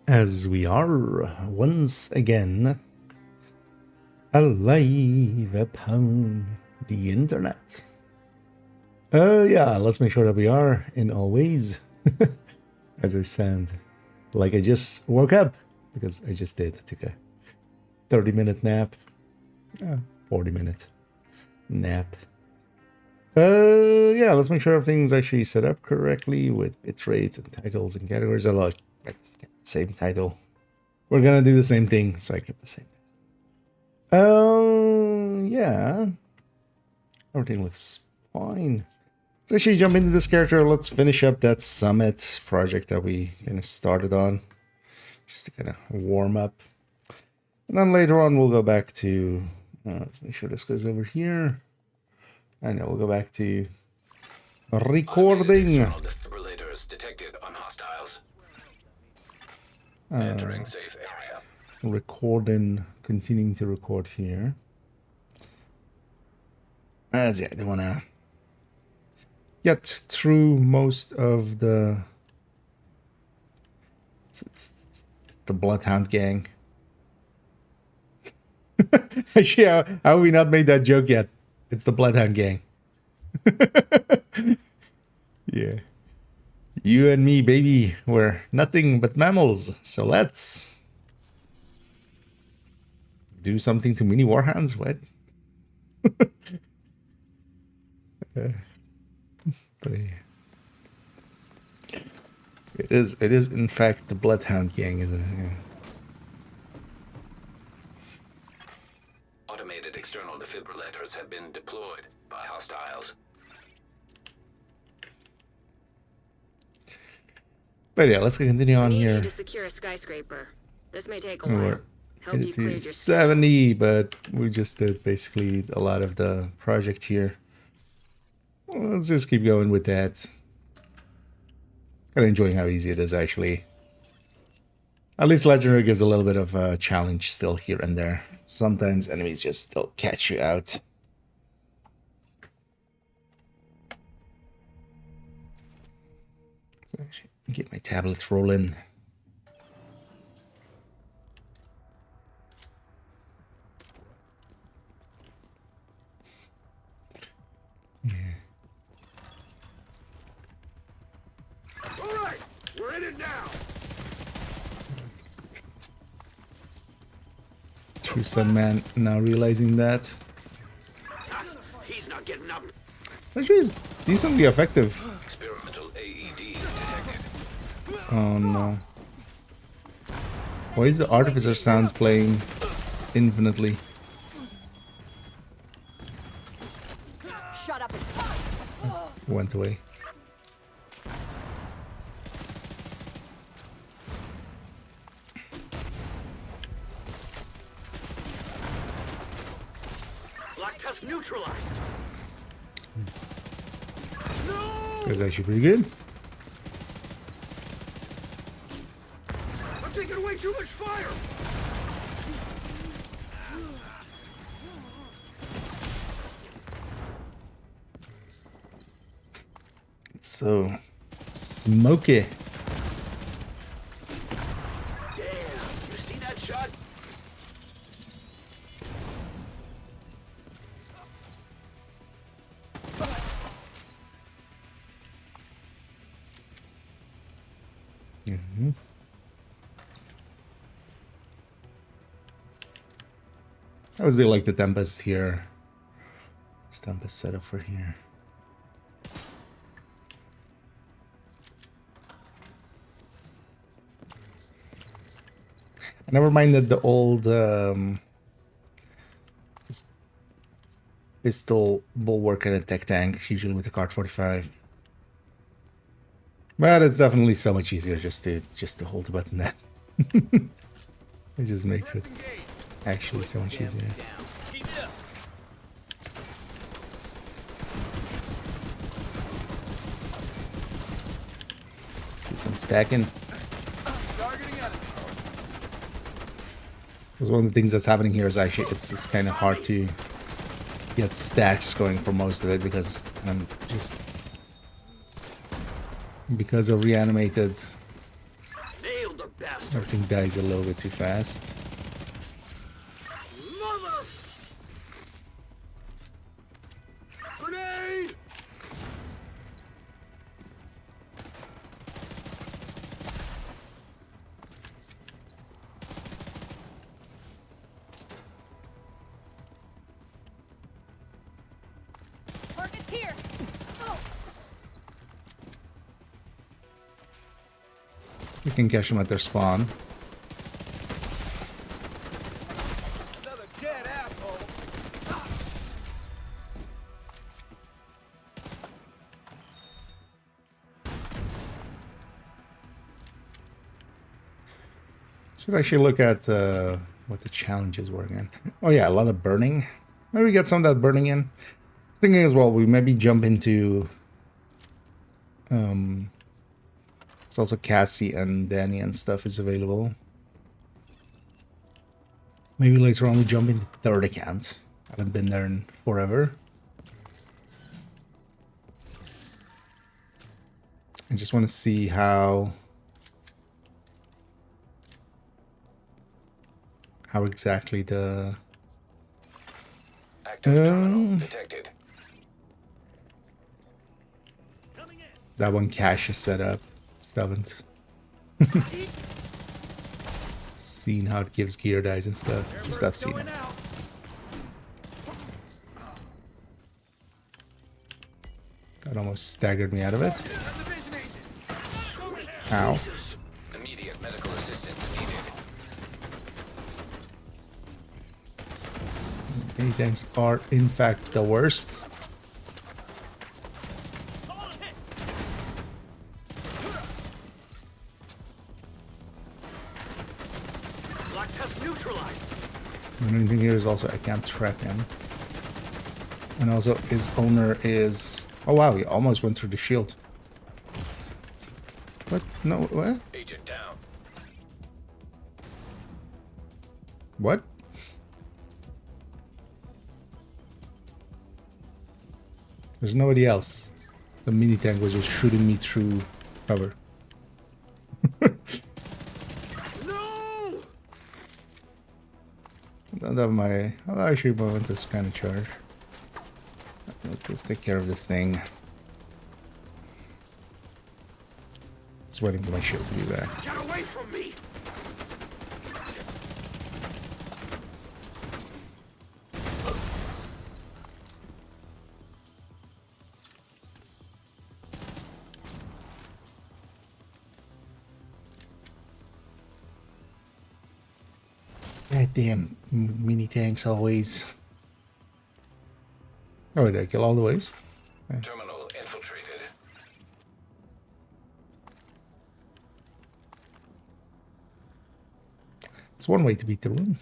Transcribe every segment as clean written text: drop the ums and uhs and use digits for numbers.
as we are once again alive upon the internet. Yeah, let's make sure that we are in all ways. As I sound like I just woke up, because I just did. I took a 30-minute nap. 40-minute nap. Yeah, let's make sure everything's actually set up correctly with bit rates and titles and categories. I like the same title. We're gonna do the same thing, so I kept the same. Yeah. Everything looks fine. Let's actually jump into this character. Let's finish up that summit project that we kind of started on, just to kind of warm up. And then later on, we'll go back to, let's make sure this goes over here. And we'll go back to recording. Defibrillators detected on hostiles. Entering safe area. Recording, continuing to record here. As yeah, they want to get through most of the it's the Bloodhound gang. Actually, how have we not made that joke yet? It's the Bloodhound gang. Yeah. You and me, baby, we're nothing but mammals. So let's do something to mini warhounds. What? It is in fact the Bloodhound gang, isn't it? Yeah. Automated external defibrillators have been deployed by hostiles. But yeah, let's continue on here. Need to secure a skyscraper. This may take a while. Hope you cleared your 70, but we just did basically a lot of the project here. Well, let's just keep going with that. I'm enjoying how easy it is, actually. At least Legendary gives a little bit of a challenge still here and there. Sometimes enemies just still catch you out. So actually, get my tablet rolling. Yeah. All right, we're in it now. True Sun Man now realizing that. He's not getting up. Actually, it's decently effective. Experimental AEDs detected. Oh no. Why is the Artificer sounds playing infinitely? Shut up. Went away. Black tusk neutralized. This guy's actually pretty good. I'm taking away too much fire. It's so smoky. Damn, you see that shot? Mm-hmm. I always do like the Tempest here. This Tempest setup for here. I never minded the old pistol bulwark and attack tank, usually with the Card 45. But it's definitely so much easier just to hold the button there. It just makes it actually so much easier. Do some stacking. Because one of the things that's happening here is actually it's kind of hard to get stacks going for most of it because I'm just because of reanimated Nailed the bastard. Everything dies a little bit too fast. Mother! Grenade! Target's here. Oh. We can catch them at their spawn. Another dead asshole! Should actually look at what the challenges were again. Oh yeah, a lot of burning. Maybe get some of that burning in. I was thinking as well, we maybe jump into... It's also Cassie and Danny and stuff is available. Maybe later on we jump into third account. I haven't been there in forever. I just want to see how exactly the Active terminal detected. that one cache is set up. Still haven't seen how it gives gear dies and stuff. Just I've seen it. That almost staggered me out of it. Ow. Immediate medical assistance needed. Mini tanks are in fact the worst. Black test neutralized! The only thing here is also I can't track him. And also his owner is... Oh wow, he almost went through the shield. What? No, what? Agent down. What? There's nobody else. The mini tank was just shooting me through cover. No! I don't have my... I'll actually want this kind of charge. Let's take care of this thing. Just waiting for my shield to be back. Get away from me! God damn mini tanks always. Oh, did I kill all the waves? Terminal infiltrated. It's one way to beat the room.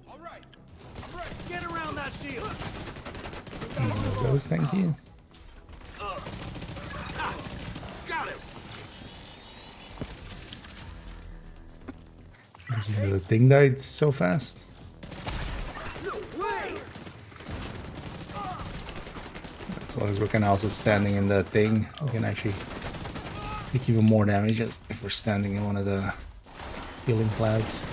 All right! I'm ready! Get around that shield! Those, thank you. Got him! The thing died so fast. No way! As long as we can also standing in the thing, we can actually take even more damage if we're standing in one of the healing clouds.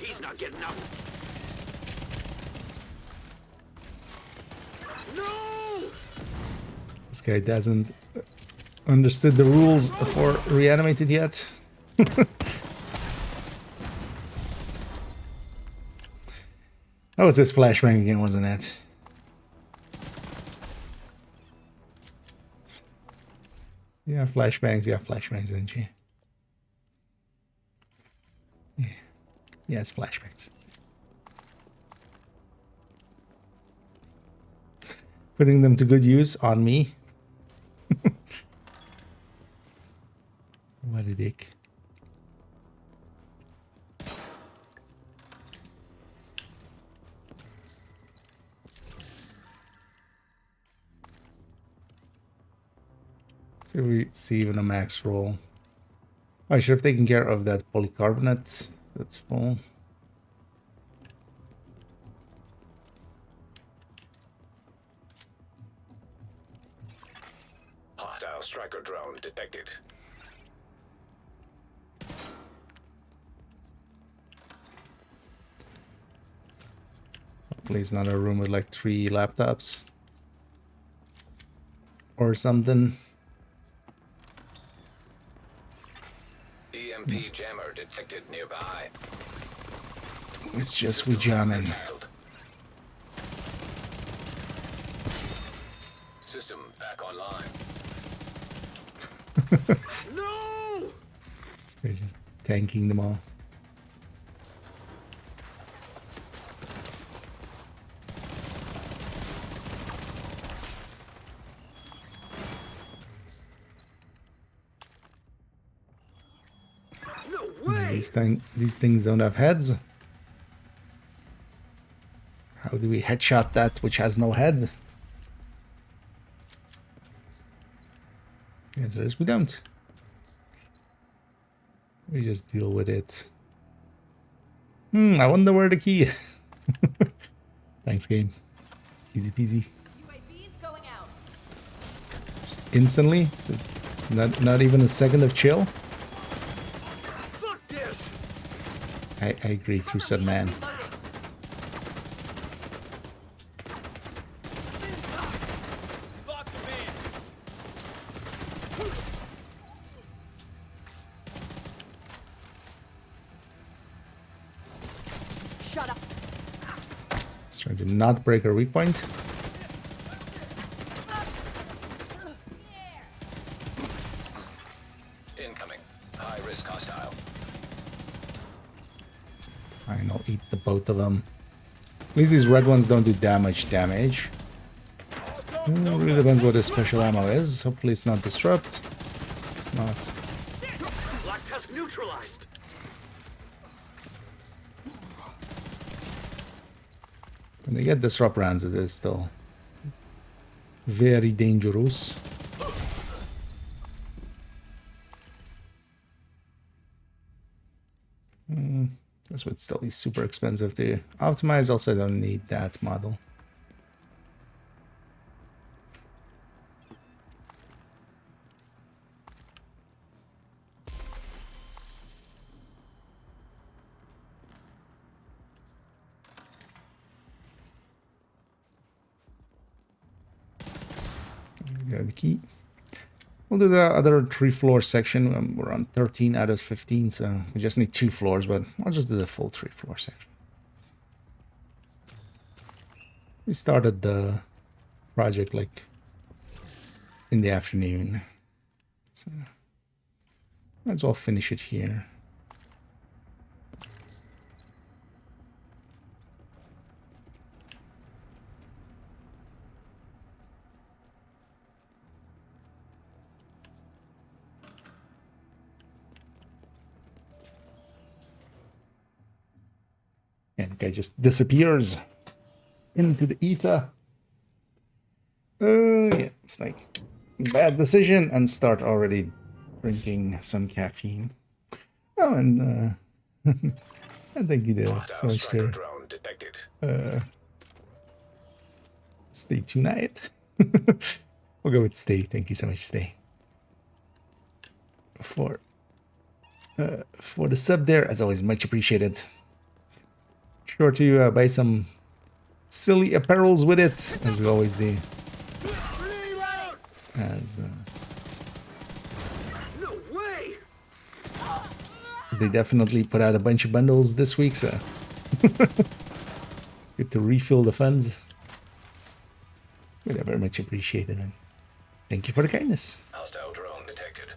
He's not getting up. No! This guy doesn't understood the rules for reanimated yet. That was his flashbang again, wasn't it? Yeah, flashbangs, didn't you? Yeah. Yeah, it's flashbangs. Putting them to good use on me. What a dick. So we see even a max roll. I should have taken care of that polycarbonate. That's full. Hostile striker drone detected. Hopefully it's not a room with like 3 laptops. Or something. EMP jammer detected nearby. It's just we jamming. System back online. No! We're just tanking them all. No way! These things don't have heads. How do we headshot that which has no head? The answer is we don't. We just deal with it. I wonder where the key is. Thanks, game. Easy peasy. UAV's going out. Just instantly. Just not even a second of chill. Fuck this! I agree, true said man. Fuck man! Shut up. Let's try to not break our weak point. Incoming. High risk hostile. Fine, I'll eat the both of them. At least these red ones don't do damage. It really depends what his special ammo is. Hopefully it's not disrupt. It's not. Black tusk neutralized! When they get disrupt rounds, it is still very dangerous. This would still be super expensive to optimize. Also, I don't need that model. Got the key. We'll do the other 3-floor section. We're on 13 out of 15, so we just need 2 floors, but I'll just do the full 3-floor section. We started the project like in the afternoon, so might as well finish it here. And the guy just disappears into the ether. Yeah, it's like bad decision and start already drinking some caffeine. Oh, and I think you did. So Striker sure. drone detected. Stay tonight. We'll go with stay. Thank you so much, stay. For the sub there, as always, much appreciated. Sure to buy some silly apparels with it, as we always do. As No way! they definitely put out a bunch of bundles this week, so good to refill the funds. Very much appreciated, and thank you for the kindness. Hostile drone detected.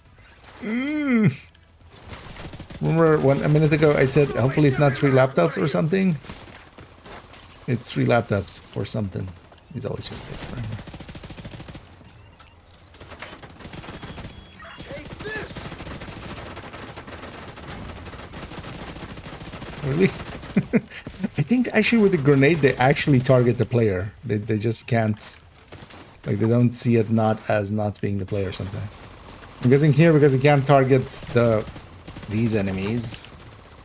Remember a minute ago I said hopefully it's not 3 laptops or something? It's 3 laptops or something. He's always just there forever. Take this! Really? I think actually with the grenade they actually target the player. They just can't, like they don't see it not as not being the player sometimes. I'm guessing here because he can't target these enemies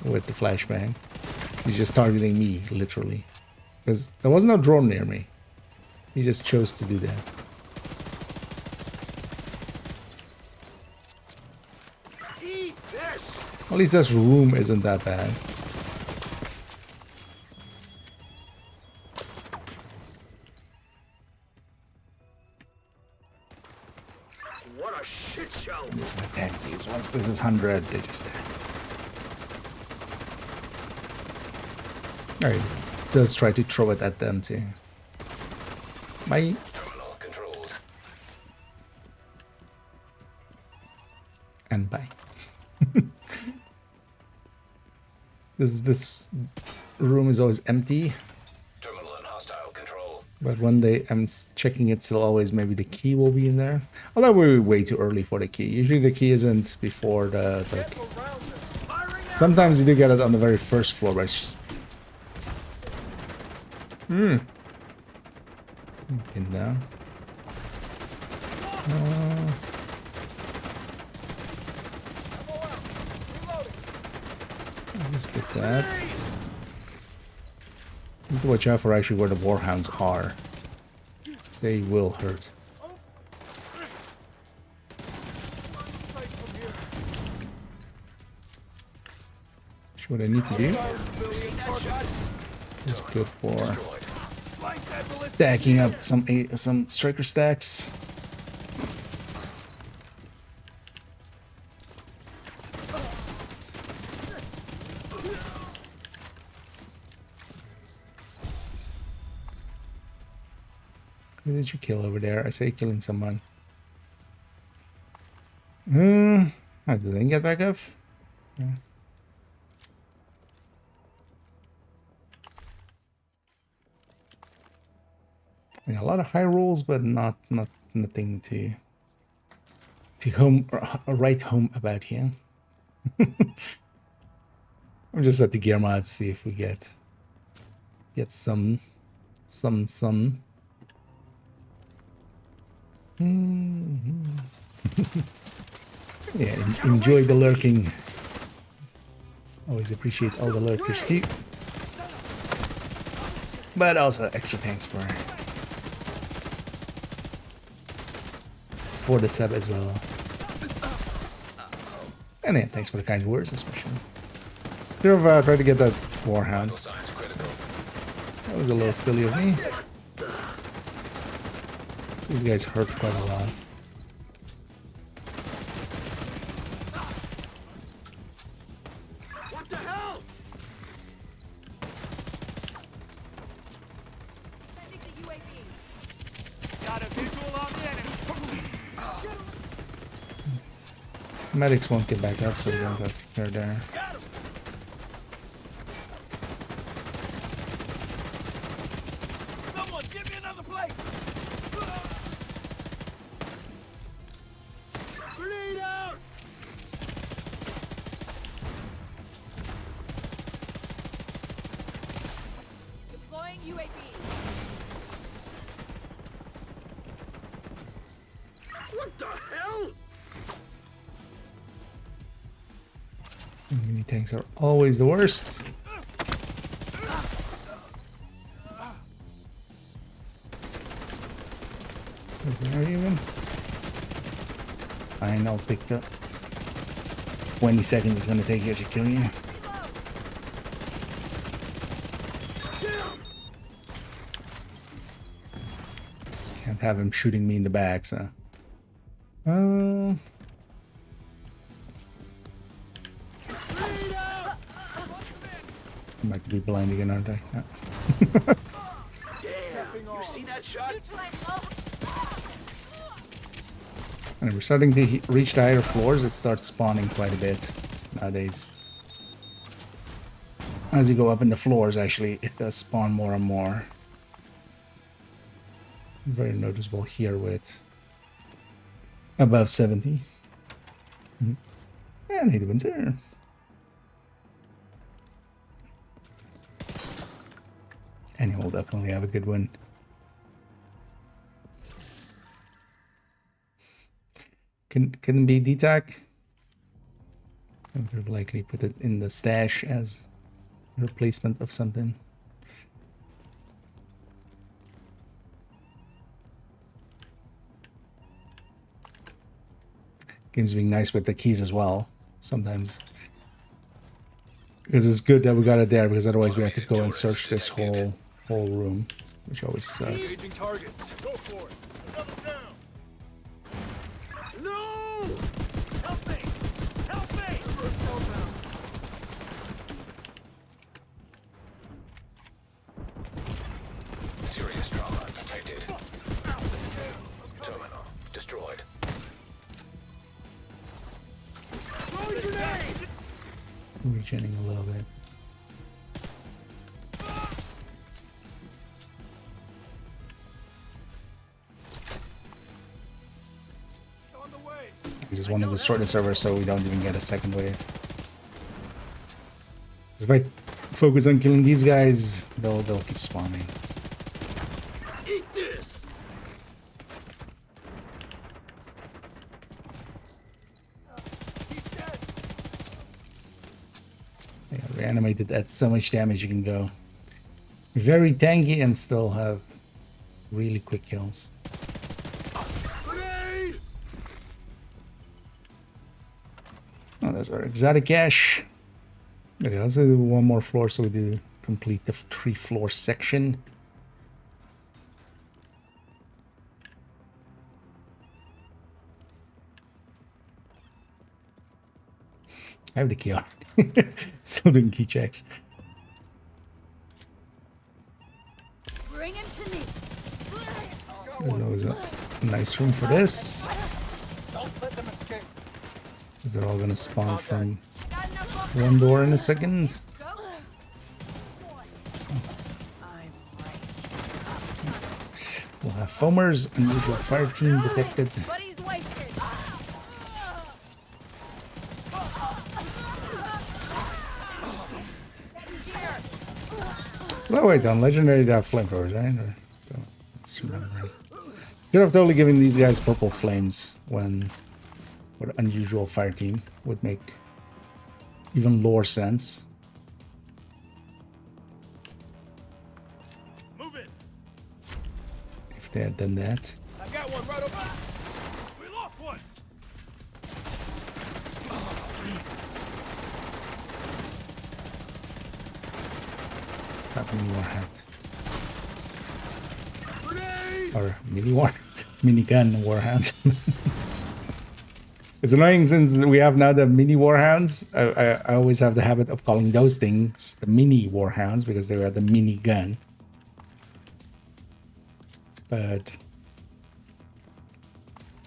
with the flashbang. He's just targeting me, literally. Because there was no drone near me. He just chose to do that. Eat this! At least this room isn't that bad. What a shit show! I'm just gonna tank these. Once this is 100, they just die. Alright, let's try to throw it at them too. Bye. Terminal controlled. And bye. This room is always empty, Terminal in hostile control. but one day I'm checking it still always maybe the key will be in there. Although we're way too early for the key. Usually the key isn't before the sometimes you do get it on the very first floor, but Pin down. Let's get that. Need to watch out for actually where the warhounds are. They will hurt. What I need to do is good for stacking up some striker stacks. Who did you kill over there? I say killing someone. Did they get back up? Yeah. Yeah, a lot of high rolls, but nothing to write home about here. I'm just at the gear mod to see if we get some. Yeah, enjoy the lurking. Always appreciate all the lurkers too. But also extra thanks for the sub as well. And yeah, thanks for the kind words especially. Should have tried to get that warhound. Signs critical. That was a little silly of me. These guys hurt quite a lot. What the hell? Sending the UAV. Got a visual on the enemy. Medics won't get back up, so we don't have to clear there. Got him. Someone give me another plate. Grenade out. Deploying UAV. What the hell? Mini tanks are always the worst. There even. Fine, I'll pick the 20 seconds it's gonna take here to kill you. Just can't have him shooting me in the back, so. Grenade out. I'm about to be blind again, aren't I? No. Damn. You see that shot? Neutralize all. And we're starting to reach the higher floors. It starts spawning quite a bit nowadays. As you go up in the floors, actually, it does spawn more and more. Very noticeable here with above 70. And he wins there. And he will definitely have a good one. Couldn't be DTAC. I would have likely put it in the stash as a replacement of something. Games being nice with the keys as well sometimes. Because it's good that we got it there, because otherwise we have to go and search this whole room, which always sucks. Engaging targets. Go for it. Another down. No! Help me! Help me! Serious trauma detected. Terminal destroyed. Throw a grenade! Regening a little bit. On the way. We just wanted to shorten the server so we don't even get a second wave. 'Cause if I focus on killing these guys, they'll keep spawning. Eat this! He's dead! Yeah, reanimated at so much damage you can go. Very tanky and still have really quick kills. Grenade! Oh, there's our exotic cache. Okay, let's do one more floor so we do complete the 3-floor section. I have the key on. Still doing key checks. Bring him to me. There's always a nice room for this. Don't let them escape. Is it all gonna spawn from Got enough one door in a second? Go. I'm right. We'll have foamers, unusual fire team detected. But he's wasted. Oh wait, on legendary they have flamethrowers, right? Let's remember. Could have totally given these guys purple flames when what unusual fire team would make even lore sense. Move it! If they had done that. I got one right over. We lost one! Stop mini warhead. Grenade! Or minigun warhounds. It's annoying since we have now the mini warhounds. I always have the habit of calling those things the mini warhounds because they were the mini gun. But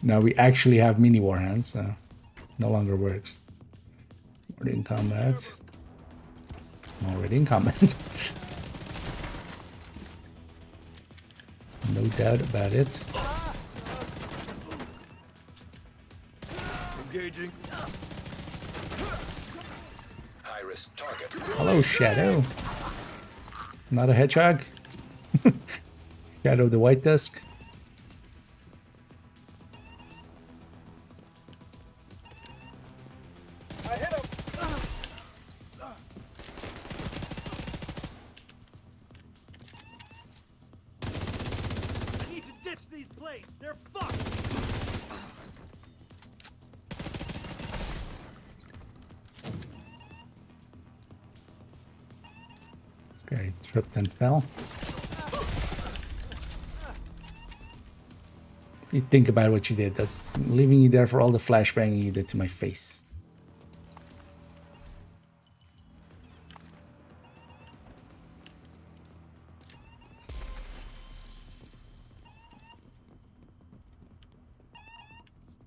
now we actually have mini warhounds, so no longer works. Already in combat. I'm already in combat. No doubt about it. Engaging. High risk target. Hello, Shadow. Not a hedgehog. Shadow the White Dusk. I hit him! I need to ditch these plates. They're fucked! This guy tripped and fell. You think about what you did. That's leaving you there for all the flashbanging you did to my face.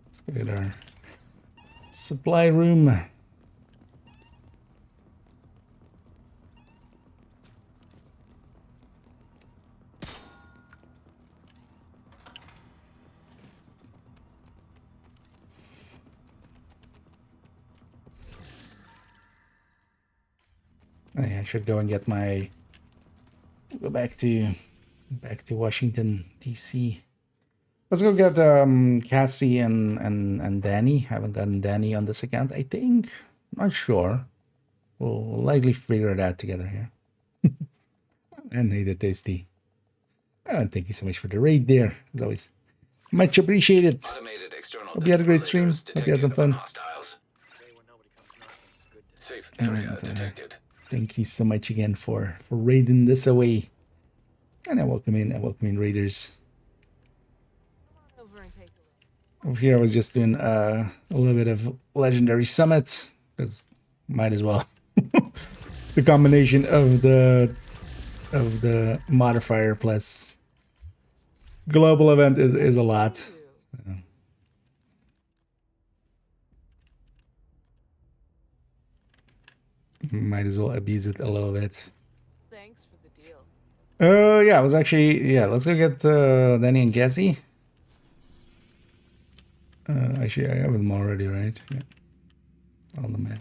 Let's look at our supply room. I should go and get my go back to Washington DC Let's go get Cassie and Danny. Haven't gotten Danny on this account, I think. Not sure. We'll likely figure it out together here. And neither tasty. Oh, thank you so much for the raid there. As always, much appreciated. Automated external Hope you had a great stream. defibrillators Hope you had some detected on fun. hostiles. Safe And, area detected. thank you so much again for raiding this away. And I welcome in raiders. Over here I was just doing a little bit of legendary summit because might as well. The combination of the modifier plus global event is a lot. So. Might as well abuse it a little bit. Thanks for the deal. Yeah, I was actually, yeah, let's go get Danny and Cassie. Actually, I have them already, right? Yeah. On the map.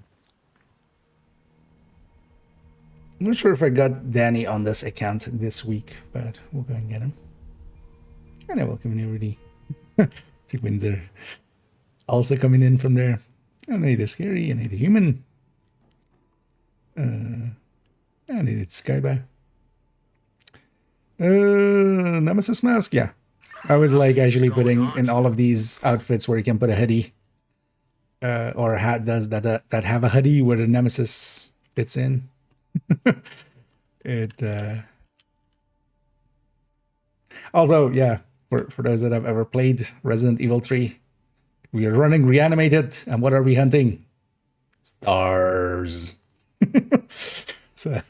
I'm not sure if I got Danny on this account this week, but we'll go and get him. And I welcome in already. Sequins are also coming in from there. I need the scary, I need the human. I needed Skyba. Nemesis mask, yeah. I was like actually putting in all of these outfits where you can put a hoodie. Or a hat does that have a hoodie where the Nemesis fits in. Also, yeah, for those that have ever played Resident Evil 3, we are running reanimated, and what are we hunting? Stars. So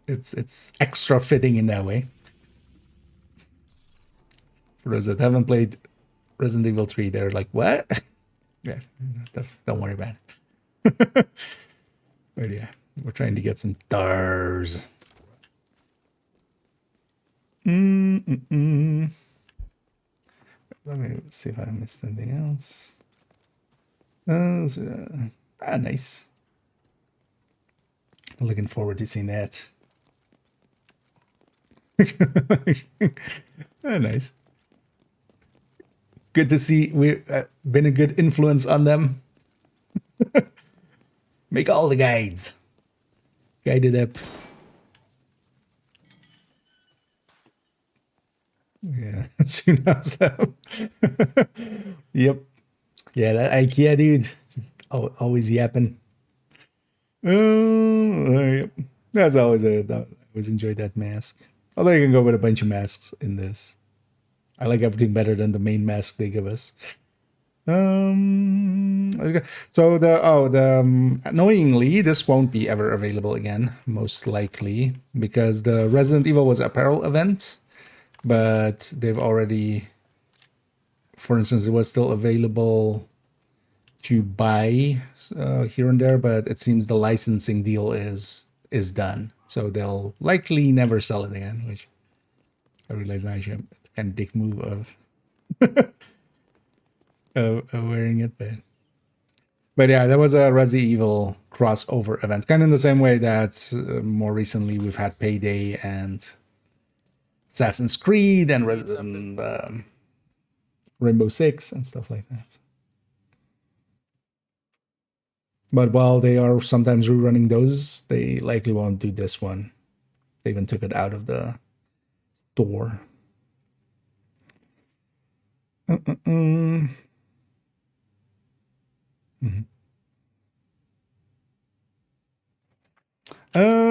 it's extra fitting in that way. For those that haven't played Resident Evil 3, they're like, what? Yeah, don't worry about it. But yeah, we're trying to get some stars. Let me see if I missed anything else. Nice. Looking forward to seeing that. Nice. Good to see we've been a good influence on them. Make all the guides. Guide it up. Yeah, soon as that. Yep. Yeah, that IKEA dude. Just always yapping. Yep. That's always I always enjoyed that mask. Although you can go with a bunch of masks in this. I like everything better than the main mask they give us. Okay. So annoyingly, this won't be ever available again, most likely, because the Resident Evil was apparel event, but they've already, for instance, it was still available to buy here and there, but it seems the licensing deal is done, so they'll likely never sell it again, which I realize actually it's kind of dick move of wearing it, but yeah, there was a Resident Evil crossover event, kind of in the same way that more recently we've had Payday and Assassin's Creed and Rainbow Six and stuff like that. But while they are sometimes rerunning those, they likely won't do this one. They even took it out of the store.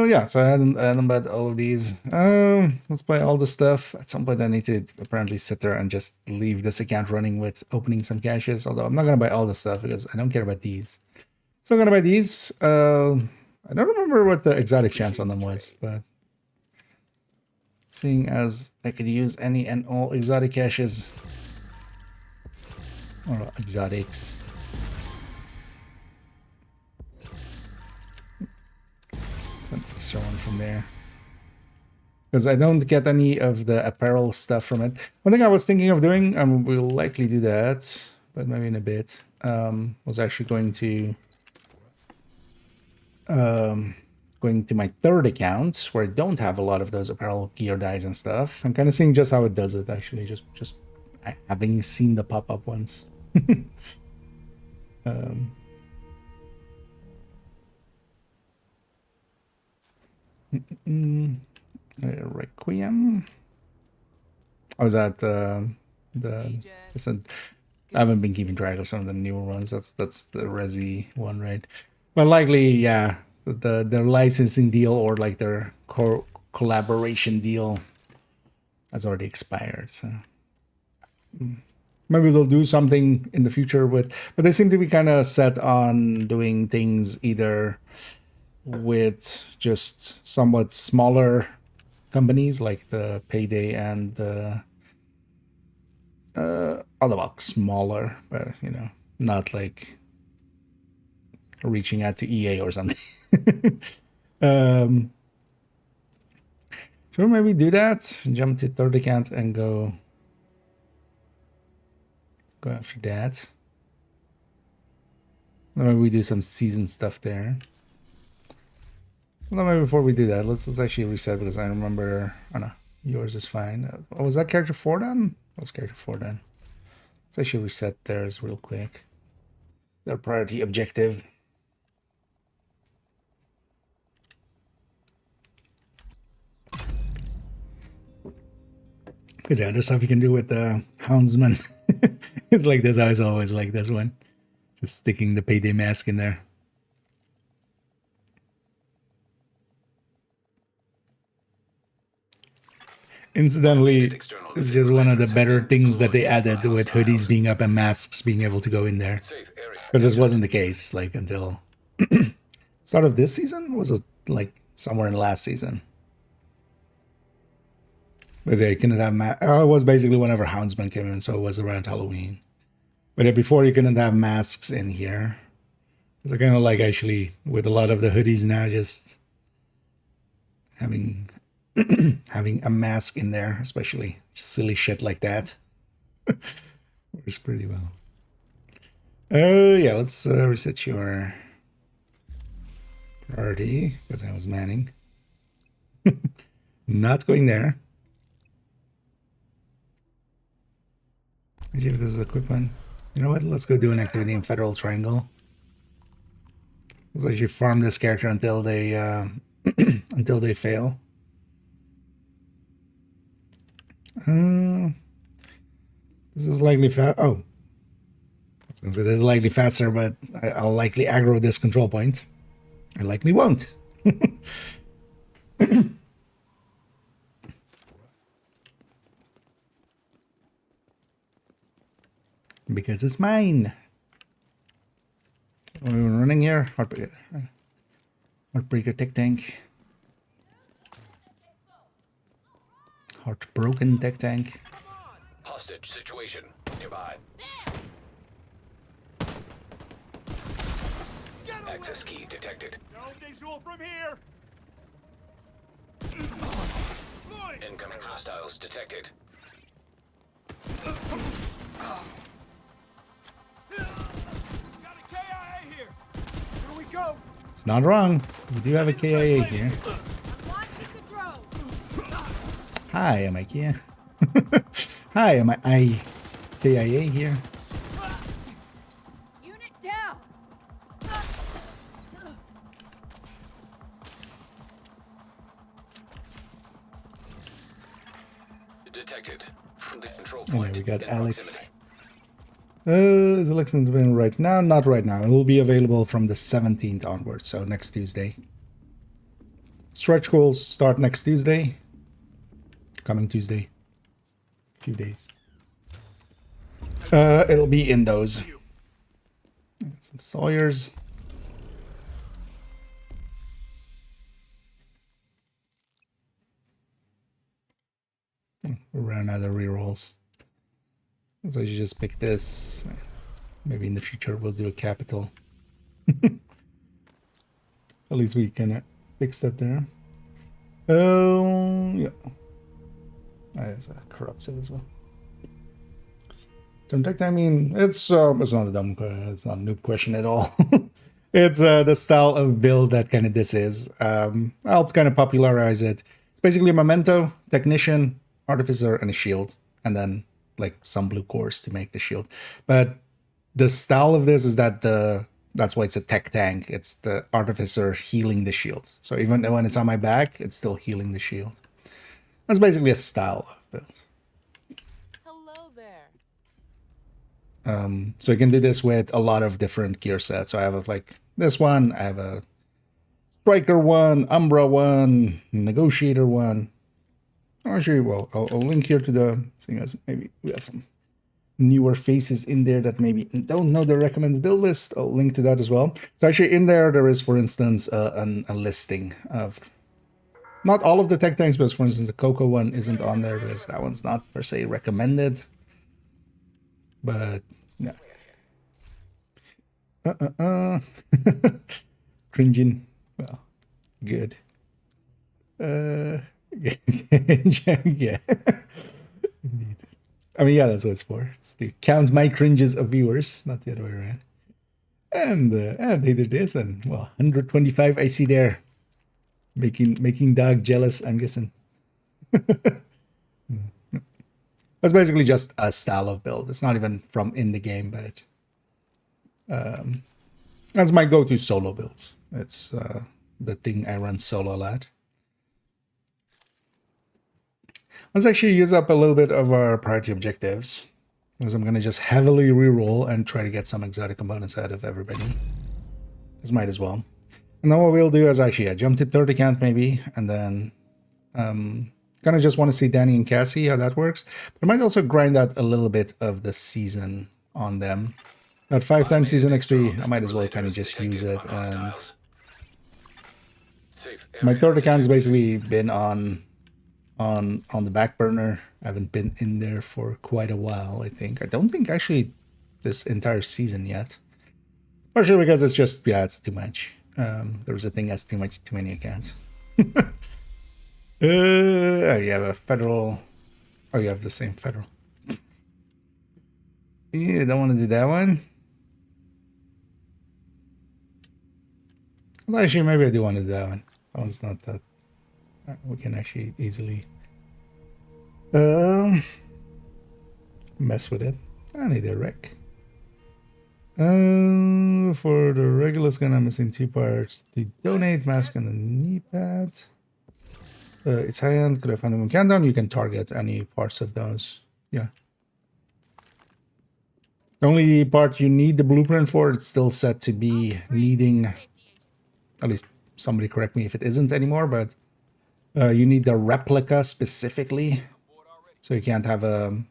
Yeah, so I hadn't bought all of these. Let's buy all the stuff. At some point I need to apparently sit there and just leave this account running with opening some caches, although I'm not gonna buy all the stuff because I don't care about these. So I'm gonna buy these. I don't remember what the exotic chance on them was, but seeing as I could use any and all exotic caches or exotics. Some extra one from there. Because I don't get any of the apparel stuff from it. One thing I was thinking of doing, and we'll likely do that, but maybe in a bit, was actually going to go going to my third account where I don't have a lot of those apparel gear dyes and stuff. I'm kind of seeing just how it does it actually, just having seen the pop-up ones. Requiem. I was at I haven't been keeping track of some of the newer ones. That's the Resi one, right? But likely, yeah, their licensing deal or like their collaboration deal has already expired. So maybe they'll do something in the future with, but they seem to be kind of set on doing things either with just somewhat smaller companies like the Payday and the other box smaller, but you know, not like reaching out to EA or something. Should we maybe do that? Jump to third account and go after that. Then maybe we do some season stuff there. Well, maybe before we do that, let's actually reset because I remember. Oh no, yours is fine. Oh, was that character 4 then? That was character 4 then. Let's actually reset theirs real quick. Their priority objective. Because yeah, there's stuff you can do with the Houndsman. It's like this. I was always like this one. Just sticking the Payday mask in there. Incidentally, it's just one of the better things that they added with hoodies being up and masks being able to go in there. Because this wasn't the case like until start of this season? Or was it like somewhere in last season? Because yeah, you couldn't have it was basically whenever Houndsman came in, so it was around Halloween. But yeah, before you couldn't have masks in here. So kind of like actually with a lot of the hoodies now, just having having a mask in there, especially silly shit like that, works pretty well. Yeah, let's reset your priority because I was manning. Not going there. Maybe if this is a quick one. You know what? Let's go do an activity in Federal Triangle. Let's actually farm this character until they until they fail. This is likely fast. Oh, I was gonna say this is likely faster, but I'll likely aggro this control point. I likely won't. Because it's mine. What are we running here? Heartbreaker tech tank. Heartbroken tech tank. Hostage situation nearby. Access key detected. No visual from here. Incoming hostiles detected. Got a KIA here. Here we go. It's not wrong. We do have a KIA here. I'm launching the drone. Hi, am I Kia? Hi, am I KIA here? Unit down. Detected. The control Anyway, point. we got in Alex. proximity. Is Alex available right now? Not right now. It will be available from the 17th onwards, so next Tuesday. Stretch goals start next Tuesday. Coming Tuesday. Few days. It'll be in those. Some Sawyers. We ran out of rerolls. So you just pick this. Maybe in the future we'll do a capital. At least we can fix that there. Yeah. That's a corrupt set as well. Term tech, I mean, it's not a dumb, it's not a noob question at all. It's the style of build that kind of this is. I helped kind of popularize it. It's basically a memento, technician, artificer, and a shield, and then like some blue cores to make the shield. But the style of this is that that's why it's a tech tank. It's the artificer healing the shield. So even when it's on my back, it's still healing the shield. That's basically a style of build. Hello there. So you can do this with a lot of different gear sets. So I have like this one, I have a striker one, umbra one, negotiator one. Actually, well, I'll link here to the thing as maybe we have some newer faces in there that maybe don't know the recommended build list. I'll link to that as well. So actually in there is, for instance, a listing of not all of the tech tanks, but for instance, the Coco one isn't on there because that one's not per se recommended. But yeah. Cringing. Well, good. Yeah. Indeed. I mean, yeah, that's what it's for. It's to count my cringes of viewers, not the other way around. And they did this, and well, 125 I see there. Making dog jealous, I'm guessing. That's basically just a style of build. It's not even from in the game, but that's my go-to solo builds. It's the thing I run solo a lot. Let's actually use up a little bit of our priority objectives, because I'm going to just heavily reroll and try to get some exotic components out of everybody. This might as well. And then what we'll do is actually jump to 30 count maybe, and then kind of just want to see Danny and Cassie, how that works. But I might also grind out a little bit of the season on them. At 5 times season XP, I might as well kind of just use it. And so my 30 count has basically been on the back burner. I haven't been in there for quite a while, I think. I don't think actually this entire season yet. Partially because it's just, yeah, it's too much. There's a thing that's too many accounts. Oh, you have a federal. Oh, you have the same federal. You don't want to do that one? Well, actually, maybe I do want to do that one. That one's not that. We can actually easily mess with it. I need a wreck. For the regular skin, I'm missing 2 parts. The donate mask and the knee pad. It's high end. Could I find them in countdown? You can target any parts of those. Yeah. The only part you need the blueprint for, it's still set to be needing. At least somebody correct me if it isn't anymore, but you need the replica specifically. So you can't have a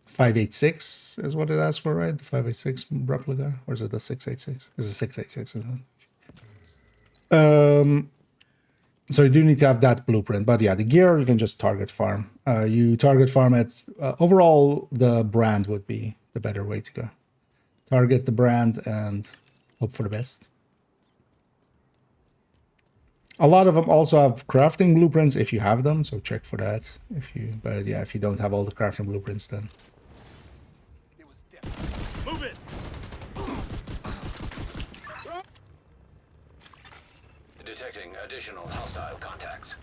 586 is what it asks for, right? The 586 replica, or is it the 686? It's a 686, isn't it? So you do need to have that blueprint, but yeah, the gear you can just target farm. You target farm at overall the brand would be the better way to go. Target the brand and hope for the best. A lot of them also have crafting blueprints if you have them, so check for that. But yeah, if you don't have all the crafting blueprints, then Move it. Detecting additional hostile contacts.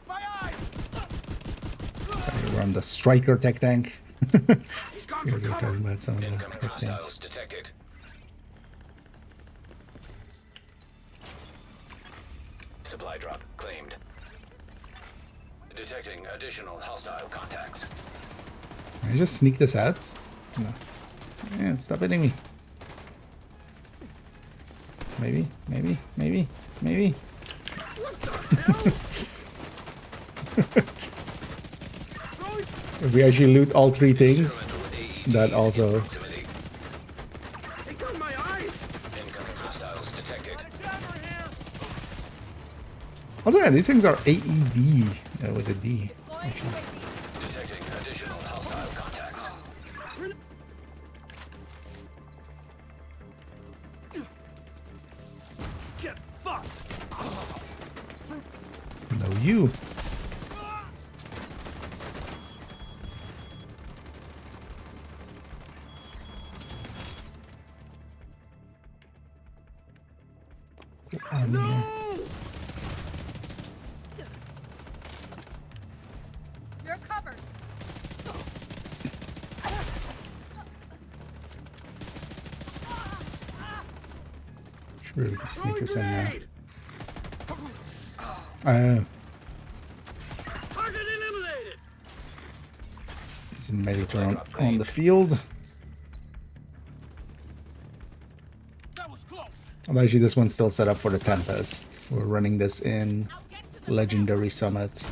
My eyes. so we're on the striker tech tank. He's gone You for guys are cover. talking about some of the Incoming tech hostiles tanks. detected. Supply drop claimed. Detecting additional hostile contacts. Can I just sneak this out? No. Yeah, stop hitting me. Maybe. If we actually loot all 3 things, that also. They got my eyes. Incoming hostiles detected. Jammer here. Also, yeah, these things are AED with a D. Detecting additional hostile contacts. Get fucked. No, you. army here. You're covered. Should really sneak this in now. Grenade! Target eliminated! There's a medic on the field. That was close. Well, actually, this one's still set up for the Tempest. We're running this in Legendary Summit.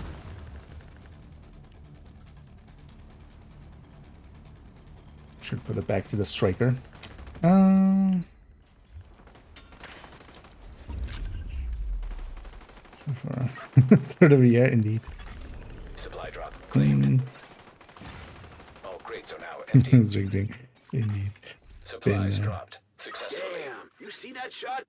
Should put it back to the Striker. Third of the year, indeed. Supply drop claimed. All crates are now empty. Indeed. Supplies Been, dropped successfully. Damn, you see that shot?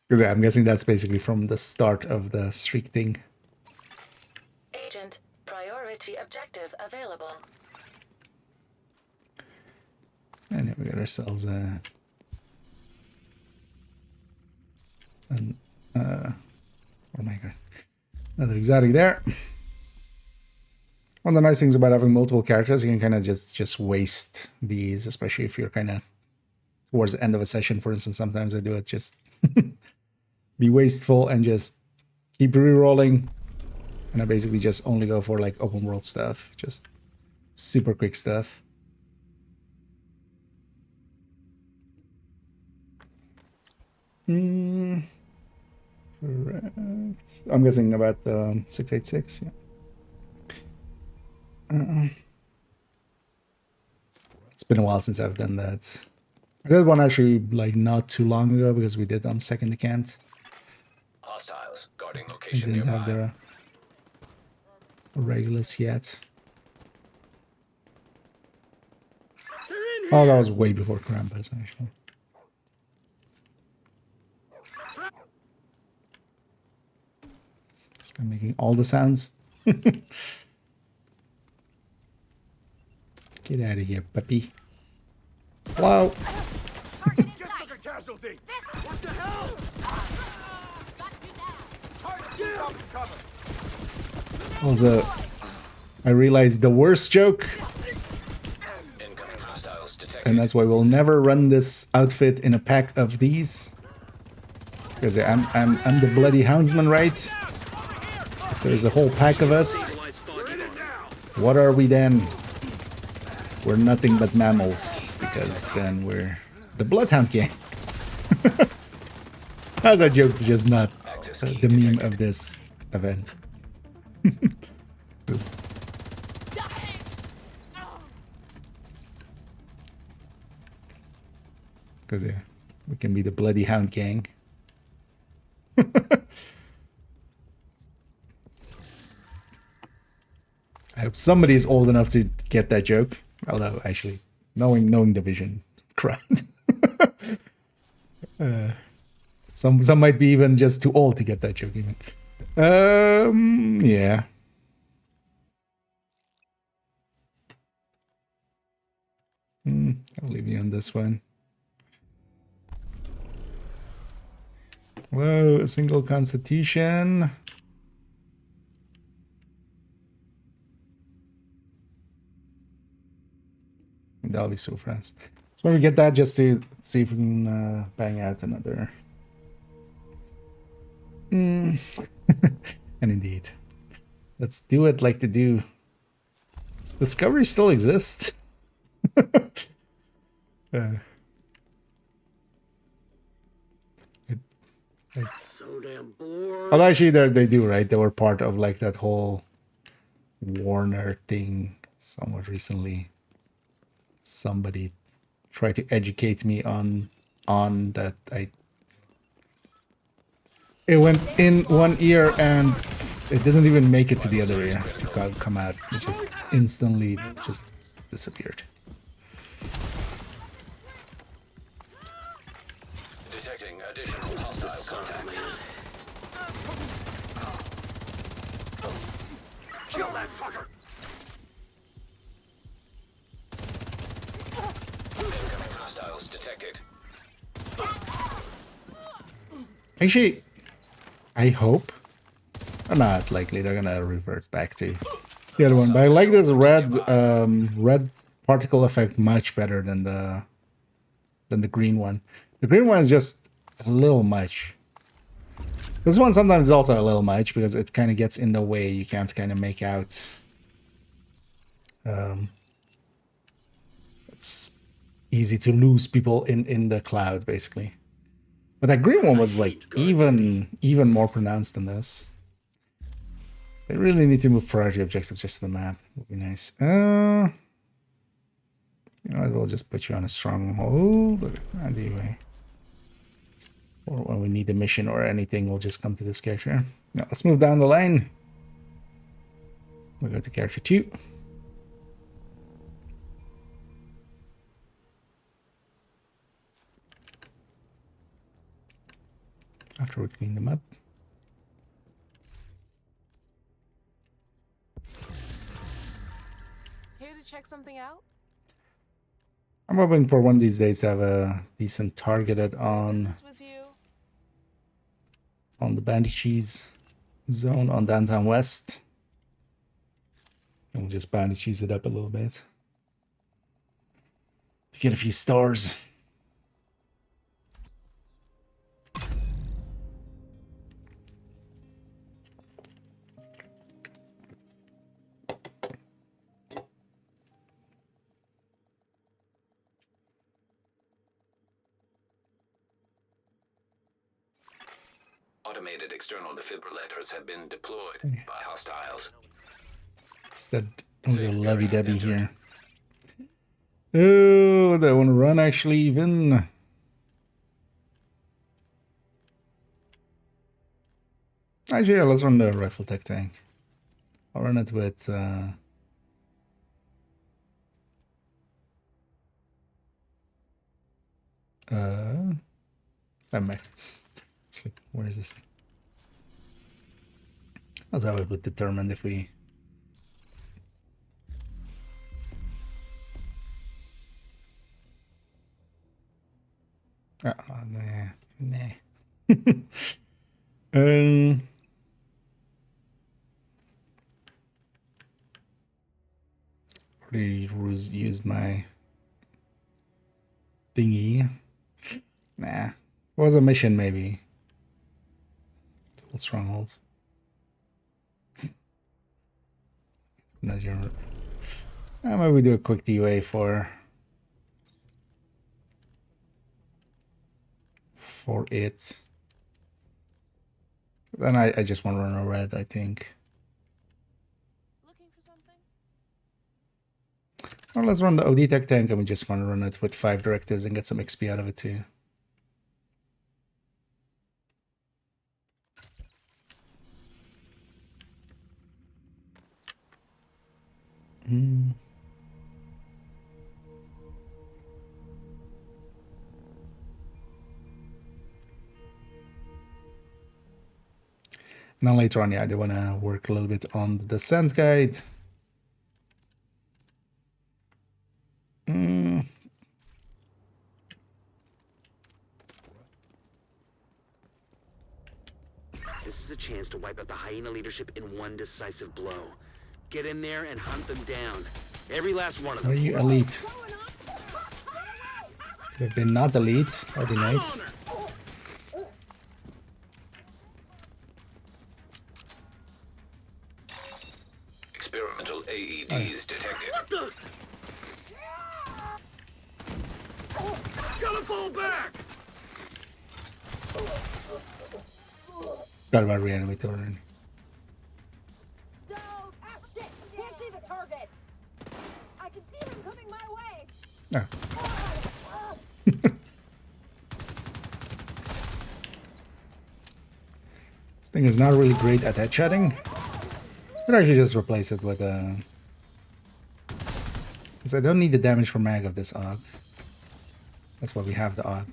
Because yeah, I'm guessing that's basically from the start of the streak thing. Agent, priority objective available. And then we got ourselves oh my god, another exotic there. One of the nice things about having multiple characters, you can kind of just waste these, especially if you're kind of towards the end of a session. For instance, sometimes I do it just be wasteful and just keep re-rolling, and I basically just only go for like open world stuff, just super quick stuff. Correct. I'm guessing about 686. Yeah. It's been a while since I've done that. I did one actually like not too long ago because we did on second account. Hostiles guarding I location didn't have nearby. the Regulus yet. They're in here! Oh, that was way before Krampus actually. This guy making all the sounds. Get out of here, puppy. Wow. Target in Get sight. took a casualty! What the hell? Got you down. Target cover! Also, I realized the worst joke, Incoming hostiles detected. and that's why we'll never run this outfit in a pack of these. Because I'm the bloody houndsman, right? If there's a whole pack of us, We're in it now! what are we then? We're nothing but mammals, because then we're the Bloodhound Gang. How's that joke just not Access key the meme detected. of this event? Because yeah, we can be the Bloody Hound Gang. I hope somebody's old enough to get that joke. Although, actually, knowing Division crowd. Some might be even just too old to get that joke even. Yeah. I'll leave you on this one. Whoa, a single constitution. That'll be so fast. So when we get that, just to see if we can bang out another. And indeed, let's do it like they do. Does Discovery still exist? So damn bored. Oh, actually, they do, right? They were part of like that whole Warner thing somewhat recently. Somebody tried to educate me on that. It went in one ear and it didn't even make it to the other ear to come out. It just instantly just disappeared. Detecting additional hostile contacts. Kill that fucker! Incoming hostiles Actually, I hope. Not likely they're gonna revert back to the other one. But I like this red particle effect much better than the green one. The green one is just a little much. This one sometimes is also a little much because it kind of gets in the way. You can't kind of make out. It's easy to lose people in the cloud, basically. But that green one was like even more pronounced than this. They really need to move priority objectives just to the map. Would be nice. You know, we'll just put you on a stronghold. Anyway. Or when we need a mission or anything, we'll just come to this character. Now let's move down the line. We'll go to character 2. After we clean them up. Here to check something out? I'm hoping for one of these days to have a decent targeted on Business with you? the Bandicheese zone on Downtown West. And we'll just Bandicheese it up a little bit. To get a few stars. Automated external defibrillators have been deployed by hostiles. Instead, I'm gonna lovey dovey here. Oh, they want to run actually even. Actually, yeah, let's run the rifle tech tank. I'll run it with never mind. Where is this? That's how it would determine if we. Nah. Already used my thingy. Nah. Was a mission maybe. Dual strongholds. Not your. Maybe we do a quick DUA for it. Then I just want to run a red, I think. Looking for something? Or let's run the OD tech tank and we just want to run it with 5 directives and get some XP out of it too. Now later on, yeah, I do want to work a little bit on the descent guide. This is a chance to wipe out the hyena leadership in one decisive blow. Get in there and hunt them down. Every last one of them. Are you elite? If they're not elite, that'd be nice. Experimental AEDs detected. What the? Gotta fall back! Got about reanimate already. Don't! Ah, shit! Can't see the target! I can see them coming my way! No. This thing is not really great at headshotting. Could actually just replace it with a. Because I don't need the damage per mag of this AUG. That's why we have the AUG.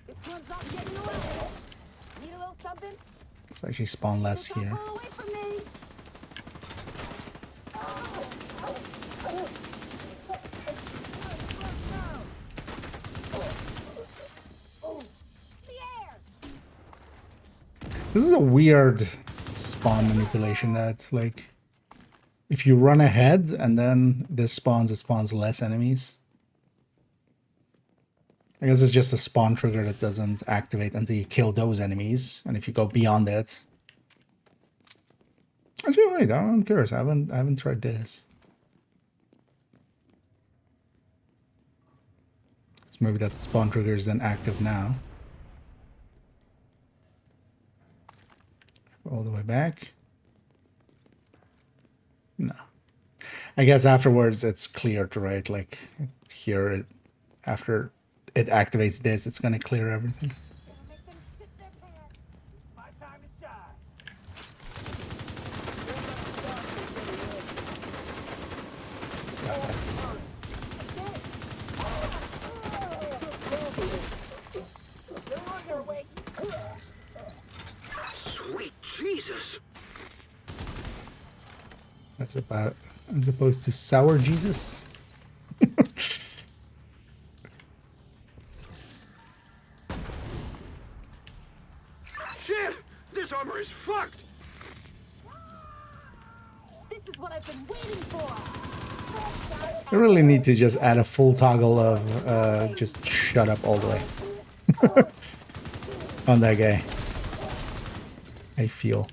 This one's not getting away! Need a little something? Let's actually spawn less Don't here. fall away from me! This is a weird spawn manipulation that, like, if you run ahead and then this spawns, it spawns less enemies. I guess it's just a spawn trigger that doesn't activate until you kill those enemies. And if you go beyond that... Actually, wait, I'm curious. I haven't tried this. So maybe that spawn trigger is then active now. All the way back. No. I guess afterwards it's cleared, right? Like here, after it activates this, it's gonna clear everything. My time to shine. It's not bad. They're on their way. Sweet Jesus. That's about as opposed to sour Jesus. Shit! This armor is fucked! This is what I've been waiting for. I really need to just add a full toggle of just shut up all the way on that guy. I feel.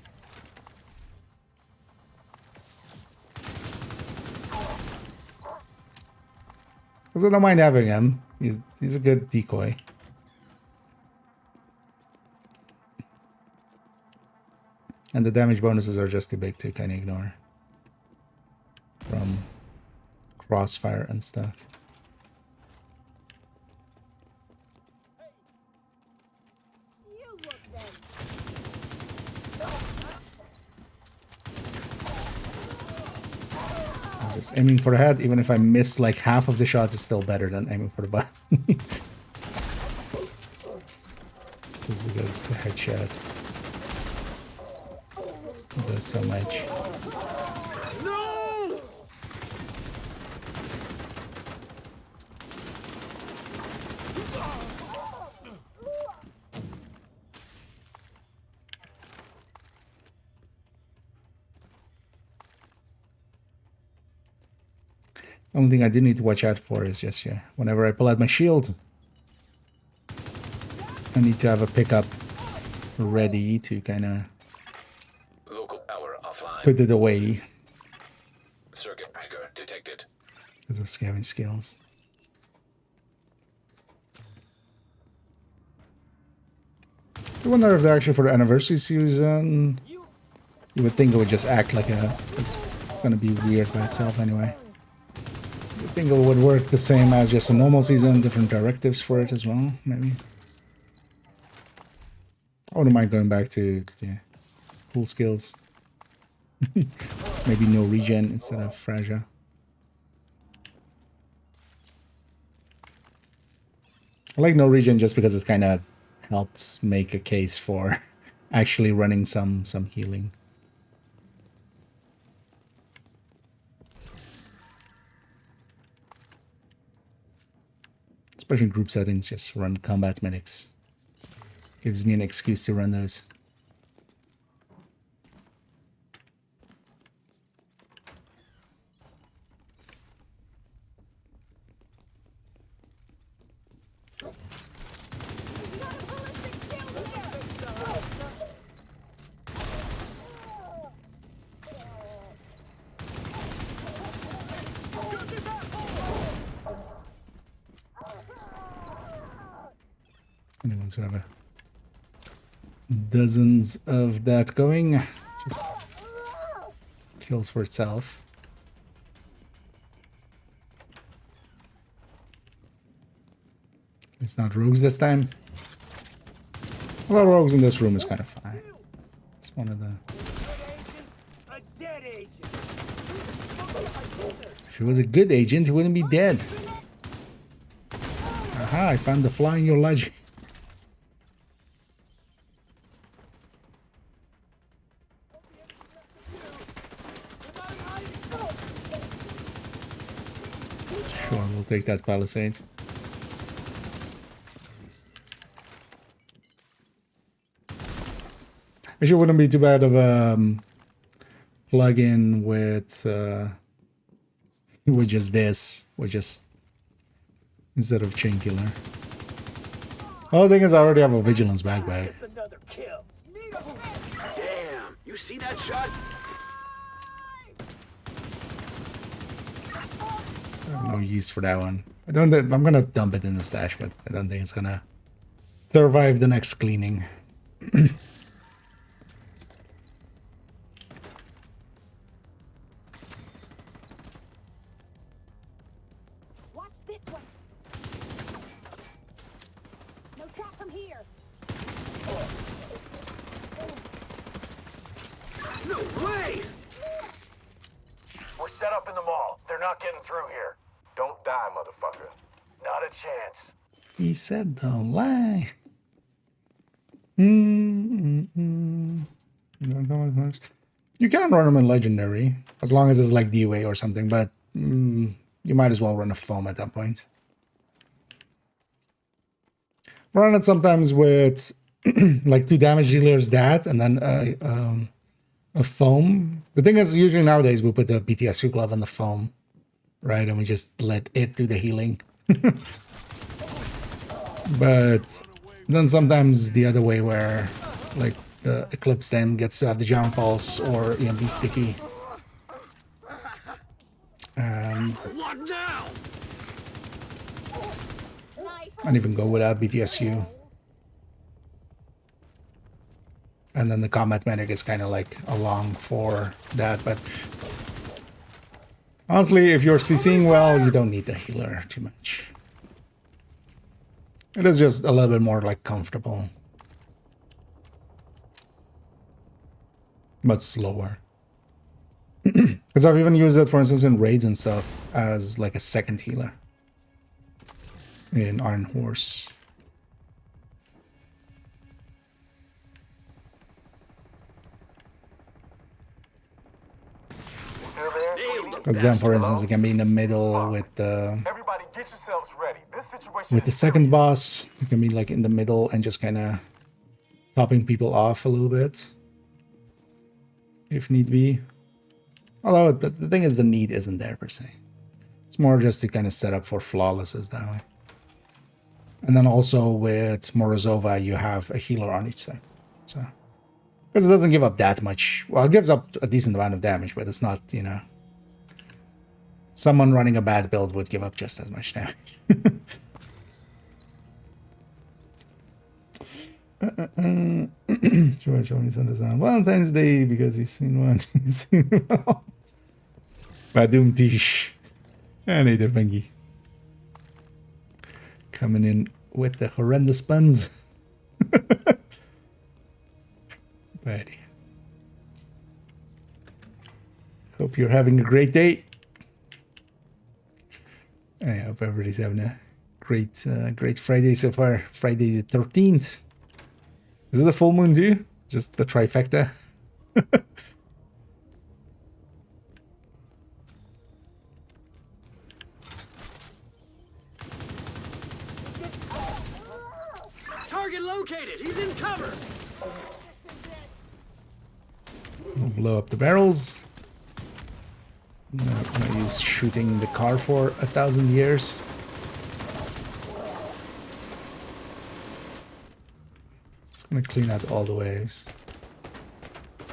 Because I don't mind having him. He's a good decoy. And the damage bonuses are just too big to kind of ignore. From crossfire and stuff. You look then. I'm just aiming for the head. Even if I miss like half of the shots, it's still better than aiming for the butt. Just because the headshot does so much. No! Only thing I do need to watch out for is just, yeah, whenever I pull out my shield, I need to have a pickup ready to kind of Local power offline. put it away Circuit breaker detected. because of scavenging skills. I wonder if they're actually for the anniversary season. You would think it would just act like a... It's going to be weird by itself anyway. I think it would work the same as just a normal season, different directives for it as well, maybe. I wouldn't mind going back to full skills. Maybe no regen instead of fragile. I like no regen just because it kind of helps make a case for actually running some healing. Especially in group settings, just run combat medics. Gives me an excuse to run those. Anyone's gonna have dozens of that going. Just kills for itself. It's not rogues this time. Well, rogues in this room is kind of fine. It's one of the... A dead agent. If he was a good agent, he wouldn't be dead. Aha, I found the flaw in your logic. Sure, take that palisade. Actually, it wouldn't be too bad of a plug-in with just this, with just instead of chain killer. All the thing is, I already have a vigilance backpack. Another kill. Damn, you see that shot? I have no use for that one. I don't. I'm gonna dump it in the stash, but I don't think it's gonna survive the next cleaning. Watch this one. No trap from here. No way! We're set up in the mall. They're not getting through here. Don't die, motherfucker. Not a chance. He said the lie. You can run them in legendary as long as it's like DOA or something, but you might as well run a foam at that point. Run it sometimes with like 2 damage dealers, that, and then a foam. The thing is, usually nowadays we put the PTSU glove on the foam, right? And we just let it do the healing. But then sometimes the other way, where like the Eclipse then gets to have the Giant Pulse or EMP Sticky. And What now? and even go without BTSU. And then the combat medic is kind of like along for that, but honestly, if you're CCing well, you don't need the healer too much. It is just a little bit more like comfortable, but slower. Because I've even used it, for instance, in raids and stuff as like a second healer in Iron Horse. Still there, sweetie? Because then, for instance, it can be in the middle with the Everybody get yourselves ready. This situation with the is second boss. You can be like in the middle and just kind of topping people off a little bit, if need be. Although the thing is, the need isn't there per se. It's more just to kind of set up for flawlesses that way. And then also with Morozova, you have a healer on each side. So, because it doesn't give up that much. Well, it gives up a decent amount of damage, but it's not, you know. Someone running a bad build would give up just as much damage. Sure, show me something on Valentine's Day because you've seen one. You've seen one. Badum Tish. And either Bengi. Coming in with the horrendous puns. Buddy. Hope you're having a great day. I hope everybody's having a great Friday so far. Friday the 13th. Is it a full moon too? Just the trifecta? Target located. He's in cover. We'll blow up the barrels. Not gonna use shooting the car for 1,000 years. Just gonna clean out all the waves.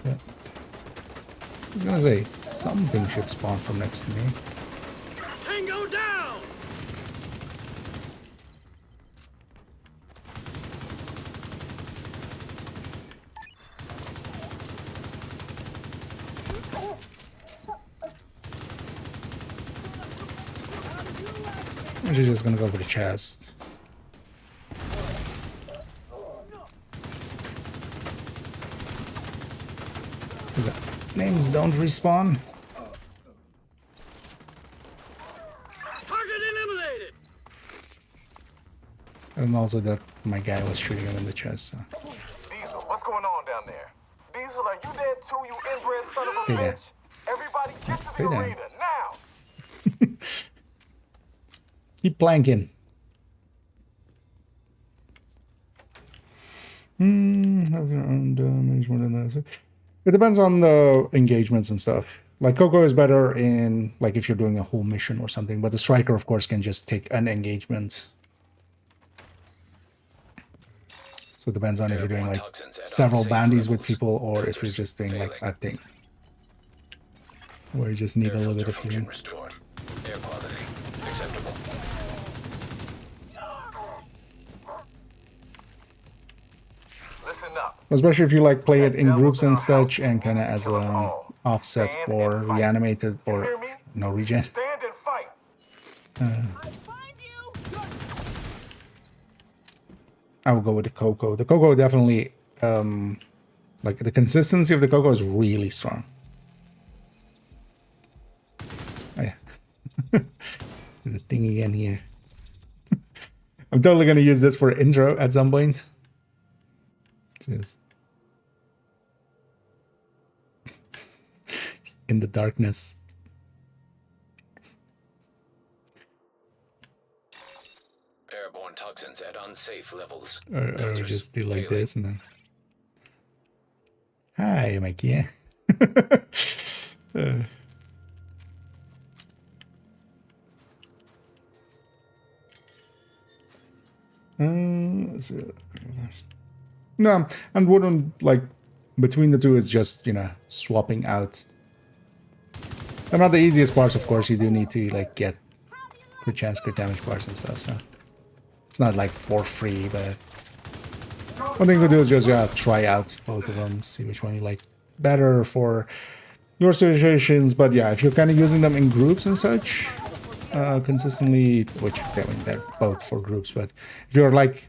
Yeah. I was gonna say, something should spawn from next to me. Tango down. I'm just gonna go for the chest. Is that names don't respawn? Target eliminated. And also that my guy was shooting him in the chest, so. Diesel, what's going on down there? Diesel, are you dead too, you inbred son of a Stay there. bitch? Everybody get to Stay the there. arena, now! Keep planking. It depends on the engagements and stuff. Like Coco is better in like if you're doing a whole mission or something, but the striker of course can just take an engagement. So it depends on if you're doing like several bandies with people or if you're just doing like a thing. Where you just need a little bit of healing. Restored. Air quality acceptable. Listen up. Especially if you like play it in groups and such and kind of as a offset for reanimated or no regen. Stand and fight. I would go with the Coco. The Coco definitely, like the consistency of the Coco is really strong. Oh yeah. Let's do the thing again here. I'm totally going to use this for intro at some point. Just in the darkness. Airborne toxins at unsafe levels. Or just do like this and then. Hi, Mikey. No, and wouldn't like between the two is just, you know, swapping out. And not the easiest parts, of course. You do need to like get crit chance, crit damage parts and stuff. So it's not like for free, but one thing to do is just try out both of them, see which one you like better for your situations. But yeah, if you're kind of using them in groups and such consistently, which I mean they're both for groups, but if you're like,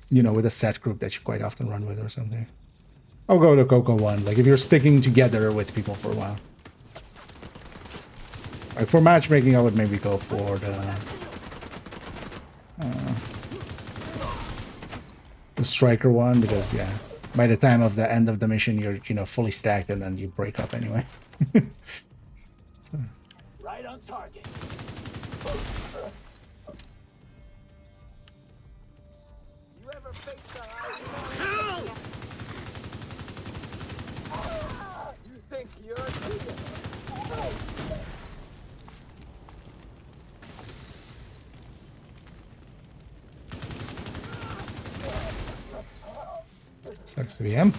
you know, with a set group that you quite often run with or something, I'll go to Coco one. Like if you're sticking together with people for a while. Like for matchmaking, I would maybe go for the striker one, because yeah, by the time of the end of the mission, you're, you know, fully stacked and then you break up anyway. So. Right on target. You ever face the high? You think you're Sucks to be him.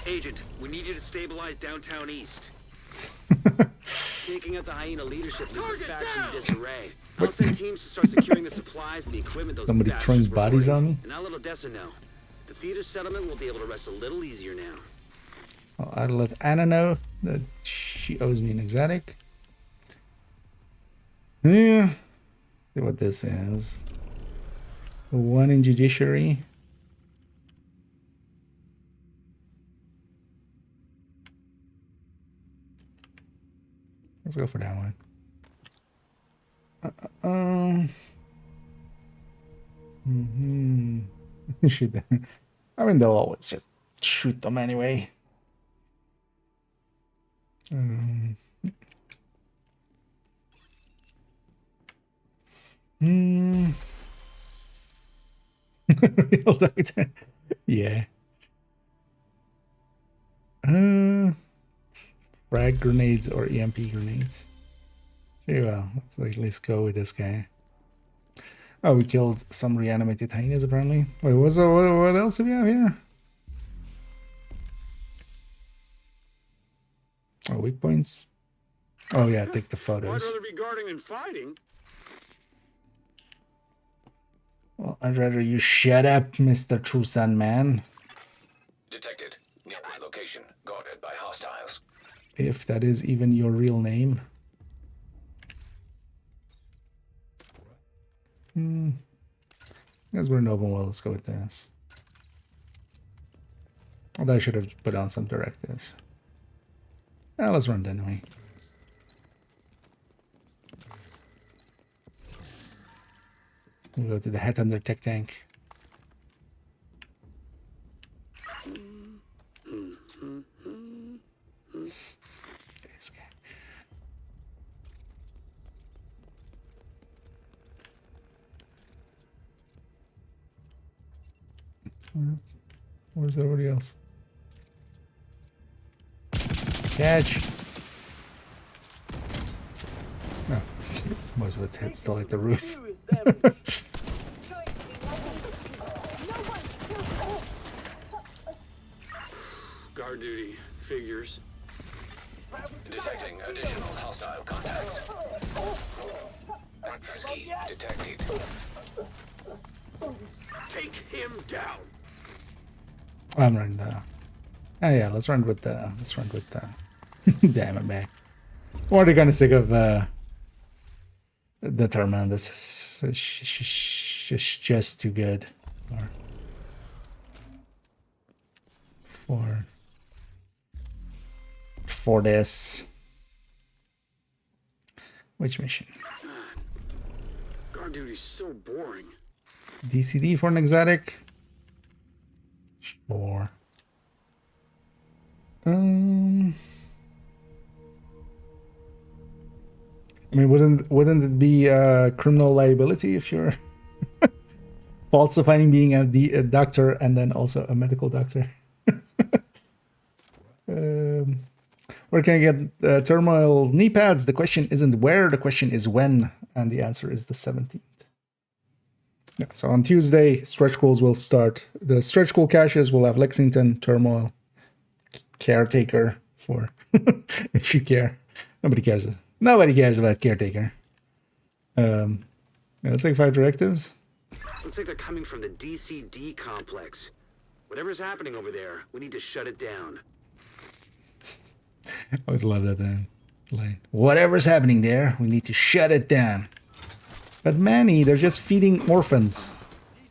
Agent, we need you to stabilize downtown east. Taking out the hyena leadership leaves the faction in disarray. I'll send teams to start securing the supplies and the equipment those Somebody bastards throwing were bodies hoarding. on me? And I'll let Odessa know. The theater settlement will be able to rest a little easier now. Well, I'll let Anna know that she owes me an exotic. Yeah. See what this is. One in judiciary. Let's go for that one. Shoot them. I mean, they'll always just shoot them anyway. Real doctor. Yeah. Frag grenades or EMP grenades. Very well. Let's at least go with this guy. Oh, we killed some reanimated hyenas apparently. Wait, what else do we have here? Oh, weak points. Oh yeah, take the photos. I'd rather be guarding than fighting. Well, I'd rather you shut up, Mr. True Sun Man. Detected. Nearby location. Guarded by hostiles. If that is even your real name. Guys, we're in open world. Let's go with this. Although I should have put on some directives. Let's run it anyway. We'll go to the Headhunter Tech Tank. This guy. Where's everybody else? Catch! No. Most of its head still hit the roof. Guard duty. Figures. Detecting additional hostile contacts. Access key detected. Take him down. I'm running the. Oh yeah, let's run with the. Damn it, man. Or they're kind of sick of the terminal. This is just too good for this. Which mission? Guard duty's so boring. DCD for an exotic. Sure. I mean, wouldn't it be criminal liability if you're falsifying being a doctor and then also a medical doctor? Where can I get turmoil knee pads? The question isn't where, the question is when, and the answer is the 17th. Yeah, so on Tuesday, stretch goals will start. The stretch goal caches will have Lexington, turmoil, caretaker for if you care. Nobody cares. Nobody cares about caretaker. Yeah, let's take 5 directives. Looks like they're coming from the DCD complex. Whatever's happening over there, we need to shut it down. I always love that line. Whatever's happening there, we need to shut it down. But Manny, they're just feeding orphans.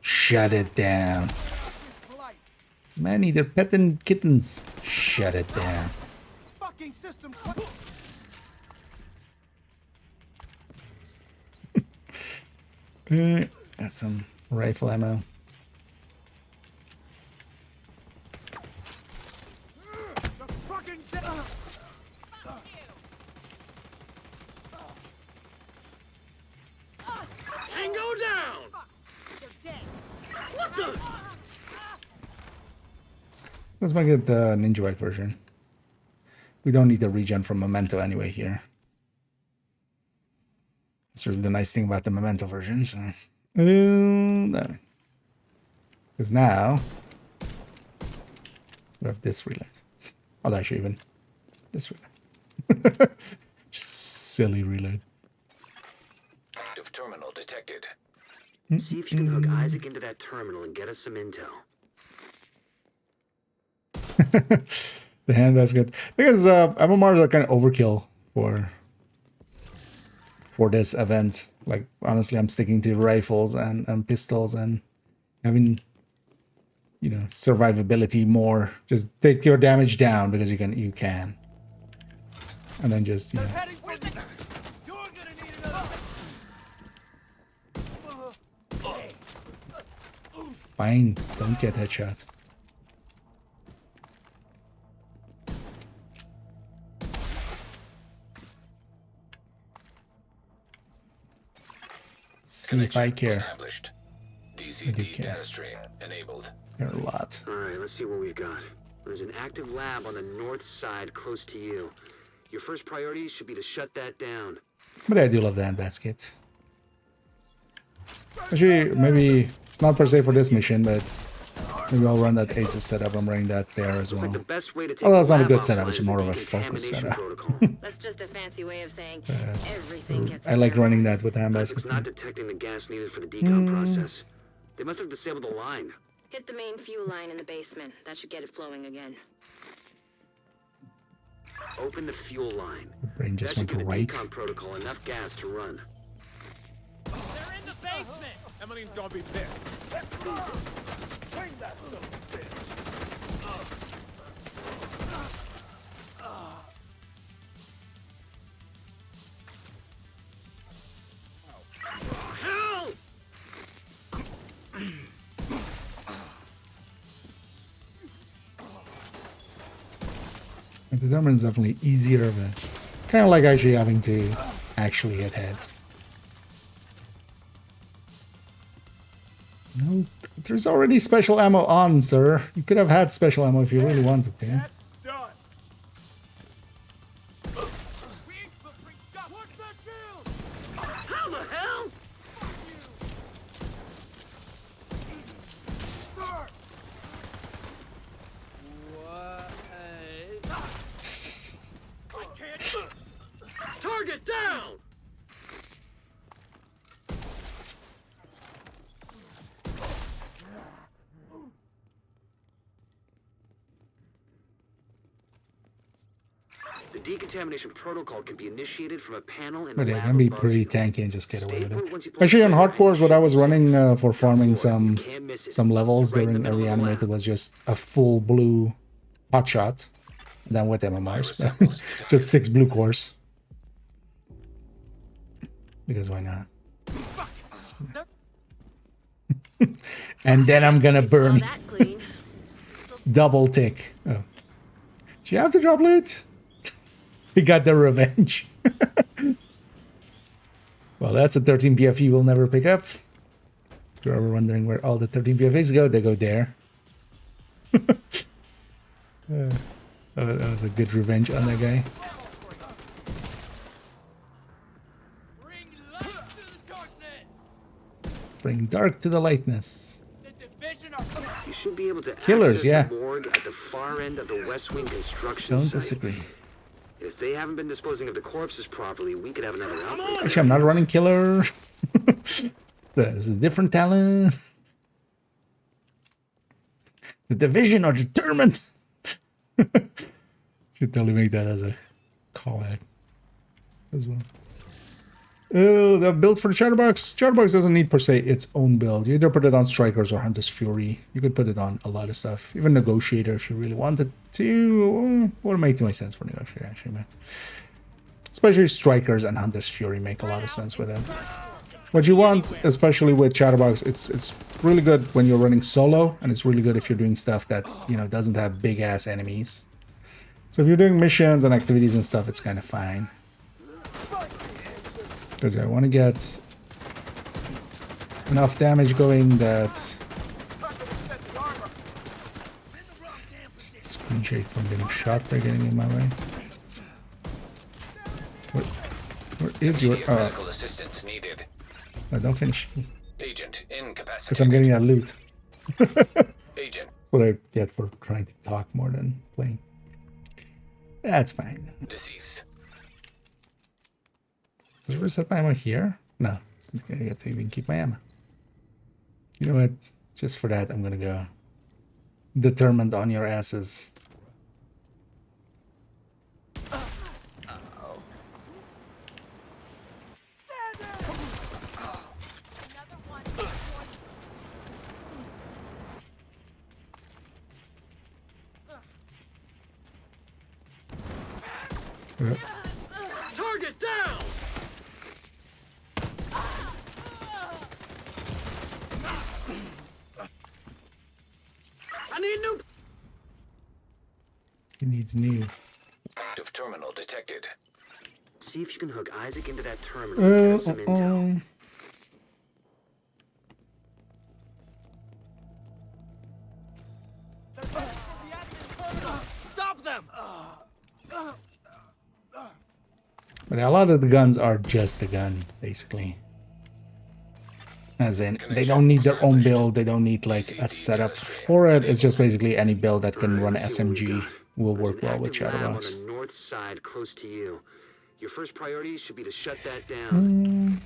Shut it down. Manny, they're petting kittens. Shut it down. Fucking system. Got some rifle ammo. Tango down! What the? Let's make it the Ninja White version. We don't need the regen from Memento anyway here. That's really the nice thing about the Memento version. So, no. Because now we have this reload. Oh, actually, even this reload. Just silly reload. Active terminal detected. See if you can hook Isaac into that terminal and get us some intel. The handbasket. Because MMRs are kind of overkill for this event. Like, honestly, I'm sticking to rifles and pistols and having, you know, survivability more. Just take your damage down because you can. And then just, you know. Fine, don't get headshot. See if I care. Established. DCD data stream enabled. Care a lot. Alright, let's see what we've got. There's an active lab on the north side close to you. Your first priority should be to shut that down. But I do love the handbasket. Actually, maybe it's not per se for this mission, but maybe I'll run that Aces setup. I'm running that there as well. Like the best way to take Oh, that's not a the good lab setup. offline It's is more the of a focus decontamination setup. protocol. That's just a fancy way of saying everything gets I like running that with the It's handbasket. not detecting the gas needed for the decon process. They must have disabled the line. Hit the main fuel line in the basement. That should get it flowing again. Open the fuel line. The brain just That should went give the right. decon protocol enough gas to run. They're in the basement. Emmeline's gonna be pissed. Bring that son of a bitch. Help! The Determine is definitely easier, but kind of like actually having to actually hit heads. No, there's already special ammo on, sir. You could have had special ammo if you really wanted to. That's done. We infiltrate dust. What's that field? How the hell? Sir. I can't. Target down! The decontamination protocol can be initiated from a panel in the But yeah, lab can be above pretty you. tanky and just get away with Stay it. put once you pull Actually, on the trigger, hardcores, what I was running for farming You can't miss it. some levels Right in the during middle of the Reanimated lab. was just a full blue hotshot, and then with MMRs, just 6 blue cores. Because why not? And then I'm gonna All burn that clean. double tick. Oh, do you have to drop loot? We got the revenge. Well, that's a 13 BFE we'll never pick up. If you're ever wondering where all the 13 BFEs go, they go there. That was a good revenge on that guy. Bring light to the darkness. Bring dark to the lightness. The division are. You should be able to Killers, access yeah. the morgue at the far end of the West Wing construction Don't site. disagree. If they haven't been disposing of the corpses properly, we could have another outbreak. Actually, I'm not running killer. There's a different talent. The division are determined. Should totally make that as a callback as well. Oh, the build for the Chatterbox. Chatterbox doesn't need per se its own build. You either put it on Strikers or Hunter's Fury. You could put it on a lot of stuff. Even Negotiator if you really wanted to. Would make too much sense for Negotiator actually, man. Especially Strikers and Hunter's Fury make a lot of sense with it. What you want, especially with Chatterbox, it's really good when you're running solo, and it's really good if you're doing stuff that, you know, doesn't have big ass enemies. So if you're doing missions and activities and stuff, it's kind of fine. Because I want to get enough damage going that just a screen shake from getting shot by getting in my way. Where is your medical assistance needed. no, don't finish. Agent incapacitated. Because I'm getting that loot. Agent That's what I get for trying to talk more than playing. That's fine. deceased. Does it reset my ammo here? No. I get to even keep my ammo. You know what? Just for that, I'm gonna go determined on your asses. Yep. Target down! I need new. He needs new. Active terminal detected. See if you can hook Isaac into that terminal and get us some intel. Stop them! But a lot of the guns are just a gun, basically. As in, they don't need their own build, they don't need like a setup for it. It's just basically any build that can run SMG will work well with Active lab on Chatterbox. the north side, close to you. Your first priority should be to shut that down.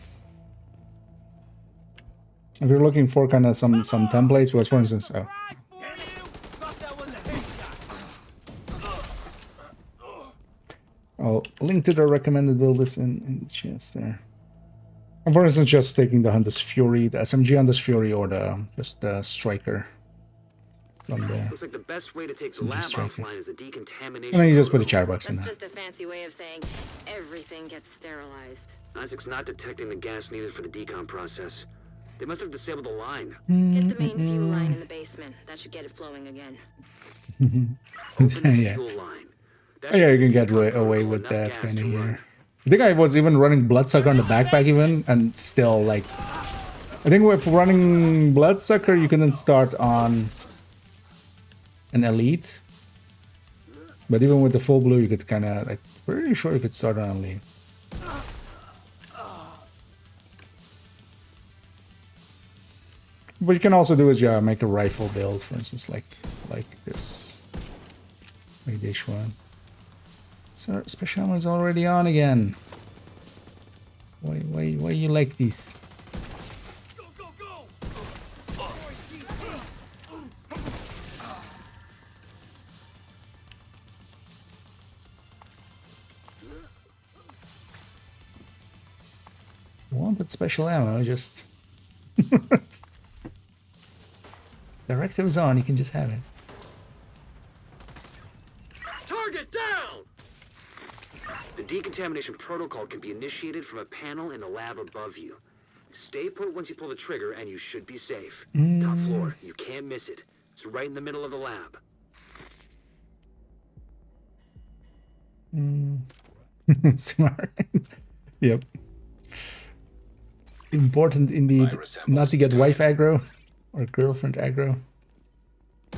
If you're looking for kind of some templates, was for instance, oh, Prize for you! Thought that was a headshot. I'll link to the recommended build list in the chats there. And for instance, just taking the Hunter's Fury, the SMG Hunter's Fury, or just the Striker from there. Looks like the best way to take the Some lab striker. offline is the decontamination. And then you just put a protocol. Chatterbox in That's there. just a fancy way of saying everything gets sterilized. Isaac's not detecting the gas needed for the decom process. They must have disabled the line. Get the main fuel line in the basement. That should get it flowing again. Open the Yeah. fuel line. Oh, yeah, you can get away with that kind of here. I think I was even running Bloodsucker on the backpack even, and still like I think with running Bloodsucker, you can then start on an elite. But even with the full blue, you could kind of, I'm pretty sure you could start on elite. What you can also do is, yeah, make a rifle build, for instance, like this. Like this one. So special ammo is already on again. Why you like this? Go, go, go! Wanted special ammo, just directives on, you can just have it. Target down! The decontamination protocol can be initiated from a panel in the lab above you. Stay put once you pull the trigger and you should be safe. Top floor, you can't miss it. It's right in the middle of the lab. Smart. Yep. Important indeed not to get wife aggro or girlfriend aggro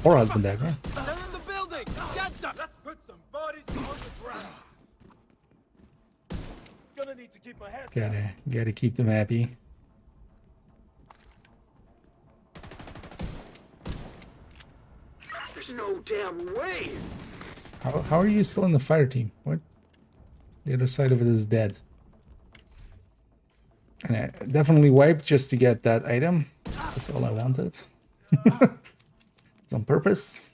or husband aggro. They're in the building! Get them! Let's put some bodies on the ground. Gonna need to keep my head down. Gotta keep them happy. There's no damn way! How are you still in the fire team? What? The other side of it is dead. And I definitely wiped just to get that item. That's all I wanted. It's on purpose.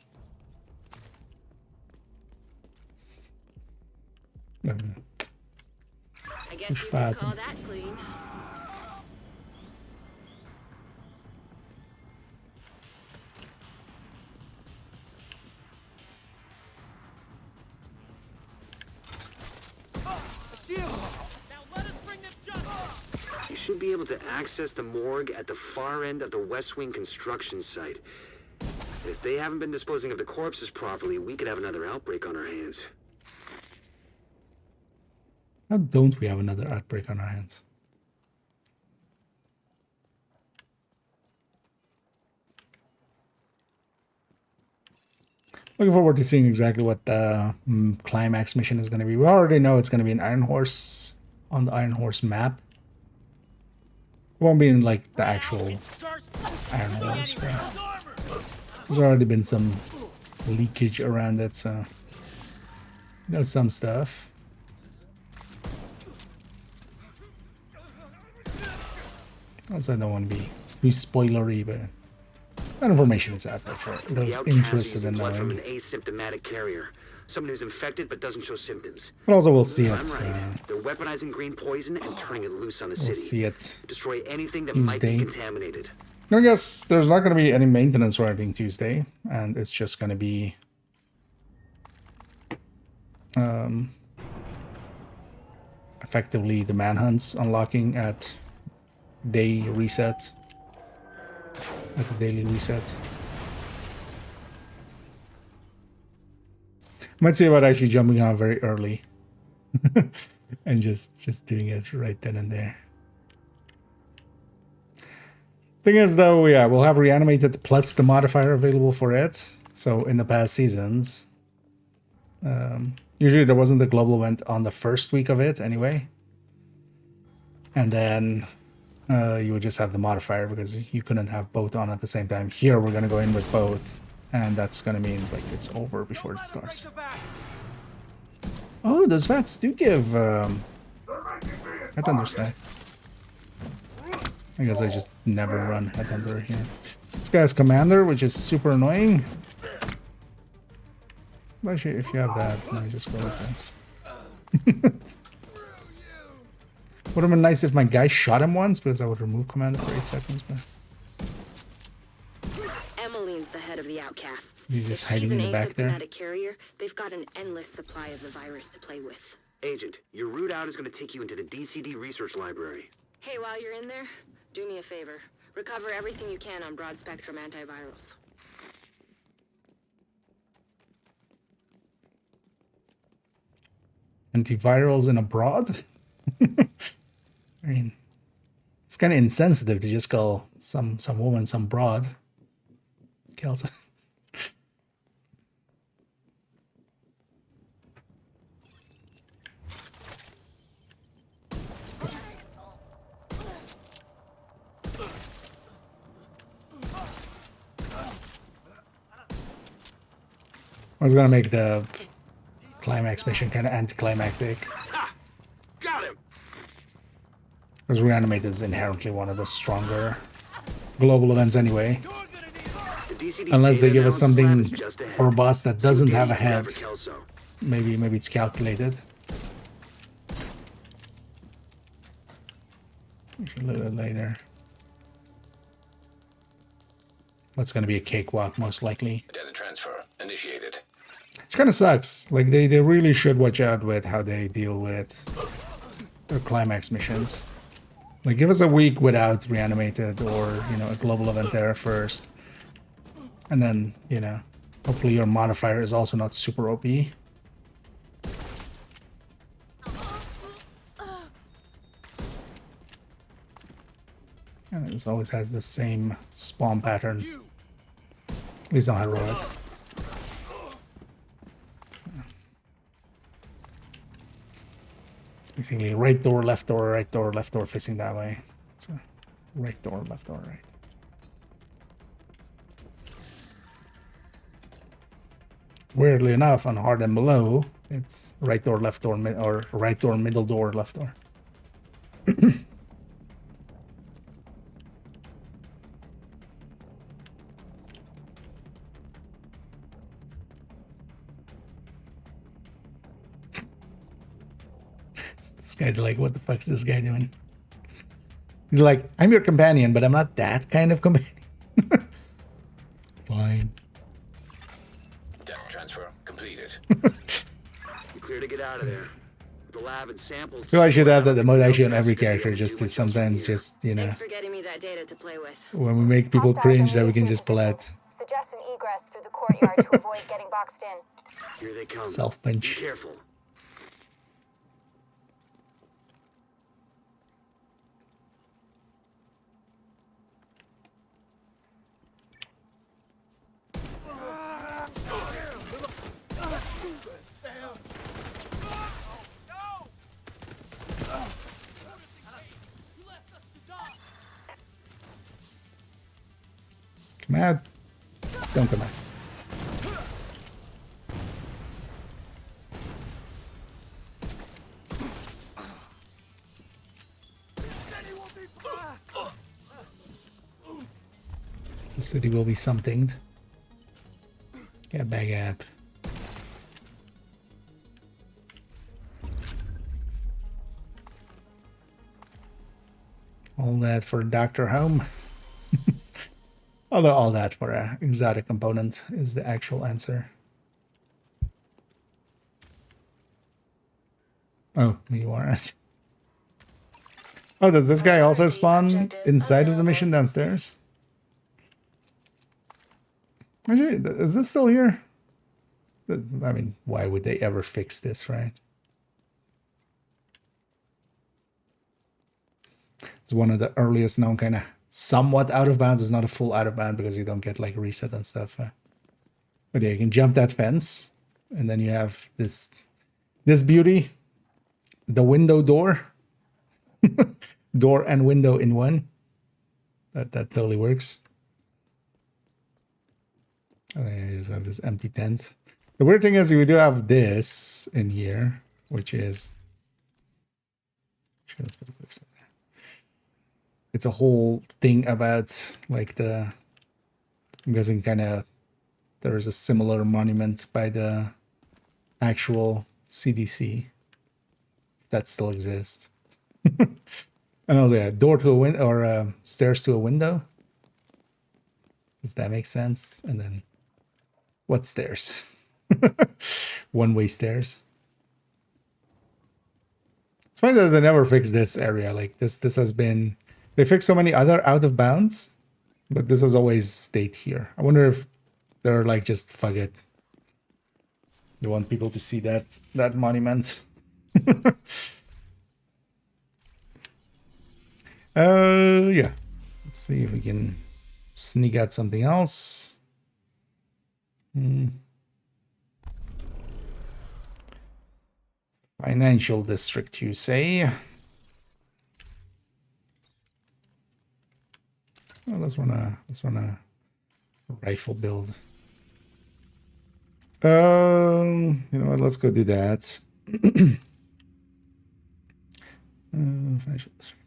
I guess you could call that clean. You should be able to access the morgue at the far end of the West Wing construction site. If they haven't been disposing of the corpses properly, we could have another outbreak on our hands. How don't we have another outbreak on our hands? Looking forward to seeing exactly what the climax mission is going to be. We already know it's going to be an Iron Horse on the Iron Horse map. It won't be in like the actual Iron Horse, but there's already been some leakage around it, so you know some stuff. Also, I don't want to be too spoilery, but that information is out there for those interested in blood from knowing. an asymptomatic carrier. Someone who's infected but doesn't show symptoms. But also we'll see I'm it. right. They're weaponizing green poison and turning it loose on the We'll city. see it Destroy anything that Tuesday. might be contaminated. I guess there's not going to be any maintenance or anything Tuesday, and it's just going to be effectively the manhunts unlocking at day reset, at the daily reset. Might see about actually jumping on very early and just doing it right then and there. Thing is, though, yeah, we'll have reanimated plus the modifier available for it. So in the past seasons, usually there wasn't the global event on the first week of it anyway. And then you would just have the modifier because you couldn't have both on at the same time. Here we're going to go in with both, and that's going to mean like it's over before it starts. Oh, those vats do give Headhunter stack. I guess I just never run Headhunter here. This guy's Commander, which is super annoying. But actually, if you have that, let me just go with this. Would have been nice if my guy shot him once, because I would remove Commander for 8 seconds. But Emmeline's the head of the outcasts. he's just If hiding she's in an the back there. asymptomatic carrier, they've got an endless supply of the virus to play with. Agent, your route out is going to take you into the DCD research library. Hey, while you're in there, do me a favor. Recover everything you can on broad-spectrum antivirals. Antivirals in abroad? I mean, it's kind of insensitive to just call some woman some broad. Kelsa. I was gonna make the climax mission kind of anticlimactic. Ha! Got him! Because Reanimated is inherently one of the stronger global events anyway. The DCD Unless they data give us analysis lab something is just ahead. for a boss that doesn't Soon have a you can grab head. Kelso. Maybe it's calculated. We should look at it later. That's gonna be a cakewalk, most likely. Data transfer initiated. Which kind of sucks. Like, they really should watch out with how they deal with their climax missions. Like, give us a week without Reanimated or, you know, a global event there first. And then, you know, hopefully your modifier is also not super OP. And it always has the same spawn pattern. At least on heroic. It's basically right door, left door, facing that way. So right door, left door, right. Weirdly enough, on hard and below, it's right door, left door, or right door, middle door, left door. This guy's like, what the fuck's this guy doing? He's like, I'm your companion, but I'm not that kind of companion. Fine. Data transfer completed. You're clear to get out of there. The lab and samples. I feel I should have that emote actually on every character, just to sometimes just, you know, Thanks for getting me that data to play with. when we make people cringe that we can just pull out Suggest an egress through the courtyard to avoid getting boxed in. Here they come. Be self-punch. careful. Come out. Don't come out. The city will be something. Get back up. All that for Dr. Home. Although all that for an exotic component is the actual answer. Oh, you aren't. Oh, does this guy also spawn inside of the mission downstairs? Actually, is this still here? I mean, why would they ever fix this, right? It's one of the earliest known kind of somewhat out of bounds. It's not a full out of bound because you don't get like reset and stuff. But yeah, you can jump that fence, and then you have this beauty, the window door, door and window in one. That totally works. And then you just have this empty tent. The weird thing is we do have this in here, which is. Let's put a quick step there. It's a whole thing about like the. I'm guessing kind of. There is a similar monument by the actual CDC. If that still exists. And also, yeah, door to a window or stairs to a window. Does that make sense? And then, what stairs? One-way stairs. It's funny that they never fixed this area. Like this has been. They fixed so many other out of bounds, but this has always stayed here. I wonder if they're like just fuck it. They want people to see that monument. Yeah. Let's see if we can sneak out something else. Financial district, you say? Oh, let's run a rifle build. You know what? Let's go do that. Financial district.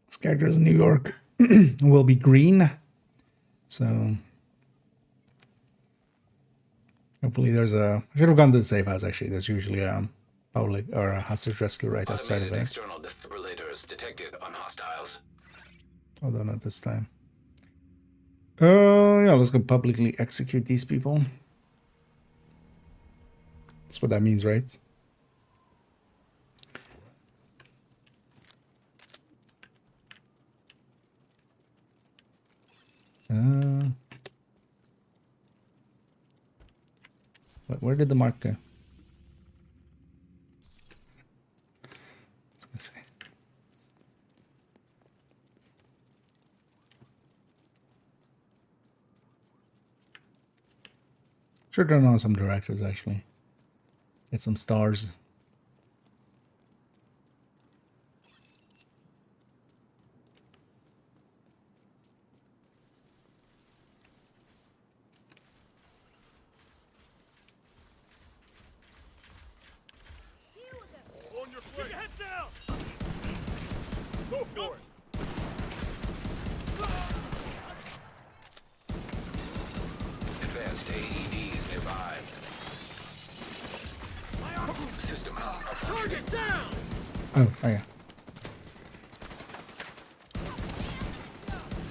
This character is in New York. Will be green. So hopefully there's a... I should have gone to the safe house actually. There's usually a public or a hostage rescue right outside of it. External defibrillators detected on hostiles. Although not this time. Yeah, let's go publicly execute these people. That's what that means, right? Where did the mark go? I was gonna say. Should turn on some directives actually. Get some stars. On your feet. Keep your head down. Go for it. Advanced AEDs nearby. System malfunction. Target down. Oh yeah.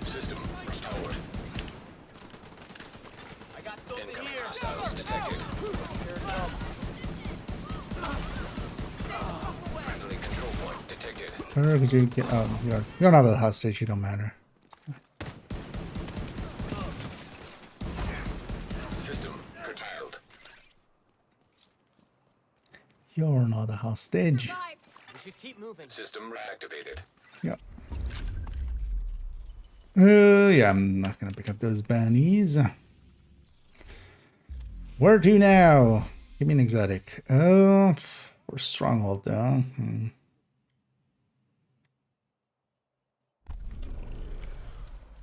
System restored. I got something Incoming here. hostiles detected. Friendly control point detected. Where did you get? Oh, you're not a hostage. You don't matter. System curtailed. You're not a hostage. We should keep moving. System reactivated. Yeah. Yeah, I'm not gonna pick up those bunnies. Where to now? Give me an exotic. Oh, for stronghold though.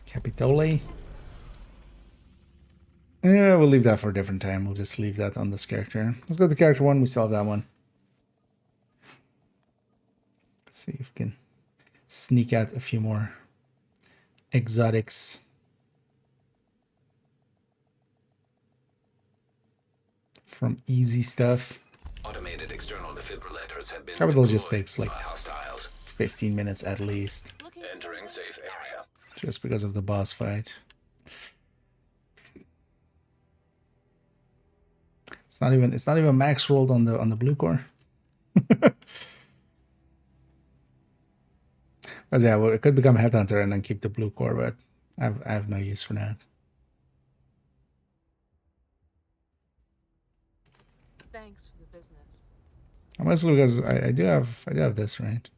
Capitole. Yeah, we'll leave that for a different time. We'll just leave that on this character. Let's go to character 1. We still have that one. Let's see if we can sneak out a few more exotics. From easy stuff. Automated external defibrillators have been Capital just deployed takes like by hostiles. 15 minutes at least. Entering safe area. Just because of the boss fight. It's not even max rolled on the blue core. Because yeah, well, it could become headhunter and then keep the blue core, but I have no use for that. Thanks for the business. Mostly because I do have this, right?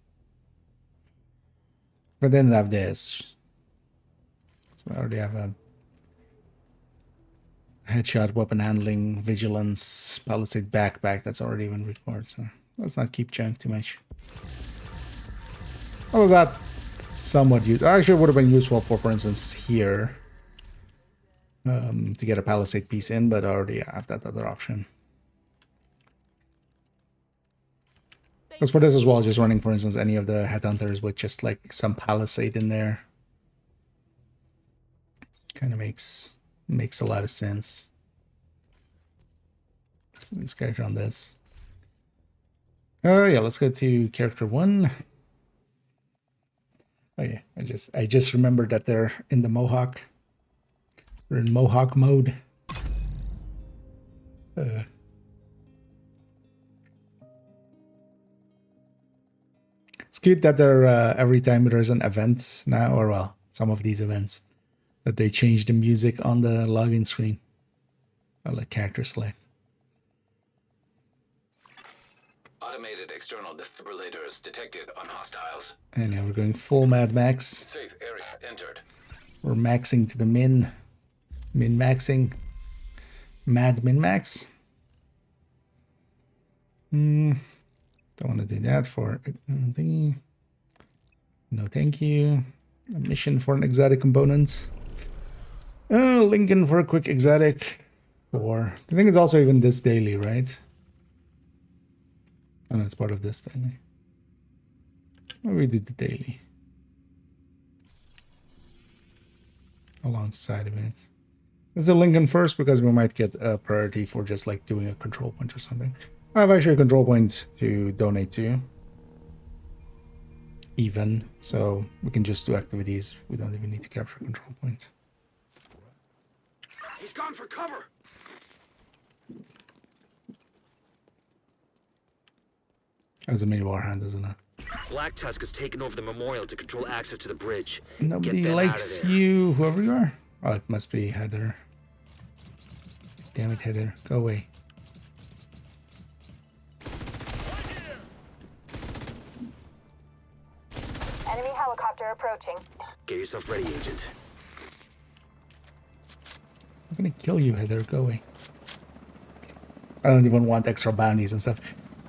But then I have this. So I already have a headshot, weapon handling, vigilance, palisade backpack that's already been recorded, so let's not keep junk too much. Although that somewhat useful. Actually, it would have been useful for instance, here. To get a palisade piece in, but I already have that other option. Because for this as well, just running, for instance, any of the headhunters with just like some palisade in there. Kind of makes a lot of sense. So this character on this. Yeah, let's go to character 1. Oh yeah, I just remembered that they're in the Mohawk. They're in Mohawk mode. It's cute that they're every time there's an event now, or well, some of these events, that they change the music on the login screen. I'll let character select. Automated external defibrillators detected on hostiles. And now we're going full Mad Max. Safe area entered. We're maxing to the min. Min-maxing. Mad min-max. Don't want to do that for thingy. No thank you. A mission for an exotic component. Lincoln for a quick exotic. Or I think it's also even this daily, right? Oh no, it's part of this daily. Maybe we did the daily. Alongside of it. Let's do Lincoln first because we might get a priority for just like doing a control point or something. I have actually a control point to donate to. Even, so we can just do activities. We don't even need to capture a control point. He's gone for cover. As a mini war hand, isn't it? Black Tusk has taken over the memorial to control access to the bridge. Nobody Get them likes out of there. you, whoever you are. Oh, it must be Heather. Damn it, Heather. Go away. Enemy helicopter approaching. Get yourself ready, Agent. I'm gonna kill you, Heather. Go away. I don't even want extra bounties and stuff.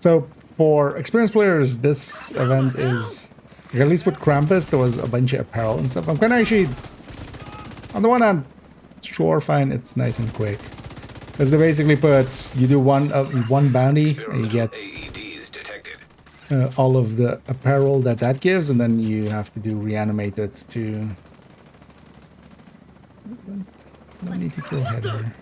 So, for experienced players, this event is... At least with Krampus, there was a bunch of apparel and stuff. I'm kind of actually... On the one hand, sure, fine, it's nice and quick. Because they basically put... You do one bounty, and you get... AEDs detected. all of the apparel that gives, and then you have to do reanimated to... No need to kill Heather.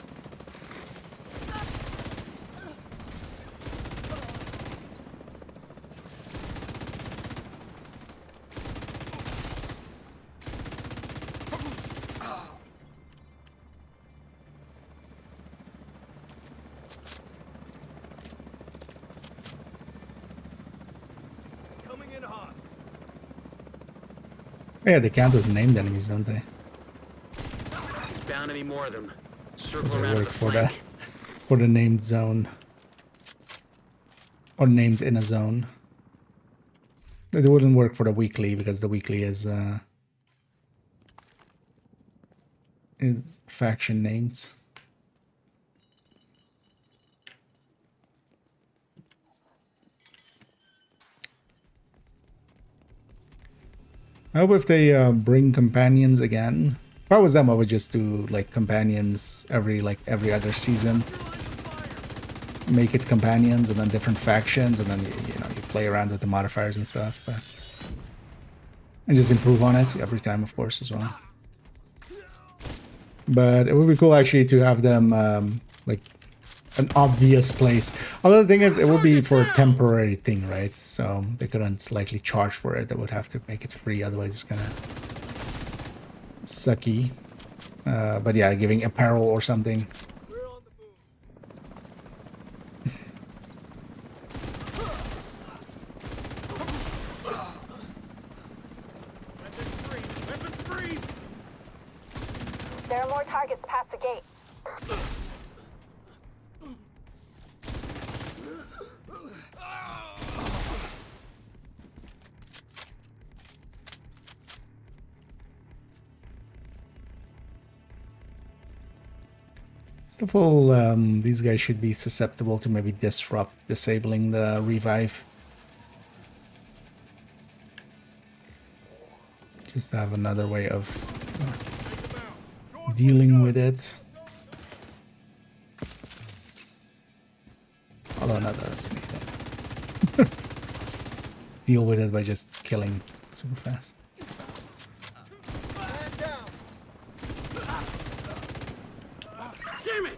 Coming in hot. Yeah, they count as named enemies, don't they? There's bound to be more of them. So Circle they around work the for flank. for the named zone. Or named in a zone. They wouldn't work for the weekly because the weekly is faction names. I hope if they bring companions again. If I was them, I would just do like companions every other season. Make it companions and then different factions, and then you know you play around with the modifiers and stuff, and just improve on it every time, of course, as well. But it would be cool actually to have them like an obvious place. Although the thing is, it would be for a temporary thing, right? So they couldn't likely charge for it. They would have to make it free, otherwise it's kind of sucky. But yeah, giving apparel or something. Weapons free. There are more targets past the gate. Stuff all, these guys should be susceptible to maybe disabling the revive. Just to have another way of dealing with it. Although not that's needed. Deal with it by just killing super fast. Damn it!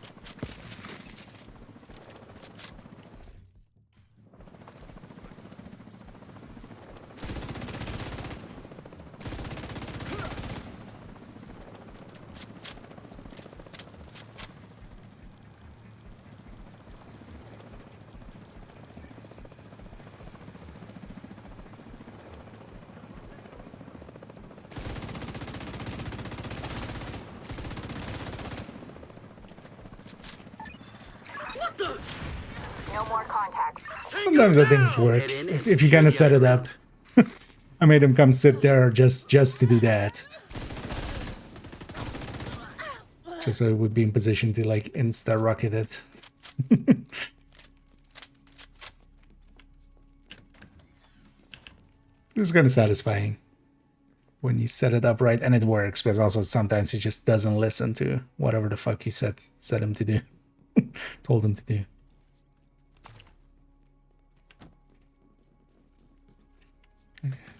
No more contacts. Sometimes I think it works if you kind of set it up. I made him come sit there just to do that. Just so it would be in position to like insta rocket it. It's kind of satisfying when you set it up right and it works, because also sometimes he just doesn't listen to whatever the fuck you set him to do. Told him to do.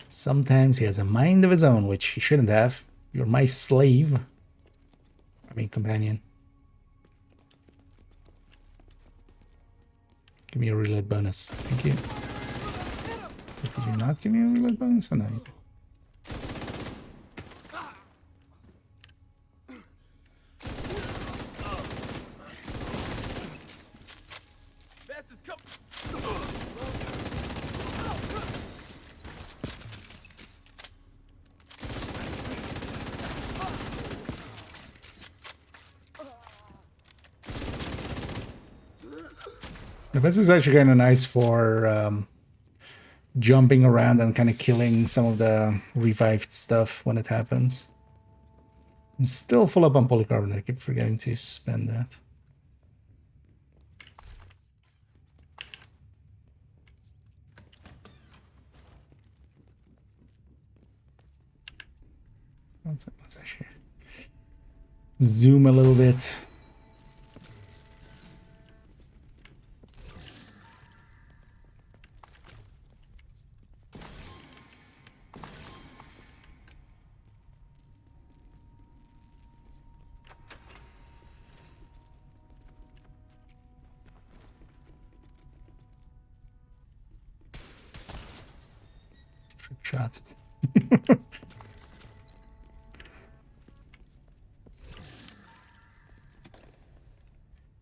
Sometimes he has a mind of his own, which he shouldn't have. You're my slave. I mean, companion. Give me a reload bonus. Thank you. Did you not give me a reload bonus? Oh, no, you did. This is actually kind of nice for jumping around and kind of killing some of the revived stuff when it happens. I'm still full up on polycarbonate. I keep forgetting to spend that. Let's actually zoom a little bit. Shot.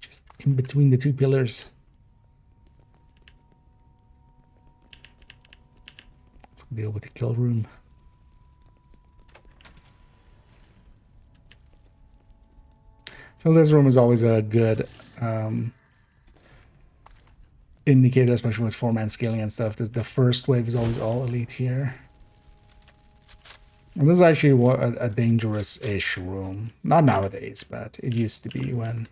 Just in between the two pillars. Let's deal with the kill room. I feel this room is always a good indicator, especially with 4-man scaling and stuff. The first wave is always all elite here. And this is actually a dangerous-ish room. Not nowadays, but it used to be when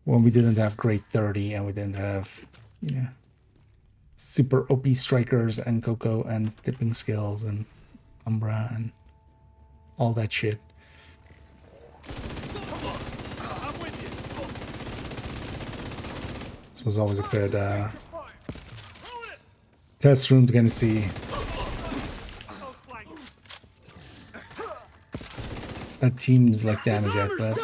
we didn't have grade 30 and we didn't have, you know, super OP strikers and Coco and tipping skills and Umbra and all that shit. This was always a good test room to kind of see that teams like damage at, but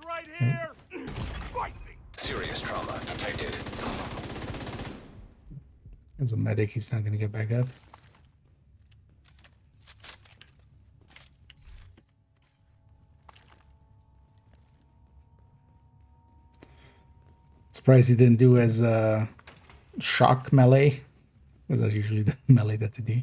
Right here. Serious trauma detected. as a medic, he's not going to get back up. Surprised he didn't do as shock melee, because that's usually the melee that they do.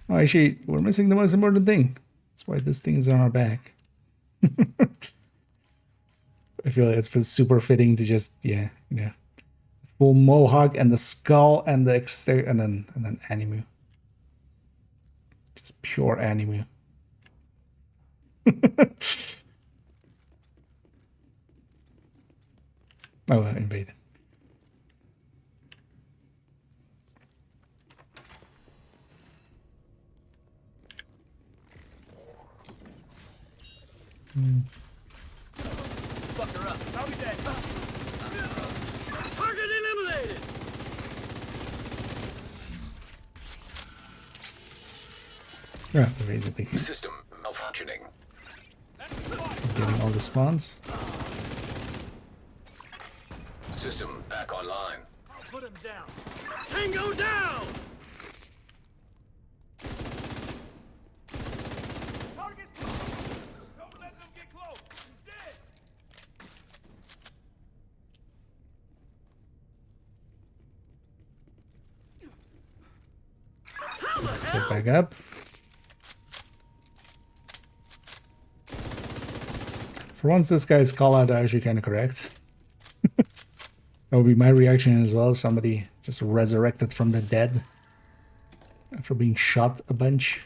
Oh, actually, we're missing the most important thing. That's why this thing is on our back. I feel like it's super fitting to just, yeah, you know, full mohawk and the skull and the exterior, and then animu. Just pure animu. Oh, invaded. Fuck her up. I'll be dead. Target eliminated! Yeah, invaded. Thank you. System malfunctioning. Getting all the spawns. System back online. Put him down. Tango down! back up. For once, this guy's call out are actually kind of correct. That would be my reaction as well. Somebody just resurrected from the dead after being shot a bunch.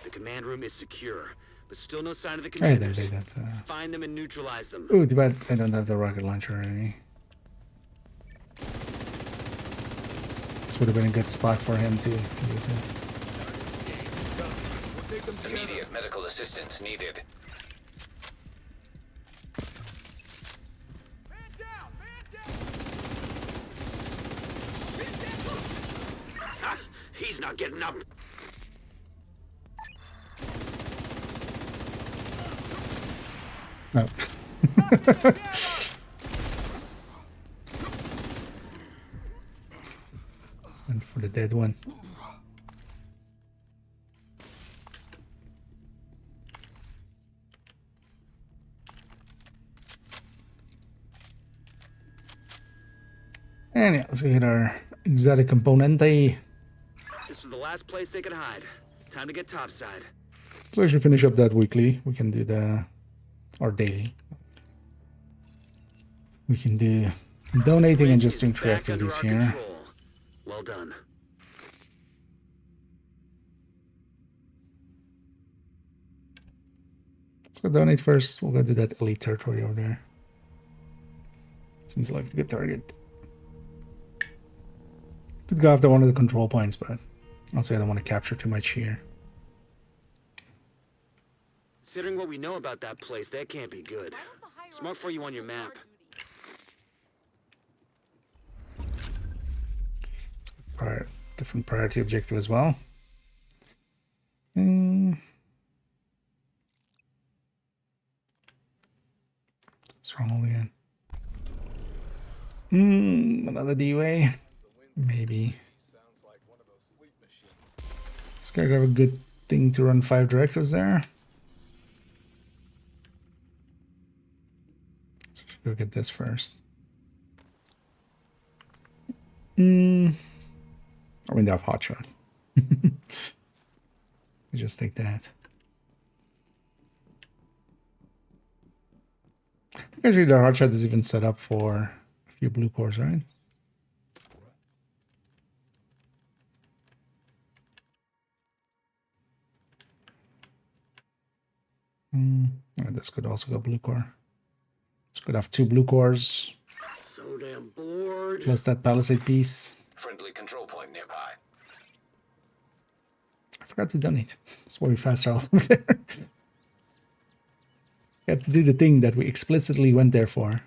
The command room is secure, but still no sign of the I didn't commanders. take that. Find them and neutralize them. Ooh, too bad I don't have the rocket launcher already. This would have been a good spot for him to use it. Immediate medical assistance needed. Ah, he's not getting up. No. Went for the dead one. And yeah, let's go get our exotic componente. This was the last place they could hide. Time to get topside. So we should finish up that weekly. We can do the, or daily. We can do donating and just doing tree Back under activities our here. control. Well done. Let's go donate first. We'll go do that elite territory over there. Seems like a good target. Could go after one of the control points, but I'll say I don't want to capture too much here. Considering what we know about that place, that can't be good. Smart for you on your map. Different priority objective as well. Stronghold again. Another DUA. Maybe. This guy got a good thing to run 5 directives there. So we should go get this first. I mean, they have hotshot. We just take that. I think actually their hotshot is even set up for a few blue cores, right? This could also go blue core. This could have 2 blue cores. So damn bored. Plus that palisade piece. Friendly control point nearby. I forgot to donate. That's why we fast traveled over there. Got to do the thing that we explicitly went there for.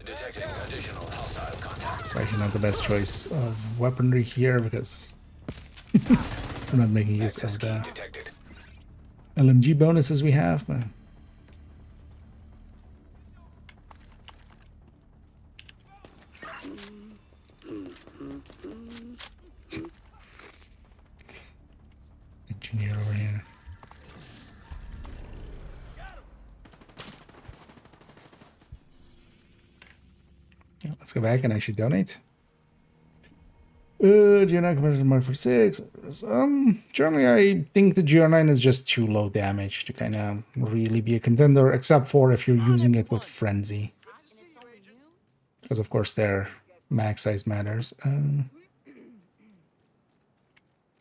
Detecting additional hostile contacts. It's actually not the best choice of weaponry here because we're not making use Access of key the detected. LMG bonuses we have. Engineer over here. Yeah, let's go back and actually donate. GR9 conversion mark for 6. Generally I think the GR9 is just too low damage to kind of really be a contender, except for if you're using it with Frenzy. Because of course their max size matters.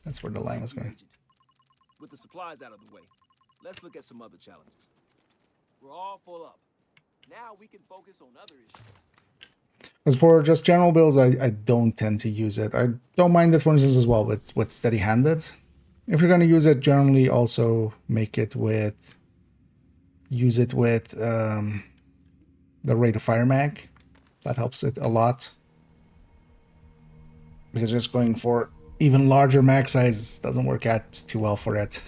That's where the line was going. With the supplies out of the way, let's look at some other challenges. We're all full up. Now we can focus on other issues. As for just general builds, I don't tend to use it. I don't mind this, for instance, as well with steady-handed. If you're going to use it, generally also make it with... Use it with the rate of fire mag. That helps it a lot. Because just going for even larger mag size doesn't work out too well for it.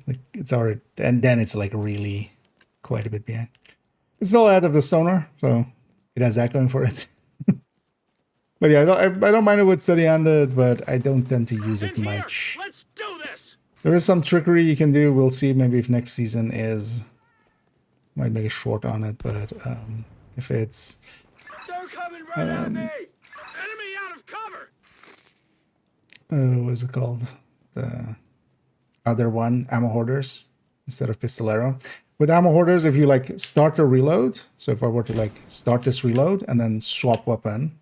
Like it's already, and then it's like really quite a bit behind. It's still ahead of the sonar, so it has that going for it. But yeah, I don't mind it with steady-handed, but I don't tend to use it much. Let's do this. There is some trickery you can do. We'll see maybe if next season is, might make a short on it, but if it's They're coming right at me. Enemy out of cover. what is it called? The other one, ammo hoarders instead of pistolero. With ammo hoarders, if you like start a reload, so if I were to like start this reload and then swap weapon,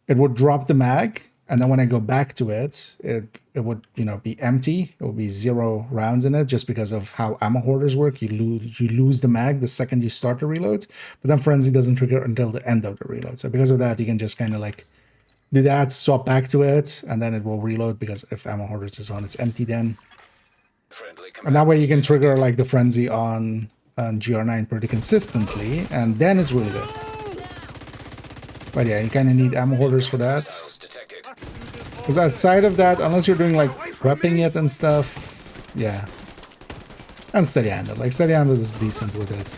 it would drop the mag, and then when I go back to it, it would, you know, be empty. It would be 0 rounds in it, just because of how ammo hoarders work. You lose the mag the second you start the reload, but then frenzy doesn't trigger until the end of the reload. So because of that, you can just kind of like do that, swap back to it, and then it will reload, because if ammo hoarders is on, it's empty then. And that way you can trigger like the frenzy on GR9 pretty consistently, and then it's really good. But yeah, you kind of need ammo hoarders for that. Because outside of that, unless you're doing like prepping it and stuff, yeah. And steady-handed. Like steady-handed is decent with it.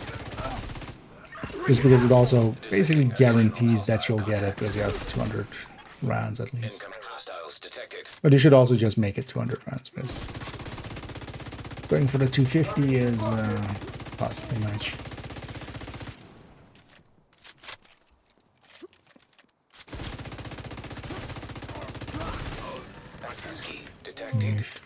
Just because it also basically guarantees that you'll get it, because you have 200 rounds at least. But you should also just make it 200 rounds, because going for the 250 is costs too much. Move.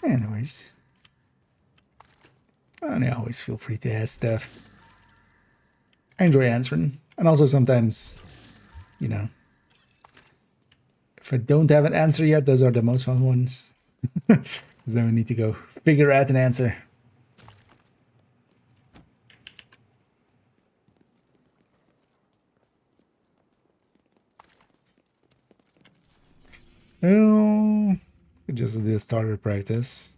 Anyways, and I always feel free to ask stuff. I enjoy answering, and also sometimes, you know, if I don't have an answer yet, those are the most fun ones. Because then we need to go figure out an answer. Oh, just do a starter practice.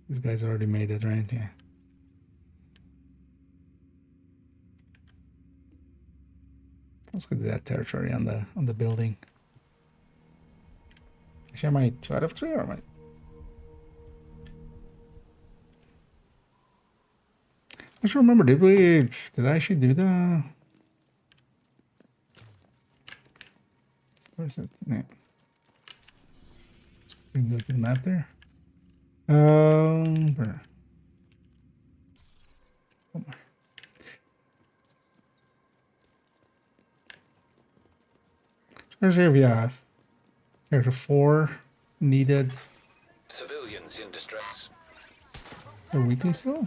These guys already made it, right? Yeah. Let's go to that territory on the building. Actually, am I 2 out of 3 or am I? I don't remember. Did I actually do the? Where is it? Yeah. Let's go to the map there. Where? Oh my. Actually, if you have character 4 needed. Civilians in distress. They're weekly still.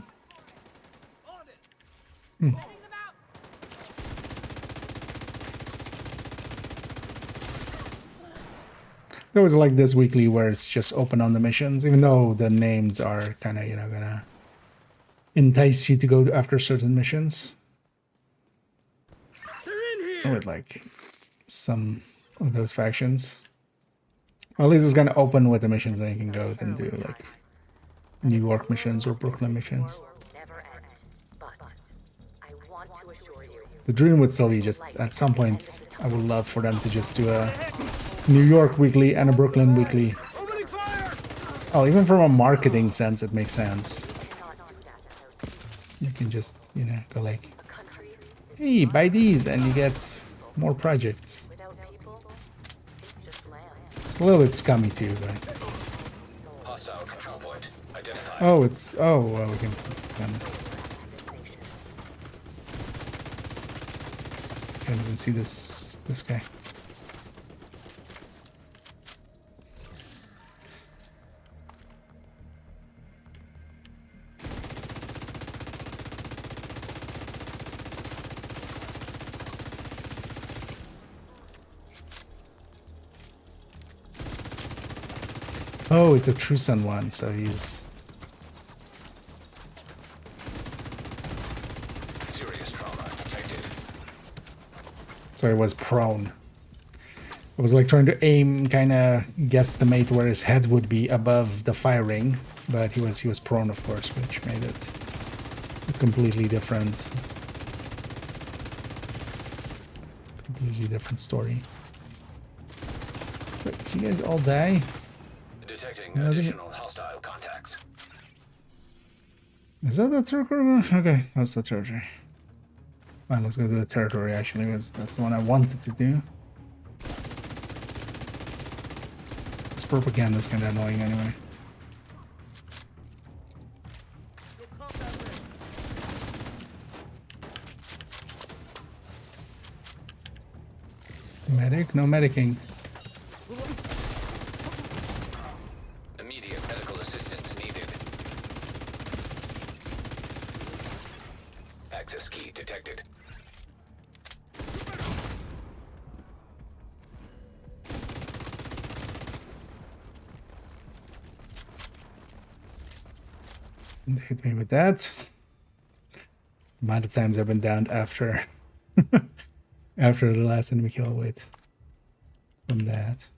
There was like this weekly where it's just open on the missions, even though the names are kind of, you know, gonna entice you to go after certain missions. With like some of those factions. Or at least it's gonna open with the missions, and you can go then do like New York missions or Brooklyn missions. The dream would still be just, at some point, I would love for them to just do a New York weekly and a Brooklyn weekly. Oh, even from a marketing sense, it makes sense. You can just, you know, go like, hey, buy these and you get more projects. It's a little bit scummy too, but... Oh, it's... Oh, well, we can... Can't even see this guy. Oh, it's a Trusan one, so he's... Serious trauma detected. So he was prone. I was like trying to aim, kind of guesstimate where his head would be above the firing, but he was prone, of course, which made it a completely different story. So, you guys all die? Detecting additional hostile contacts. Is that the territory? Okay, that's the territory. Fine, let's go to the territory, actually, because that's the one I wanted to do. This propaganda is kind of annoying anyway. Medic? No medicing. Immediate medical assistance needed. Access key detected. Hit me with that. Amount of times I've been downed after after the last enemy kill. Wait, from that.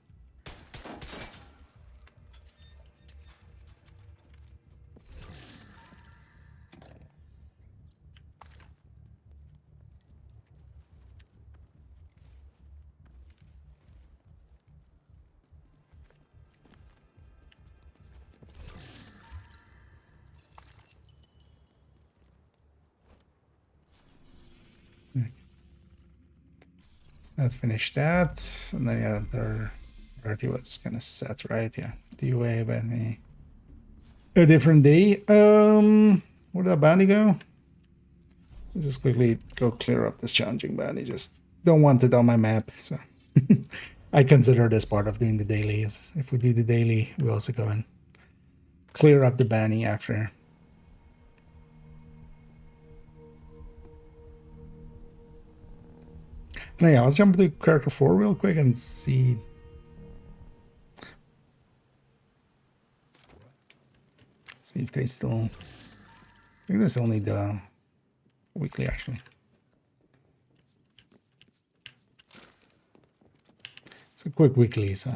Let's finish that, and then yeah, there already was kind of set, right? Yeah, D-Wave and a different day. Where did that bounty go? Let's just quickly go clear up this challenging bounty. Just don't want it on my map, so I consider this part of doing the dailies. If we do the daily, we also go and clear up the bounty after. And yeah, let's jump to character 4 real quick and see. See if they still. I think this only the weekly actually. It's a quick weekly, so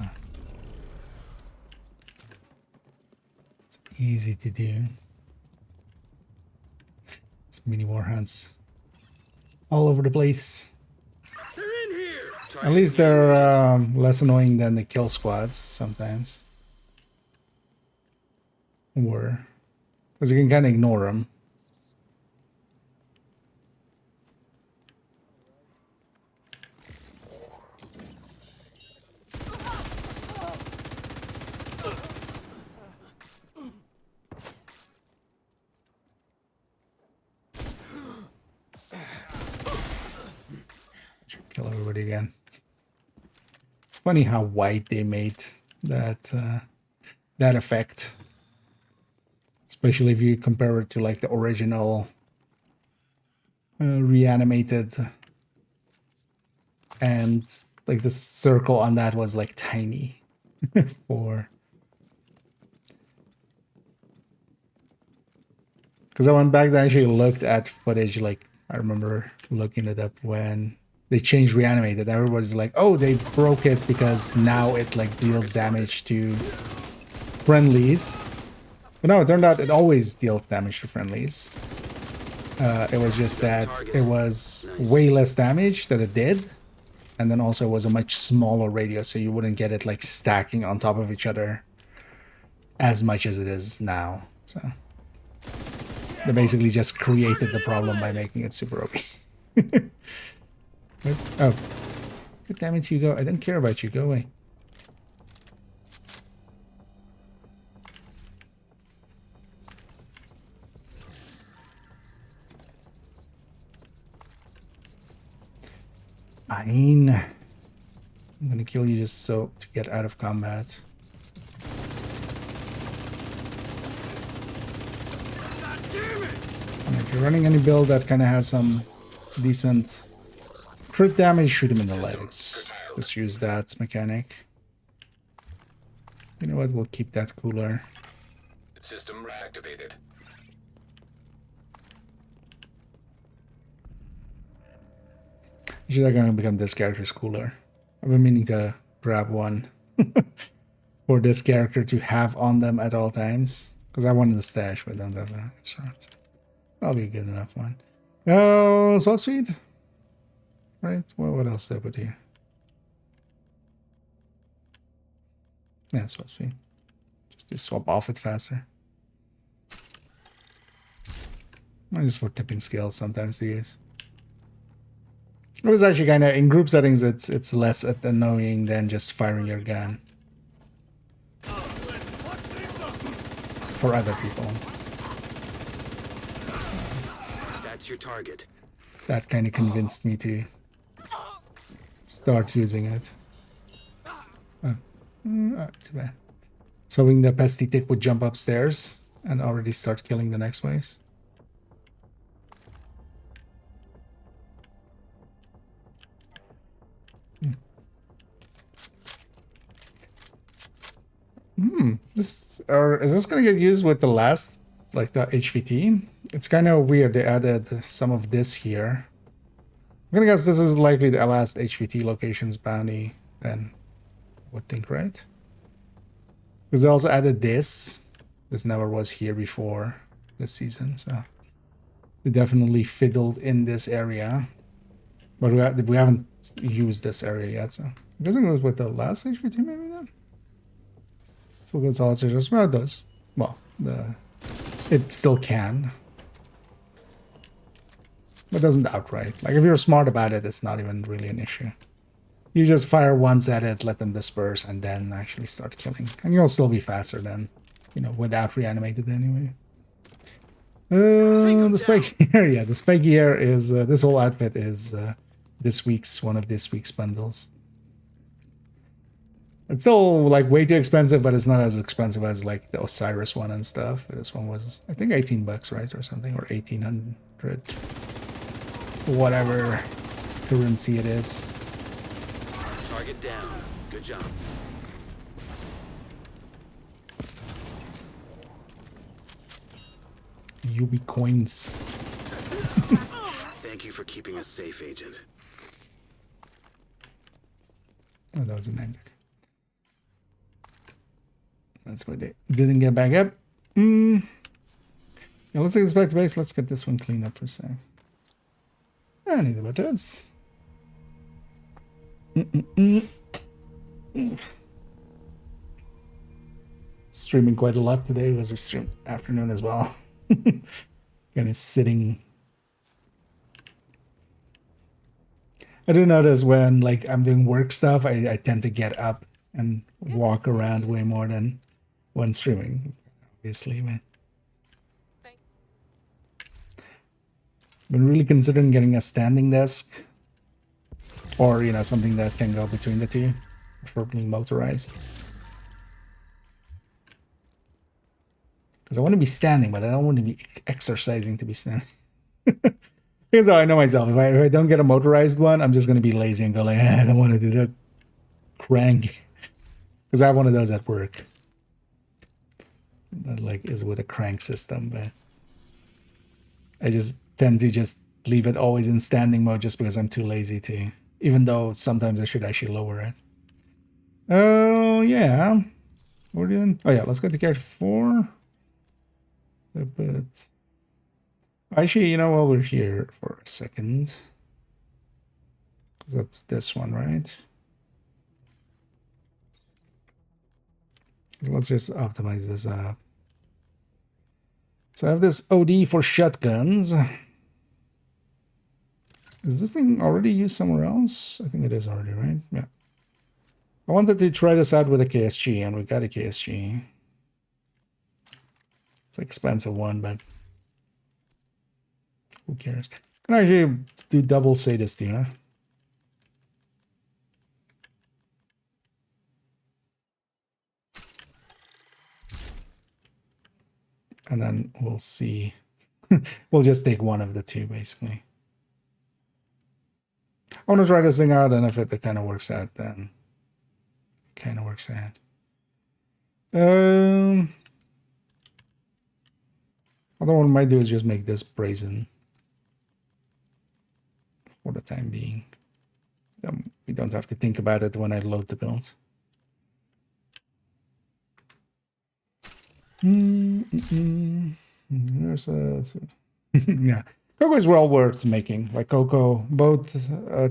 it's easy to do. It's mini war hunts all over the place. At least they're less annoying than the kill squads sometimes. Or, because you can kind of ignore them. Should kill everybody again. It's funny how white they made that that effect, especially if you compare it to like the original reanimated, and like the circle on that was like tiny for. Because I went back and actually looked at footage, like I remember looking it up when they changed reanimated. Everybody's like, oh, they broke it because now it like deals damage to friendlies. But no, it turned out it always dealt damage to friendlies. It was just that it was way less damage that it did. And then also it was a much smaller radius, so you wouldn't get it like stacking on top of each other as much as it is now. So they basically just created the problem by making it super OP. Oh, good damn it, Hugo. I don't care about you. Go away. Fine. I'm gonna kill you just so to get out of combat. And if you're running any build that kind of has some decent crit damage, shoot him in the legs. Just use that mechanic. You know what? We'll keep that cooler. System reactivated. Actually, they're gonna become this character's cooler. I've been meaning to grab one for this character to have on them at all times. Because I wanted the stash, but I don't have that extra. So that'll be a good enough one. Oh, swap speed. Right. Well, what else did I put here? Yeah, swap speed. Just to swap off it faster. Or just for tipping skills sometimes to use. It was actually kind of in group settings. It's less annoying than just firing your gun for other people. That's your target. That kind of convinced me to start using it. Oh, too bad. So when the pesty tick would jump upstairs and already start killing the next waves. This, or is this gonna get used with the last, like the HVT? It's kind of weird. They added some of this here. I'm gonna guess this is likely the last HVT locations bounty. Then I would think, right? Because they also added this. This never was here before this season, so they definitely fiddled in this area. But we haven't used this area yet, so I'm guessing it was with the last HVT maybe then. Still gets all just well, it does. Well, it still can. But doesn't outright. Like if you're smart about it, it's not even really an issue. You just fire once at it, let them disperse, and then actually start killing. And you'll still be faster than, you know, without reanimated anyway. The spike here, yeah, the spike here is this whole outfit is one of this week's bundles. It's still like way too expensive, but it's not as expensive as like the Osiris one and stuff. This one was, I think, $18, right, or something, or 1800, whatever currency it is. Target down. Good job. UB coins. Thank you for keeping us safe, Agent. Oh, that was a name. That's why they didn't get back up. Yeah, let's take this back to base. Let's get this one cleaned up for a sec. I need the buttons. Streaming quite a lot today because we streamed afternoon as well. Kind of sitting. I do notice when like I'm doing work stuff, I tend to get up and walk around way more than when streaming, obviously, man. Been really considering getting a standing desk, or you know, something that can go between the two, preferably motorized. Because I want to be standing, but I don't want to be exercising to be standing. Here's how I know myself: if I don't get a motorized one, I'm just gonna be lazy and go like, I don't want to do the crank, because I have one of those at work. That like is with a crank system, but I just tend to just leave it always in standing mode just because I'm too lazy to, even though sometimes I should actually lower it. Oh yeah, we're doing. Oh yeah, let's go to character 4. But actually, you know, while we're here for a second, that's this one, right? So let's just optimize this up. So I have this OD for shotguns. Is this thing already used somewhere else? I think it is already, right? Yeah. I wanted to try this out with a KSG, and we got a KSG. It's an expensive one, but who cares? Can I actually do double sadist here? And then we'll see. We'll just take one of the two, basically. I want to try this thing out, and if it kind of works out, then it kind of works out. Other one I might do is just make this brazen for the time being. we don't have to think about it when I load the build. There's a yeah. Coco is well worth making. Like Coco, both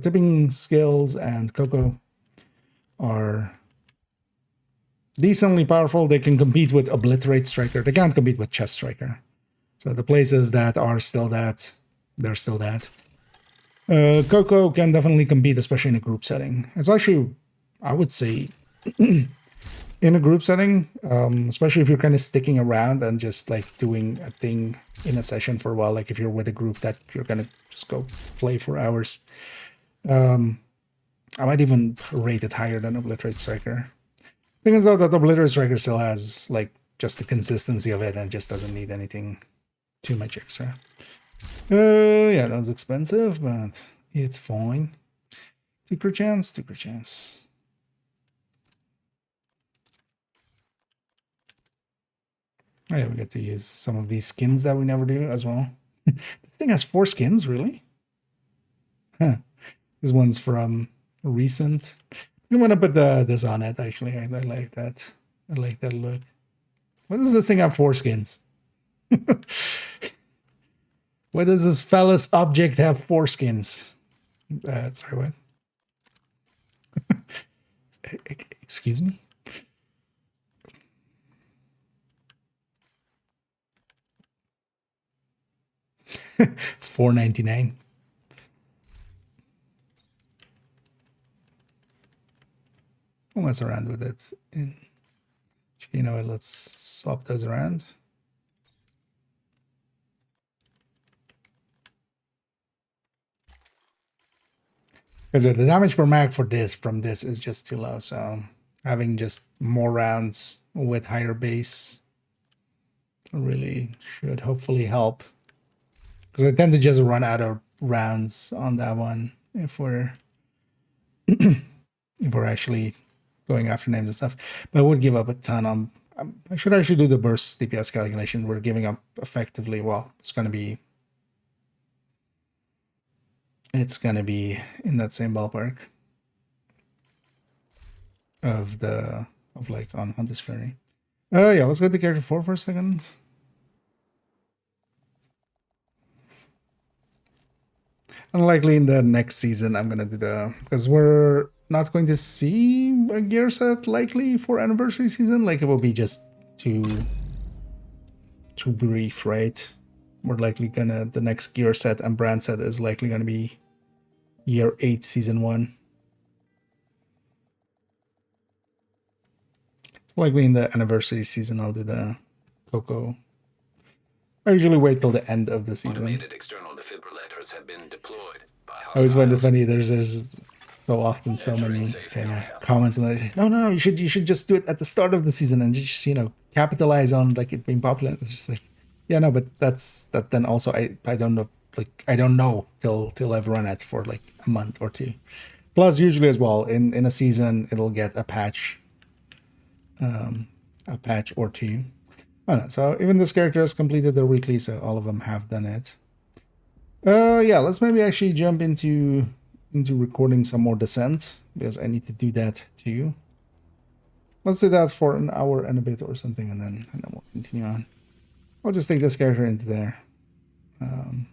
tipping skills and Coco are decently powerful. They can compete with Obliterate Striker. They can't compete with Chest Striker. So the places that are still that, they're still that. Coco can definitely compete, especially in a group setting. It's actually, I would say, in a group setting, especially if you're kind of sticking around and just like doing a thing in a session for a while, like if you're with a group that you're gonna just go play for hours. I might even rate it higher than Obliterate Striker. Thing is though that Obliterate Striker still has like just the consistency of it and just doesn't need anything too much extra. Yeah, that was expensive, but it's fine. Secret chance, secret chance. Oh yeah, we get to use some of these skins that we never do as well. This thing has 4 skins, really? Huh. This one's from recent. I'm gonna put this on it, actually. I like that. I like that look. Why does this thing have 4 skins? Why does this phallus object have 4 skins? Sorry, what? Excuse me? $4.99. I'll mess around with it. You know what? Let's swap those around. Because the damage per mag for this from this is just too low. So having just more rounds with higher base really should hopefully help. Because I tend to just run out of rounds on that one if we're if we're actually going after names and stuff. But I would give up a ton on. I should actually do the burst DPS calculation. We're giving up effectively. Well, it's gonna be in that same ballpark of like on Hunter's Fury. Yeah, let's go to character 4 for a second. Unlikely in the next season I'm gonna do because we're not going to see a gear set likely for anniversary season. Like it will be just too brief, right? We're likely gonna the next gear set and brand set is likely gonna be year 8 season 1. Likely in the anniversary season I'll do the Coco. I usually wait till the end of the season. Automated external defibrillators have been deployed by I always find it hostiles. funny. There's so often so many kind of comments and like, no, you should just do it at the start of the season and just capitalize on like it being popular. It's just like, yeah, no, but that then also I don't know, like I don't know till I've run it for like a month or 2. Plus usually as well in a season it'll get a patch or 2. Oh no, so even this character has completed their weekly, so all of them have done it. Yeah, let's maybe actually jump into recording some more Descent, because I need to do that too. Let's do that for an hour and a bit or something, and then we'll continue on. I'll just take this character into there. I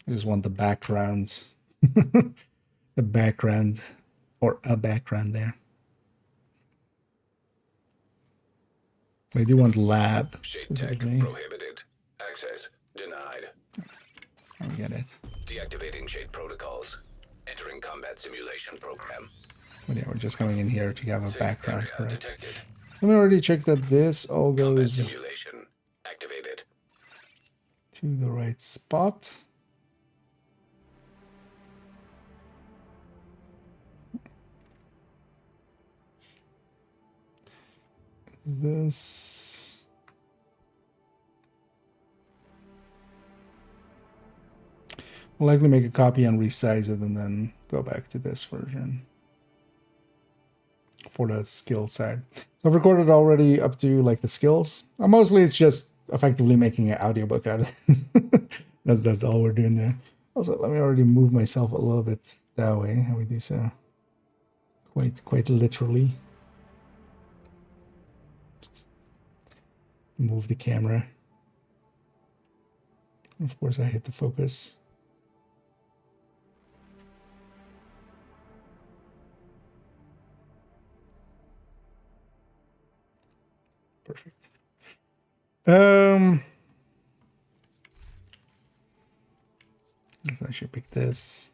just want the background, the background, or a background there. I do want lab Shape tech specifically. prohibited. Access denied. I get it. Deactivating shade protocols. Entering combat simulation program. But yeah, we're just coming in here to have a Safe background, area correct? detected. Let me already check that this all Combat goes simulation activated. to the right spot. This. We'll likely make a copy and resize it and then go back to this version for the skill side. So I've recorded already up to like the skills. Mostly it's just effectively making an audiobook out of it. That's all we're doing there. Also, let me already move myself a little bit that way. How we do so. quite literally. Just move the camera. Of course, I hit the focus. Perfect. So I should pick this.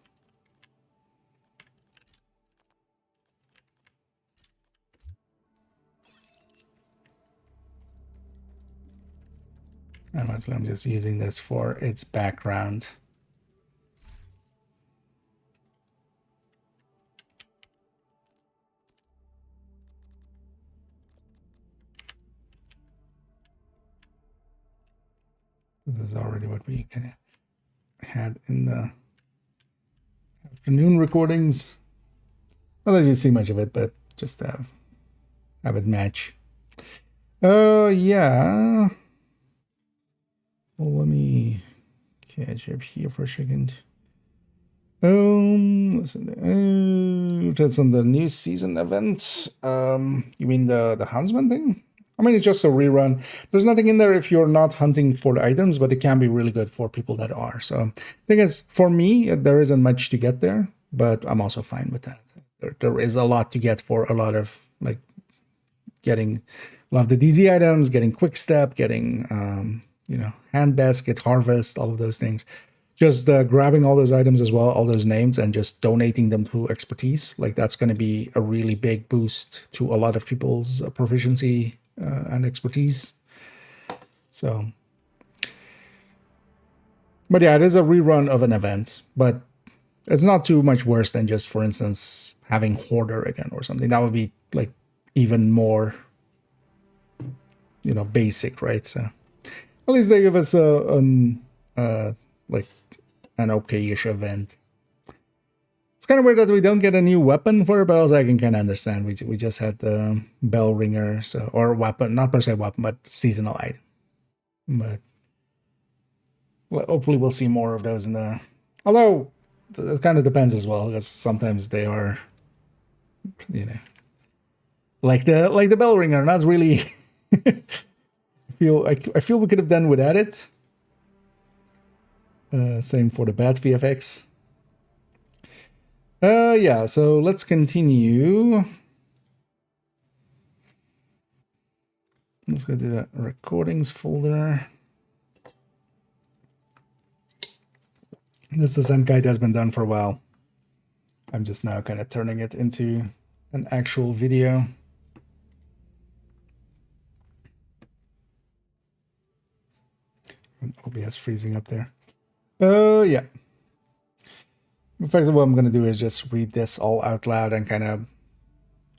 And honestly, I'm just using this for its background. This is already what we kind of had in the afternoon recordings. Not that you see much of it, but just have it match. Yeah. Well, let me catch up here for a second. Listen, that's on the new season event. You mean the Huntsman thing? I mean, it's just a rerun. There's nothing in there if you're not hunting for the items, but it can be really good for people that are. So, thing is, for me, there isn't much to get there, but I'm also fine with that. There is a lot to get for a lot of, like, getting a lot of the DZ items, getting quick step, getting, hand basket, harvest, all of those things. Just grabbing all those items as well, all those names, and just donating them to expertise. Like, that's going to be a really big boost to a lot of people's proficiency and expertise. So, but yeah, it is a rerun of an event, but it's not too much worse than just, for instance, having Hoarder again or something. That would be like even more, basic, right? So at least they give us an okay-ish event. It's kind of weird that we don't get a new weapon for it, but also I can kind of understand. We just had the bell ringer, so, or weapon, not per se weapon, but seasonal item. But hopefully we'll see more of those in the. Although it kind of depends as well, because sometimes they are, like the bell ringer, not really. I feel we could have done without it. Same for the bat VFX. Yeah, so let's continue. Let's go to the recordings folder. This descent guide has been done for a while. I'm just now kind of turning it into an actual video. OBS freezing up there. Yeah. In fact, what I'm going to do is just read this all out loud and kind of,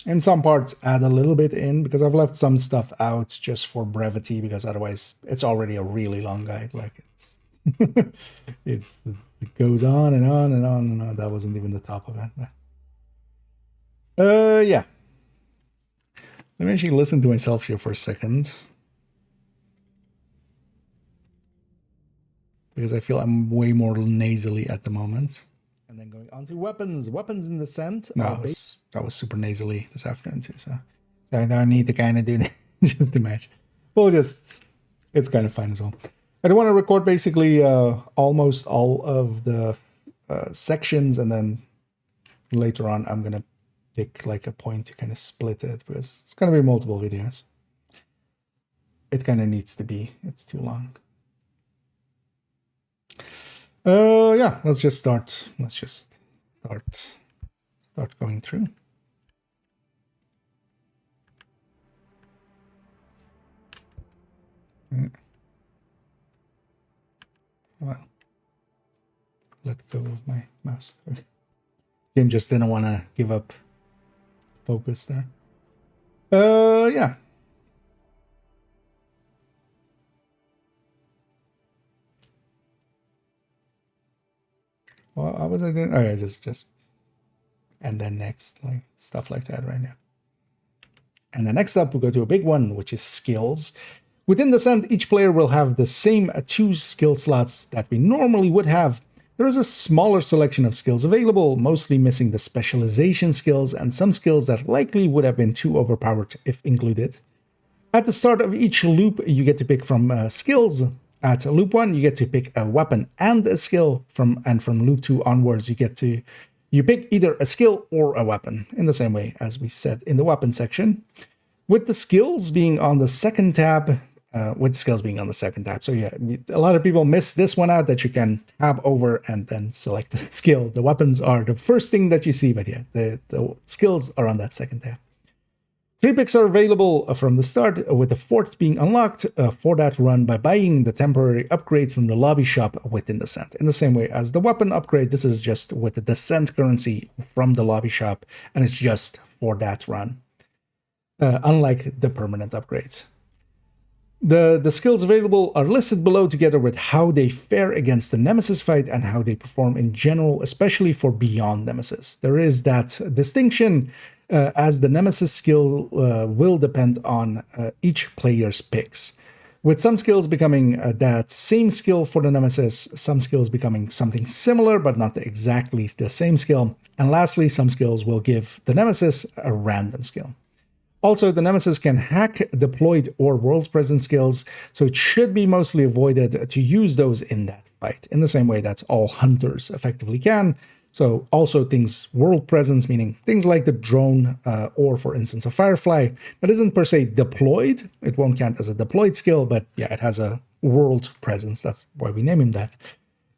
in some parts, add a little bit in, because I've left some stuff out just for brevity, because otherwise it's already a really long guide. Like, it goes on and on and on and on. That wasn't even the top of it. But, yeah. Let me actually listen to myself here for a second, because I feel I'm way more nasally at the moment. And then going on to weapons. Weapons in the scent. No, I was super nasally this afternoon too, so I don't need to kind of do that just to match. Well, it's kind of fine as well. I do want to record basically almost all of the sections, and then later on I'm going to pick like a point to kind of split it, because it's going to be multiple videos. It kind of needs to be. It's too long. Yeah, let's just start. Let's just start going through. Well, let go of my mouse. Game just didn't want to give up focus there. Yeah. Well, how was I doing? Oh yeah, just and then next, like stuff like that right now. And then next up, we'll go to a big one, which is skills. Within Descent, each player will have the same 2 skill slots that we normally would have, There is a smaller selection of skills available, mostly missing the specialization skills and some skills that likely would have been too overpowered if included. At the start of each loop, you get to pick from skills. At loop 1, you get to pick a weapon and a skill, and from loop 2 onwards, you pick either a skill or a weapon, in the same way as we said in the weapon section. With the skills being on the second tab, So yeah, a lot of people miss this one out, that you can tab over and then select the skill. The weapons are the first thing that you see, but yeah, the skills are on that second tab. 3 picks are available from the start, with the 4th being unlocked for that run by buying the temporary upgrade from the lobby shop within Descent. In the same way as the weapon upgrade, this is just with the Descent currency from the lobby shop, and it's just for that run, unlike the permanent upgrades. The skills available are listed below, together with how they fare against the Nemesis fight and how they perform in general, especially for Beyond Nemesis. There is that distinction, as the Nemesis skill will depend on each player's picks, with some skills becoming that same skill for the Nemesis, some skills becoming something similar but not exactly the same skill, and lastly, some skills will give the Nemesis a random skill. Also, the Nemesis can hack deployed or world presence skills, so it should be mostly avoided to use those in that fight, in the same way that all hunters effectively can. So also things world presence, meaning things like the drone, or for instance a Firefly, that isn't per se deployed. It won't count as a deployed skill, but yeah, it has a world presence. That's why we name him that.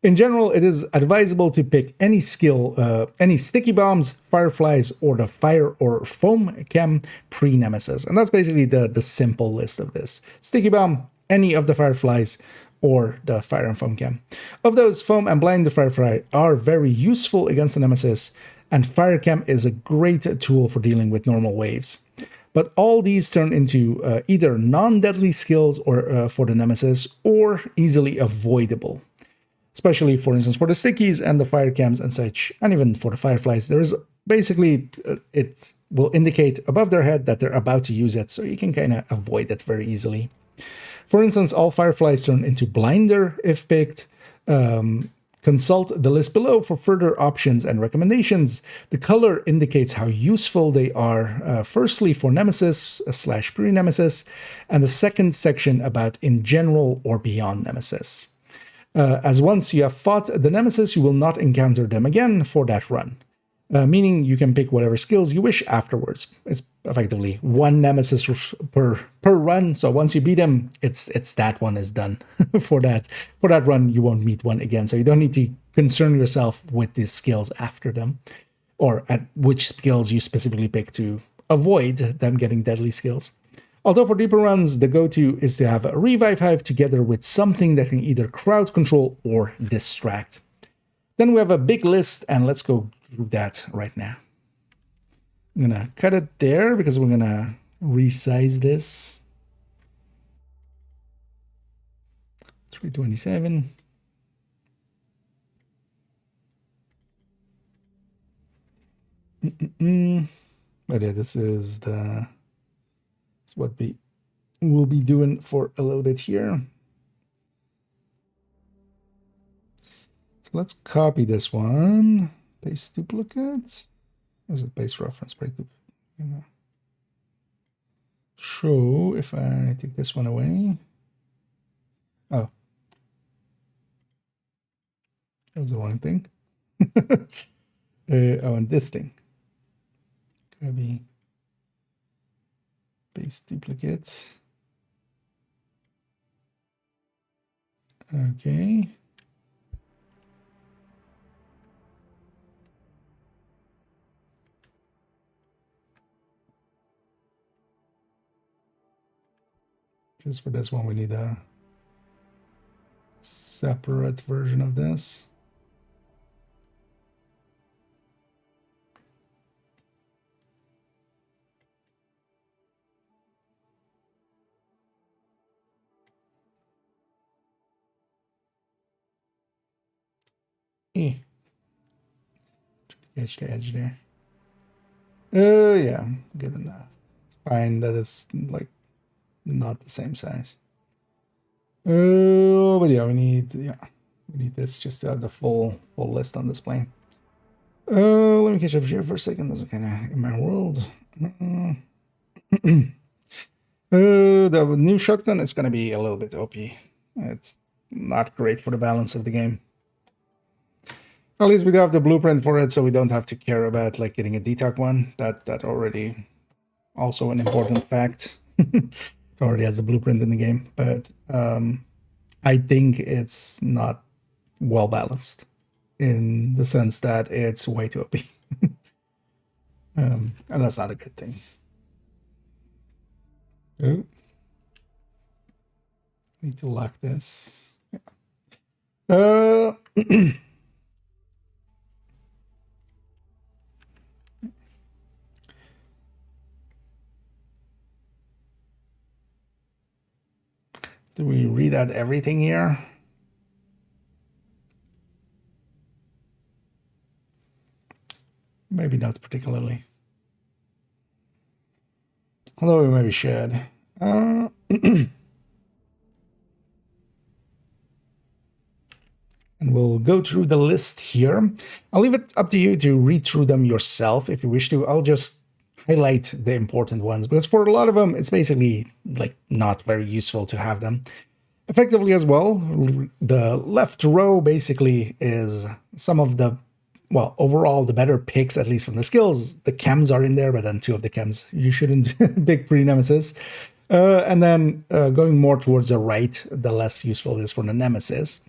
In general, it is advisable to pick any skill, any sticky bombs, fireflies, or the fire or foam chem pre-Nemesis. And that's basically the simple list of this. Sticky bomb, any of the fireflies, or the fire and foam chem. Of those, foam and blind the firefly are very useful against the Nemesis, and fire chem is a great tool for dealing with normal waves. But all these turn into either non-deadly skills or for the Nemesis, or easily avoidable. Especially, for instance, for the stickies and the fire cams and such, and even for the fireflies, there is basically, it will indicate above their head that they're about to use it, so you can kind of avoid it very easily. For instance, all fireflies turn into blinder if picked. Consult the list below for further options and recommendations. The color indicates how useful they are, firstly for Nemesis / pre-Nemesis, and the second section about in general or beyond Nemesis. As once you have fought the Nemesis, you will not encounter them again for that run, meaning you can pick whatever skills you wish afterwards. It's effectively one Nemesis per run, so once you beat him, it's that one is done. For that run, you won't meet one again, so you don't need to concern yourself with these skills after them, or at which skills you specifically pick to avoid them getting deadly skills. Although for deeper runs, the go-to is to have a Revive Hive together with something that can either crowd control or distract. Then we have a big list, and let's go through that right now. I'm going to cut it there because we're going to resize this. 327. But yeah, this is what we will be doing for a little bit here. So let's copy this one, paste duplicate. Or is it paste reference? Show if I take this one away. Oh, that was the wrong thing. And this thing. Copy. Paste duplicate. Okay. Just for this one, we need a separate version of this. Catch the edge there. Yeah, good enough. It's fine that it's like not the same size. But yeah, we need, yeah. We need this just to have the full list on display. Let me catch up here for a second. Those are kind of in my world. The new shotgun is going to be a little bit OP. It's not great for the balance of the game. At least we do have the blueprint for it, so we don't have to care about like getting a detox one. That already also an important fact. It already has a blueprint in the game, but I think it's not well balanced in the sense that it's way too OP. And that's not a good thing. Oh. Need to lock this. Yeah. Do we read out everything here? Maybe not particularly. Although we maybe should. And we'll go through the list here. I'll leave it up to you to read through them yourself if you wish to. I'll just highlight the important ones because for a lot of them, it's basically like not very useful to have them. Effectively as well, the left row basically is some of the, well, overall the better picks, at least from the skills. The chems are in there, but then 2 of the chems you shouldn't pick pre-nemesis. And then going more towards the right, the less useful it is for the nemesis.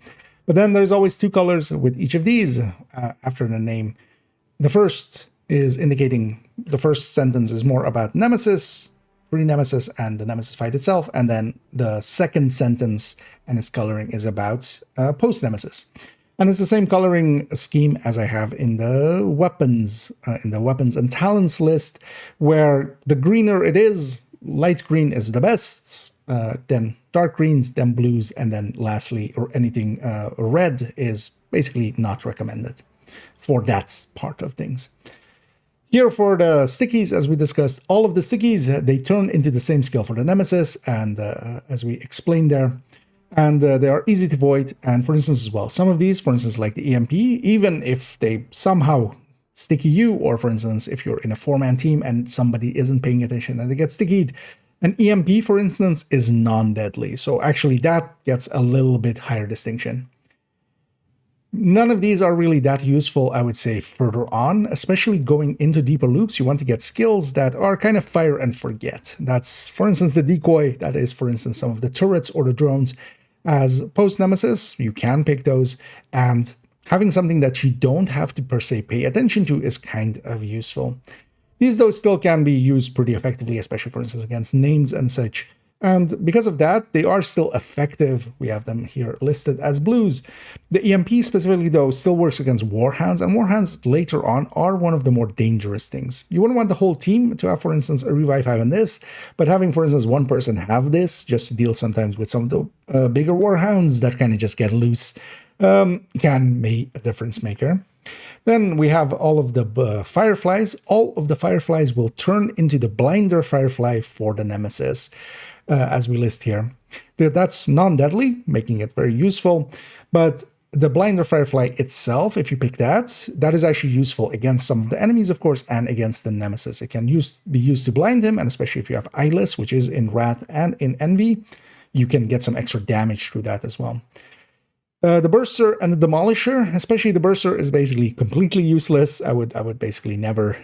But then there's always 2 colors with each of these after the name. The first is indicating the first sentence is more about nemesis, pre-nemesis, and the nemesis fight itself. And then the second sentence and its coloring is about post-nemesis. And it's the same coloring scheme as I have in the weapons and talents list, where the greener it is, light green is the best, then dark greens, then blues, and then lastly, or anything red is basically not recommended for that part of things. Here for the stickies, as we discussed, all of the stickies, they turn into the same skill for the nemesis, and as we explained there, and they are easy to avoid. And for instance as well, some of these, for instance, like the EMP, even if they somehow sticky you, or for instance, if you're in a 4-man team and somebody isn't paying attention and they get stickied, an EMP, for instance, is non-deadly. So actually that gets a little bit higher distinction. None of these are really that useful, I would say, further on, especially going into deeper loops. You want to get skills that are kind of fire and forget. That's, for instance, the decoy. That is, for instance, some of the turrets or the drones. As post-nemesis, you can pick those, and having something that you don't have to per se pay attention to is kind of useful. These, though, still can be used pretty effectively, especially, for instance, against names and such. And because of that, they are still effective. We have them here listed as blues. The EMP specifically, though, still works against warhounds, and warhounds later on are one of the more dangerous things. You wouldn't want the whole team to have, for instance, a revive 5 on this, but having, for instance, one person have this just to deal sometimes with some of the bigger warhounds that kind of just get loose can make a difference maker. Then we have all of the fireflies. All of the fireflies will turn into the blinder firefly for the nemesis. As we list here. That's non-deadly, making it very useful, but the blinder firefly itself, if you pick that, that is actually useful against some of the enemies, of course, and against the nemesis. It can be used to blind him, and especially if you have eyeless, which is in Wrath and in Envy, you can get some extra damage through that as well. The Burster and the Demolisher, especially the Burster, is basically completely useless. I would basically never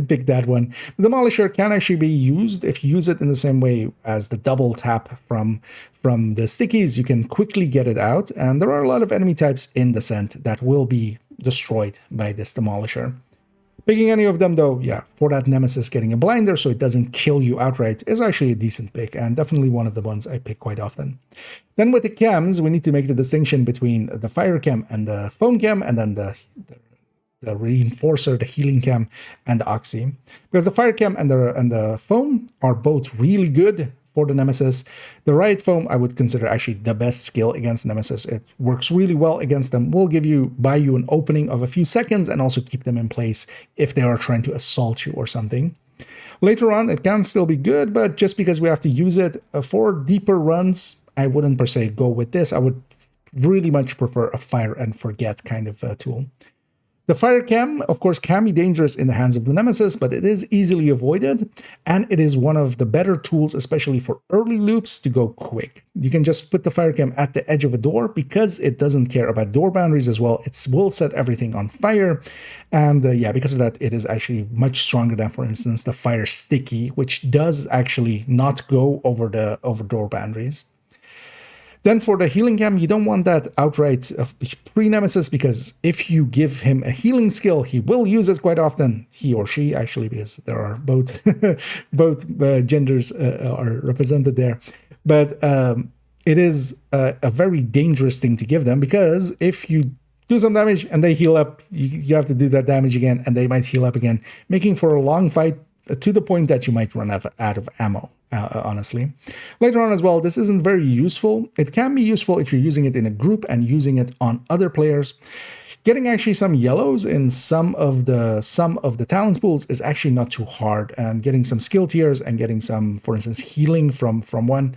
pick that one. The Demolisher can actually be used if you use it in the same way as the double tap from the stickies. You can quickly get it out, and there are a lot of enemy types in Descent that will be destroyed by this Demolisher. Picking any of them, though, yeah, for that nemesis, getting a blinder so it doesn't kill you outright is actually a decent pick, and definitely one of the ones I pick quite often. Then with the chems, we need to make the distinction between the fire chem and the foam chem, and then the reinforcer, the healing chem, and the oxy. Because the fire chem and the foam are both really good for the nemesis. The riot foam I would consider actually the best skill against nemesis. It works really well against them, will buy you an opening of a few seconds, and also keep them in place if they are trying to assault you or something. Later on, it can still be good, but just because we have to use it for deeper runs, I wouldn't per se go with this. I would really much prefer a fire and forget kind of tool. The fire cam, of course, can be dangerous in the hands of the Nemesis, but it is easily avoided, and it is one of the better tools, especially for early loops, to go quick. You can just put the fire cam at the edge of a door because it doesn't care about door boundaries as well. It will set everything on fire, and yeah, because of that, it is actually much stronger than, for instance, the fire sticky, which does actually not go over door boundaries. Then for the healing cam, you don't want that outright pre-nemesis, because if you give him a healing skill, he will use it quite often. He or she, actually, because there are both genders are represented there. But it is a very dangerous thing to give them, because if you do some damage and they heal up, you have to do that damage again, and they might heal up again, making for a long fight to the point that you might run out of ammo. Honestly. Later on as well, this isn't very useful. It can be useful if you're using it in a group and using it on other players. Getting actually some yellows in some of the talent pools is actually not too hard, and getting some skill tiers and getting some, for instance, healing from one.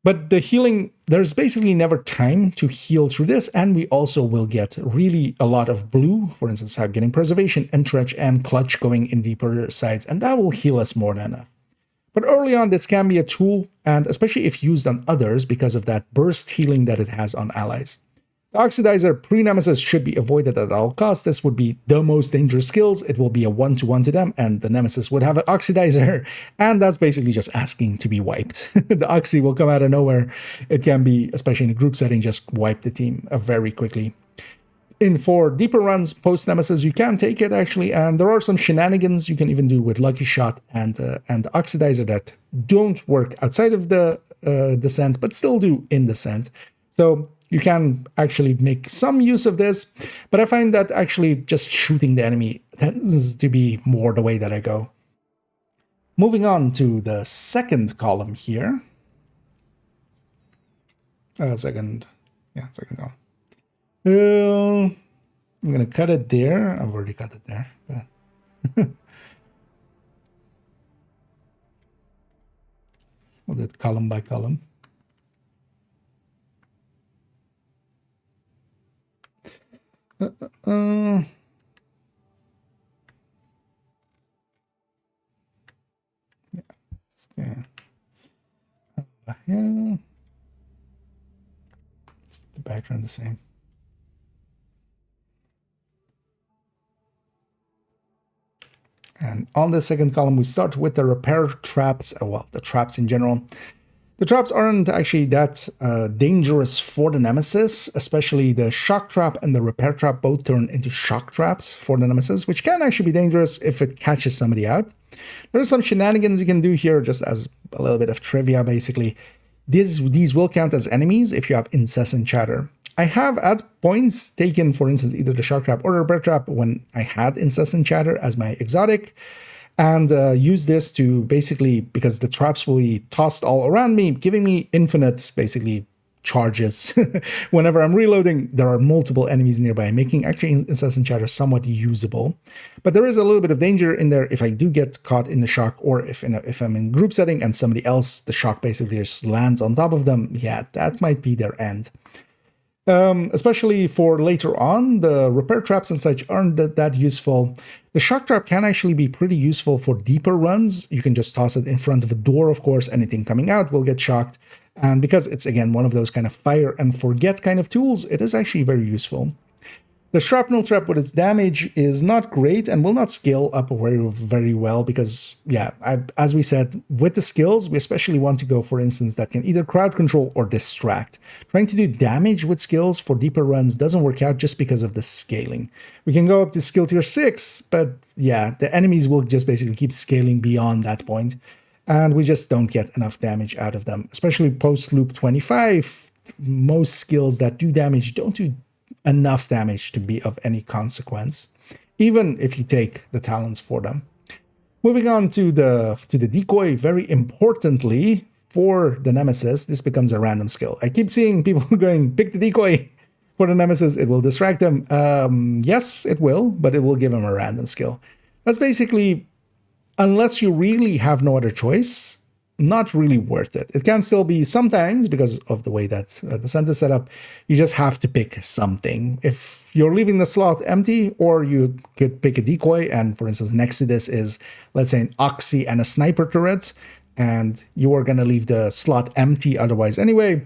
But the healing, there's basically never time to heal through this, and we also will get really a lot of blue, for instance, getting preservation, entrench, and clutch going in deeper sides, and that will heal us more than enough. But early on, this can be a tool, and especially if used on others because of that burst healing that it has on allies. The Oxidizer pre-Nemesis should be avoided at all costs. This would be the most dangerous skills. It will be a 1-to-1 to them, and the Nemesis would have an Oxidizer, and that's basically just asking to be wiped. The Oxy will come out of nowhere. It can be, especially in a group setting, just wipe the team very quickly. For deeper runs post-Nemesis, you can take it, actually, and there are some shenanigans you can even do with Lucky Shot and the Oxidizer that don't work outside of the descent, but still do in descent. So you can actually make some use of this, but I find that actually just shooting the enemy tends to be more the way that I go. Moving on to the second column here. Second column. I'm going to cut it there. I've already cut it there. But we'll do it column by column. Yeah. Yeah. Let's keep the background the same. And on the second column, we start with the repair traps, well, the traps in general. The traps aren't actually that dangerous for the Nemesis, especially the shock trap and the repair trap both turn into shock traps for the Nemesis, which can actually be dangerous if it catches somebody out. There are some shenanigans you can do here, just as a little bit of trivia, basically. These will count as enemies if you have incessant chatter. I have at points taken, for instance, either the shock trap or the repair trap when I had incessant chatter as my exotic, and use this to basically, because the traps will be tossed all around me, giving me infinite, basically, charges. Whenever I'm reloading, there are multiple enemies nearby, making actually incessant chatter somewhat usable. But there is a little bit of danger in there if I do get caught in the shock, or if I'm in group setting and somebody else, the shock basically just lands on top of them. Yeah, that might be their end. Especially for later on, the repair traps and such aren't that useful. The shock trap can actually be pretty useful for deeper runs. You can just toss it in front of a door, of course. Anything coming out will get shocked. And because it's, again, one of those kind of fire and forget kind of tools, it is actually very useful. The shrapnel trap with its damage is not great and will not scale up very well because, yeah, as we said, with the skills, we especially want to go, for instance, that can either crowd control or distract. Trying to do damage with skills for deeper runs doesn't work out just because of the scaling. We can go up to skill tier 6, but yeah, the enemies will just basically keep scaling beyond that point, and we just don't get enough damage out of them. Especially post-loop 25, most skills that do damage don't do enough damage to be of any consequence, even if you take the talents for them. Moving on to the decoy, very importantly for the Nemesis, this becomes a random skill. I keep seeing people going, pick the decoy for the Nemesis, it will distract them. Yes, it will, but it will give them a random skill. That's basically, unless you really have no other choice, not really worth it. It can still be sometimes, because of the way that the scent is set up, you just have to pick something. If you're leaving the slot empty, or you could pick a decoy, and for instance, next to this is, let's say, an Oxy and a sniper turret, and you are going to leave the slot empty otherwise anyway,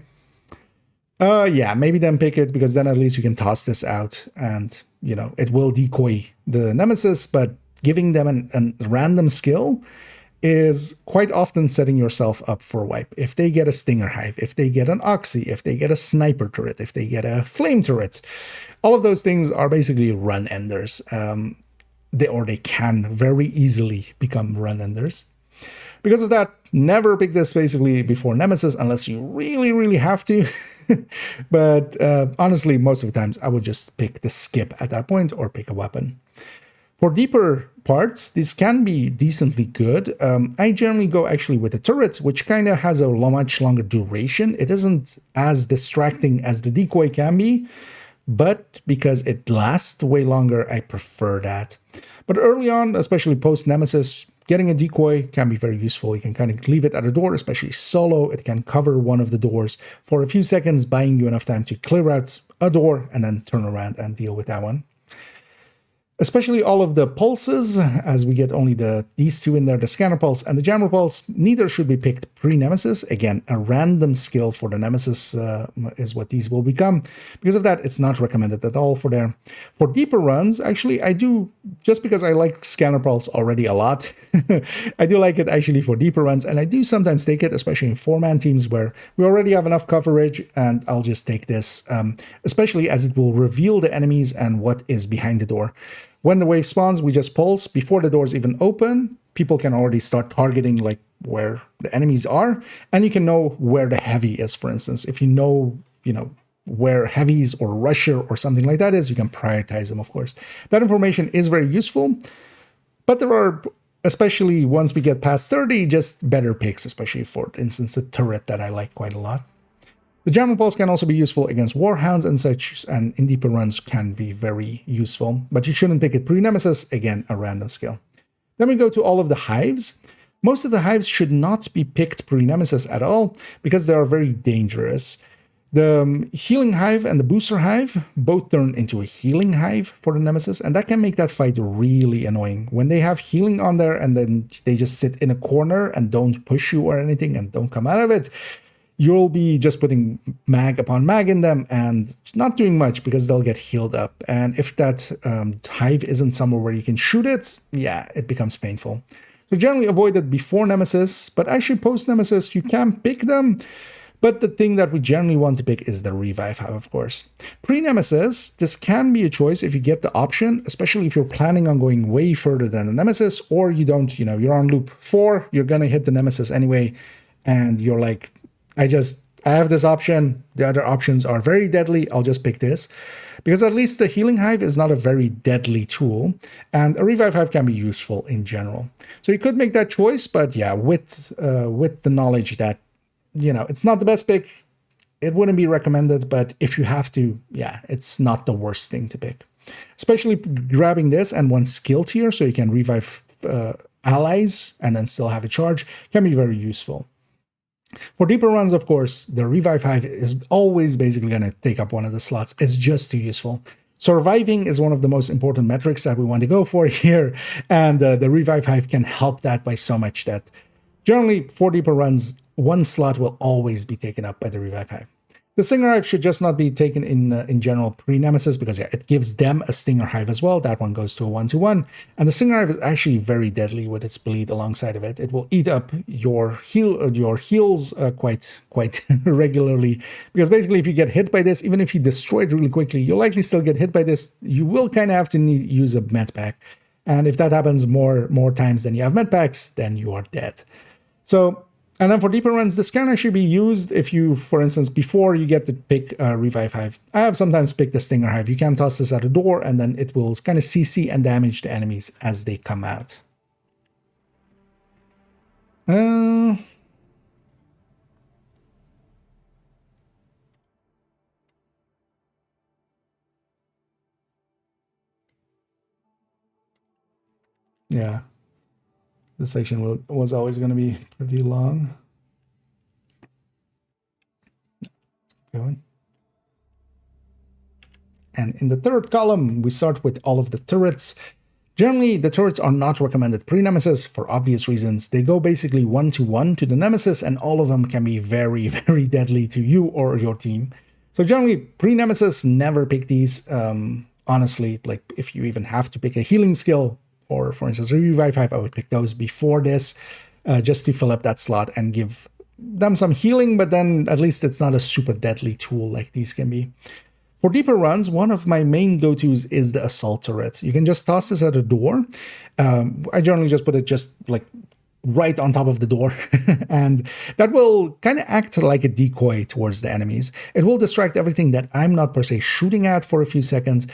yeah, maybe then pick it, because then at least you can toss this out and, you know, it will decoy the nemesis, but giving them a random skill is quite often setting yourself up for a wipe. If they get a Stinger Hive, if they get an Oxy, if they get a Sniper Turret, if they get a Flame Turret, all of those things are basically run enders. They can very easily become run enders. Because of that, never pick this basically before Nemesis unless you really, really have to. But honestly, most of the times I would just pick the skip at that point or pick a weapon. For deeper parts, this can be decently good. I generally go actually with the turret, which kind of has a much longer duration. It isn't as distracting as the decoy can be, but because it lasts way longer, I prefer that. But early on, especially post-Nemesis, getting a decoy can be very useful. You can kind of leave it at a door, especially solo. It can cover one of the doors for a few seconds, buying you enough time to clear out a door and then turn around and deal with that one. Especially all of the pulses, as we get only these two in there, the scanner pulse and the jammer pulse, neither should be picked pre-nemesis. Again, a random skill for the nemesis is what these will become. Because of that, it's not recommended at all for there. For deeper runs, actually, I do, just because I like scanner pulse already a lot, I do like it actually for deeper runs, and I do sometimes take it, especially in 4-man teams where we already have enough coverage, and I'll just take this, especially as it will reveal the enemies and what is behind the door. When the wave spawns, we just pulse. Before the doors even open, people can already start targeting like where the enemies are, and you can know where the heavy is, for instance. If you know, where heavies or rusher or something like that is, you can prioritize them, of course. That information is very useful, but there are, especially once we get past 30, just better picks, especially for instance, the turret that I like quite a lot. The jammer pulse can also be useful against warhounds and such, and in deeper runs can be very useful, but you shouldn't pick it pre-nemesis, again, a random skill. Then we go to all of the hives. Most of the hives should not be picked pre-nemesis at all, because they are very dangerous. The healing hive and the booster hive both turn into a healing hive for the nemesis, and that can make that fight really annoying. When they have healing on there and then they just sit in a corner and don't push you or anything and don't come out of it, you'll be just putting mag upon mag in them and not doing much because they'll get healed up. And if that hive isn't somewhere where you can shoot it, yeah, it becomes painful. So generally avoid it before Nemesis, but actually post-Nemesis, you can pick them. But the thing that we generally want to pick is the revive hive, of course. Pre-Nemesis, this can be a choice if you get the option, especially if you're planning on going way further than the Nemesis, or you don't, you're on loop 4, you're going to hit the Nemesis anyway, and you're like, I have this option. The other options are very deadly. I'll just pick this. Because at least the healing hive is not a very deadly tool. And a revive hive can be useful in general. So you could make that choice, but yeah, with the knowledge that, it's not the best pick. It wouldn't be recommended, but if you have to, yeah, it's not the worst thing to pick. Especially grabbing this and one skill tier so you can revive allies and then still have a charge can be very useful. For deeper runs, of course, the Revive Hive is always basically going to take up one of the slots. It's just too useful. Surviving is one of the most important metrics that we want to go for here, and the Revive Hive can help that by so much that generally for deeper runs, one slot will always be taken up by the Revive Hive. The Stinger Hive should just not be taken in general pre-Nemesis because yeah, it gives them a Stinger Hive as well. That one goes to a 1-to-1. And the Stinger Hive is actually very deadly with its bleed alongside of it. It will eat up your heals quite regularly. Because basically if you get hit by this, even if you destroy it really quickly, you'll likely still get hit by this. You will kind of have to use a med pack. And if that happens more times than you have med packs, then you are dead. So... And then for deeper runs, this can actually be used if you, for instance, before you get to pick Revive Hive. I have sometimes picked the Stinger Hive. You can toss this at a door and then it will kind of CC and damage the enemies as they come out. Yeah. This section was always going to be pretty long. going. And in the third column, we start with all of the turrets. Generally, the turrets are not recommended pre-Nemesis for obvious reasons. They go basically 1-to-1 to the Nemesis, and all of them can be very, very deadly to you or your team. So generally, pre-Nemesis, never pick these. Honestly, like if you even have to pick a healing skill, or for instance, a Revive 5, I would pick those before this, just to fill up that slot and give them some healing, but then at least it's not a super deadly tool like these can be. For deeper runs, one of my main go-tos is the assault turret. You can just toss this at a door. I generally just put it just like right on top of the door, and that will kind of act like a decoy towards the enemies. It will distract everything that I'm not per se shooting at for a few seconds,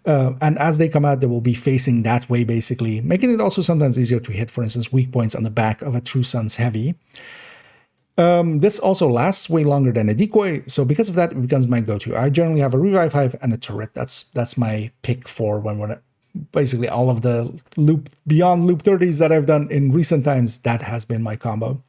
and as they come out, they will be facing that way basically, making it also sometimes easier to hit, for instance, weak points on the back of a True Sun's Heavy. This also lasts way longer than a decoy, so because of that, it becomes my go-to. I generally have a Revive 5 and a turret. That's my pick for when we're basically all of the beyond loop 30s that I've done in recent times. That has been my combo.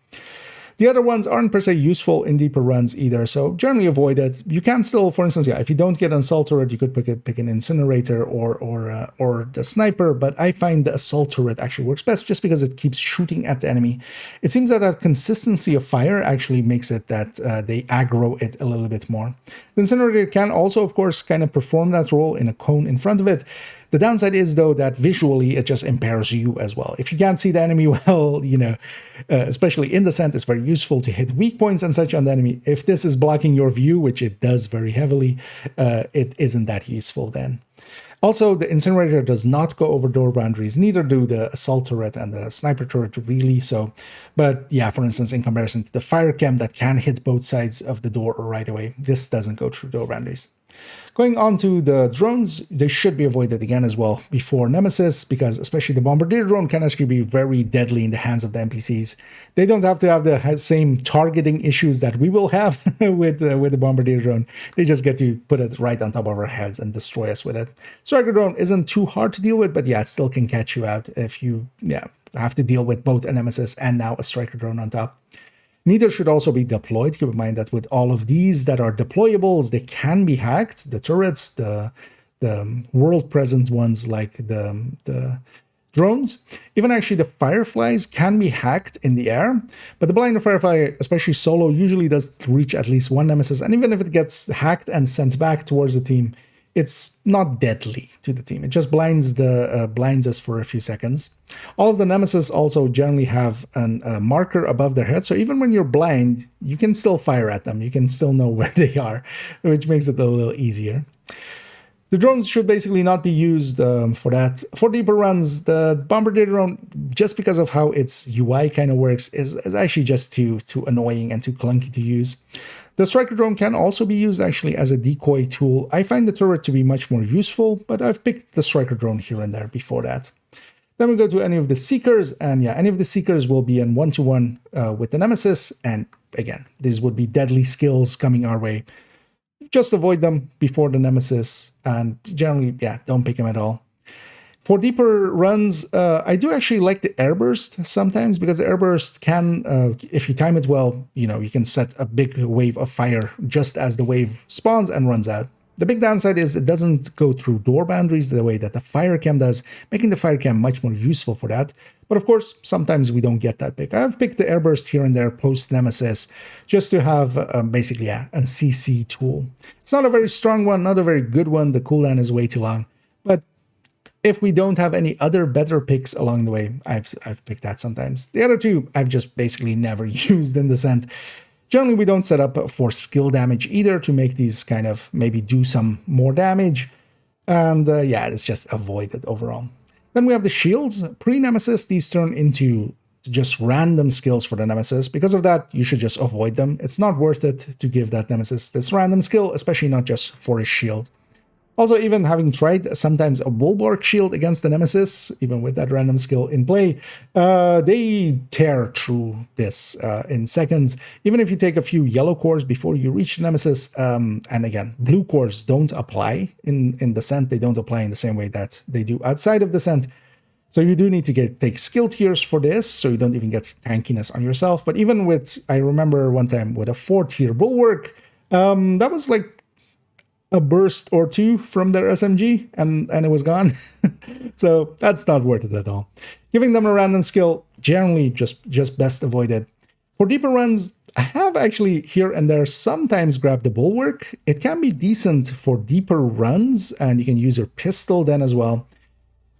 The other ones aren't per se useful in deeper runs either, so generally avoid it. You can still, for instance, if you don't get an assault turret, you could pick an incinerator or the sniper, but I find the assault turret actually works best just because it keeps shooting at the enemy. It seems that consistency of fire actually makes it that they aggro it a little bit more. The incinerator can also, of course, kind of perform that role in a cone in front of it. The downside is, though, that visually it just impairs you as well. If you can't see the enemy well, especially in Descent, it's very useful to hit weak points and such on the enemy. If this is blocking your view, which it does very heavily, it isn't that useful then. Also, the incinerator does not go over door boundaries, neither do the assault turret and the sniper turret really. So, but yeah, for instance, in comparison to the fire cam that can hit both sides of the door right away, this doesn't go through door boundaries. Going on to the drones, they should be avoided again as well before Nemesis, because especially the bombardier drone can actually be very deadly in the hands of the NPCs. They don't have to have the same targeting issues that we will have with the bombardier drone. They just get to put it right on top of our heads and destroy us with it. Striker drone isn't too hard to deal with, but yeah, it still can catch you out if you have to deal with both a Nemesis and now a striker drone on top. Neither should also be deployed. Keep in mind that with all of these that are deployables, they can be hacked. The turrets, the world present ones like the drones, even actually the fireflies can be hacked in the air. But the blind firefly, especially solo, usually does reach at least one Nemesis. And even if it gets hacked and sent back towards the team, it's not deadly to the team. It just blinds us for a few seconds. All of the Nemesis also generally have a marker above their head, so even when you're blind, you can still fire at them. You can still know where they are, which makes it a little easier. The drones should basically not be used for that. For deeper runs, the bombardier drone, just because of how its UI kind of works, is actually just too annoying and too clunky to use. The striker drone can also be used actually as a decoy tool. I find the turret to be much more useful, but I've picked the striker drone here and there before that. Then we go to any of the seekers, and yeah, any of the seekers will be in 1-to-1 with the Nemesis, and again, these would be deadly skills coming our way. Just avoid them before the Nemesis, and generally, yeah, don't pick them at all. For deeper runs, I do actually like the airburst sometimes, because the airburst can, if you time it well, you can set a big wave of fire just as the wave spawns and runs out. The big downside is it doesn't go through door boundaries the way that the fire cam does, making the fire cam much more useful for that. But of course, sometimes we don't get that big. I've picked the airburst here and there post Nemesis just to have basically a CC tool. It's not a very strong one, not a very good one. The cooldown is way too long, but if we don't have any other better picks along the way, I've picked that sometimes. The other two I've just basically never used in Descent. Generally, we don't set up for skill damage either to make these kind of maybe do some more damage. And yeah, it's just avoided overall. Then we have the shields. Pre-Nemesis, these turn into just random skills for the Nemesis. Because of that, you should just avoid them. It's not worth it to give that Nemesis this random skill, especially not just for a shield. Also, even having tried sometimes a bulwark shield against the Nemesis, even with that random skill in play, they tear through this in seconds. Even if you take a few yellow cores before you reach the Nemesis, and again, blue cores don't apply in Descent. They don't apply in the same way that they do outside of Descent. So you do need to take skill tiers for this, so you don't even get tankiness on yourself. But even with, I remember one time with a 4-tier bulwark, That was like a burst or two from their SMG, and it was gone. So that's not worth it at all. Giving them a random skill, generally just best avoided. For deeper runs, I have actually here and there sometimes grabbed the Bulwark. It can be decent for deeper runs, and you can use your pistol then as well.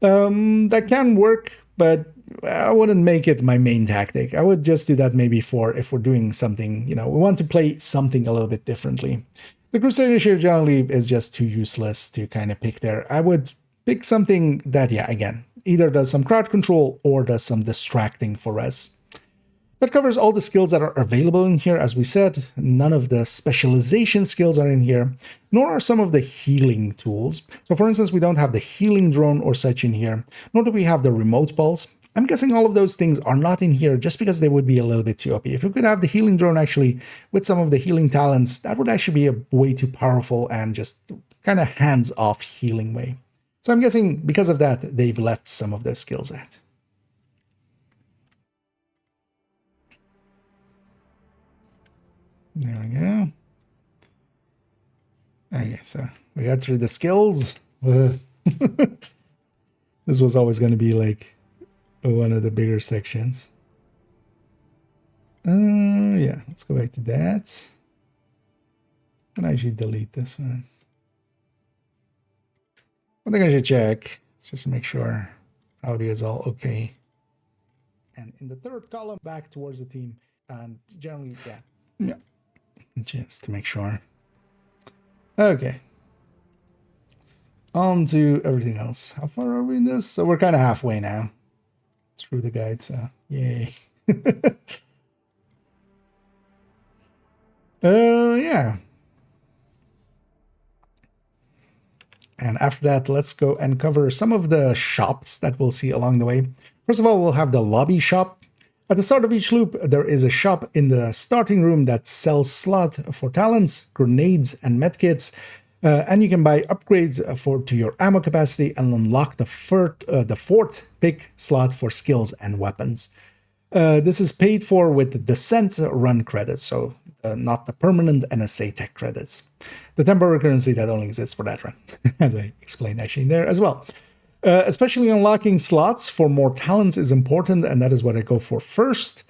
That can work, but I wouldn't make it my main tactic. I would just do that maybe for if we're doing something, we want to play something a little bit differently. The Crusader here generally is just too useless to kind of pick there. I would pick something that, yeah, again, either does some crowd control or does some distracting for us. That covers all the skills that are available in here. As we said, none of the specialization skills are in here, nor are some of the healing tools. So for instance, we don't have the healing drone or such in here, nor do we have the remote pulse. I'm guessing all of those things are not in here just because they would be a little bit too OP. If we could have the healing drone actually with some of the healing talents, that would actually be a way too powerful and just kind of hands-off healing way. So I'm guessing because of that, they've left some of those skills out. There we go. Okay, so we got through the skills. This was always going to be like one of the bigger sections. Yeah, let's go back to that. And I should delete this one. I think I should check. Let's just make sure audio is all okay. And in the third column, back towards the team. And generally, yeah. Just to make sure. Okay. On to everything else. How far are we in this? So we're kind of halfway now. Through the guide, so yay. Yeah. And after that, let's go and cover some of the shops that we'll see along the way. First of all, we'll have the lobby shop. At the start of each loop, there is a shop in the starting room that sells slot for talents, grenades, and medkits. And you can buy upgrades to your ammo capacity and unlock the fourth pick slot for skills and weapons. This is paid for with the Descent run credits, so not the permanent NSA tech credits. The temporary currency that only exists for that run, as I explained actually there as well. Especially unlocking slots for more talents is important, and that is what I go for first.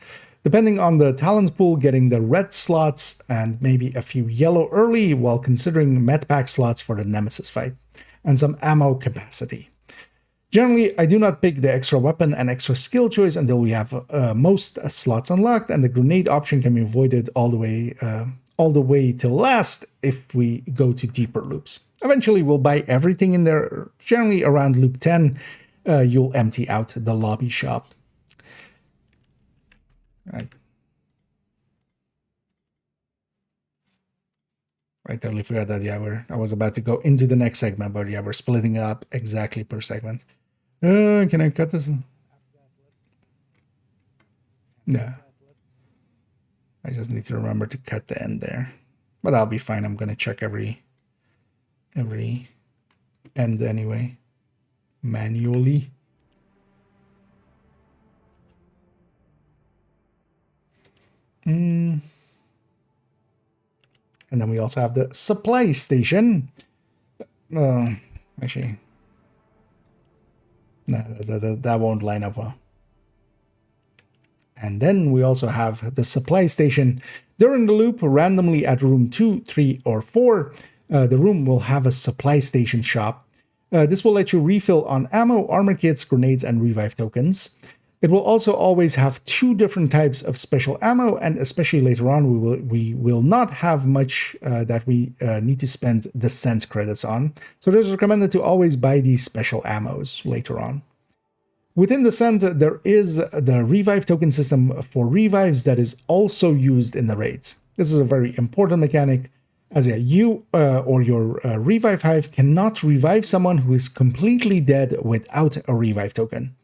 Depending on the talent pool, getting the red slots and maybe a few yellow early while considering medpack slots for the Nemesis fight, and some ammo capacity. Generally, I do not pick the extra weapon and extra skill choice until we have most slots unlocked, and the grenade option can be avoided all the way till last if we go to deeper loops. Eventually, we'll buy everything in there. Generally, around loop 10, you'll empty out the lobby shop. I totally forgot that. Yeah, I was about to go into the next segment, but yeah, we're splitting up exactly per segment. Can I cut this? No. I just need to remember to cut the end there, but I'll be fine. I'm gonna check every end anyway, manually. And then we also have the supply station. Actually, no, that won't line up well. And then we also have the supply station. During the loop, randomly at room 2, 3, or 4, the room will have a supply station shop. This will let you refill on ammo, armor kits, grenades, and revive tokens. It will also always have 2 different types of special ammo, and especially later on, we will not have much that we need to spend the Descent credits on. So it is recommended to always buy these special ammos later on. Within the Descent, there is the revive token system for revives that is also used in the raids. This is a very important mechanic, as you or your revive hive cannot revive someone who is completely dead without a revive token.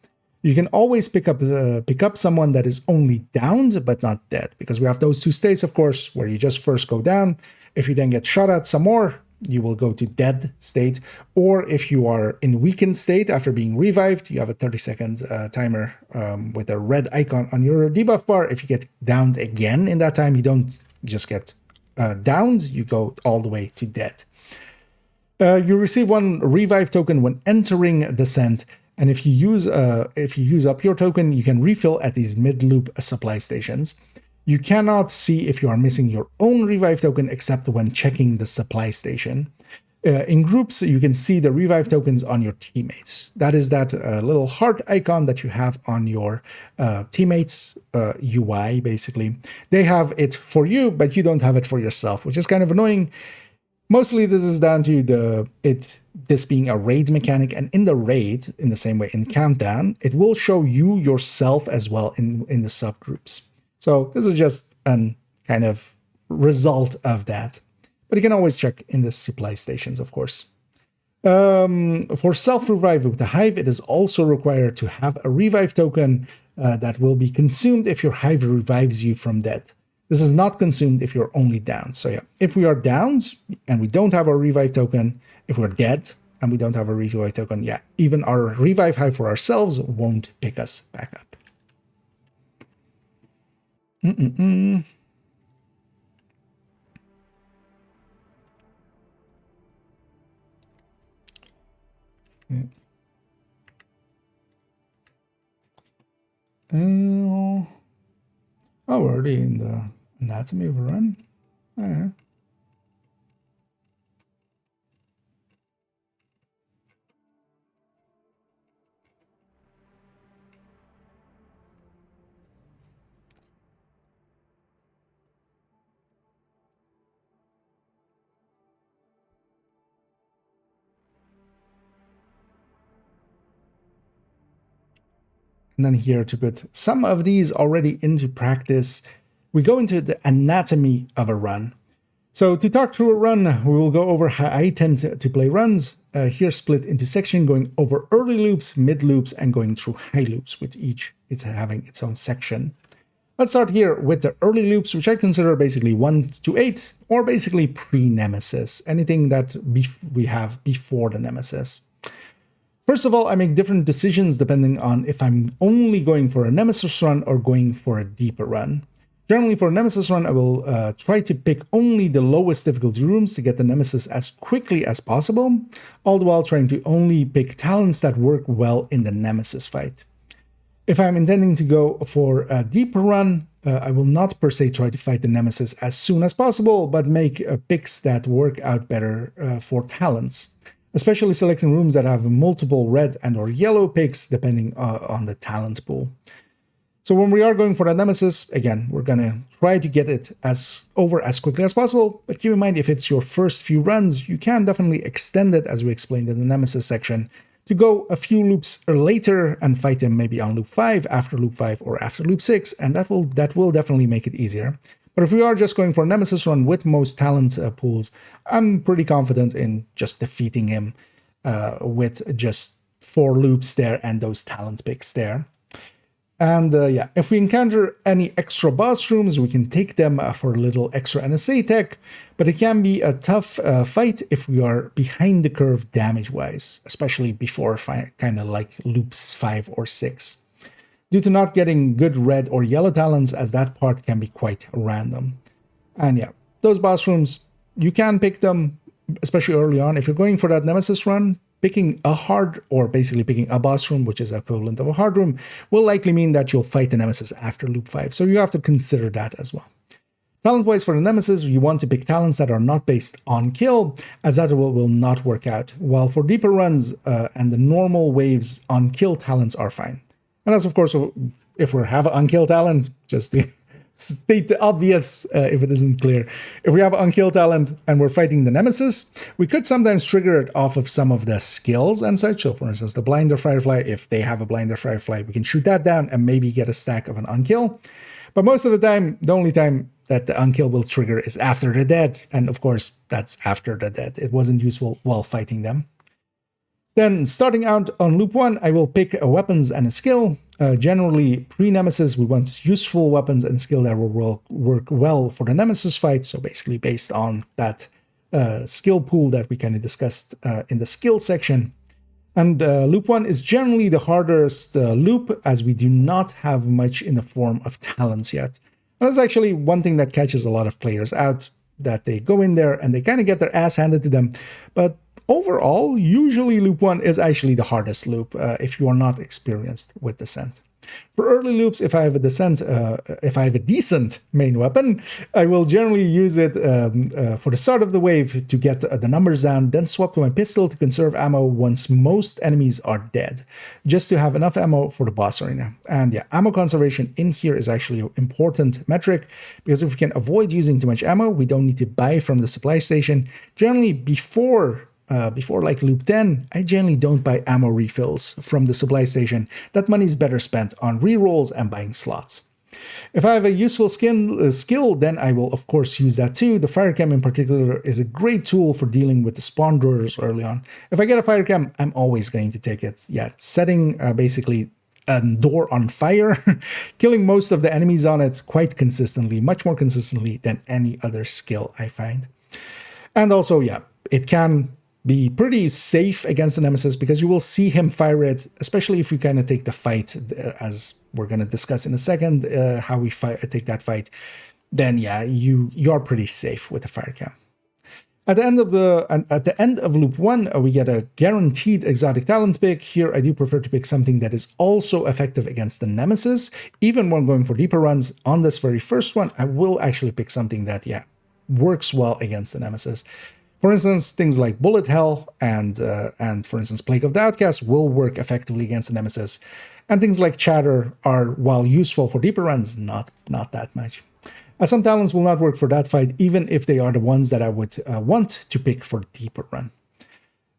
You can always pick up someone that is only downed but not dead, because we have those 2 states, of course, where you just first go down. If you then get shot at some more, you will go to dead state, or if you are in weakened state after being revived, you have a 30-second timer with a red icon on your debuff bar. If you get downed again in that time, you don't just get downed, you go all the way to dead. You receive 1 revive token when entering descent, and if you use up your token, you can refill at these mid-loop supply stations. You cannot see if you are missing your own revive token except when checking the supply station. In groups, you can see the revive tokens on your teammates. That is that little heart icon that you have on your teammates' UI, basically. They have it for you, but you don't have it for yourself, which is kind of annoying. Mostly this is down to this being a raid mechanic, and in the raid, in the same way in Countdown, it will show you yourself as well in the subgroups. So this is just a kind of result of that. But you can always check in the supply stations, of course. For self-revive with the Hive, it is also required to have a revive token that will be consumed if your Hive revives you from dead. This is not consumed if you're only down. So yeah, if we are downed and we don't have a revive token, if we're dead and we don't have a revive token, yeah, even our revive Hive for ourselves won't pick us back up. Yeah. Oh, we're already in the anatomy of a run. Yeah. And then here to put some of these already into practice, we go into the anatomy of a run. So to talk through a run, we will go over how I tend to play runs. Here split into section, going over early loops, mid loops, and going through high loops, with each it's having its own section. Let's start here with the early loops, which I consider basically 1 to 8, or basically pre-Nemesis, anything that we have before the Nemesis. First of all, I make different decisions depending on if I'm only going for a Nemesis run or going for a deeper run. Generally, for a Nemesis run, I will try to pick only the lowest difficulty rooms to get the Nemesis as quickly as possible, all the while trying to only pick talents that work well in the Nemesis fight. If I'm intending to go for a deeper run, I will not per se try to fight the Nemesis as soon as possible, but make picks that work out better for talents. Especially selecting rooms that have multiple red and or yellow picks depending on the talent pool. So when we are going for the Nemesis, again, we're going to try to get it over as quickly as possible, but keep in mind if it's your first few runs, you can definitely extend it, as we explained in the Nemesis section, to go a few loops later and fight him maybe on loop 5, after loop 5, or after loop 6, and that will definitely make it easier. But if we are just going for a Nemesis run with most talent pools, I'm pretty confident in just defeating him with just 4 loops there and those talent picks there. And yeah, if we encounter any extra boss rooms, we can take them for a little extra NSA tech, but it can be a tough fight if we are behind the curve damage-wise, especially before kind of like loops 5 or 6. Due to not getting good red or yellow talents, as that part can be quite random. And yeah, those boss rooms, you can pick them, especially early on. If you're going for that Nemesis run, picking a hard, or basically picking a boss room, which is equivalent of a hard room, will likely mean that you'll fight the Nemesis after loop 5. So you have to consider that as well. Talent-wise for the Nemesis, you want to pick talents that are not based on kill, as that will not work out. While for deeper runs and the normal waves, on kill talents are fine. And that's, of course, if we have an unkill talent, just to state the obvious if it isn't clear. If we have an unkill talent and we're fighting the Nemesis, we could sometimes trigger it off of some of the skills and such. So, for instance, the Blinder Firefly, if they have a Blinder Firefly, we can shoot that down and maybe get a stack of an unkill. But most of the time, the only time that the unkill will trigger is after the dead. And, of course, that's after the dead. It wasn't useful while fighting them. Then, starting out on loop 1, I will pick a weapons and a skill. Generally, pre-Nemesis, we want useful weapons and skill that will work well for the Nemesis fight. So basically based on that skill pool that we kind of discussed in the skill section. And loop 1 is generally the hardest loop, as we do not have much in the form of talents yet. And that's actually one thing that catches a lot of players out. that they go in there and they kind of get their ass handed to them. But overall, usually loop 1 is actually the hardest loop if you are not experienced with Descent. For early loops, if I have a decent main weapon, I will generally use it for the start of the wave to get the numbers down, then swap to my pistol to conserve ammo once most enemies are dead, just to have enough ammo for the boss arena. And yeah, ammo conservation in here is actually an important metric, because if we can avoid using too much ammo, we don't need to buy from the supply station. Generally, before like loop 10, I generally don't buy ammo refills from the supply station. That money is better spent on rerolls and buying slots. If I have a useful skill, then I will of course use that too. The fire cam in particular is a great tool for dealing with the spawn doors early on. If I get a fire cam, I'm always going to take it. Yeah, setting basically a door on fire, killing most of the enemies on it quite consistently, much more consistently than any other skill I find. And also, yeah, it can be pretty safe against the Nemesis because you will see him fire it, especially if you kind of take the fight, as we're going to discuss in a second, how we take that fight. Then yeah, you are pretty safe with the fire cam. At the end of loop 1, we get a guaranteed exotic talent pick. Here, I do prefer to pick something that is also effective against the Nemesis. Even when going for deeper runs on this very first one, I will actually pick something that, yeah, works well against the Nemesis. For instance, things like Bullet Hell and for instance, Plague of the Outcast will work effectively against the Nemesis. And things like Chatter are, while useful for deeper runs, not that much. Some talents will not work for that fight, even if they are the ones that I would want to pick for deeper run.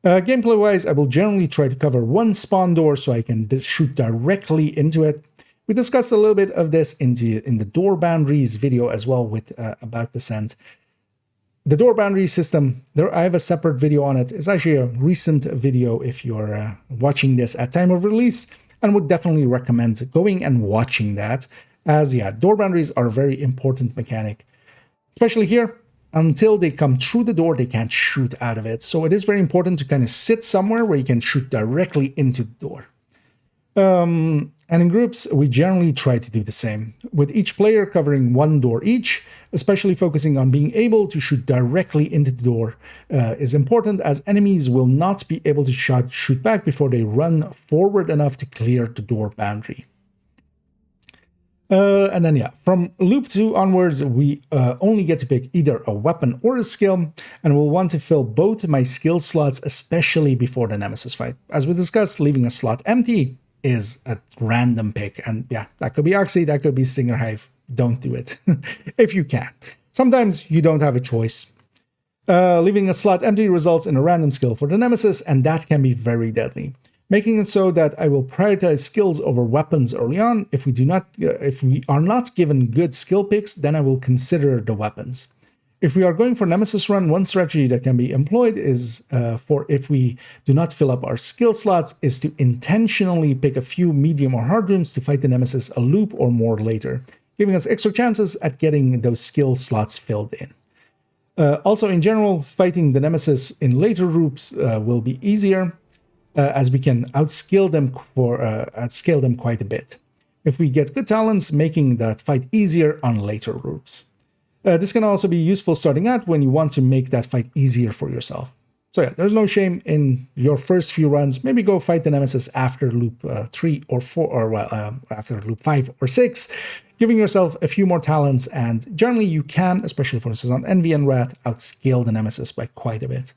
Gameplay-wise, I will generally try to cover one spawn door so I can shoot directly into it. We discussed a little bit of this in the door boundaries video as well with about Descent. The door boundary system, I have a separate video on it. It's actually a recent video if you're watching this at time of release, and would definitely recommend going and watching that, as yeah, door boundaries are a very important mechanic. Especially here, until they come through the door, they can't shoot out of it. So it is very important to kind of sit somewhere where you can shoot directly into the door. And in groups, we generally try to do the same, with each player covering one door each. Especially focusing on being able to shoot directly into the door is important, as enemies will not be able to shoot back before they run forward enough to clear the door boundary. And then yeah, from loop 2 onwards, we only get to pick either a weapon or a skill, and we'll want to fill both my skill slots, especially before the Nemesis fight. As we discussed, leaving a slot empty is a random pick, and yeah, that could be Oxy, that could be Stinger Hive. Don't do it if you can. Sometimes you don't have a choice. Leaving a slot empty results in a random skill for the Nemesis, and that can be very deadly, making it so that I will prioritize skills over weapons early on. If we are not given good skill picks, then I will consider the weapons. If we are going for Nemesis run, one strategy that can be employed is for if we do not fill up our skill slots, is to intentionally pick a few medium or hard rooms to fight the Nemesis a loop or more later, giving us extra chances at getting those skill slots filled in. Also, in general, fighting the Nemesis in later loops will be easier, as we can outskill them quite a bit. If we get good talents, making that fight easier on later loops. This can also be useful starting out when you want to make that fight easier for yourself. So yeah, there's no shame in your first few runs. Maybe go fight the Nemesis after loop 3 or 4, or after loop 5 or 6, giving yourself a few more talents, and generally you can, especially for instance on Envy and Wrath, outscale the Nemesis by quite a bit.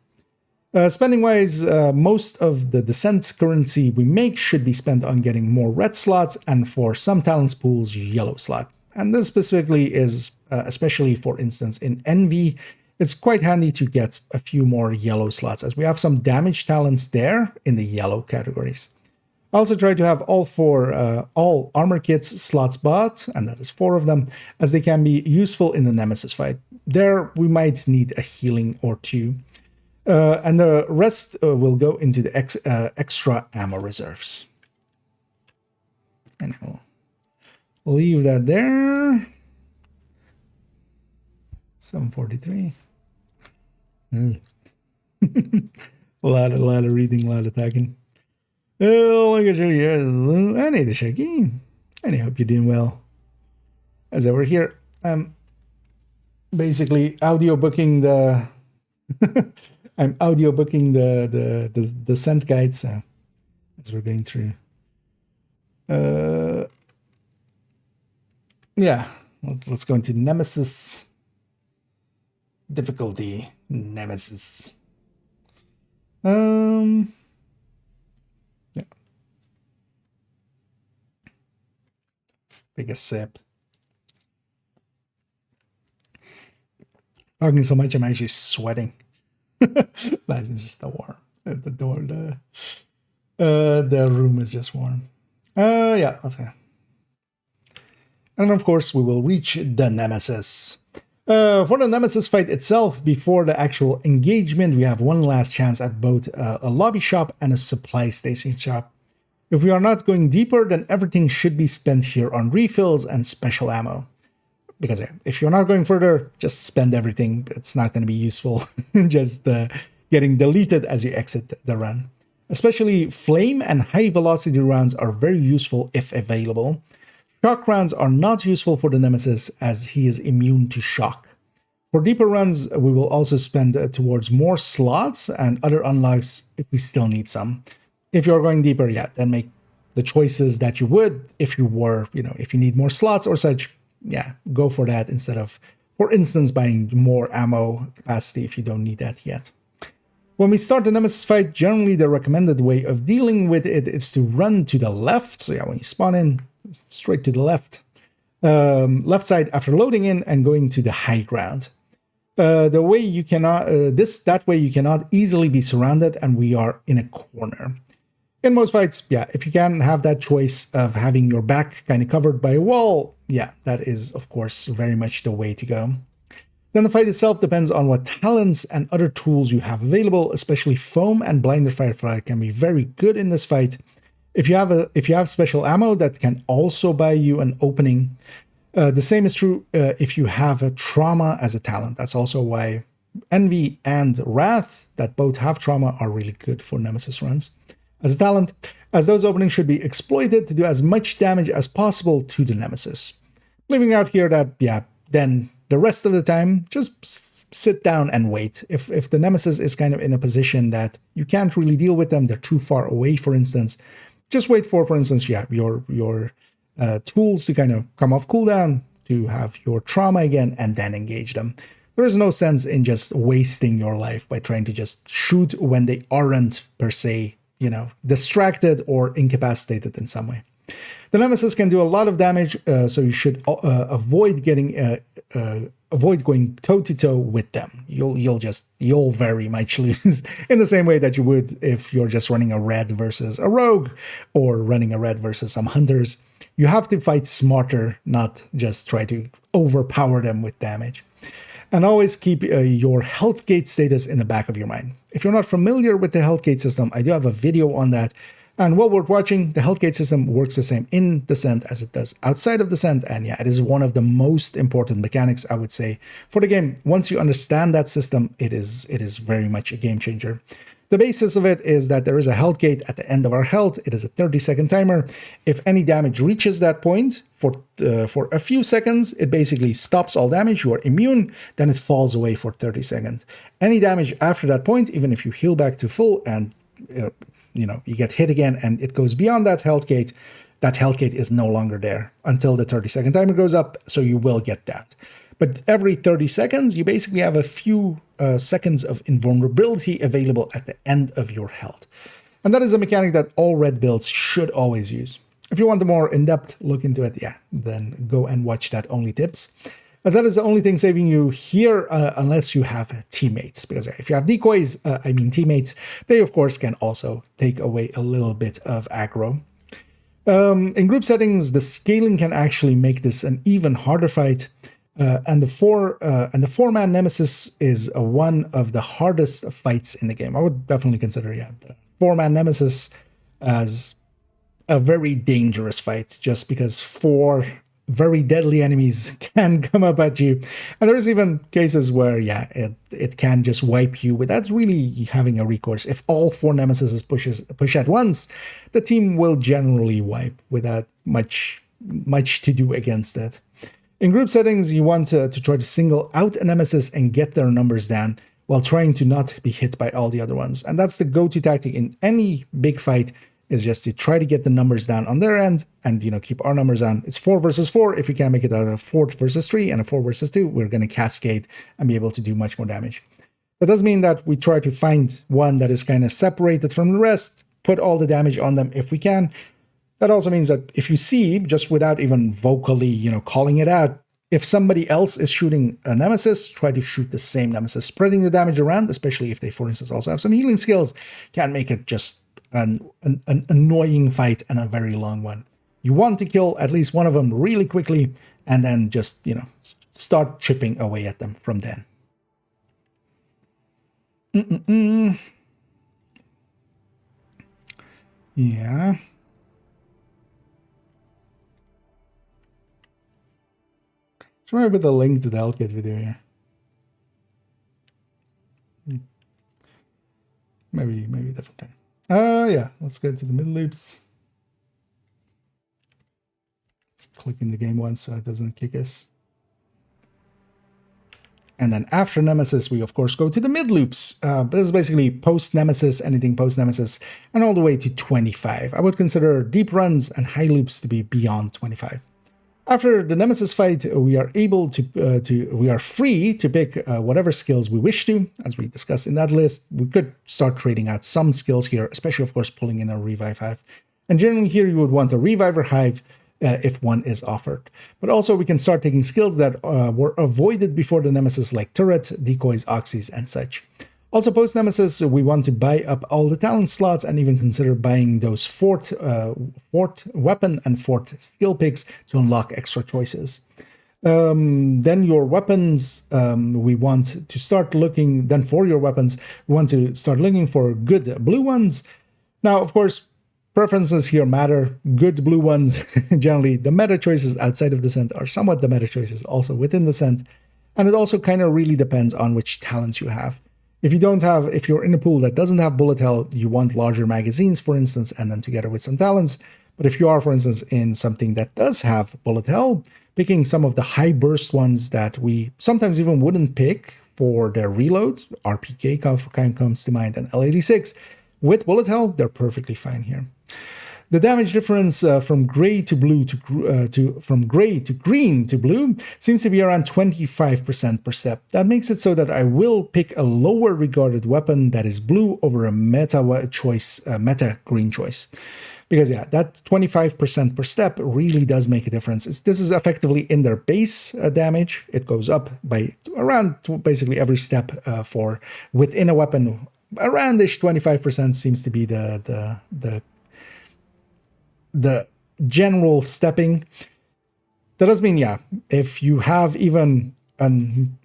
Spending-wise, most of the Descent currency we make should be spent on getting more red slots, and for some talents pools, yellow slot. And this specifically is, especially for instance in Envy, it's quite handy to get a few more yellow slots, as we have some damage talents there in the yellow categories. I also try to have all armor kits slots bought, and that is 4 of them, as they can be useful in the Nemesis fight. There we might need a healing or 2. And the rest will go into the extra ammo reserves. And I'll leave that there. 743. a lot of reading, a lot of talking. Oh, look at you here. I need a shaky. And I hope you're doing well. As over here, basically audiobooking the I'm audiobooking the scent guides as we're going through. Yeah, let's go into Nemesis difficulty. Nemesis. Yeah. Let's take a sip. Talking so much, I'm actually sweating. That's just the warm. The door, the room is just warm. Yeah, okay. And of course, we will reach the Nemesis. For the Nemesis fight itself, before the actual engagement, we have one last chance at both a lobby shop and a supply station shop. If we are not going deeper, then everything should be spent here on refills and special ammo. Because if you're not going further, just spend everything. It's not going to be useful. Just getting deleted as you exit the run. Especially flame and high velocity rounds are very useful if available. Shock rounds are not useful for the Nemesis as he is immune to shock. For deeper runs, we will also spend towards more slots and other unlocks if we still need some. If you're going deeper, yeah, then make the choices that you would if you were, if you need more slots or such. Yeah, go for that instead of, for instance, buying more ammo capacity if you don't need that yet. When we start the Nemesis fight, generally the recommended way of dealing with it is to run to the left. So yeah, when you spawn in, straight to the left. Left side after loading in and going to the high ground. The way you cannot, that way you cannot easily be surrounded and we are in a corner. In most fights, yeah, if you can have that choice of having your back kind of covered by a wall, yeah, that is, of course, very much the way to go. Then the fight itself depends on what talents and other tools you have available, especially foam and blinder firefly can be very good in this fight. If you have special ammo, that can also buy you an opening. The same is true if you have a trauma as a talent. That's also why Envy and Wrath, that both have trauma, are really good for Nemesis runs. As a talent, as those openings should be exploited to do as much damage as possible to the Nemesis. Leaving out here that, yeah, then the rest of the time, just sit down and wait. If the Nemesis is kind of in a position that you can't really deal with them, they're too far away, for instance, just wait for instance, yeah, your tools to kind of come off cooldown, to have your trauma again, and then engage them. There is no sense in just wasting your life by trying to just shoot when they aren't, per se, distracted or incapacitated in some way. The Nemesis can do a lot of damage, so you should avoid going toe-to-toe with them. You'll very much lose in the same way that you would if you're just running a red versus a rogue or running a red versus some hunters. You have to fight smarter, not just try to overpower them with damage. And always keep your health gate status in the back of your mind. If you're not familiar with the health gate system, I do have a video on that. And while we're watching, the health gate system works the same in Descent as it does outside of Descent. And yeah, it is one of the most important mechanics, I would say, for the game. Once you understand that system, it is very much a game changer. The basis of it is that there is a health gate at the end of our health. It is a 30-second timer. If any damage reaches that point for a few seconds, it basically stops all damage. You are immune, then it falls away for 30 seconds. Any damage after that point, even if you heal back to full and you get hit again and it goes beyond that health gate is no longer there until the 30-second timer goes up, so you will get that. But every 30 seconds, you basically have a few seconds of invulnerability available at the end of your health. And that is a mechanic that all red builds should always use. If you want a more in-depth look into it, yeah, then go and watch that Only Tips. As that is the only thing saving you here, unless you have teammates. Because if you have decoys, teammates, they of course can also take away a little bit of aggro. In group settings, the scaling can actually make this an even harder fight. And the four-man Nemesis is one of the hardest fights in the game. I would definitely consider, the four-man Nemesis as a very dangerous fight, just because 4 very deadly enemies can come up at you. And there's even cases where, it can just wipe you without really having a recourse. If all 4 Nemesis push at once, the team will generally wipe without much to do against it. In group settings, you want to try to single out a nemesis and get their numbers down while trying to not be hit by all the other ones. And that's the go-to tactic in any big fight, is just to try to get the numbers down on their end and, keep our numbers down. It's 4 versus 4. If we can make it a 4 versus 3 and a 4 versus 2, we're going to cascade and be able to do much more damage. That does mean that we try to find one that is kind of separated from the rest, put all the damage on them if we can. That also means that if you see, just without even vocally, calling it out, if somebody else is shooting a nemesis, try to shoot the same nemesis. Spreading the damage around, especially if they, for instance, also have some healing skills, can make it just an annoying fight and a very long one. You want to kill at least one of them really quickly and then just, start chipping away at them from then. Yeah. Try with the link to the Hellkit video here. Maybe a different time. Yeah, let's go to the mid loops. Let's click in the game once so it doesn't kick us. And then after Nemesis, we of course go to the mid loops. This is basically post Nemesis, anything post Nemesis, and all the way to 25. I would consider deep runs and high loops to be beyond 25. After the Nemesis fight, we are able we are free to pick whatever skills we wish to. As we discussed in that list, we could start trading out some skills here, especially, of course, pulling in a Revive Hive. And generally here, you would want a Reviver Hive if one is offered. But also, we can start taking skills that were avoided before the Nemesis, like Turret, Decoys, Oxys, and such. Also, post-Nemesis, we want to buy up all the talent slots and even consider buying those fourth weapon and fourth skill picks to unlock extra choices. Then your weapons, we want to start looking, then for your weapons, we want to start looking for good blue ones. Now, of course, preferences here matter. Good blue ones, generally the meta choices outside of the scent are somewhat the meta choices also within the scent. And it also kind of really depends on which talents you have. If you're in a pool that doesn't have bullet hell, you want larger magazines, for instance, and then together with some talents. But if you are, for instance, in something that does have bullet hell, picking some of the high burst ones that we sometimes even wouldn't pick for their reloads, RPK comes to mind, and L86, with bullet hell, they're perfectly fine here. The damage difference from gray to blue from gray to green to blue seems to be around 25% per step. That makes it so that I will pick a lower regarded weapon that is blue over a meta green choice. Because yeah, that 25% per step really does make a difference. This is effectively in their base damage. It goes up by around basically every step for within a weapon. Aroundish 25% seems to be the general stepping. That does mean, yeah, if you have even a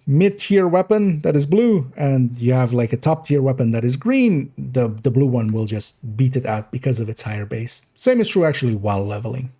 mid-tier weapon that is blue and you have like a top-tier weapon that is green, the blue one will just beat it out because of its higher base. Same is true actually while leveling.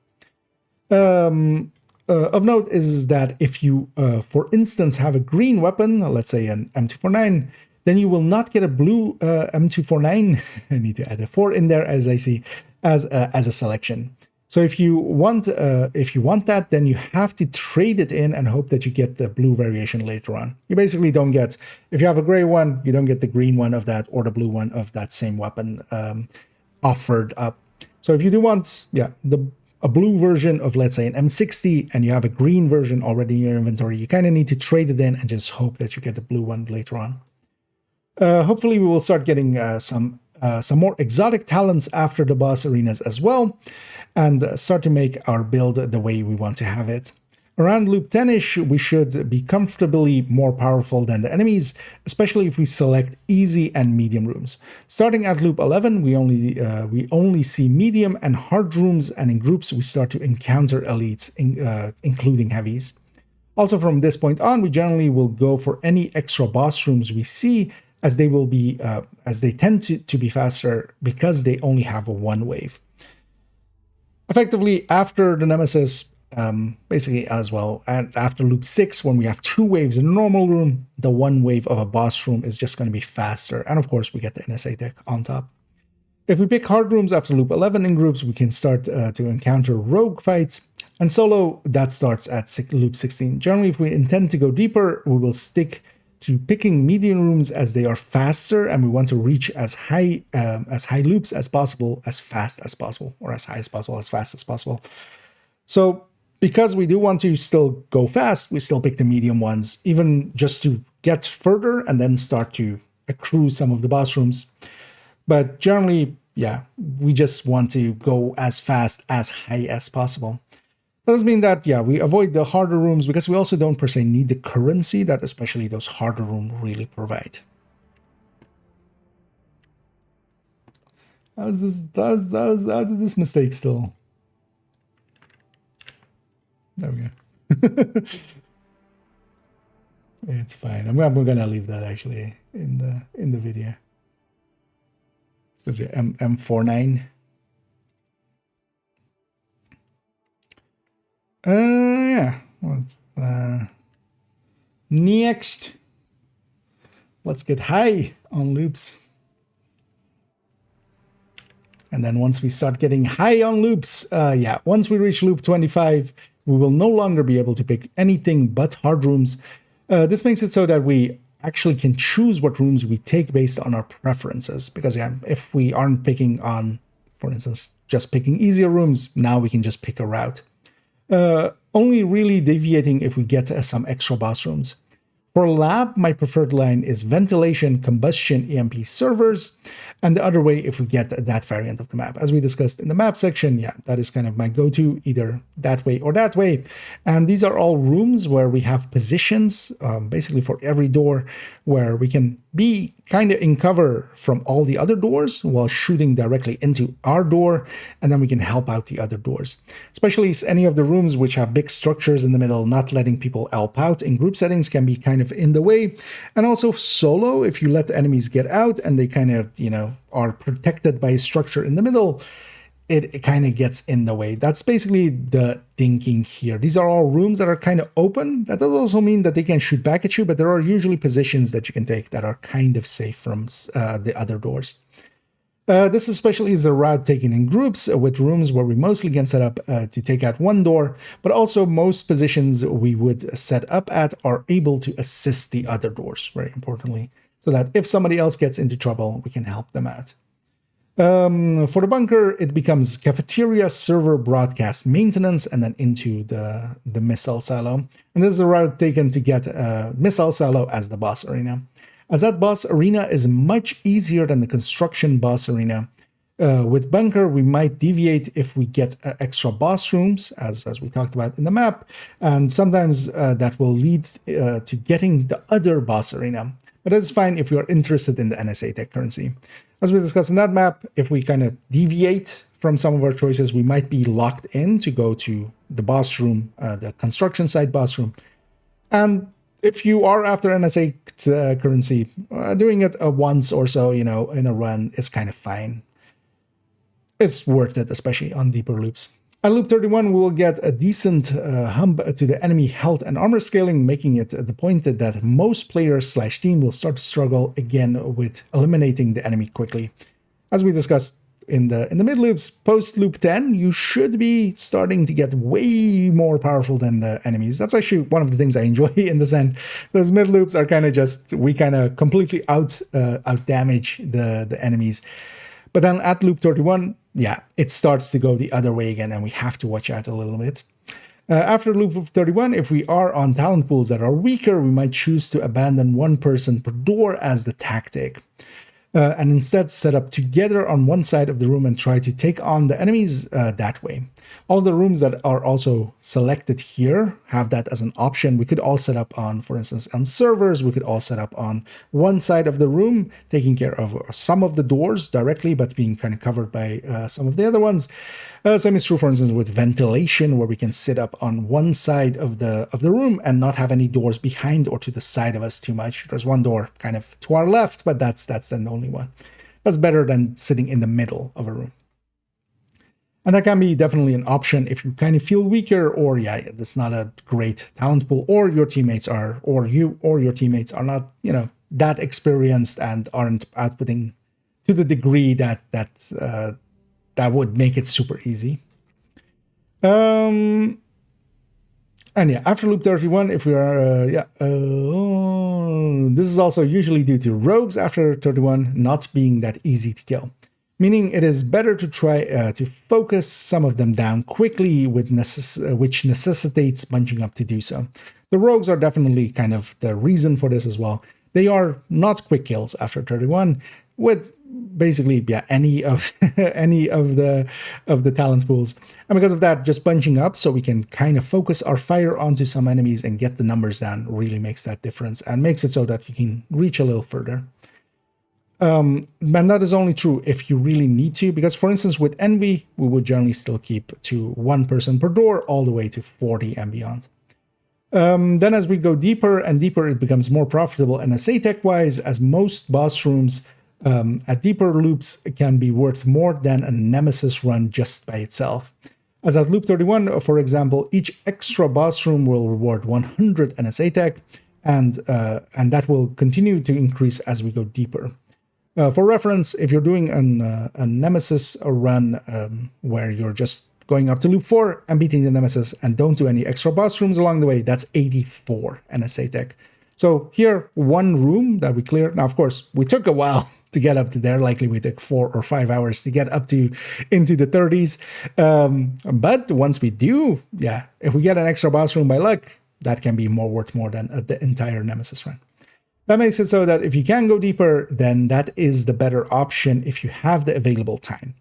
Of note is that if you, for instance, have a green weapon, let's say an M249, then you will not get a blue M249. I need to add a 4 in there, as I see, as a selection. So if you want that, then you have to trade it in and hope that you get the blue variation later on. You basically don't get, if you have a gray one, you don't get the green one of that or the blue one of that same weapon offered up. So if you do want, a blue version of, let's say, an M60, and you have a green version already in your inventory, you kind of need to trade it in and just hope that you get the blue one later on. Hopefully we will start getting some more exotic talents after the boss arenas as well, and start to make our build the way we want to have it. Around loop 10-ish, we should be comfortably more powerful than the enemies, especially if we select easy and medium rooms. Starting at loop 11, we only see medium and hard rooms, and in groups we start to encounter elites, including heavies. Also from this point on, we generally will go for any extra boss rooms we see, as they will be, as they tend to be faster because they only have a one wave. Effectively, after the Nemesis, basically as well, and after loop 6, when we have 2 waves in a normal room, the 1 wave of a boss room is just going to be faster. And of course, we get the NSA deck on top. If we pick hard rooms after loop 11 in groups, we can start to encounter rogue fights. And solo, that starts at loop 16. Generally, if we intend to go deeper, we will stick to picking medium rooms as they are faster, and we want to reach as high loops as possible, as fast as possible, or as high as possible, as fast as possible. So because we do want to still go fast, we still pick the medium ones, even just to get further and then start to accrue some of the boss rooms. But generally, yeah, we just want to go as fast, as high as possible. That does mean that, yeah, we avoid the harder rooms because we also don't per se need the currency that especially those harder rooms really provide. How did this mistake still? There we go. It's fine. I'm gonna leave that actually in the video. Because M49. Yeah. What's next? Let's get high on loops. And then once we start getting high on loops, yeah, once we reach loop 25, we will no longer be able to pick anything but hard rooms. This makes it so that we actually can choose what rooms we take based on our preferences. Because yeah, if we aren't picking on, for instance, just picking easier rooms, now we can just pick a route. Only really deviating if we get some extra boss rooms. For lab, my preferred line is ventilation, combustion, EMP servers, and the other way if we get that variant of the map. As we discussed in the map section, yeah, that is kind of my go-to, either that way or that way. And these are all rooms where we have positions, basically for every door, where we can be kind of in cover from all the other doors while shooting directly into our door, and then we can help out the other doors. Especially any of the rooms which have big structures in the middle, not letting people help out in group settings can be kind of in the way. And also solo, if you let the enemies get out and they kind of, you know, are protected by a structure in the middle, it kind of gets in the way. That's basically the thinking here. These are all rooms that are kind of open. That does also mean that they can shoot back at you, but there are usually positions that you can take that are kind of safe from the other doors. This especially is the route taken in groups, with rooms where we mostly can set up to take out one door, but also most positions we would set up at are able to assist the other doors, very importantly, so that if somebody else gets into trouble, we can help them out. For the bunker, it becomes cafeteria, server, broadcast, maintenance, and then into the missile silo. And this is a route taken to get missile silo as the boss arena. As that boss arena is much easier than the construction boss arena. With bunker, we might deviate if we get extra boss rooms, as we talked about in the map, and sometimes that will lead to getting the other boss arena. But that's fine if you are interested in the NSA tech currency. As we discussed in that map, if we kind of deviate from some of our choices, we might be locked in to go to the boss room, the construction site boss room. And if you are after NSA currency, doing it once or so, you know, in a run is kind of fine. It's worth it, especially on deeper loops. At loop 31, we will get a decent hump to the enemy health and armor scaling, making it the point that most players / team will start to struggle again with eliminating the enemy quickly. As we discussed in the mid loops, post loop 10, you should be starting to get way more powerful than the enemies. That's actually one of the things I enjoy in the sense. Those mid loops are kind of just, we kind of completely out damage the enemies. But then at loop 31, yeah, it starts to go the other way again, and we have to watch out a little bit. After loop 31, if we are on talent pools that are weaker, we might choose to abandon one person per door as the tactic. And instead set up together on one side of the room and try to take on the enemies that way. All the rooms that are also selected here have that as an option. We could all set up on, for instance, on servers, we could all set up on one side of the room, taking care of some of the doors directly, but being kind of covered by some of the other ones. Same is true, for instance, with ventilation, where we can sit up on one side of the room and not have any doors behind or to the side of us too much. There's one door kind of to our left, but that's then the only one. That's better than sitting in the middle of a room. And that can be definitely an option if you kind of feel weaker, or yeah, that's not a great talent pool, or your teammates are, or you or your teammates are not, you know, that experienced and aren't outputting to the degree that would make it super easy. And yeah, after loop 31, if we are, this is also usually due to rogues after 31 not being that easy to kill. Meaning it is better to try to focus some of them down quickly, which necessitates bunching up to do so. The rogues are definitely kind of the reason for this as well. They are not quick kills after 31, with basically any of any of the talent pools, and because of that, just bunching up so we can kind of focus our fire onto some enemies and get the numbers down really makes that difference and makes it so that you can reach a little further. And that is only true if you really need to, because for instance with Envy we would generally still keep to 1 person per door all the way to 40 and beyond. Then as we go deeper and deeper, it becomes more profitable NSA tech wise, as most boss rooms at deeper loops can be worth more than a Nemesis run just by itself. As at loop 31, for example, each extra boss room will reward 100 NSA tech, and that will continue to increase as we go deeper. For reference, if you're doing a Nemesis run where you're just going up to loop 4 and beating the Nemesis and don't do any extra boss rooms along the way, that's 84 NSA tech. So here, one room that we cleared. Now, of course, we took a while to get up to there. Likely we took 4 or 5 hours to get up to into the 30s. But once we do, if we get an extra boss room by luck, that can be worth more than the entire Nemesis run. That makes it so that if you can go deeper, then that is the better option if you have the available time.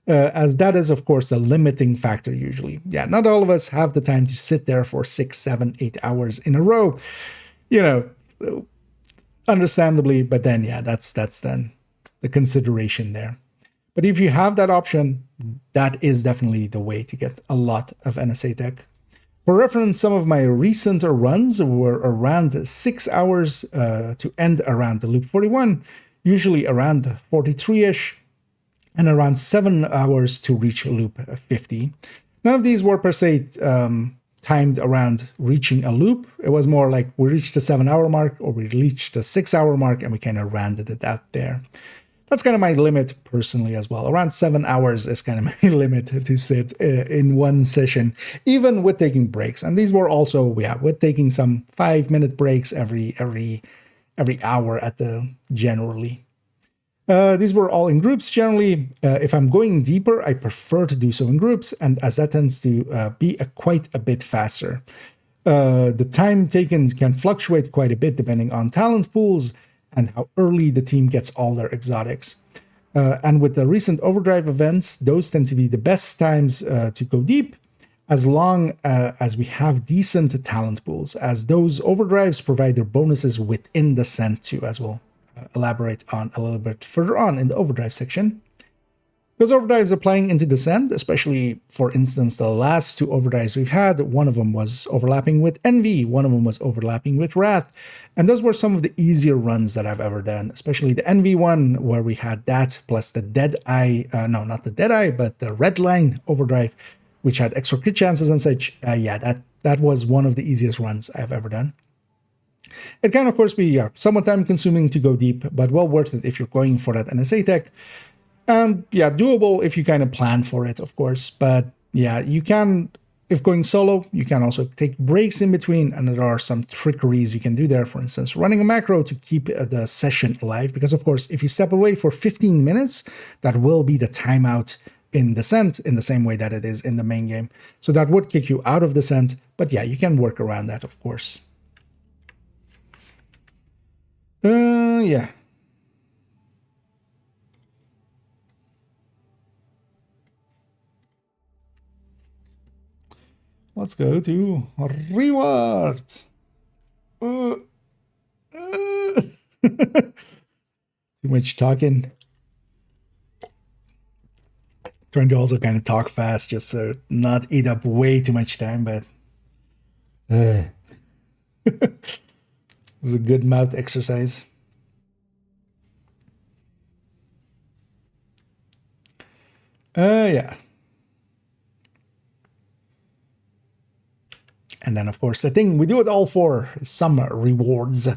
As that is, of course, a limiting factor usually. Not all of us have the time to sit there for 6, 7, 8 hours in a row. Understandably, but then, that's then the consideration there. But if you have that option, that is definitely the way to get a lot of NSA tech. For reference, some of my recent runs were around 6 hours to end around the loop 41, usually around 43-ish, and around 7 hours to reach loop 50. None of these were per se timed around reaching a loop. It was more like we reached the 7-hour mark or we reached the 6-hour mark and we kind of rounded it out there. That's kind of my limit personally as well. Around 7 hours is kind of my limit to sit in one session, even with taking breaks. And these were also, with taking some 5-minute breaks every hour at the generally. These were all in groups generally. If I'm going deeper, I prefer to do so in groups, and as that tends to be quite a bit faster. The time taken can fluctuate quite a bit depending on talent pools and how early the team gets all their exotics. And with the recent overdrive events, those tend to be the best times to go deep, as long as we have decent talent pools, as those overdrives provide their bonuses within the scent too, as we'll elaborate on a little bit further on in the overdrive section. Those overdrives are playing into Descent, especially, for instance, the last 2 overdrives we've had. One of them was overlapping with Envy, one of them was overlapping with Wrath, and those were some of the easier runs that I've ever done, especially the Envy one, where we had that, plus the not the Deadeye, but the Red Line overdrive, which had extra crit chances and such. That was one of the easiest runs I've ever done. It can, of course, be somewhat time-consuming to go deep, but well worth it if you're going for that NSA tech. And doable if you kind of plan for it, of course. But you can, if going solo, you can also take breaks in between, and there are some trickeries you can do there. For instance, running a macro to keep the session alive, because of course, if you step away for 15 minutes, that will be the timeout in Descent in the same way that it is in the main game. So that would kick you out of Descent, but you can work around that, of course. Let's go to rewards. Too much talking. Trying to also kind of talk fast just so not eat up way too much time, but it's a good mouth exercise. And then, of course, the thing we do it all for is some rewards.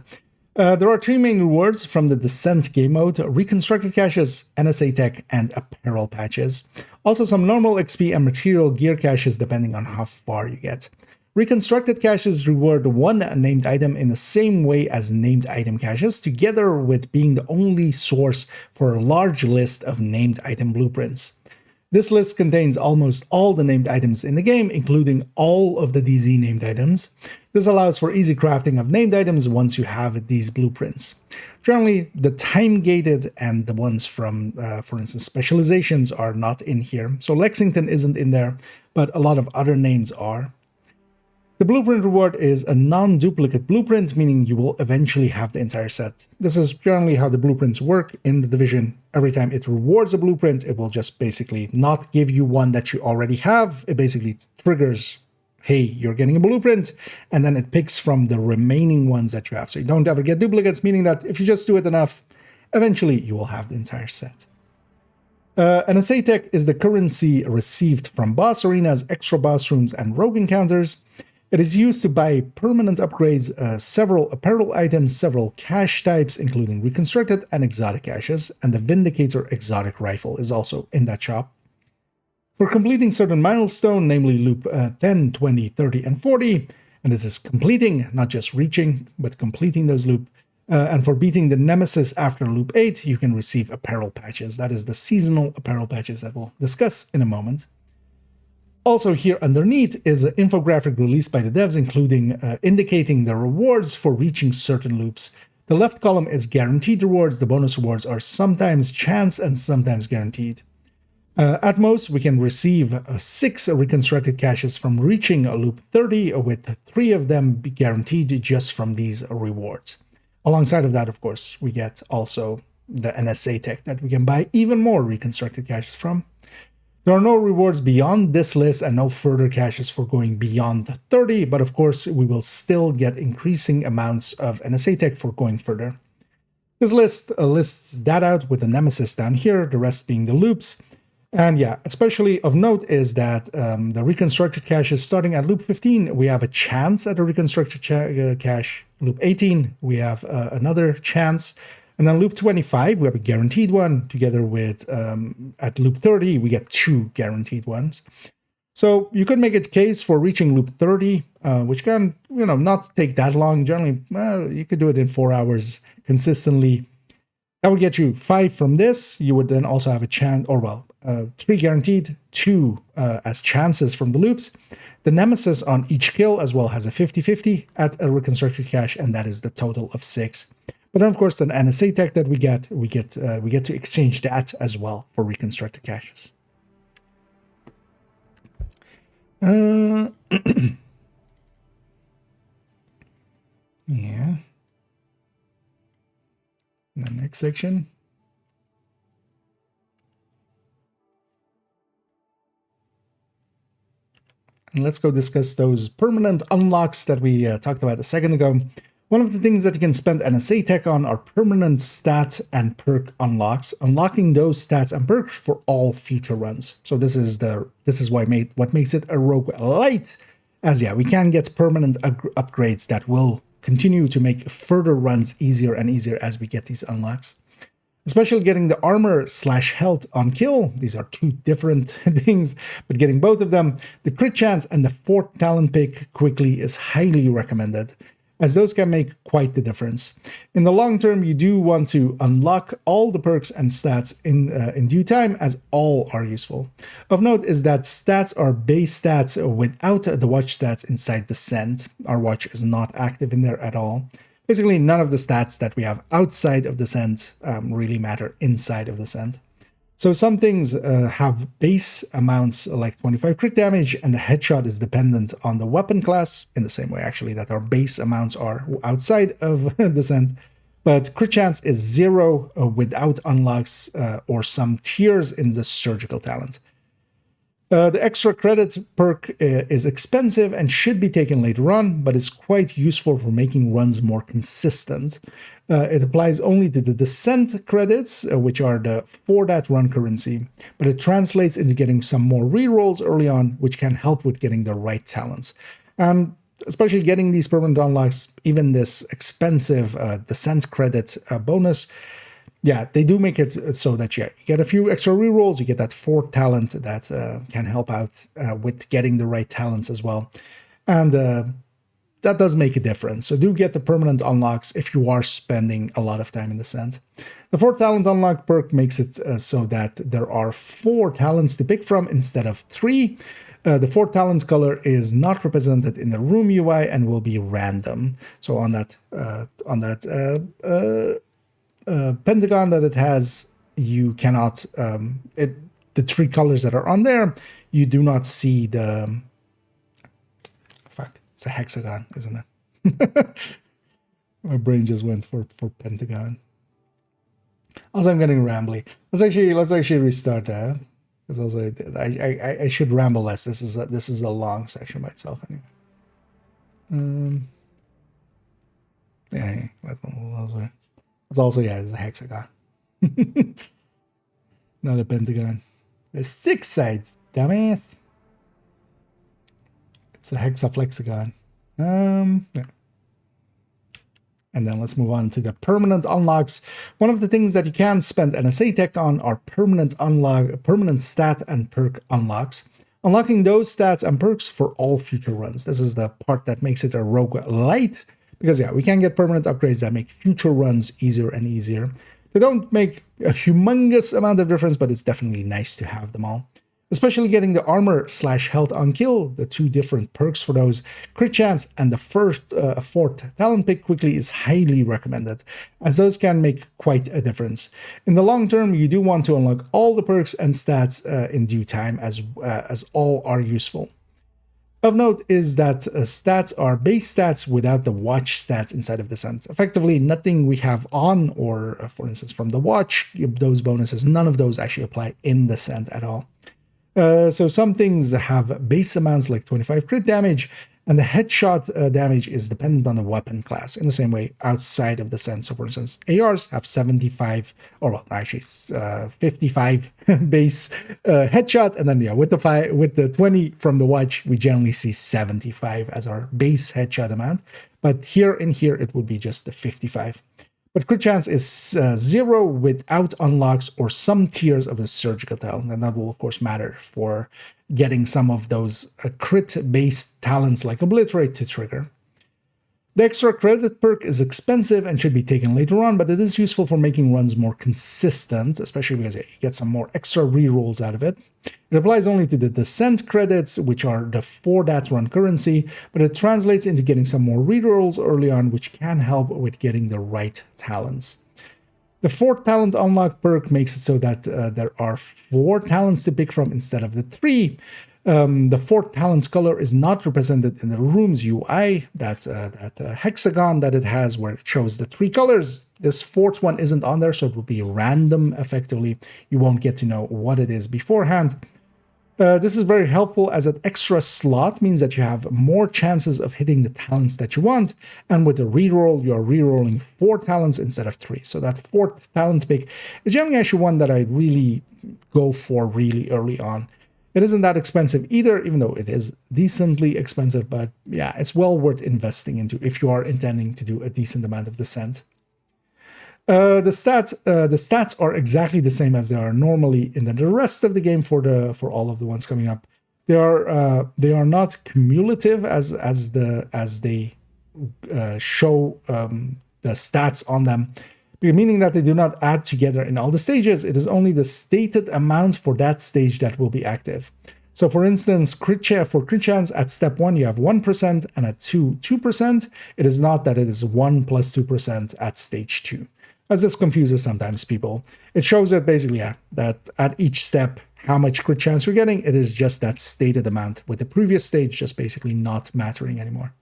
There are 3 main rewards from the Descent game mode: reconstructed caches, NSA tech, and apparel patches. Also some normal XP and material gear caches depending on how far you get. Reconstructed caches reward one named item in the same way as named item caches, together with being the only source for a large list of named item blueprints. This list contains almost all the named items in the game, including all of the DZ named items. This allows for easy crafting of named items once you have these blueprints. Generally, the time-gated and the ones from, for instance, specializations are not in here. So Lexington isn't in there, but a lot of other names are. The blueprint reward is a non-duplicate blueprint, meaning you will eventually have the entire set. This is generally how the blueprints work in the Division. Every time it rewards a blueprint, it will just basically not give you one that you already have. It basically triggers, hey, you're getting a blueprint, and then it picks from the remaining ones that you have. So you don't ever get duplicates, meaning that if you just do it enough, eventually you will have the entire set. NSA tech is the currency received from boss arenas, extra boss rooms, and rogue encounters. It is used to buy permanent upgrades, several apparel items, several cache types, including reconstructed and exotic caches, and the Vindicator exotic rifle is also in that shop. For completing certain milestones, namely loop 10, 20, 30, and 40, and this is completing, not just reaching, but completing those loops, and for beating the Nemesis after loop 8, you can receive apparel patches. That is the seasonal apparel patches that we'll discuss in a moment. Also here underneath is an infographic released by the devs, including indicating the rewards for reaching certain loops. The left column is guaranteed rewards. The bonus rewards are sometimes chance and sometimes guaranteed. At most, we can receive 6 reconstructed caches from reaching a loop 30, with 3 of them be guaranteed just from these rewards. Alongside of that, of course, we get also the NSA tech that we can buy even more reconstructed caches from. There are no rewards beyond this list and no further caches for going beyond 30, but of course we will still get increasing amounts of NSA tech for going further. This list lists that out with the Nemesis down here, the rest being the loops. And yeah, especially of note is that the reconstructed caches starting at loop 15, we have a chance at a reconstructed cache. Loop 18, we have another chance. And then loop 25, we have a guaranteed one, together with, at loop 30, we get 2 guaranteed ones. So you could make a case for reaching loop 30, which can, not take that long. Generally, you could do it in 4 hours consistently. That would get you 5 from this. You would then also have a chance, 3 guaranteed, 2 as chances from the loops. The Nemesis on each kill as well has a 50-50 at a reconstructed cache, and that is the total of 6. But then, of course, the NSA tech that we get to exchange that as well for reconstructed caches. Yeah. The next section. And let's go discuss those permanent unlocks that we talked about a second ago. One of the things that you can spend NSA tech on are permanent stat and perk unlocks, unlocking those stats and perks for all future runs. So this is what makes it a rogue light, as we can get permanent upgrades that will continue to make further runs easier and easier as we get these unlocks. Especially getting the armor/health on kill. These are 2 different things, but getting both of them, the crit chance and the 4th talent pick quickly is highly recommended, as those can make quite the difference. In the long term, you do want to unlock all the perks and stats in due time, as all are useful. Of note is that stats are base stats without the watch stats inside the Scent. Our watch is not active in there at all. Basically, none of the stats that we have outside of the Scent really matter inside of the Scent. So some things have base amounts like 25 crit damage, and the headshot is dependent on the weapon class, in the same way actually that our base amounts are outside of the Scent. But crit chance is 0 without unlocks or some tiers in the surgical talent. The extra credit perk is expensive and should be taken later on, but is quite useful for making runs more consistent. It applies only to the descent credits, which are for that run currency, but it translates into getting some more rerolls early on, which can help with getting the right talents. And especially getting these permanent unlocks, even this expensive descent credit bonus, they do make it so that you get a few extra rerolls, you get that 4th talent that can help out with getting the right talents as well. And that does make a difference. So do get the permanent unlocks if you are spending a lot of time in the scent. The 4 talent unlock perk makes it so that there are 4 talents to pick from instead of 3. The 4 talent color is not represented in the room UI and will be random. So on that pentagon that it has, you cannot the 3 colors that are on there. You do not see the. Fuck, it's a hexagon, isn't it? My brain just went for pentagon. Also, I'm getting rambly. Let's actually restart that. Because also, I should ramble less. This is a long section by itself anyway. Yeah, that's also it's a hexagon, not a pentagon. There's 6 sides, dumbass. It's a hexaflexagon. Yeah. And then let's move on to the permanent unlocks. One of the things that you can spend NSA tech on are permanent stat and perk unlocks. Unlocking those stats and perks for all future runs. This is the part that makes it a rogue light, because yeah, we can get permanent upgrades that make future runs easier and easier. They don't make a humongous amount of difference, but it's definitely nice to have them all. Especially getting the armor/health on kill, the 2 different perks for those, crit chance and the 4th talent pick quickly is highly recommended, as those can make quite a difference. In the long term, you do want to unlock all the perks and stats in due time, as all are useful. Of note is that stats are base stats without the watch stats inside of the scent. Effectively, nothing we have on, or for instance from the watch, those bonuses, none of those actually apply in the scent at all. So some things have base amounts like 25 crit damage, and the headshot damage is dependent on the weapon class, in the same way outside of the scent. So for instance, ARs have 75, or well, actually 55 base headshot, and then with the 20 from the watch, we generally see 75 as our base headshot amount. But here it would be just the 55. But crit chance is 0 without unlocks or some tiers of the surgical talent, and that will of course matter for getting some of those crit-based talents like Obliterate to trigger. The extra credit perk is expensive and should be taken later on, but it is useful for making runs more consistent, especially because you get some more extra rerolls out of it. It applies only to the descent credits, which are the for that run currency, but it translates into getting some more rerolls early on, which can help with getting the right talents. The 4th talent unlock perk makes it so that there are 4 talents to pick from instead of the 3. The 4th talent's color is not represented in the room's UI, that hexagon that it has where it shows the 3 colors. This 4th one isn't on there, so it will be random effectively. You won't get to know what it is beforehand. This is very helpful, as an extra slot means that you have more chances of hitting the talents that you want, and with a reroll, you are rerolling 4 talents instead of 3. So that 4th talent pick is generally actually one that I really go for really early on. It isn't that expensive either, even though it is decently expensive, but yeah, it's well worth investing into if you are intending to do a decent amount of descent. The stats are exactly the same as they are normally in the rest of the game for all of the ones coming up. They are not cumulative as they show the stats on them, meaning that they do not add together in all the stages. It is only the stated amount for that stage that will be active. So for instance, for crit chance at step 1, you have 1%, and at 2, 2%. It is not that it is 1 plus 2% at stage 2, as this confuses sometimes people. It shows that basically, that at each step, how much crit chance you're getting, it is just that stated amount, with the previous stage just basically not mattering anymore.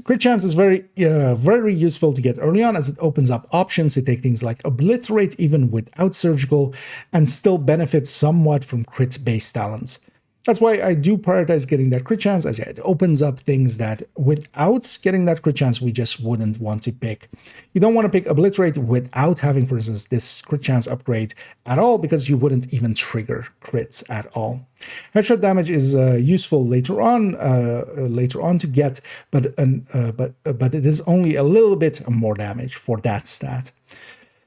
Crit chance is very useful to get early on, as it opens up options to take things like Obliterate even without surgical, and still benefit somewhat from crit-based talents. That's why I do prioritize getting that crit chance, as it opens up things that without getting that crit chance, we just wouldn't want to pick. You don't want to pick Obliterate without having, for instance, this crit chance upgrade at all, because you wouldn't even trigger crits at all. Headshot damage is useful later on to get, but it is only a little bit more damage for that stat.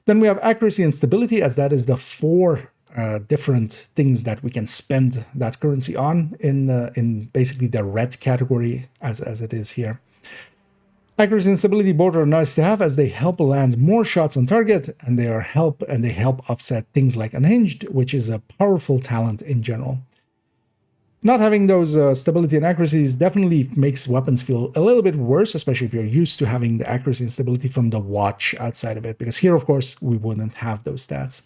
Then we have accuracy and stability, as that is the 4 different things that we can spend that currency on in basically the red category as it is here. Accuracy and stability both are nice to have as they help land more shots on target, and they help offset things like unhinged, which is a powerful talent in general. Not having those stability and accuracies definitely makes weapons feel a little bit worse, especially if you're used to having the accuracy and stability from the watch outside of it, because here, of course, we wouldn't have those stats.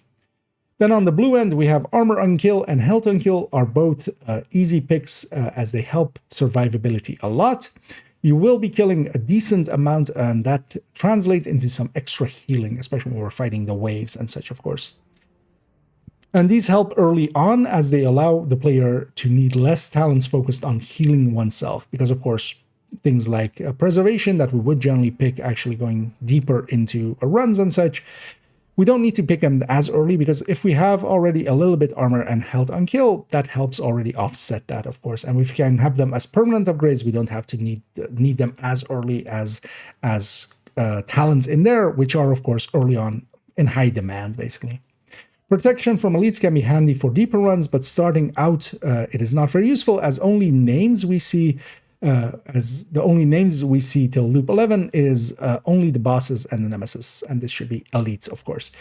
Then on the blue end, we have armor on kill and health on kill are both easy picks as they help survivability a lot. You will be killing a decent amount, and that translates into some extra healing, especially when we're fighting the waves and such, of course. And these help early on as they allow the player to need less talents focused on healing oneself, because, of course, things like preservation that we would generally pick actually going deeper into runs and such, we don't need to pick them as early, because if we have already a little bit armor and health on kill, that helps already offset that, of course. And if we can have them as permanent upgrades, we don't have to need them as early as talents in there, which are, of course, early on in high demand, basically. Protection from elites can be handy for deeper runs, but starting out, it is not very useful, as only names we see till loop 11 is only the bosses and the nemesis, and this should be elites, of course.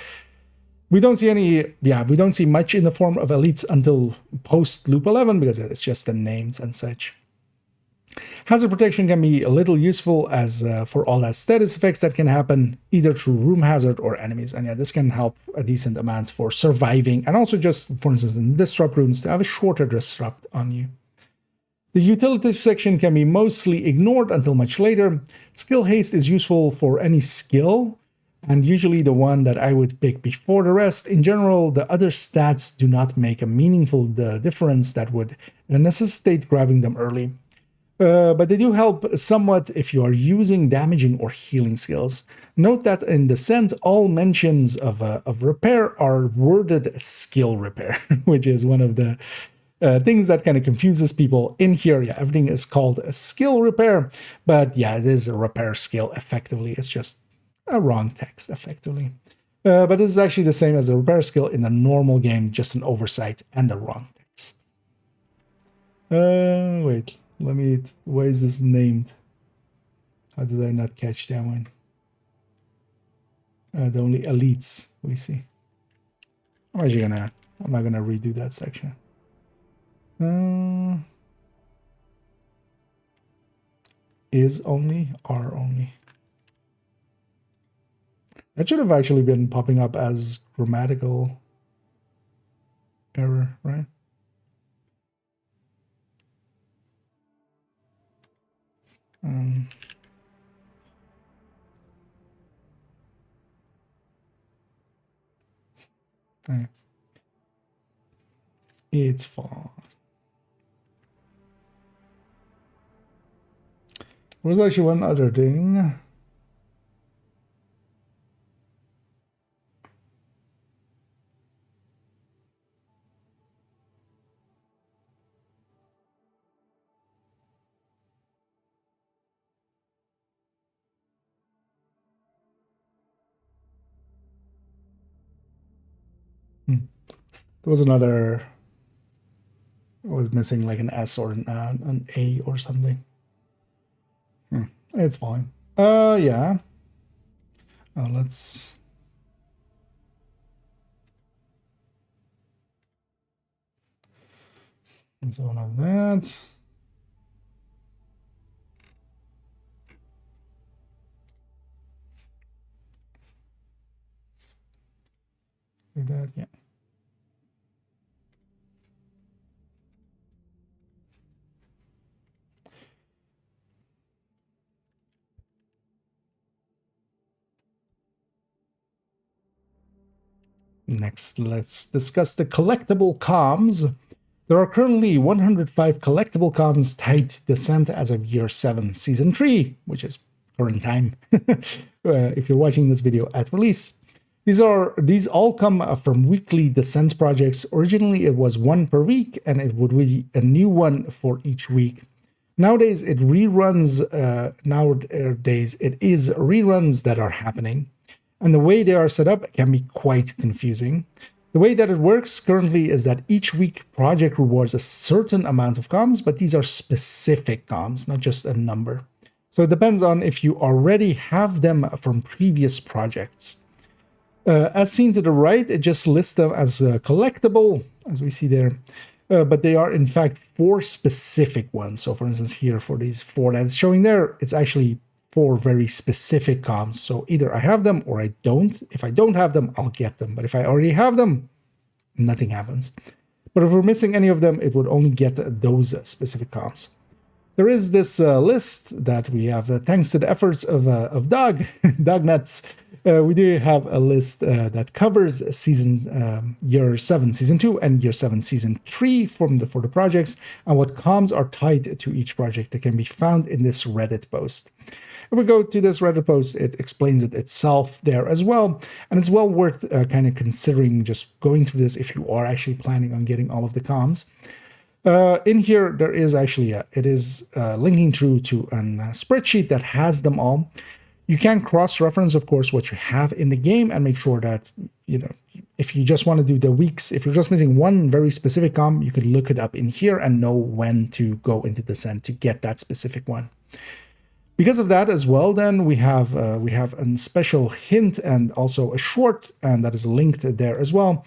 We don't see much in the form of elites until post loop 11, because it's just the names and such. Hazard protection can be a little useful as for all that status effects that can happen either through room hazard or enemies, and this can help a decent amount for surviving, and also just, for instance, in disrupt rooms to have a shorter disrupt on you. The utilities section can be mostly ignored until much later. Skill haste is useful for any skill, and usually the one that I would pick before the rest. In general, the other stats do not make a meaningful difference that would necessitate grabbing them early. But they do help somewhat if you are using damaging or healing skills. Note that in Descent, all mentions of repair are worded skill repair, which is one of the things that kind of confuses people. In here, everything is called a skill repair, but it is a repair skill effectively. It's just a wrong text effectively. But this is actually the same as a repair skill in a normal game, just an oversight and a wrong text. Wait, why is this named? How did I not catch that one? The only elites we see. I'm not gonna redo that section. Is only, are only. That should have actually been popping up as grammatical error, right? It's fine. There was actually one other thing. There was another. I was missing like an S or an A or something. It's fine. Yeah. Let's. So one of that. Like that, yeah. Next, let's discuss the collectible comms. There are currently 105 collectible comms tied to Descent as of year 7, season 3, which is current time, if you're watching this video at release. These all come from weekly Descent projects. Originally, it was one per week, and it would be a new one for each week. Nowadays, it is reruns that are happening, and the way they are set up can be quite confusing. The way that it works currently is that each week project rewards a certain amount of comms, but these are specific comms, not just a number. So it depends on if you already have them from previous projects. As seen to the right, it just lists them as collectible, as we see there. But they are in fact 4 specific ones. So for instance, here for these 4 that it's showing there, it's actually 4 very specific comms. So either I have them or I don't. If I don't have them, I'll get them. But if I already have them, nothing happens. But if we're missing any of them, it would only get those specific comms. There is this list that we have, thanks to the efforts of Doug, Nuts. We do have a list that covers year 7, season 2, and year 7, season 3 for the projects, and what comms are tied to each project that can be found in this Reddit post. If we go to this Reddit post, it explains it itself there as well, and it's well worth kind of considering just going through this if you are actually planning on getting all of the comms. In here, there is actually it is linking through to a spreadsheet that has them all. You can cross-reference, of course, what you have in the game and make sure that, if you just want to do the weeks, if you're just missing one very specific comm, you could look it up in here and know when to go into Descent to get that specific one. Because of that as well, then we have a special hint and also a short, and that is linked there as well,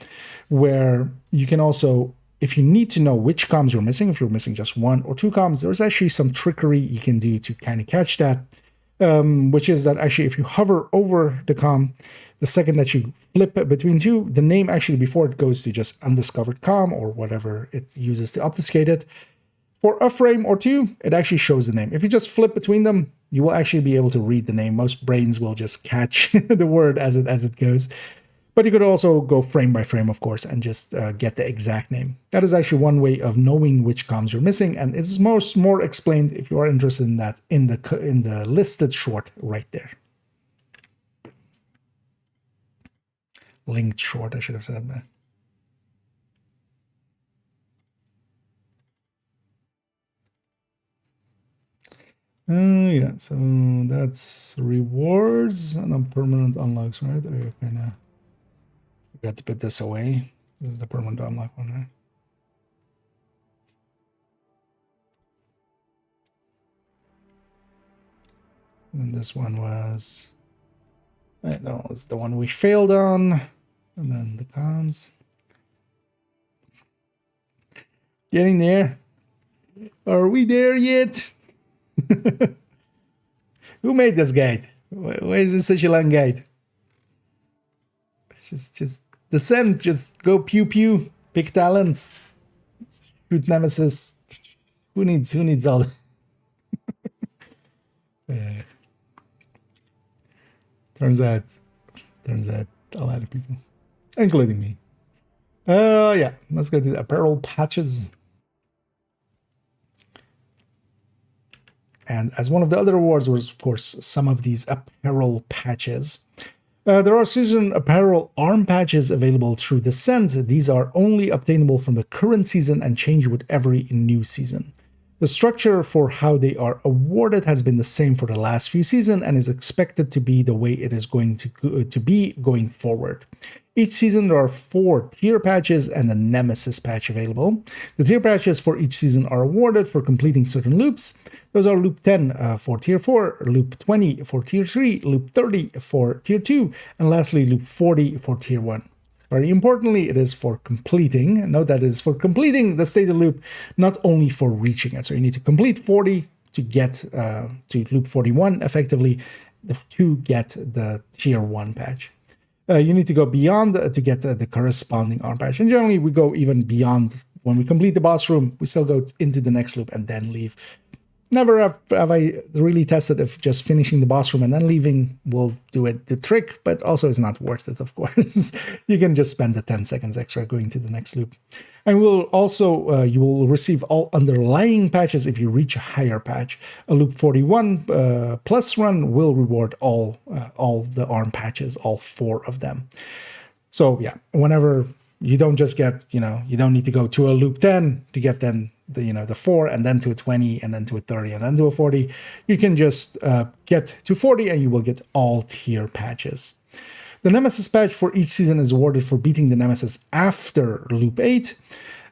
where you can also, if you need to know which comms you're missing, if you're missing just 1 or 2 comms, there's actually some trickery you can do to kind of catch that, which is that actually if you hover over the comm, the second that you flip between 2, the name actually before it goes to just undiscovered comm or whatever it uses to obfuscate it, for a frame or 2, it actually shows the name. If you just flip between them, you will actually be able to read the name. Most brains will just catch the word as it goes. But you could also go frame by frame, of course, and just get the exact name. That is actually one way of knowing which comms you're missing, and it's more explained if you are interested in that in the listed short right there. Linked short, I should have said that. Yeah, so that's rewards and permanent unlocks, right? I kind of forgot to put this away. This is the permanent unlock one, right? And this one was, that was the one we failed on. And then the comms. Getting there. Are we there yet? Who made this guide? Why is it such a long guide? Just Descent, just go pew pew, pick talents, shoot nemesis. Who needs all? Turns out a lot of people, including me. Yeah, let's go to the apparel patches. And as one of the other awards was, of course, some of these apparel patches. There are season apparel arm patches available through Descent. These are only obtainable from the current season and change with every new season. The structure for how they are awarded has been the same for the last few seasons and is expected to be the way it is going to be going forward. Each season there are 4 tier patches and a nemesis patch available. The tier patches for each season are awarded for completing certain loops. Those are loop 10 for tier 4, loop 20 for tier 3, loop 30 for tier 2, and lastly loop 40 for tier 1. Very importantly, it is for completing. Note that it is for completing the stated loop, not only for reaching it. So you need to complete 40 to get to loop 41 effectively to get the tier 1 patch. You need to go beyond to get the corresponding arm patch. And generally, we go even beyond. When we complete the boss room, we still go into the next loop and then leave. Never have I really tested if just finishing the boss room and then leaving will do it the trick, but also it's not worth it, of course. You can just spend the 10 seconds extra going to the next loop. And we'll also, you will receive all underlying patches if you reach a higher patch. A loop 41 plus run will reward all the arm patches, all 4 of them. So yeah, whenever you don't just get, you don't need to go to a loop 10 to get then the 4 and then to a 20 and then to a 30 and then to a 40. You can just get to 40 and you will get all tier patches. The Nemesis patch for each season is awarded for beating the Nemesis after Loop 8.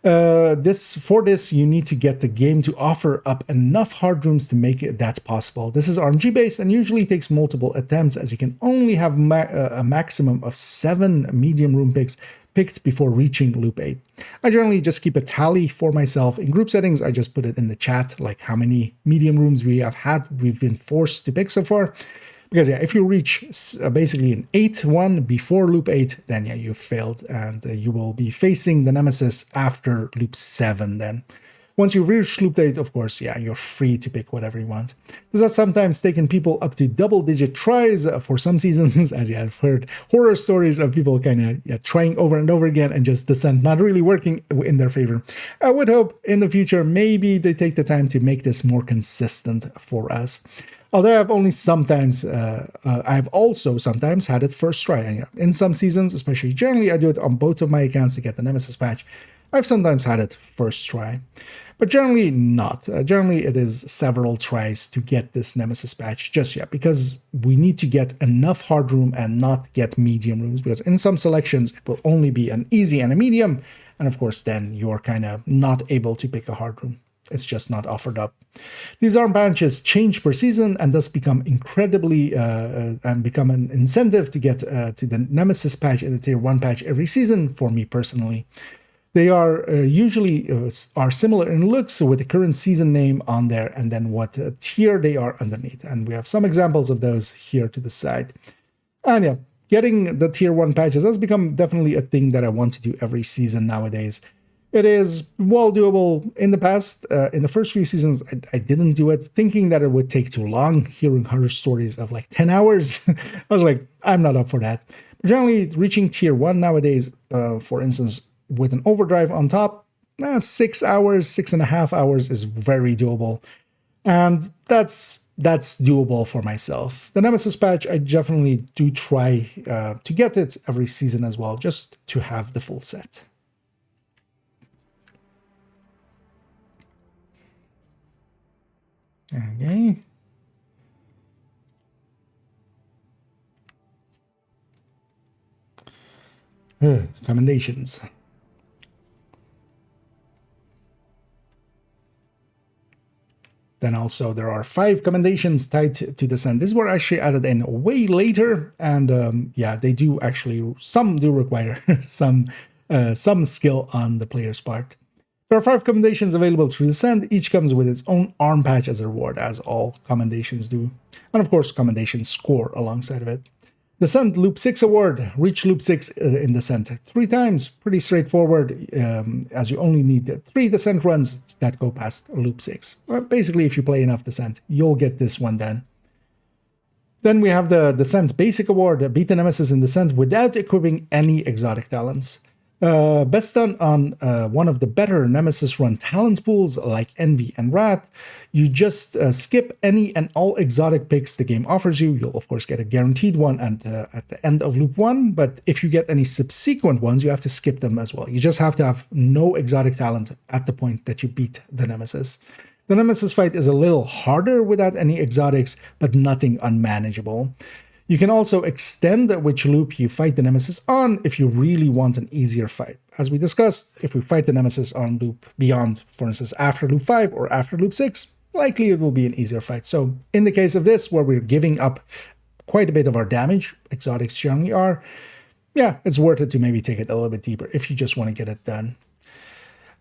For this, you need to get the game to offer up enough hard rooms to make that possible. This is RNG based and usually takes multiple attempts, as you can only have a maximum of 7 medium room picks picked before reaching Loop 8. I generally just keep a tally for myself. In group settings, I just put it in the chat, like how many medium rooms we've been forced to pick so far. Because yeah, if you reach basically an 8-1 before Loop 8, then yeah, you've failed, and you will be facing the Nemesis after Loop 7 then. Once you've reached Loop 8, of course, yeah, you're free to pick whatever you want. This has sometimes taken people up to double-digit tries for some seasons, as you have heard horror stories of people kind of trying over and over again and just Descent not really working in their favor. I would hope in the future maybe they take the time to make this more consistent for us. Although I've also sometimes had it first try. In some seasons, especially generally, I do it on both of my accounts to get the Nemesis patch. I've sometimes had it first try, but generally not. Generally, it is several tries to get this Nemesis patch just yet, because we need to get enough hard room and not get medium rooms, because in some selections, it will only be an easy and a medium, and of course, then you're kind of not able to pick a hard room. It's just not offered up. These arm patches change per season and thus become become an incentive to get to the Nemesis patch and the Tier 1 patch every season for me personally. They are usually are similar in looks, so with the current season name on there and then what tier they are underneath. And we have some examples of those here to the side. And yeah, getting the Tier 1 patches has become definitely a thing that I want to do every season nowadays. It is well doable. In the past, in the first few seasons, I didn't do it, thinking that it would take too long, hearing horror stories of like 10 hours. I was like, I'm not up for that. But generally, reaching Tier 1 nowadays, for instance, with an overdrive on top, 6 hours, 6.5 hours is very doable. And that's doable for myself. The Nemesis patch, I definitely do try to get it every season as well, just to have the full set. Okay. Commendations. Then also there are 5 commendations tied to Descent. These were actually added in way later, and yeah, they do actually, some do require some skill on the player's part. There are 5 commendations available through Descent. Each comes with its own arm patch as a reward, as all commendations do. And of course, commendations score alongside of it. Descent Loop 6 award. Reach Loop 6 in Descent 3 times. Pretty straightforward, as you only need 3 Descent runs that go past Loop 6. Well, basically, if you play enough Descent, you'll get this one done. Then we have the Descent Basic Award. Beat the Nemesis in Descent without equipping any exotic talents. Best done on one of the better Nemesis run talent pools like Envy and Wrath. You just skip any and all exotic picks the game offers you. You'll of course get a guaranteed one at the end of Loop 1, but if you get any subsequent ones, you have to skip them as well. You just have to have no exotic talent at the point that you beat the Nemesis. The Nemesis fight is a little harder without any exotics, but nothing unmanageable. You can also extend which loop you fight the Nemesis on if you really want an easier fight. As we discussed, if we fight the Nemesis on loop beyond, for instance, after Loop 5 or after Loop 6, likely it will be an easier fight. So in the case of this, where we're giving up quite a bit of our damage, exotics generally are, yeah, it's worth it to maybe take it a little bit deeper if you just want to get it done.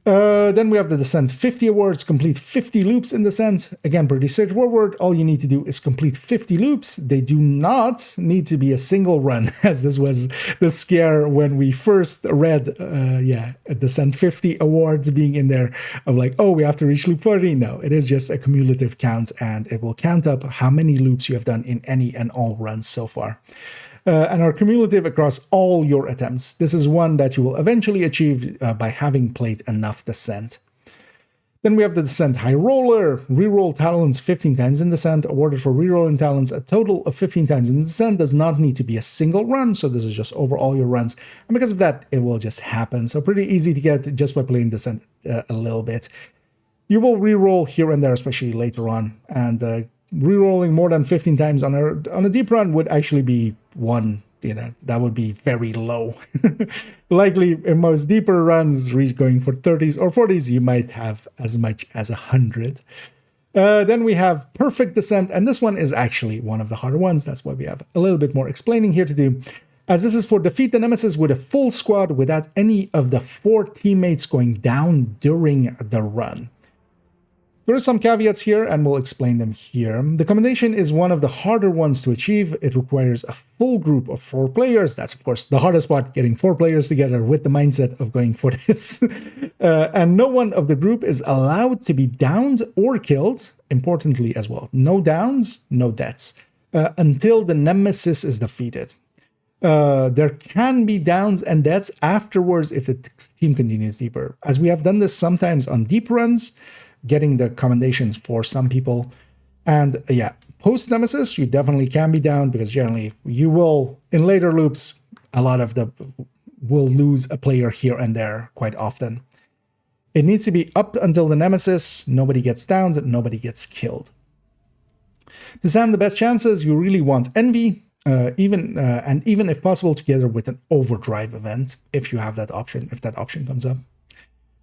Then we have the Descent 50 awards. Complete 50 loops in Descent. Again, pretty straightforward. All you need to do is complete 50 loops. They do not need to be a single run, as this was the scare when we first read, a Descent 50 award being in there of like, oh, we have to reach loop 40. No, it is just a cumulative count, and it will count up how many loops you have done in any and all runs so far. And are cumulative across all your attempts. This is one that you will eventually achieve by having played enough Descent. Then we have the Descent High Roller. Reroll talents 15 times in Descent, awarded for rerolling talents a total of 15 times in Descent. Does not need to be a single run, so this is just over all your runs. And because of that, it will just happen. So pretty easy to get just by playing Descent a little bit. You will reroll here and there, especially later on, and rerolling more than 15 times on a deep run would actually be one that would be very low. Likely in most deeper runs, going for 30s or 40s, you might have as much as 100. Then we have Perfect Descent, and this one is actually one of the harder ones. That's why we have a little bit more explaining here to do, as this is for defeat the Nemesis with a full squad without any of the 4 teammates going down during the run. There are some caveats here, and we'll explain them here. The commendation is one of the harder ones to achieve. It requires a full group of 4 players. That's, of course, the hardest part, getting 4 players together with the mindset of going for this. And no one of the group is allowed to be downed or killed, importantly as well. No downs, no deaths, until the Nemesis is defeated. There can be downs and deaths afterwards if the team continues deeper. As we have done this sometimes on deep runs, getting the commendations for some people. And yeah, post Nemesis, you definitely can be down, because generally you will, in later loops, a lot of the will lose a player here and there quite often. It needs to be up until the Nemesis. Nobody gets downed, nobody gets killed. To stand the best chances, you really want Envy, even if possible, together with an Overdrive event, if you have that option, if that option comes up.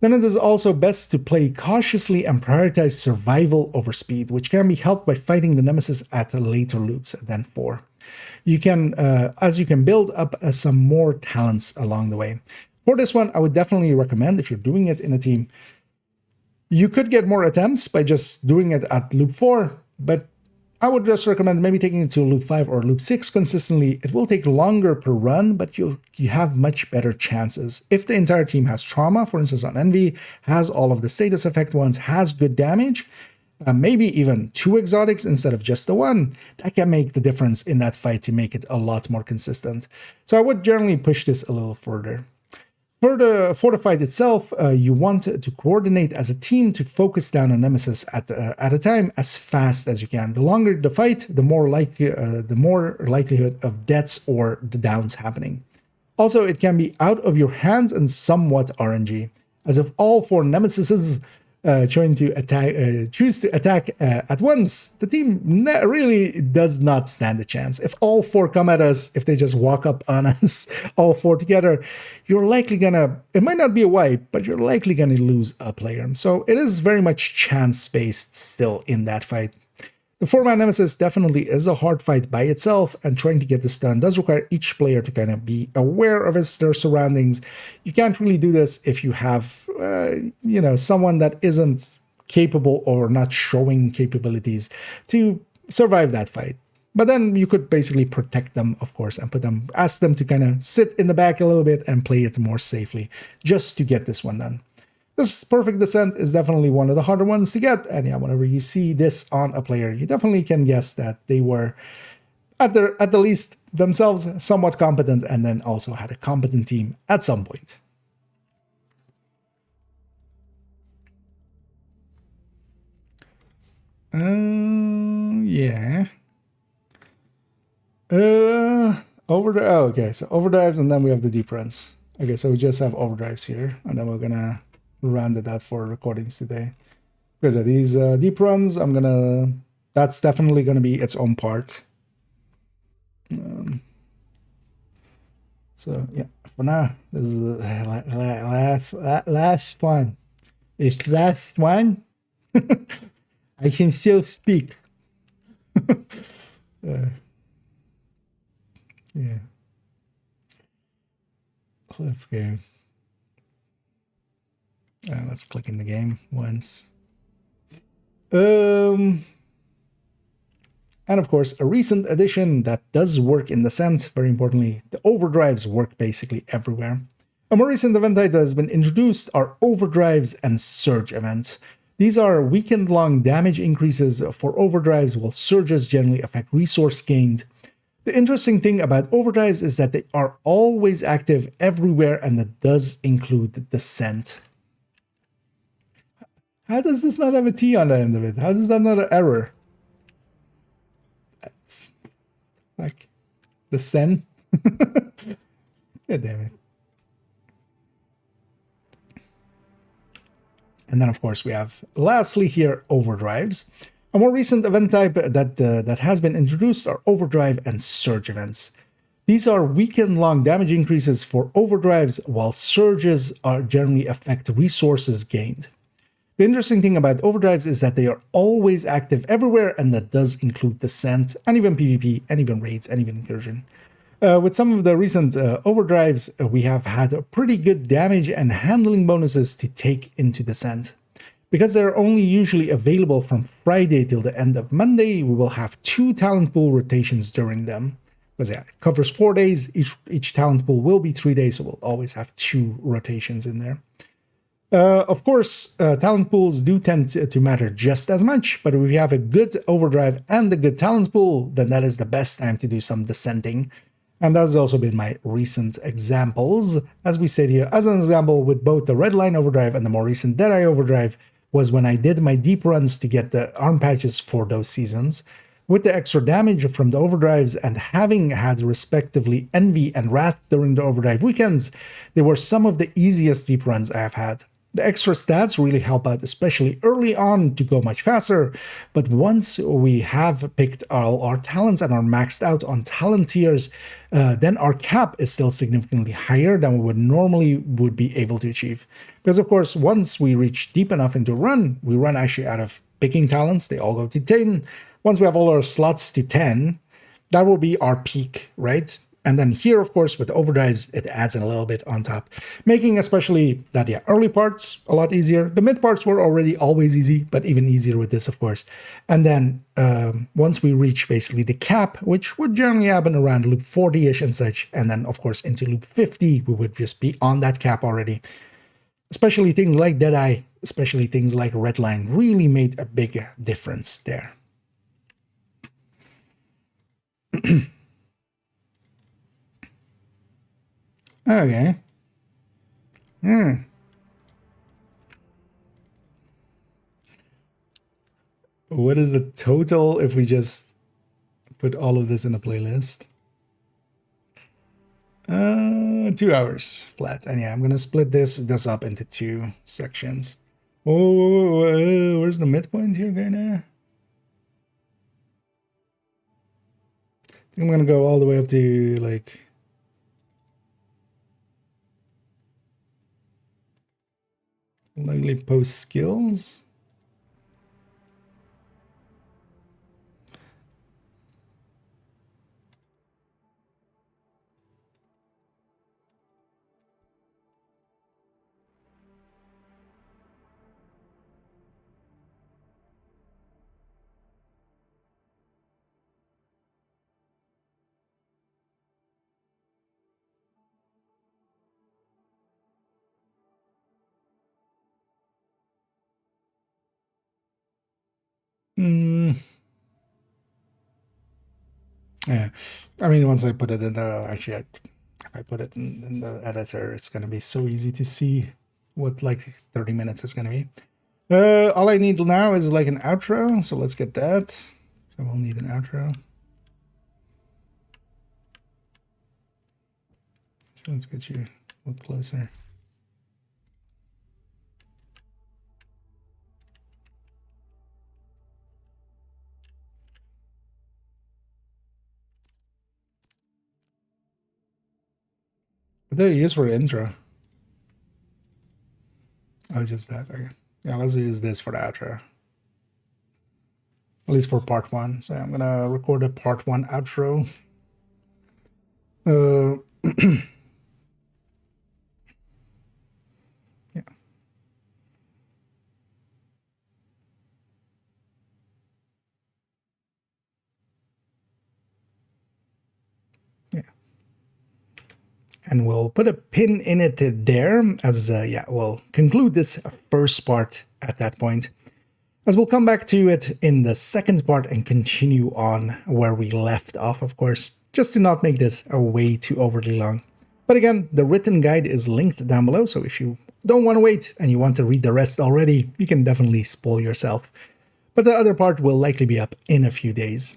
Then it is also best to play cautiously and prioritize survival over speed, which can be helped by fighting the Nemesis at later loops than 4. You can, as you can build up some more talents along the way. For this one, I would definitely recommend, if you're doing it in a team, you could get more attempts by just doing it at loop 4, but I would just recommend maybe taking it to loop 5 or loop 6 consistently. It will take longer per run, but you have much better chances. If the entire team has trauma, for instance on Envy, has all of the status effect ones, has good damage, maybe even 2 exotics instead of just the 1, that can make the difference in that fight to make it a lot more consistent. So I would generally push this a little further. For the fight itself, you want to coordinate as a team to focus down a Nemesis at a time as fast as you can. The longer the fight, the more likelihood of deaths or the downs happening. Also, it can be out of your hands and somewhat RNG, as if all 4 Nemesises choose to attack at once, the team really does not stand a chance. If all 4 come at us, if they just walk up on us, all 4 together, you're likely gonna, it might not be a wipe, but you're likely gonna lose a player. So it is very much chance-based still in that fight. The 4-man Nemesis definitely is a hard fight by itself, and trying to get this done does require each player to kind of be aware of their surroundings. You can't really do this if you have, someone that isn't capable or not showing capabilities to survive that fight. But then you could basically protect them, of course, and ask them to kind of sit in the back a little bit and play it more safely, just to get this one done. This Perfect Descent is definitely one of the harder ones to get, and yeah, whenever you see this on a player, you definitely can guess that they were, at the least, themselves somewhat competent, and then also had a competent team at some point. Yeah. Okay, so overdrives, and then we have the deep runs. Okay, so we just have overdrives here, and then we're gonna rounded that for recordings today, because of these deep runs, that's definitely gonna be its own part. So yeah, for now, this is the last one. It's last one. I can still speak. Yeah. Let's go. Let's click in the game once. And of course, a recent addition that does work in Descent, very importantly, the overdrives work basically everywhere. A more recent event type that has been introduced are overdrives and surge events. These are weekend-long damage increases for overdrives, while surges generally affect resource gained. The interesting thing about overdrives is that they are always active everywhere, and that does include Descent. How does this not have a T on the end of it? How is that not an error? That's, like, the Sen? God damn it. And then, of course, we have, lastly here, overdrives. A more recent event type that has been introduced are overdrive and surge events. These are weekend-long damage increases for overdrives, while surges are generally affect resources gained. The interesting thing about overdrives is that they are always active everywhere, and that does include descent, and even PvP, and even raids, and even incursion. With some of the recent overdrives, we have had pretty good damage and handling bonuses to take into descent. Because they're only usually available from Friday till the end of Monday, we will have 2 talent pool rotations during them. Because yeah, it covers 4 days, each talent pool will be 3 days, so we'll always have 2 rotations in there. Of course, talent pools do tend to matter just as much, but if you have a good overdrive and a good talent pool, then that is the best time to do some descending. And that's also been my recent examples. As we said here, as an example, with both the Redline overdrive and the more recent Deadeye overdrive, was when I did my deep runs to get the arm patches for those seasons. With the extra damage from the overdrives and having had respectively Envy and Wrath during the overdrive weekends, they were some of the easiest deep runs I have had. The extra stats really help out, especially early on, to go much faster, but once we have picked all our talents and are maxed out on talent tiers, then our cap is still significantly higher than we would be able to achieve. Because of course, once we reach deep enough into run, we run actually out of picking talents, they all go to 10. Once we have all our slots to 10, that will be our peak, right? And then here, of course, with overdrives, it adds in a little bit on top, making especially that, yeah, early parts a lot easier. The mid parts were already always easy, but even easier with this, of course. And then once we reach basically the cap, which would generally happen around loop 40-ish and such, and then, of course, into loop 50, we would just be on that cap already. Especially things like Deadeye, especially things like Redline, really made a big difference there. Okay. What is the total if we just put all of this in a playlist? 2 hours flat. And yeah, I'm gonna split this up into 2 sections. Oh, where's the midpoint here, Gaina? I think I'm gonna go all the way up to like likely post skills. Yeah, I mean, once I put it in the, actually, if I put it in the editor, it's going to be so easy to see what like 30 minutes is going to be. All I need now is like an outro, so let's get that. So we'll need an outro. So let's get you a little closer. What do you use for the intro? Oh, just that. Okay. Yeah, let's use this for the outro. At least for part 1. So I'm gonna record a part 1 outro. Yeah. Yeah. And we'll put a pin in it there as, yeah, we'll conclude this first part at that point. As we'll come back to it in the second part and continue on where we left off, of course, just to not make this a way too overly long. But again, the written guide is linked down below, so if you don't want to wait and you want to read the rest already, you can definitely spoil yourself. But the other part will likely be up in a few days.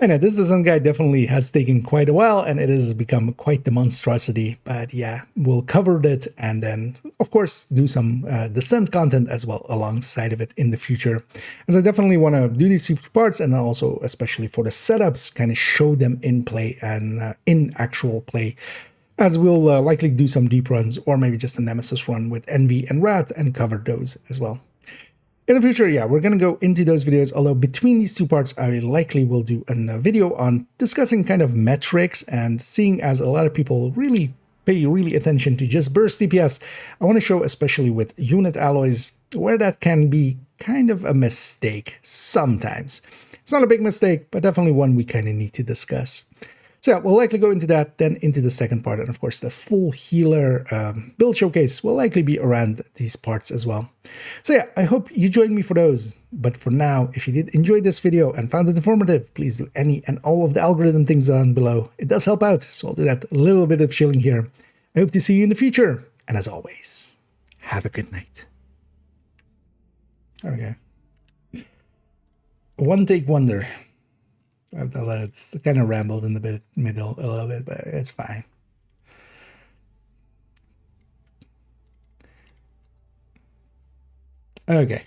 I know this design guide definitely has taken quite a while, and it has become quite the monstrosity. But yeah, we'll cover it and then, of course, do some Descent content as well alongside of it in the future. As I definitely want to do these 2 parts, and then also, especially for the setups, kind of show them in play and in actual play. As we'll likely do some deep runs or maybe just a Nemesis run with Envy and Rat and cover those as well. In the future, yeah, we're going to go into those videos, although between these 2 parts, I likely will do a video on discussing kind of metrics, and seeing as a lot of people really pay attention to just burst DPS, I want to show, especially with unit alloys, where that can be kind of a mistake sometimes. It's not a big mistake, but definitely one we kind of need to discuss. So yeah, we'll likely go into that, then into the second part, and of course the full healer build showcase will likely be around these parts as well. So yeah, I hope you join me for those. But for now, if you did enjoy this video and found it informative, please do any and all of the algorithm things down below. It does help out, so I'll do that little bit of chilling here. I hope to see you in the future, and as always, have a good night. There we go. One take wonder. It's kind of rambled in the middle a little bit, but it's fine. Okay.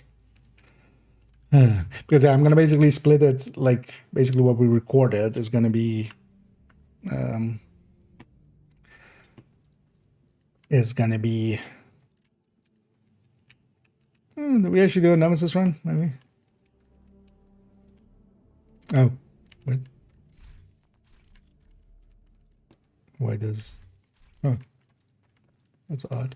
Because I'm going to basically split it, like, basically what we recorded is going to be... did we actually do a Nemesis run, maybe? Oh. What? Why does... Oh. That's odd.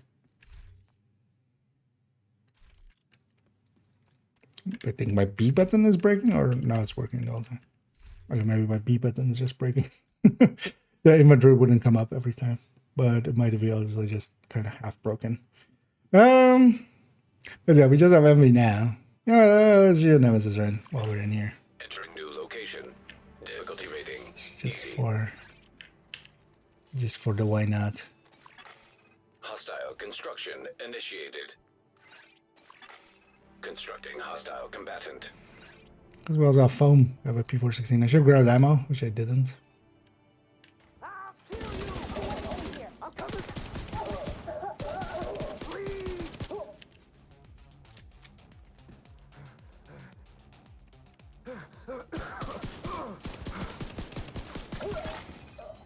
I think my B button is breaking, or no, it's working all the time. Okay, maybe my B button is just breaking. The inventory wouldn't come up every time, but it might be also just kind of half broken. Because yeah, we just have Envy now. Yeah, let's do a Nemesis run while we're in here. Entering new location. Difficulty rating. It's just for the why not. Hostile construction initiated. Constructing hostile combatant. As well as our foam. I have a P416. I should have grabbed ammo, which I didn't.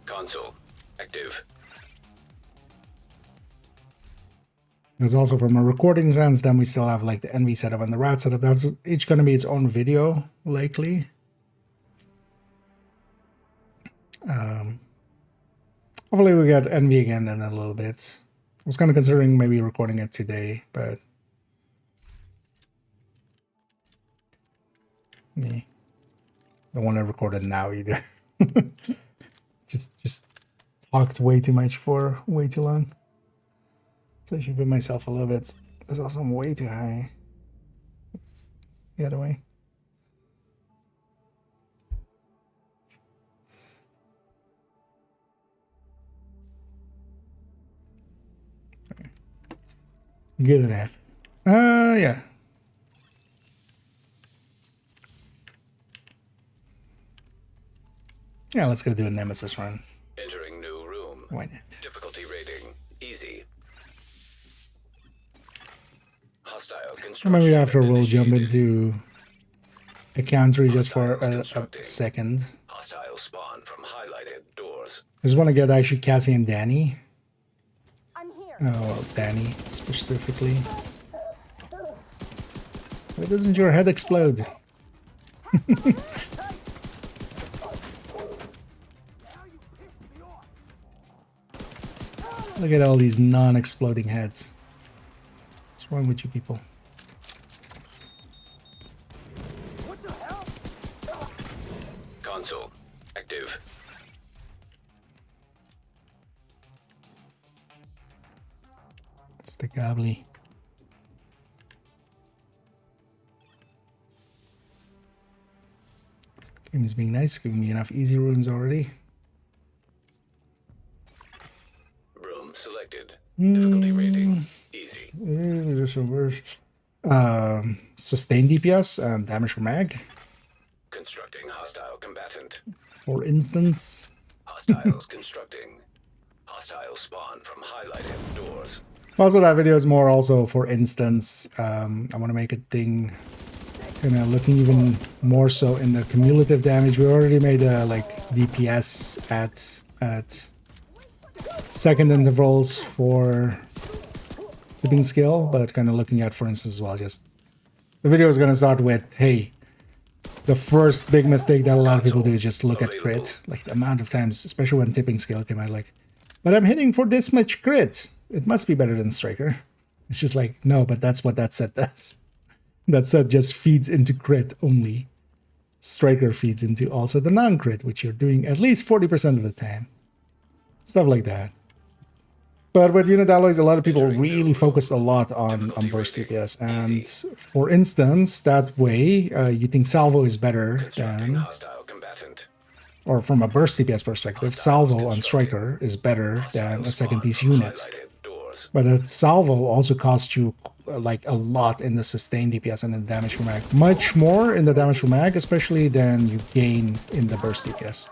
Console active. There's also from a recording sense, then we still have like the Envy setup and the Rat setup. That's each going to be its own video, likely. Hopefully we get Envy again in a little bit. I was kind of considering maybe recording it today, but yeah, don't want to record it now either. just talked way too much for way too long. So I should put myself a little bit. It's also way too high. It's the other way. Okay. Good enough. Yeah. Yeah, let's go do a Nemesis run. Entering new room. Why not? Difficulty rating easy. Hostile Or construction. maybe after we'll jump initiated. into a country just for a second. Hostile spawn from highlighted doors. I just want to get actually Cassie and Danny. I'm here. Oh, well, Danny specifically. Why doesn't your head explode? Look at all these non-exploding heads. What's wrong with you people? Console active. It's the gobbly. Game is being nice, giving me enough easy rooms already. Room selected. Difficulty rating easy. There's some worse. Sustained DPS and damage per mag. Constructing hostile combatant. For instance. Hostiles constructing. Hostiles spawn from highlighted doors. Also, that video is more also for instance. I want to make a thing kind of looking even more so in the cumulative damage. We already made like DPS at second intervals for tipping skill, but kind of looking at, for instance, as well, just the video is going to start with, hey, the first big mistake that a lot of people do is just look at crit. Like the amount of times, especially when tipping skill came out, like, but I'm hitting for this much crit. It must be better than Striker. It's just like, no, but that's what that set does. That set just feeds into crit only. Striker feeds into also the non-crit, which you're doing at least 40% of the time. Stuff like that. But with unit alloys, a lot of people really focused a lot on burst DPS. And for instance, that way, you think Salvo is better than... Or from a burst DPS perspective, Salvo on Striker is better than a second piece unit. But that Salvo also costs you like a lot in the sustained DPS and in the damage per mag. Much more in the damage per mag, especially than you gain in the burst DPS.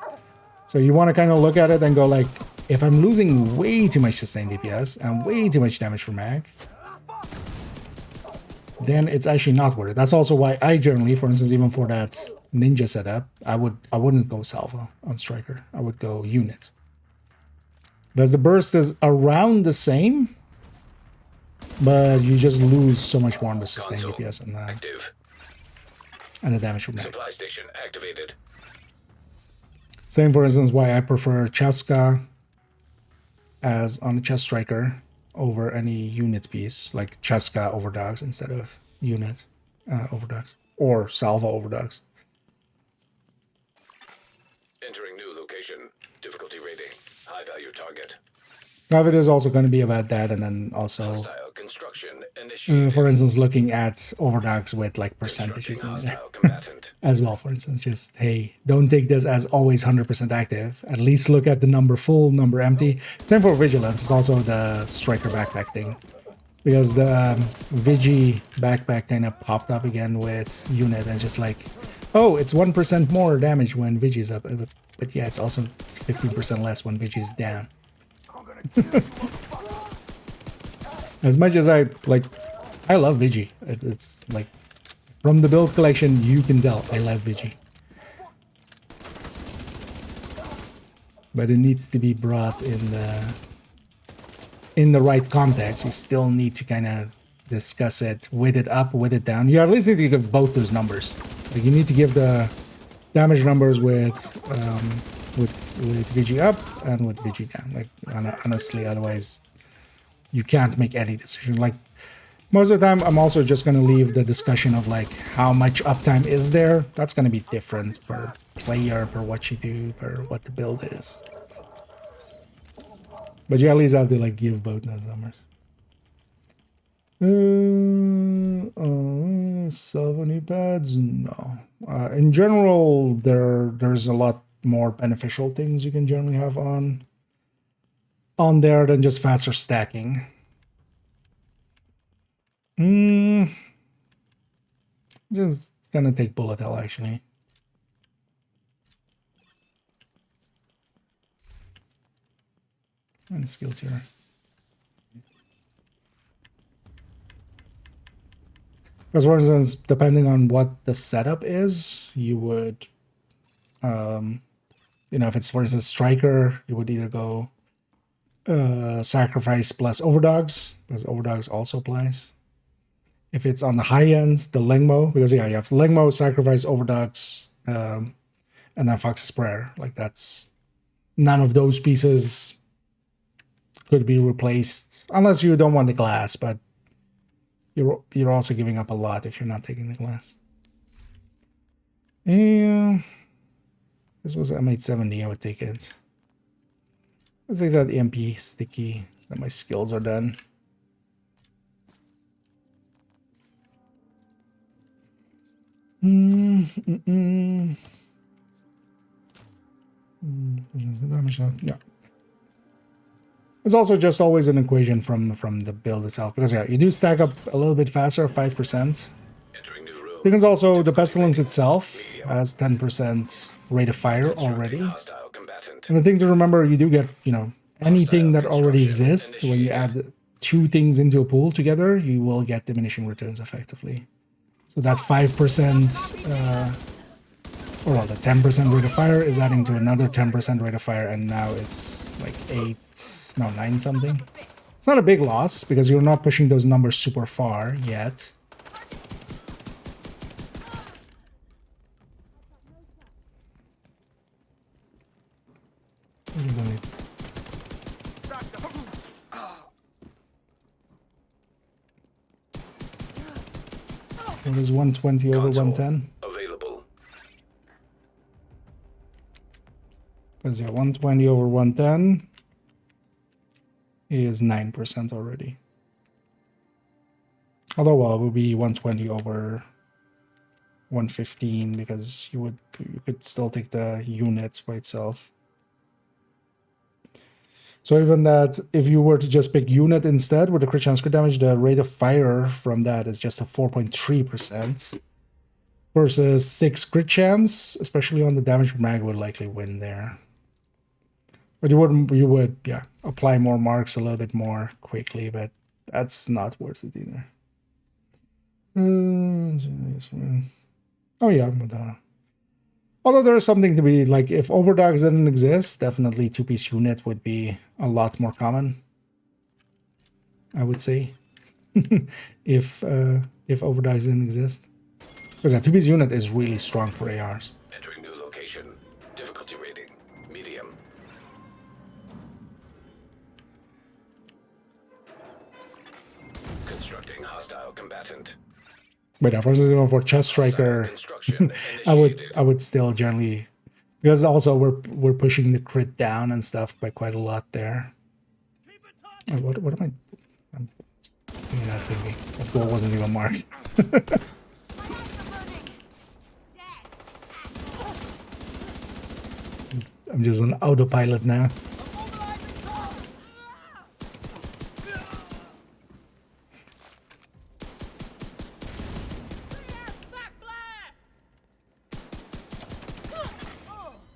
So you want to kind of look at it and go like, if I'm losing way too much sustained DPS and way too much damage per mag, then it's actually not worth it. That's also why I generally, for instance, even for that ninja setup, I wouldn't go Salvo on Striker. I would go unit. Because the burst is around the same, but you just lose so much more on the sustained DPS and the damage per mag. Supply station activated. Same, for instance, why I prefer Cheska as on a chest striker over any unit piece, like Cheska overdogs instead of unit overdogs, or Salvo overdogs. Entering new location. Difficulty rating. High value target. That video is also going to be about that, and then also, for instance, looking at overdogs with like percentages in there as well. For instance, just, hey, don't take this as always 100% active. At least look at the number full, number empty. Same for Vigilance. It's also the Striker backpack thing. Because the Vigi backpack kind of popped up again with unit, and just like, oh, it's 1% more damage when Vigi's up. But yeah, it's also 15% less when Vigi's down. As much as I love Vigi. It's like, from the build collection, you can tell I love Vigi. But it needs to be brought in the right context. You still need to kind of discuss it, with it up, with it down. You at least need to give both those numbers. Like, you need to give the damage numbers with Vigi up and with Vigi down. Like, honestly, otherwise you can't make any decision. Like, most of the time, I'm also just going to leave the discussion of like how much uptime is there. That's going to be different per player, per what you do, per what the build is. But you at least have to like give both those numbers. Salvo knee pads? No. In general, there's a lot more beneficial things you can generally have on there than just faster stacking. Just gonna take bullet hell actually. And skill tier. Because for instance, depending on what the setup is, you would, if it's for instance Striker, you would either go Sacrifice plus Overdogs, because Overdogs also applies. If it's on the high end, the Lengmo, because yeah, you have Lengmo, Sacrifice, Overdogs, and then Fox's Prayer. Like, that's, none of those pieces could be replaced unless you don't want the glass, but you're also giving up a lot if you're not taking the glass. And this was M870, I would take it. Let's take that MP sticky, that my skills are done. Yeah. It's also just always an equation from the build itself, because yeah, you do stack up a little bit faster, 5%. Because also the Pestilence itself has 10% rate of fire already. Hostile combatant. And the thing to remember, you do get, you know, anything that already exists. When you add two things into a pool together, you will get diminishing returns effectively. So that 5%, or well, the 10% rate of fire is adding to another 10% rate of fire, and now it's like 9 something. It's not a big loss, because you're not pushing those numbers super far yet. It was 120 over 110. Available. Because yeah, 120 over 110 is 9% already. Although, well, it would be 120 over 115 because you could still take the unit by itself. So even that, if you were to just pick unit instead with the crit chance crit damage, the rate of fire from that is just a 4.3% versus 6 crit chance, especially on the damage mag would likely win there. But you would yeah, apply more marks a little bit more quickly, but that's not worth it either. Oh yeah, but although there's something to be like, if overdogs didn't exist, definitely 2-piece unit would be a lot more common, I would say. if overdogs didn't exist, because a 2-piece unit is really strong for ARs. Entering new location. Difficulty rating medium. Constructing hostile combatant. But yeah, for instance, even for chest striker, I would still generally, because also we're pushing the crit down and stuff by quite a lot there. Oh, what am I? I'm thinking that thinking. That goal wasn't even marked. I'm just on autopilot now.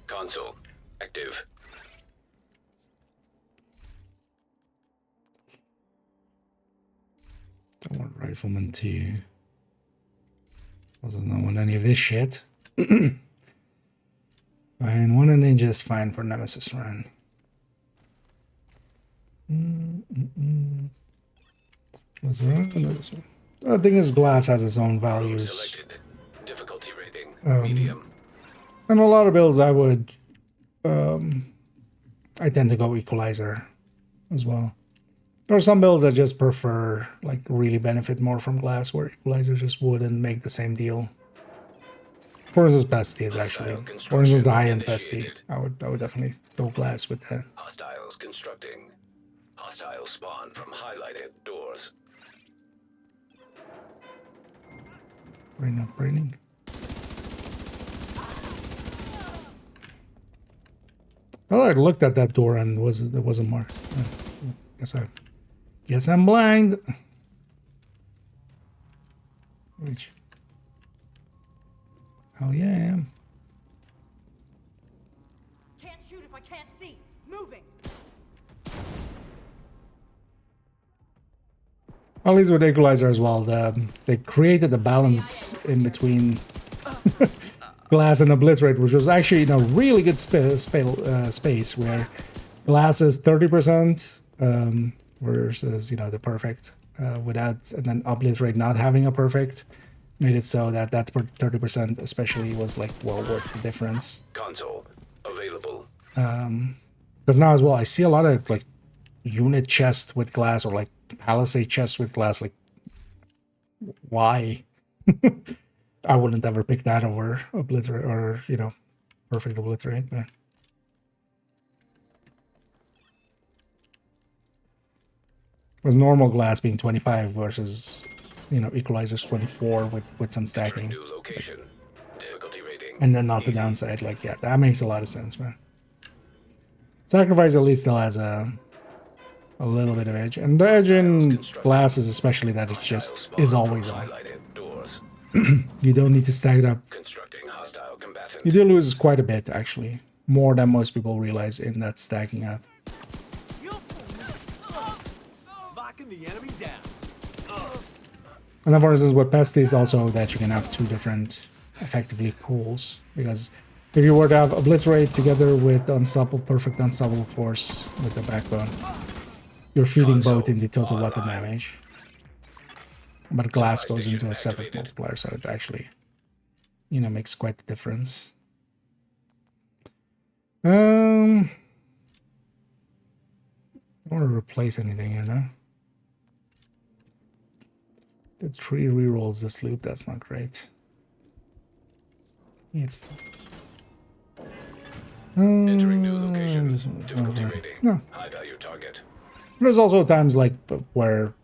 Console active. Don't want Rifleman 2. Also don't want any of this shit. Fine, one and ninja is fine for Nemesis run. What's wrong? This one. The thing is, glass has its own values. Selected. Difficulty rating medium. And a lot of builds I would, I tend to go equalizer as well. There are some builds I just prefer, like really benefit more from glass, where equalizer just wouldn't make the same deal. For instance, bestie is actually, for instance, the high-end bestie. I would definitely go glass with that. Hostiles constructing. Hostiles spawn from highlighted doors. Brain not braining. Well, I looked at that door and it wasn't marked. Guess I'm blind. Which? Hell yeah, I am. Can't shoot if I can't see. Moving. At least with Equalizer as well, they created a balance in between glass and obliterate, which was actually in a really good space where glass is 30% versus the perfect without, and then obliterate not having a perfect made it so that 30% especially was like well worth the difference. Console available. Because now as well, I see a lot of like unit chest with glass or like palisade chest with glass. Like, why? I wouldn't ever pick that over obliterate or perfect obliterate. But was normal glass being 25 versus equalizer's 24 with some stacking. New location. Difficulty rating. And then not the downside. Like, yeah, that makes a lot of sense, man. Sacrifice at least still has a little bit of edge. And the edge in glass is especially that it just is always on. you don't need to stack it up. Constructing hostile combatant. You do lose quite a bit, actually. More than most people realize in that stacking up. Locking the enemy down. And then for instance, what Pest is also that you can have two different, effectively, pools. Because if you were to have Obliterate together with Unstoppable, Perfect Unstoppable Force with the Backbone, you're feeding both into total weapon damage. But Glass goes into a separate multiplier, so it actually, you know, makes quite the difference. I don't want to replace anything here now. Did 3 rerolls this loop, that's not great. It's Entering new location. Difficulty rating. No. High value target. There's also times like where,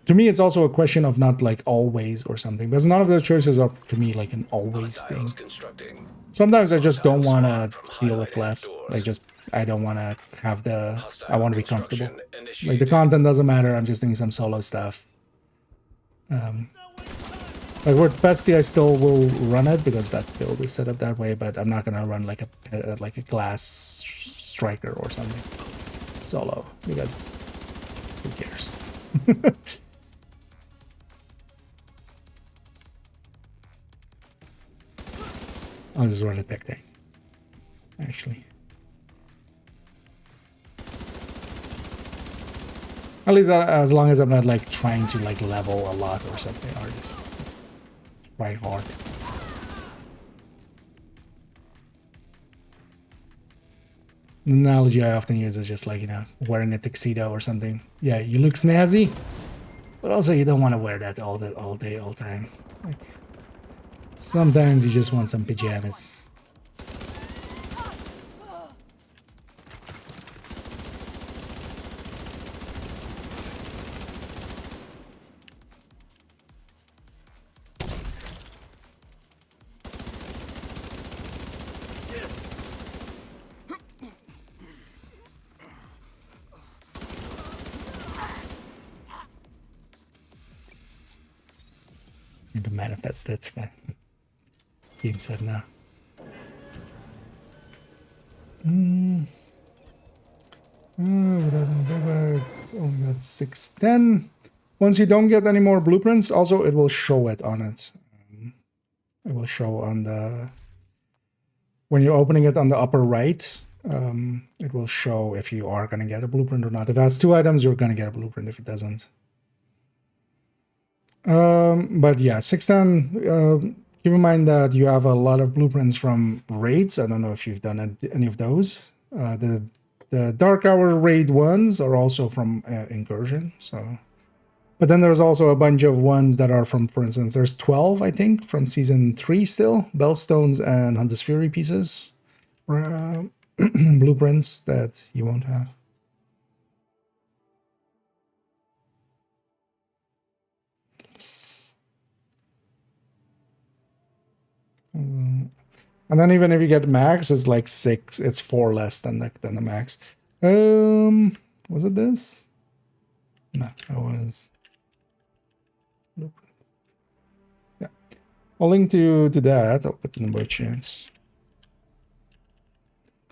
to me, it's also a question of not like always or something, because none of those choices are to me like an always thing. Constructing. Sometimes I just don't want to deal with less. Like I don't want to have the, I want to be comfortable. Like the content doesn't matter, I'm just doing some solo stuff. Like with Bestie, I still will run it because that build is set up that way, but I'm not gonna run like a glass striker or something solo because who cares? I'll just run a tech tank, actually. At least as long as I'm not like trying to like level a lot or something, or just try hard. The analogy I often use is just like, you know, wearing a tuxedo or something. Yeah, you look snazzy, but also you don't want to wear that all day, all time. Like, sometimes you just want some pajamas. To manifest it, but game said no. Only got 610. Once you don't get any more blueprints, also it will show it on it. It will show on the, when you're opening it on the upper right, it will show if you are going to get a blueprint or not. If it has 2 items, you're going to get a blueprint. If it doesn't. But yeah, 610, keep in mind that you have a lot of blueprints from raids. I don't know if you've done any of those. The Dark Hour raid ones are also from Incursion. So, but then there's also a bunch of ones that are from, for instance, there's 12, I think, from Season 3 still. Bellstones and Hunter's Fury pieces. Blueprints that you won't have. And then even if you get max, it's like 6. It's 4 less than the max. Was it this? No, that was. Yeah, I'll link to that. I'll put it in the chance.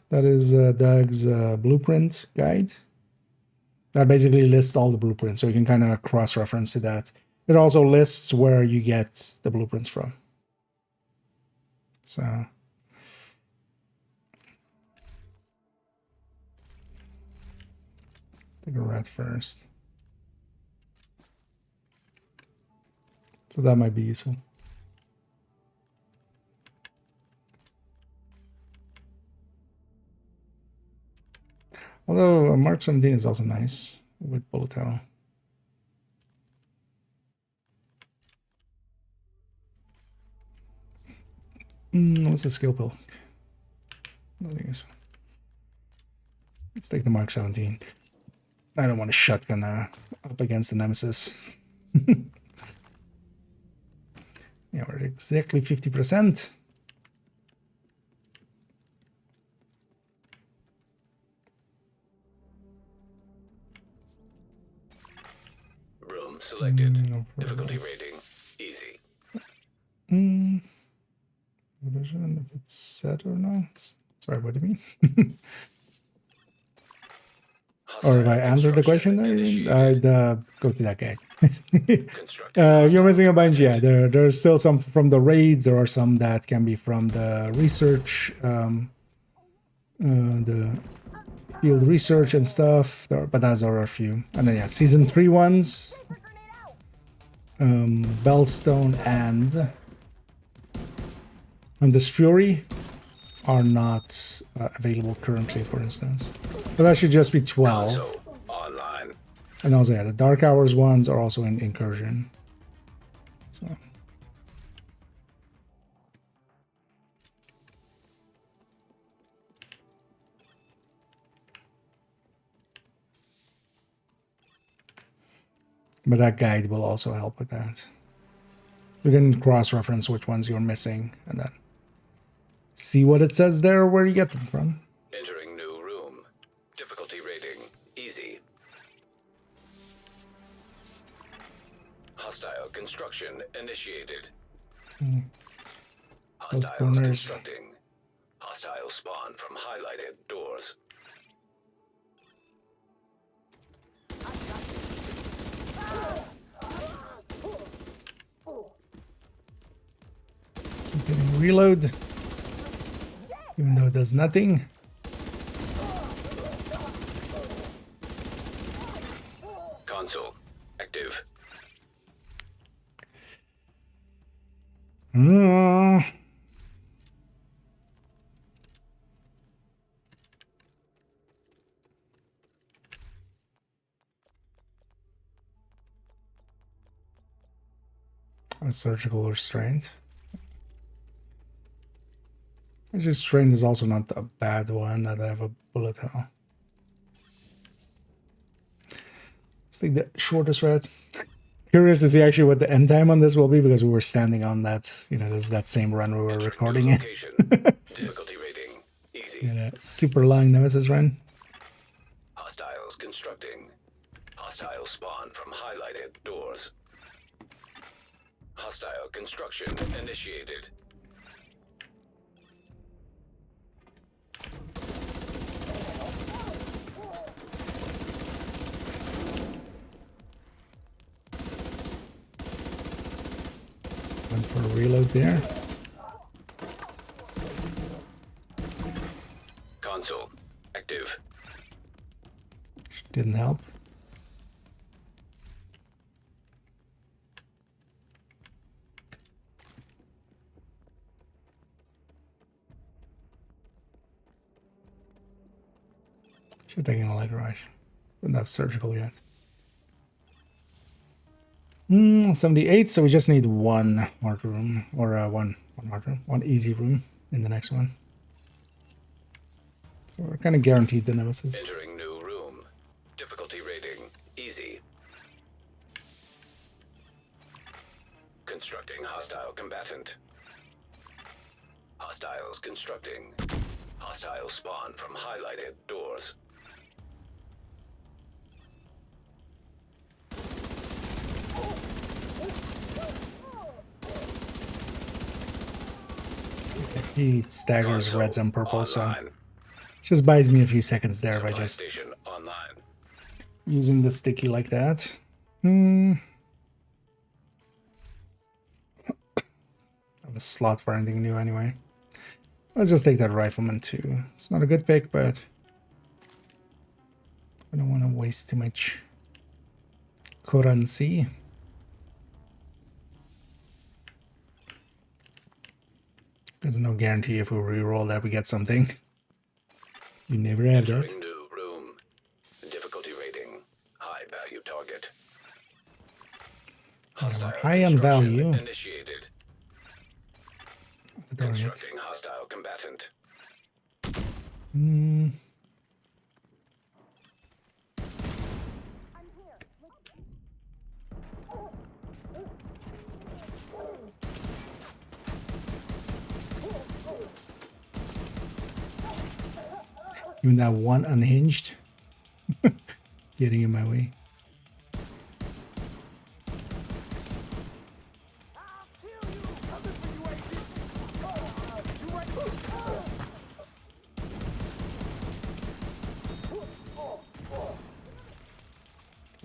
That is Doug's blueprint guide. That basically lists all the blueprints, so you can kind of cross-reference to that. It also lists where you get the blueprints from. So. Take a red first. So that might be useful. Although Mark 17 is also nice with bullet hell. What's the skill pill? Nothing useful. Let's take the Mark 17. I don't want a shotgun up against the Nemesis. Yeah, we're at exactly 50%. Room selected. Difficulty rating easy. If it's set or not. Sorry, what do you mean? Or if I answered the question there, I'd go to that guy. You're missing a bunch, yeah. There's still some from the raids. There are some that can be from the research, the field research and stuff. But those are a few. And then, yeah, Season 3 ones. Bellstone and this Fury are not available currently, for instance. But that should just be 12. Online. And also, yeah, the Dark Hours ones are also in Incursion. So. But that guide will also help with that. You can cross-reference which ones you're missing and then see what it says there, where you get them from. Entering new room. Difficulty rating easy. Hostile construction initiated. Both Hostiles corners. constructing. Hostile spawn from highlighted doors. Keep getting reload. Even though it does nothing. Console active. A surgical restraint. Actually, strain is also not a bad one. I'd have a bullet hell. Let's take the shortest route. Curious to see actually what the end time on this will be, because we were standing on that, you know, this is that same run we were recording it. Difficulty rating easy. Yeah, super long Nemesis run. Hostiles constructing. Hostile spawn from highlighted doors. Hostile construction initiated. Went for a reload there. Console active. Didn't help. Should have taken a leg rush. But not surgical yet. 78, so we just need one hard room. Or one hard room. One easy room in the next one. So we're kind of guaranteed the Nemesis. Entering new room. Difficulty rating easy. Constructing hostile combatant. Hostiles constructing. Hostile spawn from highlighted doors. He staggers Console reds and purple, so online. just buys me a few seconds there by Supply just station online. using the sticky like that. Have a slot for anything new anyway. Let's just take that rifleman too. It's not a good pick, but I don't want to waste too much currency. There's no guarantee if we reroll that we get something. You never have that. Entering new room. Difficulty rating high value target. Hostile High on construction value. Initiated. Darn it. Constructing hostile combatant. Even that one unhinged. Getting in my way.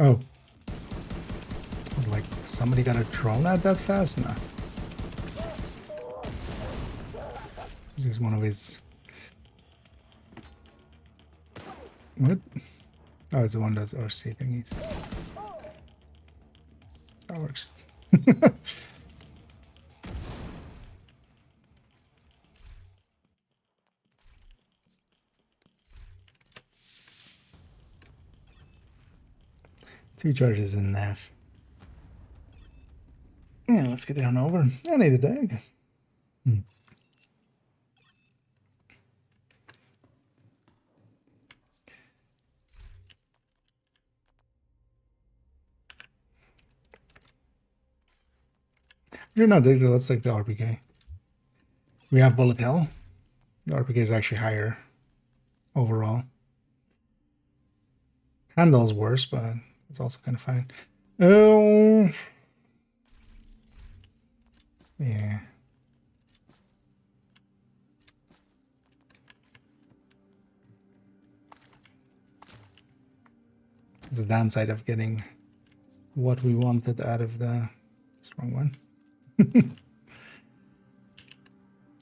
Oh. I was like, somebody got a drone out that fast? No. This is one of his... What? Oh, it's the one that's RC thingies. That works. Two charges in NAF. Yeah, let's get down over. I need a dag. You're not taking it, let's take the RPK. We have bullet hell. The RPK is actually higher overall. Handle's worse, but it's also kind of fine. Oh, yeah. It's the downside of getting what we wanted out of the... That's the wrong one.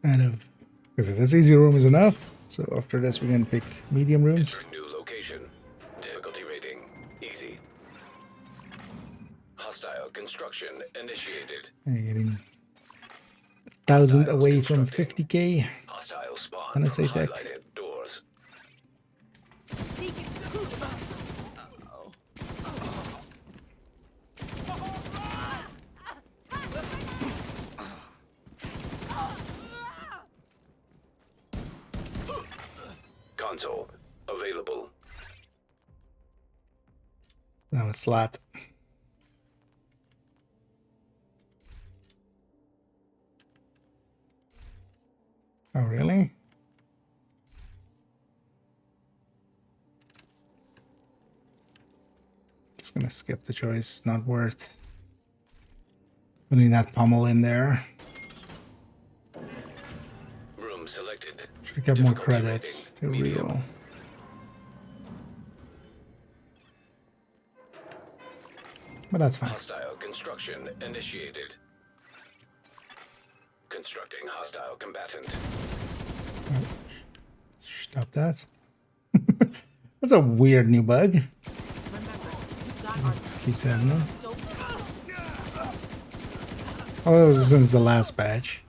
Out of... Because this easy room is enough. So after this, we're going to pick medium rooms. New location. Difficulty rating. Easy. Hostile construction initiated. And you're getting 1,000 away from 50k. Hostile spawn And I from say tech. highlighted doors. Console available. Now a slat. Oh, really? Just gonna skip the choice. Not worth putting that pommel in there. Room selected. Should get more Difficulty credits to rating, medium. reroll. But that's fine. Hostile construction initiated. Constructing hostile combatant. Stop that. That's a weird new bug. Just keeps happening. Oh, that was since the last patch.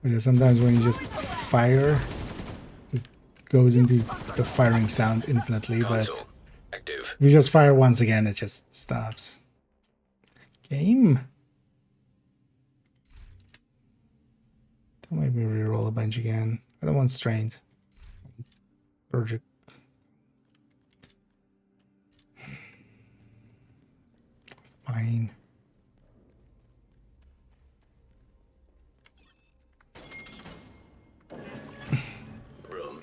Because sometimes when you just fire, just goes into the firing sound infinitely, but Console active. if you just fire once again, it just stops. Game. Don't make me reroll a bunch again. I don't want strained. Urgent. Fine.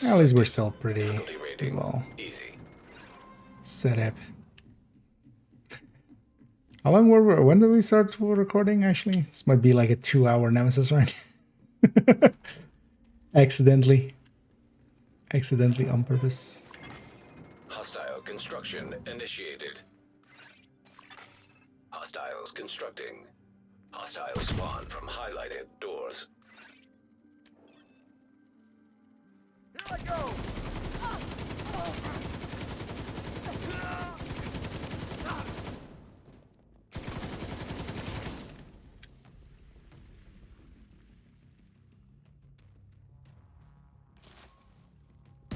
At least we're still pretty well Easy. set up. How long were we? When did we start recording? Actually, this might be like a 2-hour Nemesis, right? Accidentally on purpose. Hostile construction initiated. Hostiles constructing. Hostile spawn from highlighted doors. Here I go!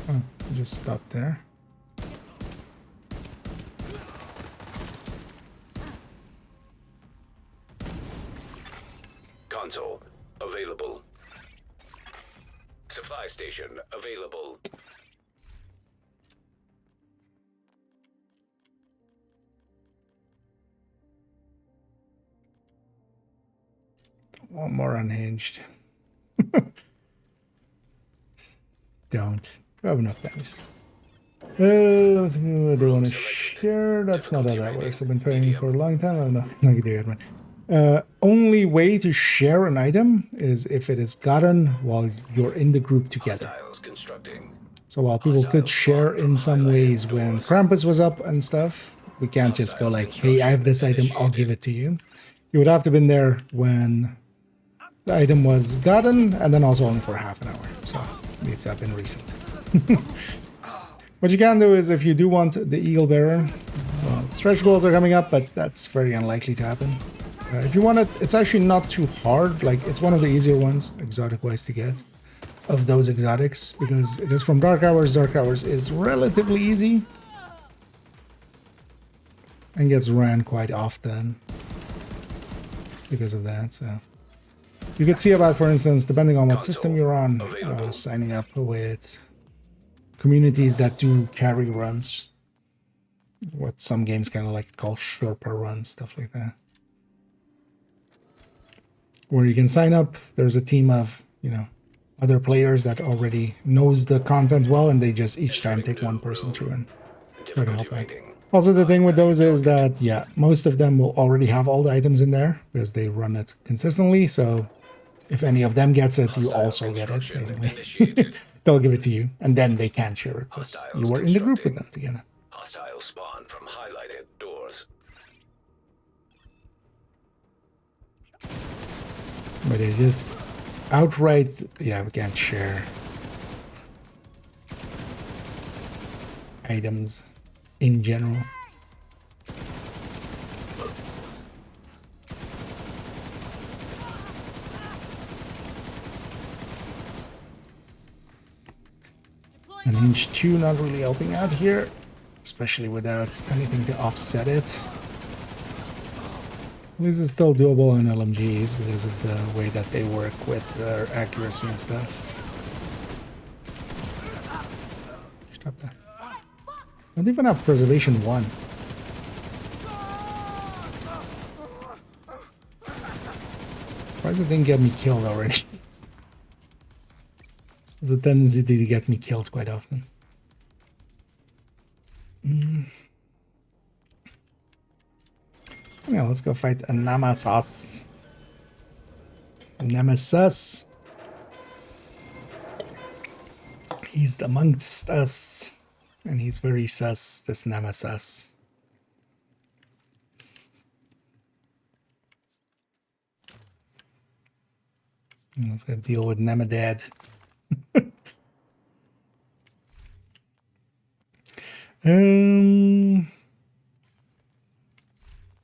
Oh, just stop there. Console available. Supply station available. One more unhinged. Don't. We have enough damage. Let's see what do I want to share. That's not how that works. I've been playing for a long time. I'm not gonna do it, man. Only way to share an item is if it is gotten while you're in the group together. Hostiles constructing. So while people could share in some ways when Krampus was up and stuff, We can't just go like, hey, I have this item, I'll give it to you. You would have to been there when the item was gotten, and then also only for half an hour. So it needs to have been recent. What you can do is, if you do want the Eagle Bearer, well, stretch goals are coming up, but that's very unlikely to happen. If you want it, it's actually not too hard. Like, it's one of the easier ones, exotic-wise, to get of those exotics, because it is from Dark Hours. Dark Hours is relatively easy and gets ran quite often because of that. So you could see about, for instance, depending on what system you're on, signing up with communities that do carry runs, what some games kind of like call Sherpa runs, stuff like that, where you can sign up. There's a team of, you know, other players that already knows the content well, and they just each time take one person through and try to help out. Also, the thing with those is that, yeah, most of them will already have all the items in there because they run it consistently. So if any of them gets it, you also get it, basically. They'll give it to you, and then they can share it, because you were in the group with them together. Hostile spawn from highlighted doors. But it's just outright, yeah, we can't share items in general. And Hinge 2 not really helping out here, especially without anything to offset it. At least it's still doable on LMGs because of the way that they work with their accuracy and stuff. Stop that. Don't even have Preservation 1. Surprised it didn't get me killed already. There's a tendency to get me killed quite often. Yeah, let's go fight a Nemesis. Nemesis. He's amongst us. And he's very sus, this Nemesis. And let's go deal with Nemadad.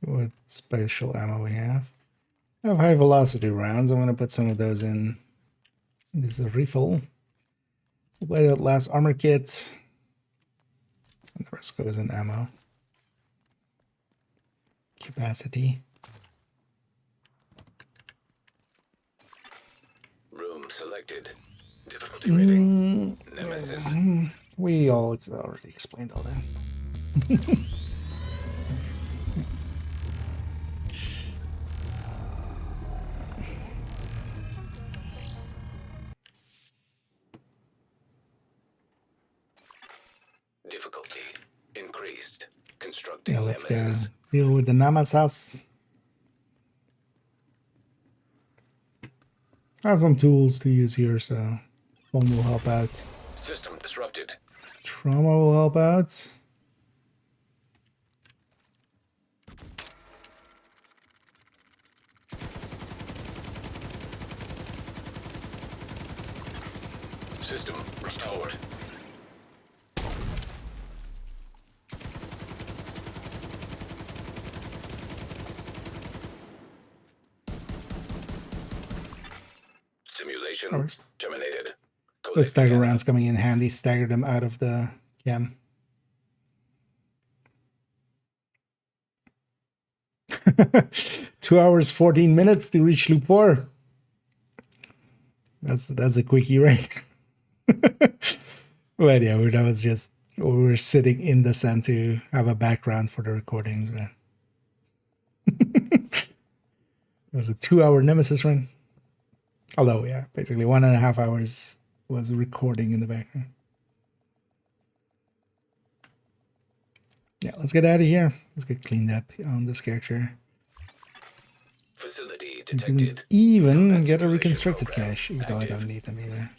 What special ammo we have? I have high velocity rounds. I'm going to put some of those in. This is a refill. We'll buy that last armor kit. And the rest goes in ammo. Capacity. Room selected. Difficulty rating. Nemesis. We all already explained all that. Difficulty increased. Constructing Yeah, let's go Nemesis. deal with the Nemesis. I have some tools to use here, so one will help out. System disrupted. Trauma will help out. System restored. Simulation terminated. The stagger rounds coming in handy. Stagger them out of the cam. Two hours, 14 minutes to reach loop 4. That's a quickie, right? Well, yeah, that was just, we were sitting in the sun to have a background for the recordings, man. It was a 2-hour Nemesis run. Although, yeah, basically 1.5 hours was recording in the background. Yeah, let's get out of here. Let's get cleaned up on this character. Facility We detected. didn't even get a reconstructed cache, even though I don't need them either.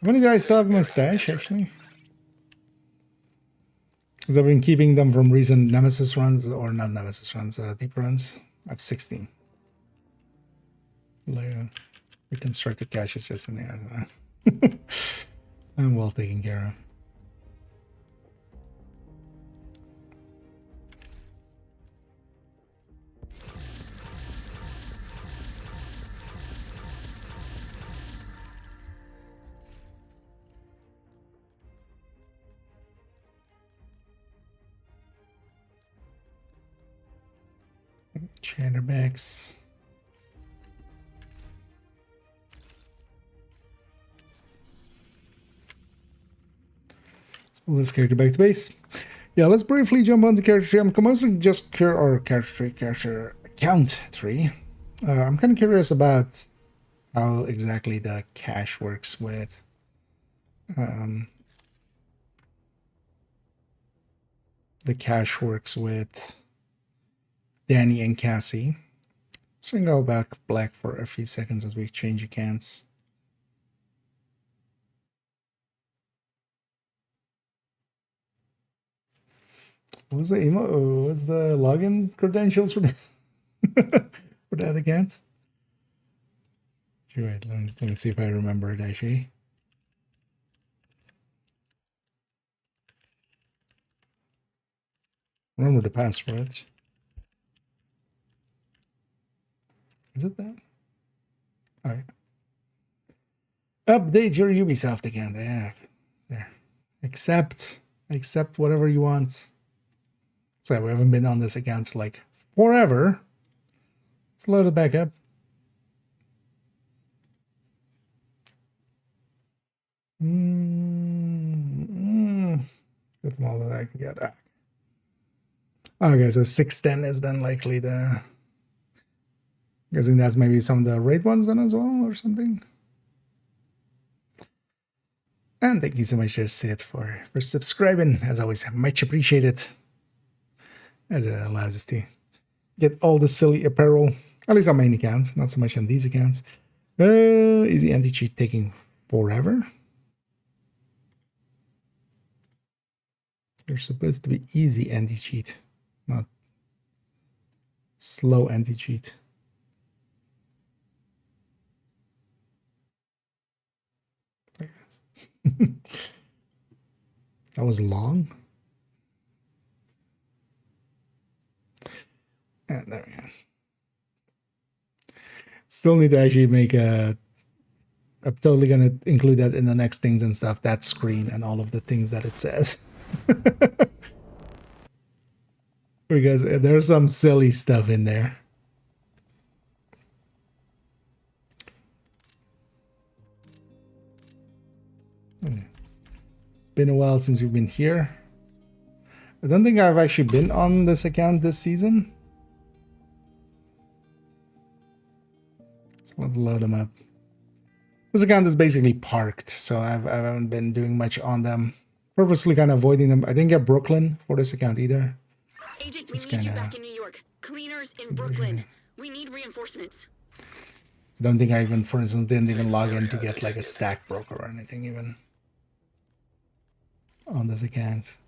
How many do I still have in my stash, actually? Because I've been keeping them from recent Nemesis runs, or not Nemesis runs, deep runs. I have 16. Reconstructed cache is just in there. I'm well taken care of. Chatterbacks. Let's character back to base. Yeah, let's briefly jump on to character tree. I'm mostly just character account tree. I'm kind of curious about how exactly the cache works with Danny and Cassie. So we can go back black for a few seconds as we change accounts. What was the email? What's the login credentials for that, for that account? Wait, let me see if I remember it actually. Remember the password. Is it that? All right. Update your Ubisoft account. Yeah. There. Accept whatever you want. So we haven't been on this account like forever. Let's load it back up. Get them all that I can get back. Okay, so 610 is then likely the... Guessing that's maybe some of the raid ones then as well or something. And thank you so much, Sid, for subscribing. As always, much appreciated. As it allows us to get all the silly apparel, at least on main account, not so much on these accounts. Easy anti-cheat taking forever. They're supposed to be easy anti-cheat, not slow anti-cheat. That was long. And there we go. Still need to actually make a... I'm totally going to include that in the next things and stuff. That screen and all of the things that it says. Because there's some silly stuff in there. It's been a while since we've been here. I don't think I've actually been on this account this season. Let's load them up. This account is basically parked, so I haven't been doing much on them. Purposely kind of avoiding them. I didn't get Brooklyn for this account either. Agent, we need you back in New York. Cleaners in Brooklyn. We need reinforcements. I don't think I even, for instance, didn't even log in to get like a stack broker or anything even on this account.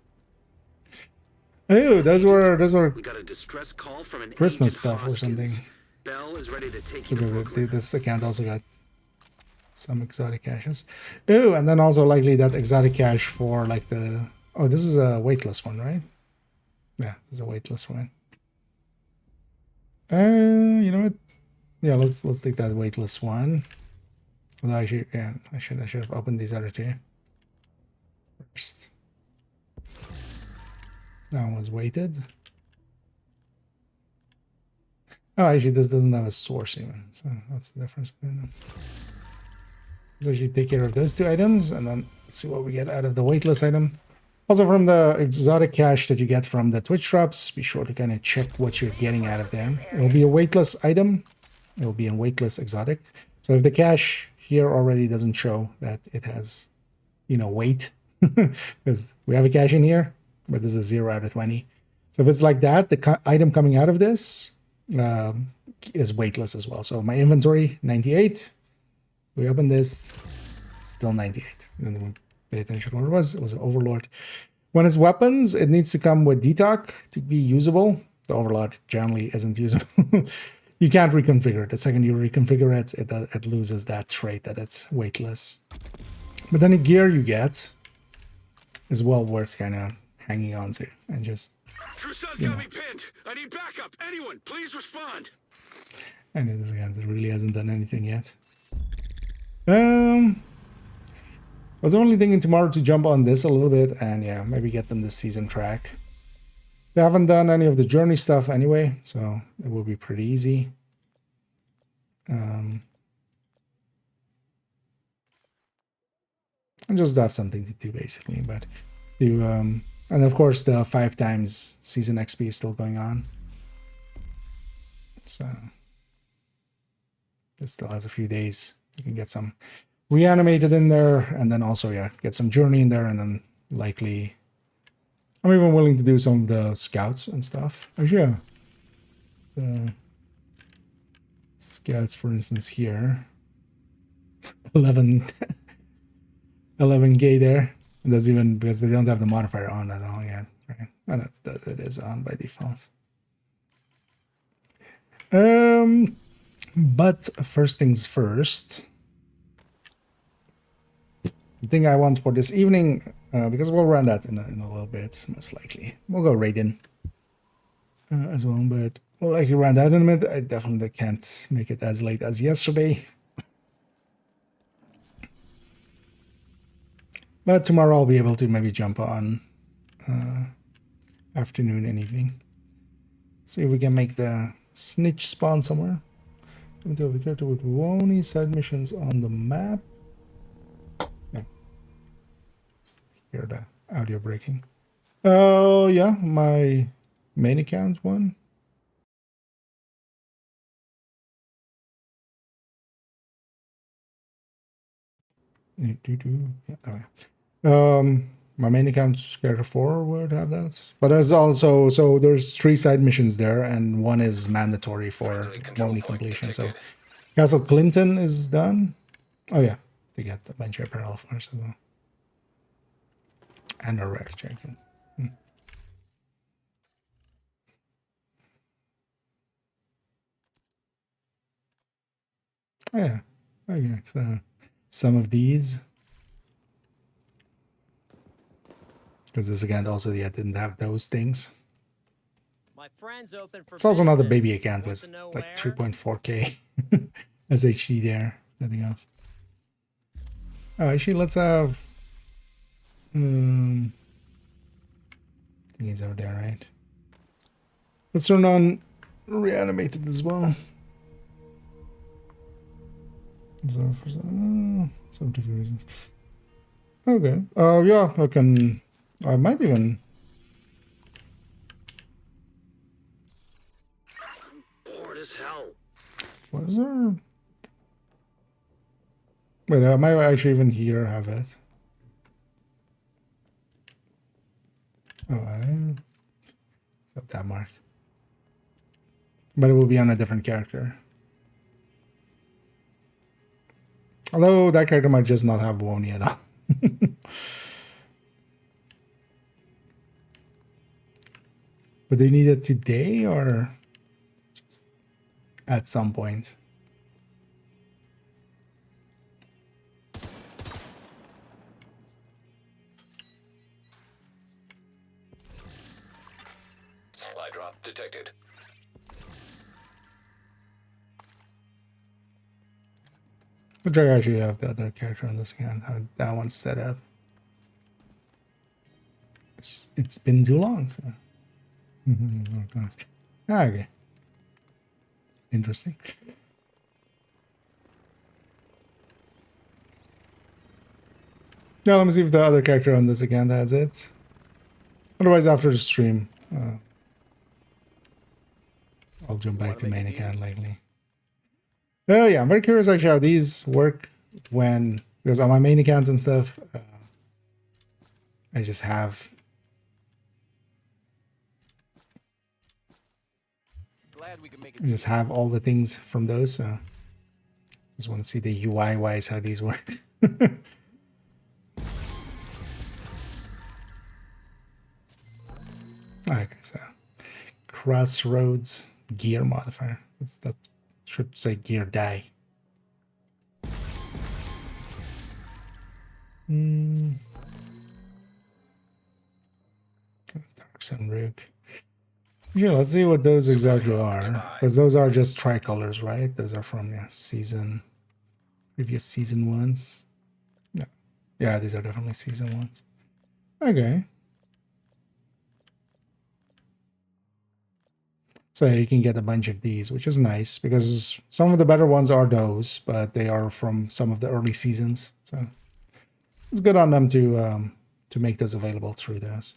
Oh, those were We got a distress call from an Christmas Agent stuff or something. Bell is ready to take you to Because Brooklyn. this account also got some exotic caches. Oh, and then also likely that exotic cache for like the... Oh, this is a weightless one, right? Yeah, this is a weightless one. You know what? Yeah, let's take that weightless one. Although actually, yeah, I should have opened these other two first. That one was weighted. Oh, actually, this doesn't have a source even, so that's the difference between them. So actually take care of those two items, and then see what we get out of the weightless item. Also, from the exotic cache that you get from the Twitch drops, be sure to kind of check what you're getting out of there. It'll be a weightless item. It'll be a weightless exotic. So if the cache here already doesn't show that it has, you know, weight, because we have a cache in here, but this is 0 out of 20. So if it's like that, the item coming out of this is weightless as well. So my inventory, 98. We open this, still 98. And then we pay attention to what it was. It was an Overlord. When it's weapons, it needs to come with detox to be usable. The overlord generally isn't usable. You can't reconfigure it. The second you reconfigure it, it loses that trait that it's weightless. But then the gear you get is well worth kind of hanging on to and just, you know. got me pinned. I need backup. Anyone, please respond. And this guy really hasn't done anything yet. I was only thinking tomorrow to jump on this a little bit and yeah, maybe get them this season track. They haven't done any of the journey stuff anyway, so it will be pretty easy. And just have something to do basically, but you and of course the 5 times season XP is still going on. So it still has a few days. You can get some reanimated in there, and then also, yeah, get some journey in there, and then likely I'm even willing to do some of the scouts and stuff. Actually, yeah. The scouts, for instance, here. 11k there. And that's even because they don't have the modifier on at all yet. Right? And it is on by default. But first things first. The thing I want for this evening, because we'll run that in a little bit, most likely. We'll go raid-in as well, but we'll actually run that in a minute. I definitely can't make it as late as yesterday. But tomorrow I'll be able to maybe jump on afternoon and evening. See if we can make the snitch spawn somewhere. Until the character with only side missions on the map. Yeah. Let's hear the audio breaking. Oh, yeah, my main account one. Yeah, that way. My main account character 4 would have that, but there's also there's 3 side missions there, and one is mandatory for only completion. So Castle Clinton is done. Oh yeah, to get the bench apparel first as well, and a wreck jacket. Yeah, okay. So some of these. Because this account also didn't have those things. My friend's open for it's also not a baby business. account Want with to know like where? 3.4k SHD there. Nothing else. Oh, actually, let's have. I think he's over there, right? Let's turn on reanimated as well. So for some different reasons. Okay. Yeah, I might even. Bored as hell. What is there? Wait, I might actually even here have it. Oh, it's not that marked. But it will be on a different character. Although that character might just not have Woni at all. But they need it today or just at some point? Supply drop detected. Which I actually have the other character on this account, how that one's set up. It's been too long, so. Okay. Interesting. Now let me see if the other character on this account has it. Otherwise, after the stream, I'll jump back to main account likely. Oh yeah, I'm very curious actually how these work because on my main accounts and stuff, I just have. I just have all the things from those, so just want to see the UI wise how these work. Okay, so Crossroads gear modifier. That should say gear die. Dark Sun Rook. Yeah, let's see what those exactly are. Because those are just tricolors, right? Those are from previous season ones. No. Yeah, these are definitely season ones. Okay. So you can get a bunch of these, which is nice because some of the better ones are those, but they are from some of the early seasons. So it's good on them to make those available through those.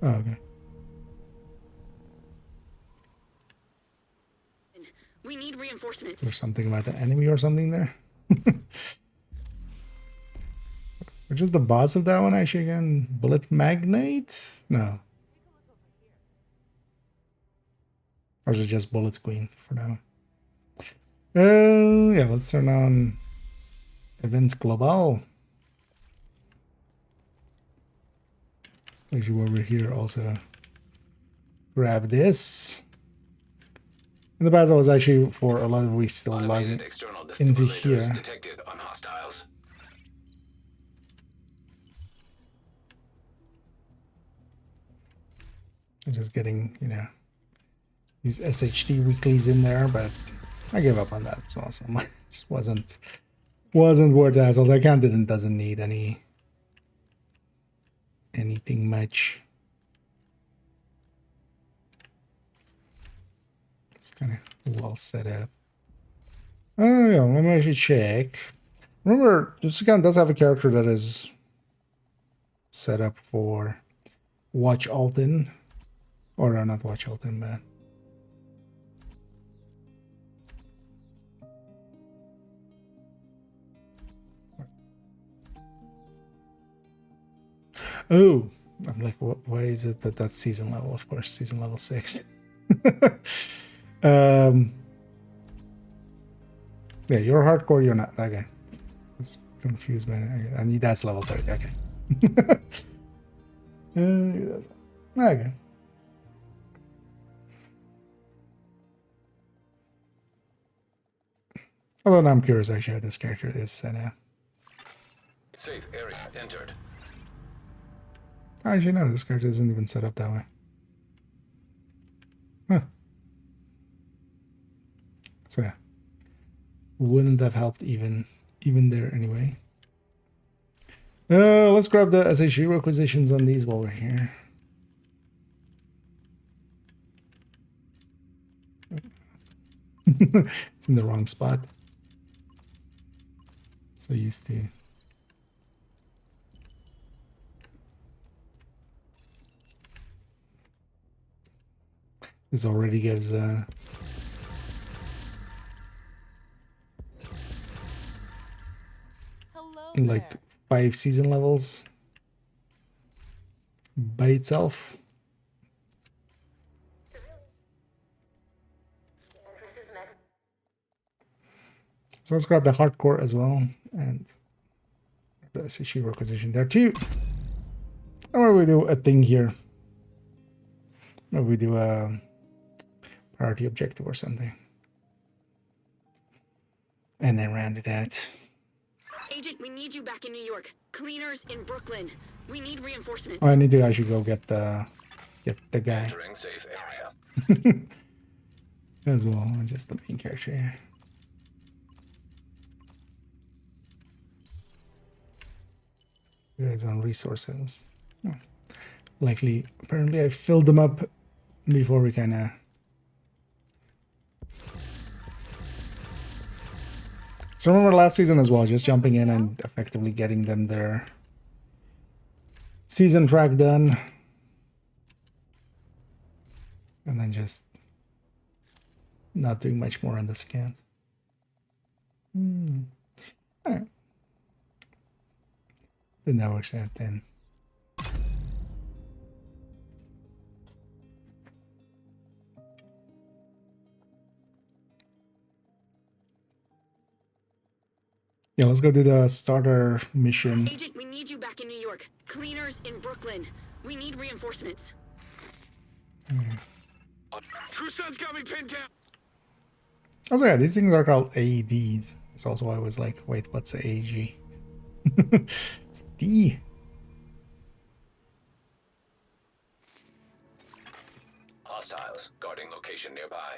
Oh, okay. We need reinforcements. Is there something about the enemy or something there? Which is the boss of that one actually again? Bullet Magnate? No. Or is it just Bullet Queen for now? Yeah, let's turn on Event Global. Actually, over here also grab this. And the battle was actually for a lot of weeks still logging into here. Detected on hostiles. I'm just getting, these SHD weeklies in there, but I gave up on that as well. So it just wasn't worth it. So the account doesn't need anything much. It's kind of well set up. Oh yeah, let me actually check. Remember, this account does have a character that is set up for Watch Alton. Or not Watch Alton, man. Oh, I'm like, why is it? But that's season level, of course, season level 6. Yeah, you're hardcore, you're not. Okay. I was confused, man. I need that's level 30. Okay. Okay. Although now I'm curious actually how this character is set up. Safe area entered. Actually, no, this character isn't even set up that way. Huh. So yeah. Wouldn't have helped even there anyway. Let's grab the SHU requisitions on these while we're here. It's in the wrong spot. So used to. This already gives like 5 season levels by itself. So let's grab the hardcore as well and the SHU requisition there too. And where we do a thing here. Maybe we do a priority objective or something. And then round it out. Agent, we need you back in New York. Cleaners in Brooklyn. We need reinforcements. Oh, I need to actually go get the guy. Entering safe area. As well, just the main character here. You guys on resources. Oh. Likely, apparently I filled them up before we kind of... So remember last season as well, just jumping in and effectively getting them their season track done. And then just not doing much more on this account. Alright. Then that works out then. Yeah, let's go do the starter mission. Agent, we need you back in New York. Cleaners in Brooklyn. We need reinforcements. True Son's got me pinned down. Also, yeah, these things are called AEDs. That's also why I was like, wait, what's the AG? It's D. Hostiles guarding location nearby.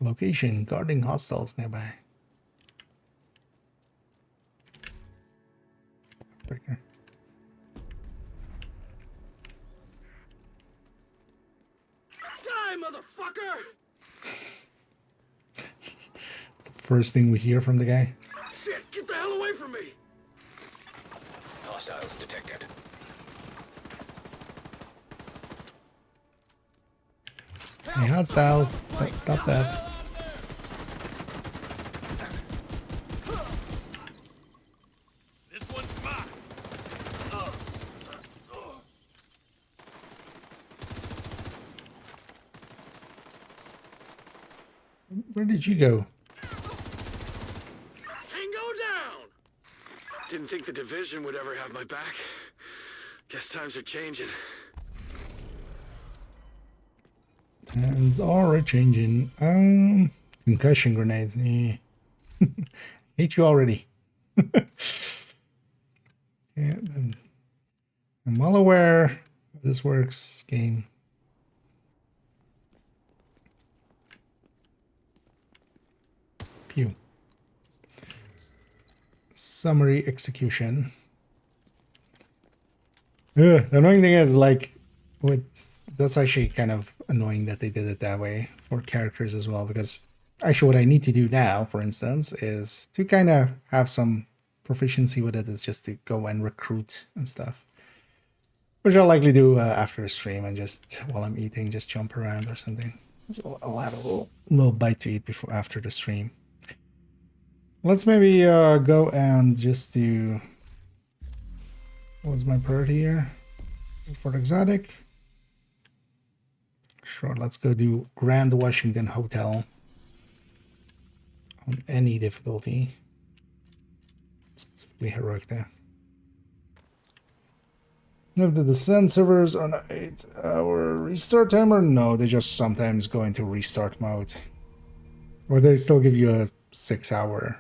Location, guarding hostiles nearby. Breaker. Die, motherfucker! First thing we hear from the guy. Shit, get the hell away from me! Hostiles detected. Hey, hostiles. Stop that. This one's mine. Where did you go? Tango down! Didn't think the division would ever have my back. Guess times are changing. Hands are changing. Concussion grenades. Eh. Hate you already. Yeah, I'm well aware of this works game. Pew. Summary execution. Ugh, the annoying thing is, like, that's actually kind of annoying that they did it that way for characters as well, because actually what I need to do now, for instance, is to kind of have some proficiency with it, is just to go and recruit and stuff. Which I'll likely do after a stream, and just while I'm eating, just jump around or something. So I'll have a little bite to eat before after the stream. Let's maybe go and just do... What was my priority here? Is it for exotic? Sure, let's go do Grand Washington Hotel on any difficulty. Specifically heroic there. If the descent servers on 8-hour restart timer, no, they just sometimes go into restart mode. Or they still give you a 6-hour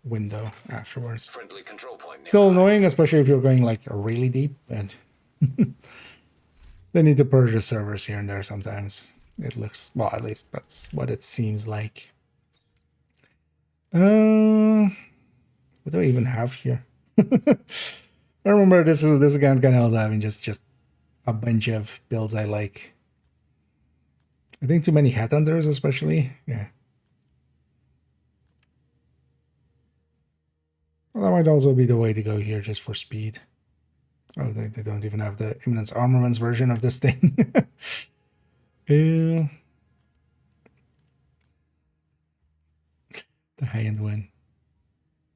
window afterwards. Friendly control point. Still annoying, especially if you're going like really deep, and they need to purge the servers here and there sometimes. It looks, well, at least that's what it seems like. What do I even have here? I remember this again kind of having just a bunch of builds I like. I think too many headhunters, especially. Yeah. Well, that might also be the way to go here, just for speed. Oh, they don't even have the Imminence Armaments version of this thing. The high-end one.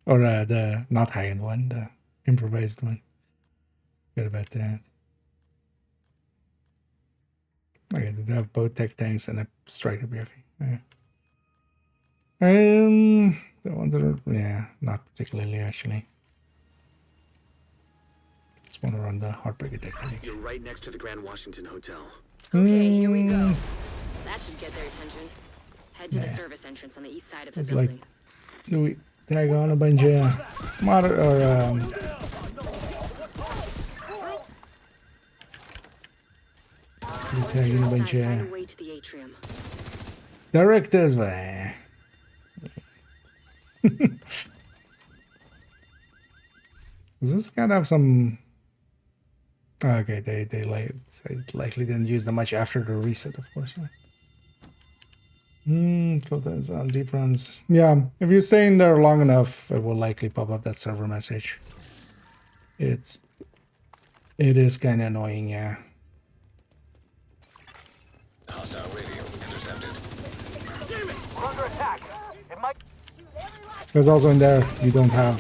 Or the not high-end one, the improvised one. Forgot about that. Okay, they have both tech tanks and a striker BFE. Yeah. The ones that are, yeah, not particularly actually. Just want to run the Heartbreaker tech tank. You're right next to the Grand Washington Hotel. Okay, here we go. That should get their attention. Head to the service entrance on the east side of the It's building. like, do we tag on a bunch of modern or we tag in a bunch Find of a way to the atrium. directors, man. Does this kind of have some? Okay, they likely didn't use them much after the reset, of course. Codes on deep runs. Yeah, if you stay in there long enough, it will likely pop up that server message. It is kind of annoying, yeah. Hostile radio intercepted. Damn it! We're under attack. It might. There's also in there, you don't have,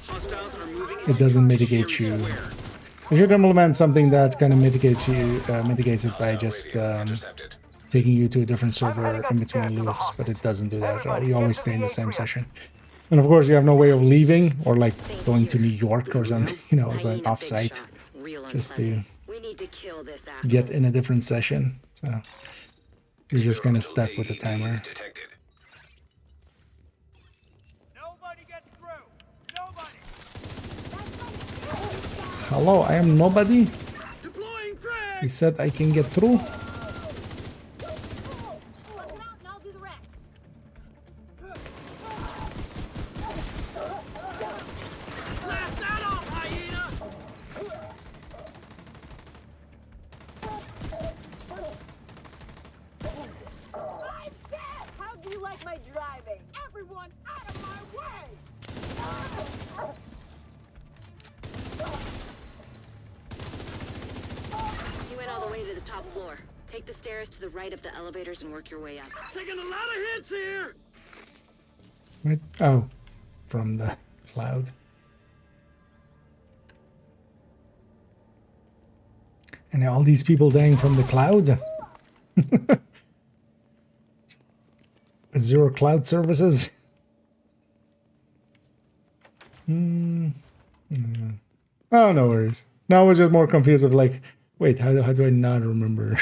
Hostiles are moving. it doesn't mitigate you. You should implement something that kind of mitigates it by just taking you to a different server in between loops, but it doesn't do that at all. You always stay in the same session. And of course, you have no way of leaving or like going to New York or something, you know, going Hyena, big off-site shot. Real just to unpleasant. We need to kill this asshole. get in a different session. So you're just kind of stuck with the AEDs timer. detected. Nobody gets through. Nobody. Hello, I am nobody. Deploying frag! He said I can get through. Look it out and I'll do the rest. Blast that off, hyena! I'm dead! How do you like my driving? Everyone out of my way! You went all the way to the top floor. Take the stairs to the right of the elevators and work your way up. Taking a lot of hits here! Right? Oh, from the cloud. And all these people dying from the cloud. Zero cloud services. Oh, no worries. Now I was just more confused of like, wait, how do I not remember?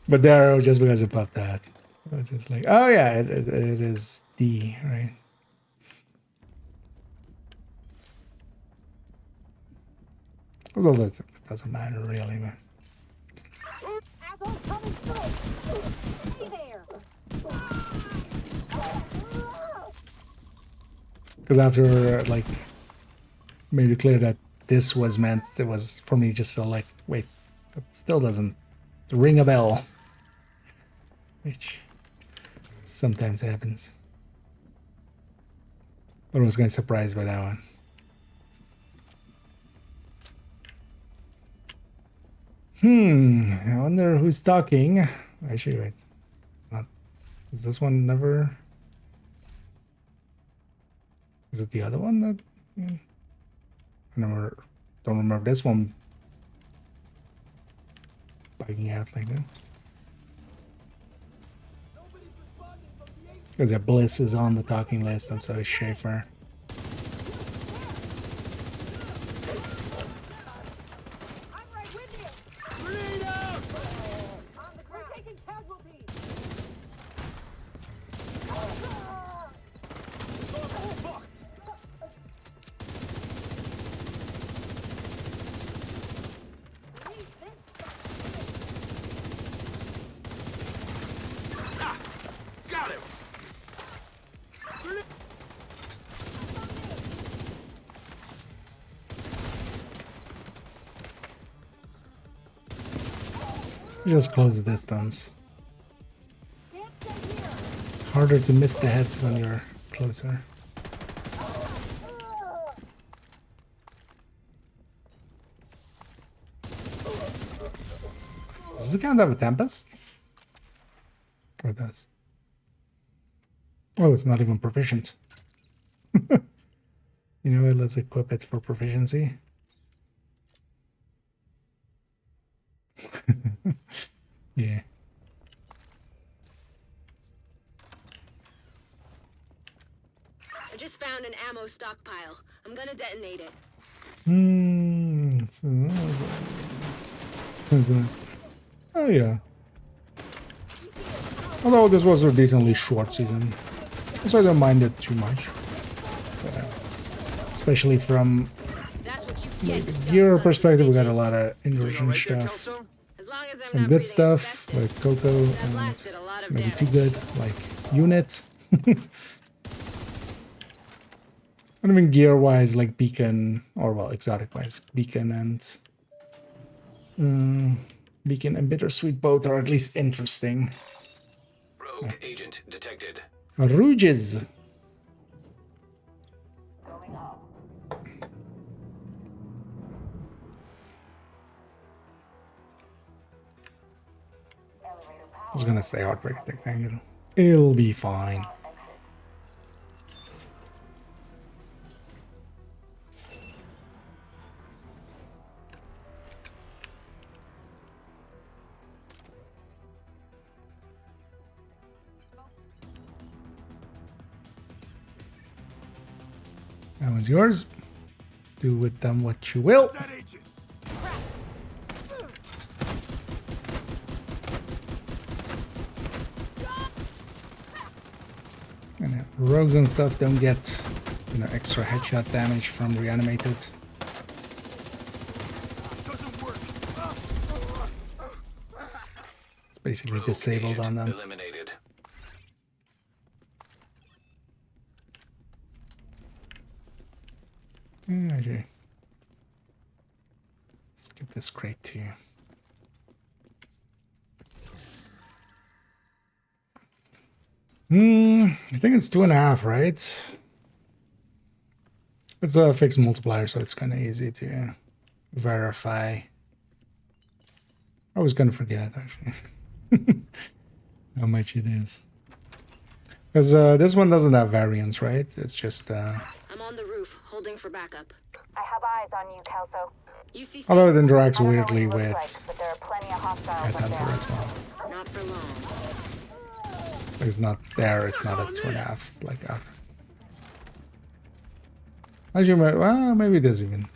But there, just because it popped out. I was just like, oh yeah, it is D, right? Also, it doesn't matter really, man. Asshole coming through! Stay there! Because after like made it clear that this was meant, it was for me just to like, wait, that still doesn't ring a bell, which sometimes happens. But I was kind of surprised by that one. I wonder who's talking. Actually, wait. Is this one never... Is it the other one that... I don't remember this one bugging out like that. Because Bliss is on the talking list and so is Schaefer. I'm right with you! Grenade out! On the ground! We're taking casualties! Got him! Just close the distance. Can't stay here! It's harder to miss the head when you're closer. Does it kind of have a Tempest? Oh, it does. Oh, it's not even proficient. You know what? Let's equip it for proficiency. Yeah. I just found an ammo stockpile. I'm gonna detonate it. Oh yeah. Although this was a decently short season, so I don't mind it too much. Especially from That's what you get. the gear perspective, we got a lot of inversion stuff. As long as I'm Some not good breathing stuff infested. like Coco, That and blasted a lot of maybe damage. too good like Unit. And even gear wise, like Beacon, or well, exotic wise, Beacon and Bittersweet both are at least interesting. Rogue agent detected. Rouges. It's gonna stay Heartbreak Rectangle. It'll be fine. That one's yours. Do with them what you will. That agent. And rogues and stuff don't get, you know, extra headshot damage from reanimated. Doesn't work. It's basically disabled on them. Eliminated. Okay. Let's get this crate too. I think it's 2.5, right? It's a fixed multiplier, so it's kind of easy to verify. I was gonna forget actually how much it is, because this one doesn't have variance, right? It's just. I'm on the roof, holding for backup. I have eyes on you, Kelso. You see? Although it interacts I don't know what weirdly he looks with like, but there are plenty of hostiles up Headhunter there. as well. Not for long. It's not there. It's not a 2.5 like that. Actually, well, maybe it is even.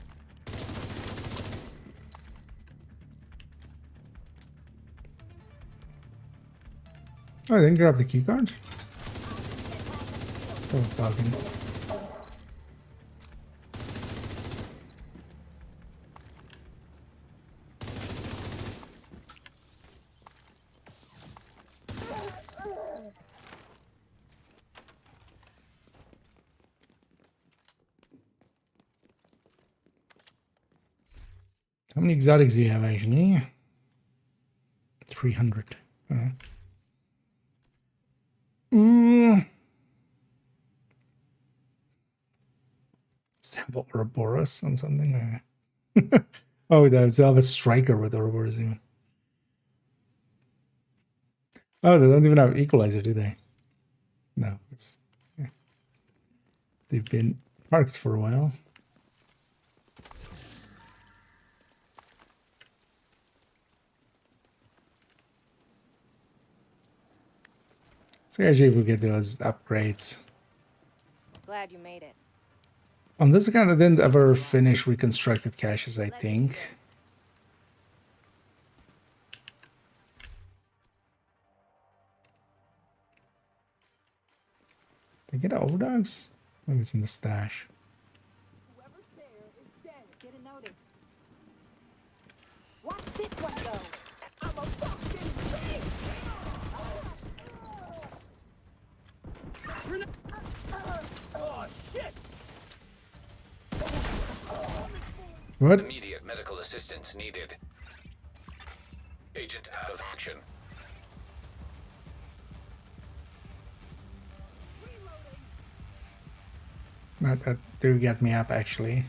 Oh, I didn't grab the keycard. Someone's talking. How many exotics do you have actually? 300. Sample Ouroboros on something. Oh, they have a striker with Ouroboros even. Oh, they don't even have equalizer, do they? No. Yeah. They've been parked for a while. So actually, if we get those upgrades. Glad you made it. On this account, I didn't ever finish reconstructed caches, I think. Did I get overdogs? Maybe it's in the stash. Whoever's there is dead. Get a notice. Watch this one go. I'm a fucking pig. Oh, shit! What? Immediate medical assistance needed. Agent out of action. That do get me up, actually.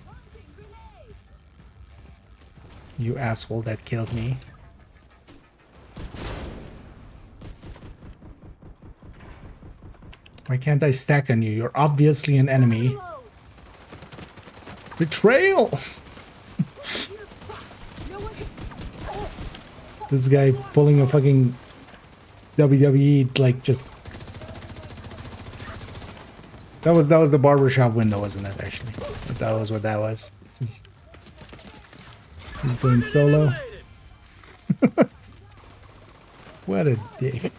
You asshole that killed me. Why can't I stack on you? You're obviously an enemy. Betrayal! This guy pulling a fucking WWE, like, just... That was the barbershop window, wasn't it, actually? That was what that was. He's going solo. What a dick.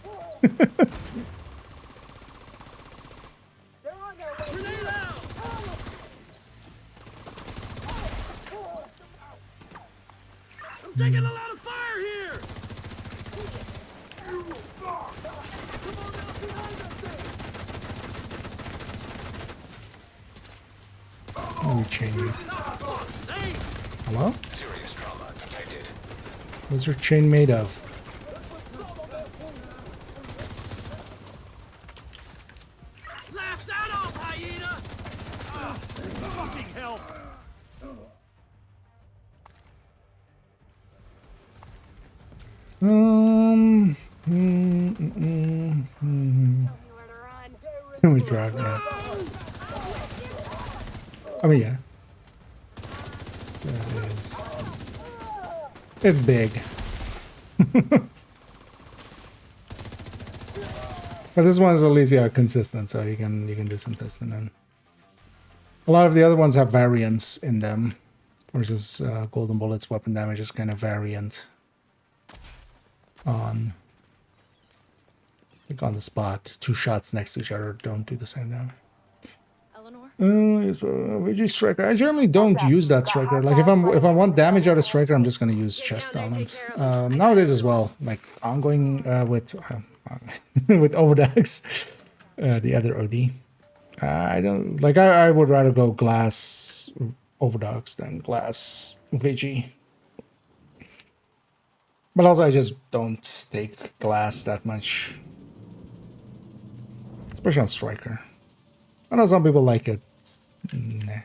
I'm taking a lot of fire here! Let me change you. Hello? Serious trauma detected. What's your chain made of? Laugh that off, hyena! Fucking hell! Can we drive now? I mean, yeah. That is. It's big. But this one is at least consistent, so you can do some testing in. A lot of the other ones have variants in them. Versus Golden Bullets weapon damage is kind of variant on, like on the spot. 2 shots next to each other don't do the same damage. VG Striker. I generally don't use that Striker. Like if I want damage out of Striker, I'm just gonna use chest element. Nowadays as well, like ongoing with with Overdax, the other OD. I don't like. I would rather go glass Overdogs than glass VG. But also, I just don't take glass that much, especially on Striker. I know some people like it. Nah.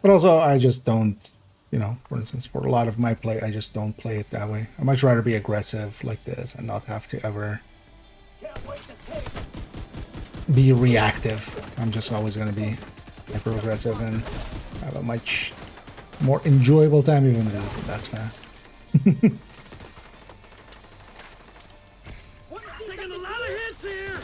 But also, I just don't, you know, for instance, for a lot of my play, I just don't play it that way. I'd much rather be aggressive like this and not have to ever be reactive. I'm just always going to be hyper aggressive and have a much more enjoyable time even if it isn't that fast. Taking a lot of hits here.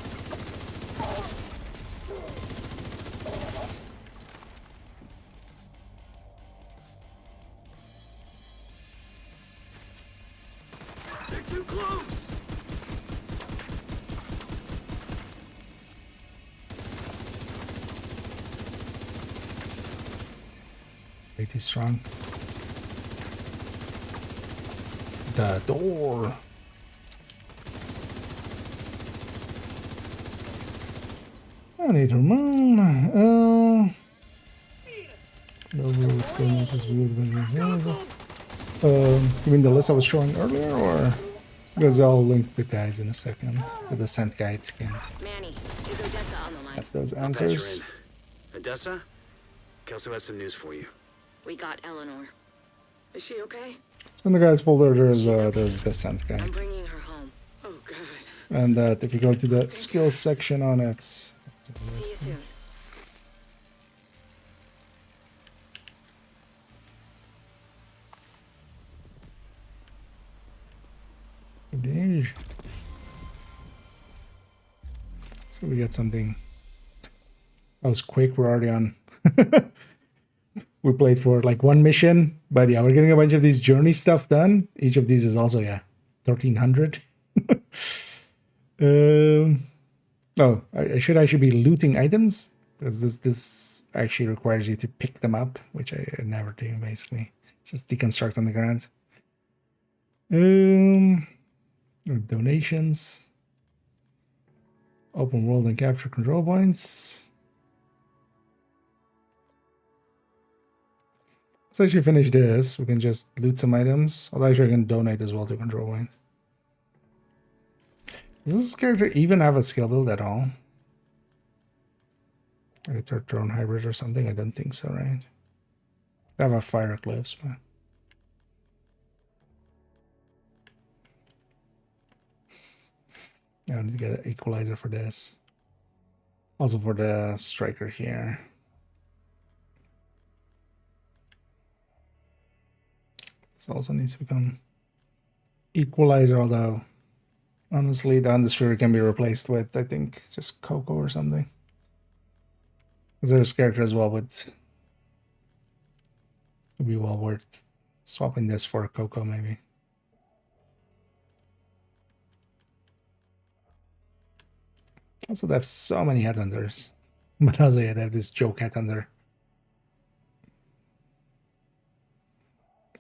They're too close. Way too strong. The door. I need her mom. You mean the list I was showing earlier, or because I'll link the guides in a second. The descent guides again. Manny, is Odessa on the line? That's those I'll patch answers. her in. Odessa, Kelso has some news for you. We got Eleanor. Is she okay? In the guides folder, there's a descent I'm guide, bringing her home. Oh, good. and if you go to the skills section on it, it's a See you list. soon. Damage. So we got something. That was quick. We're already on. We played for like one mission, but yeah, we're getting a bunch of these journey stuff done. Each of these is also 1300. Oh, I should actually be looting items because this actually requires you to pick them up, which I never do basically. Just deconstruct on the ground. Donations. Open world and capture control points. Let's actually finish this. We can just loot some items. Although actually I can donate as well to control points. Does this character even have a skill build at all? Like it's a drone hybrid or something? I don't think so, right? They have a fire eclipse, but... I need to get an equalizer for this. Also for the striker here. This also needs to become equalizer, although honestly the Undisputed can be replaced with, I think, just Coco or something. Because there's a character as well with... It'd be well worth swapping this for Coco maybe. Also, they have so many headhunters. But also, yeah, they have this joke headhunter.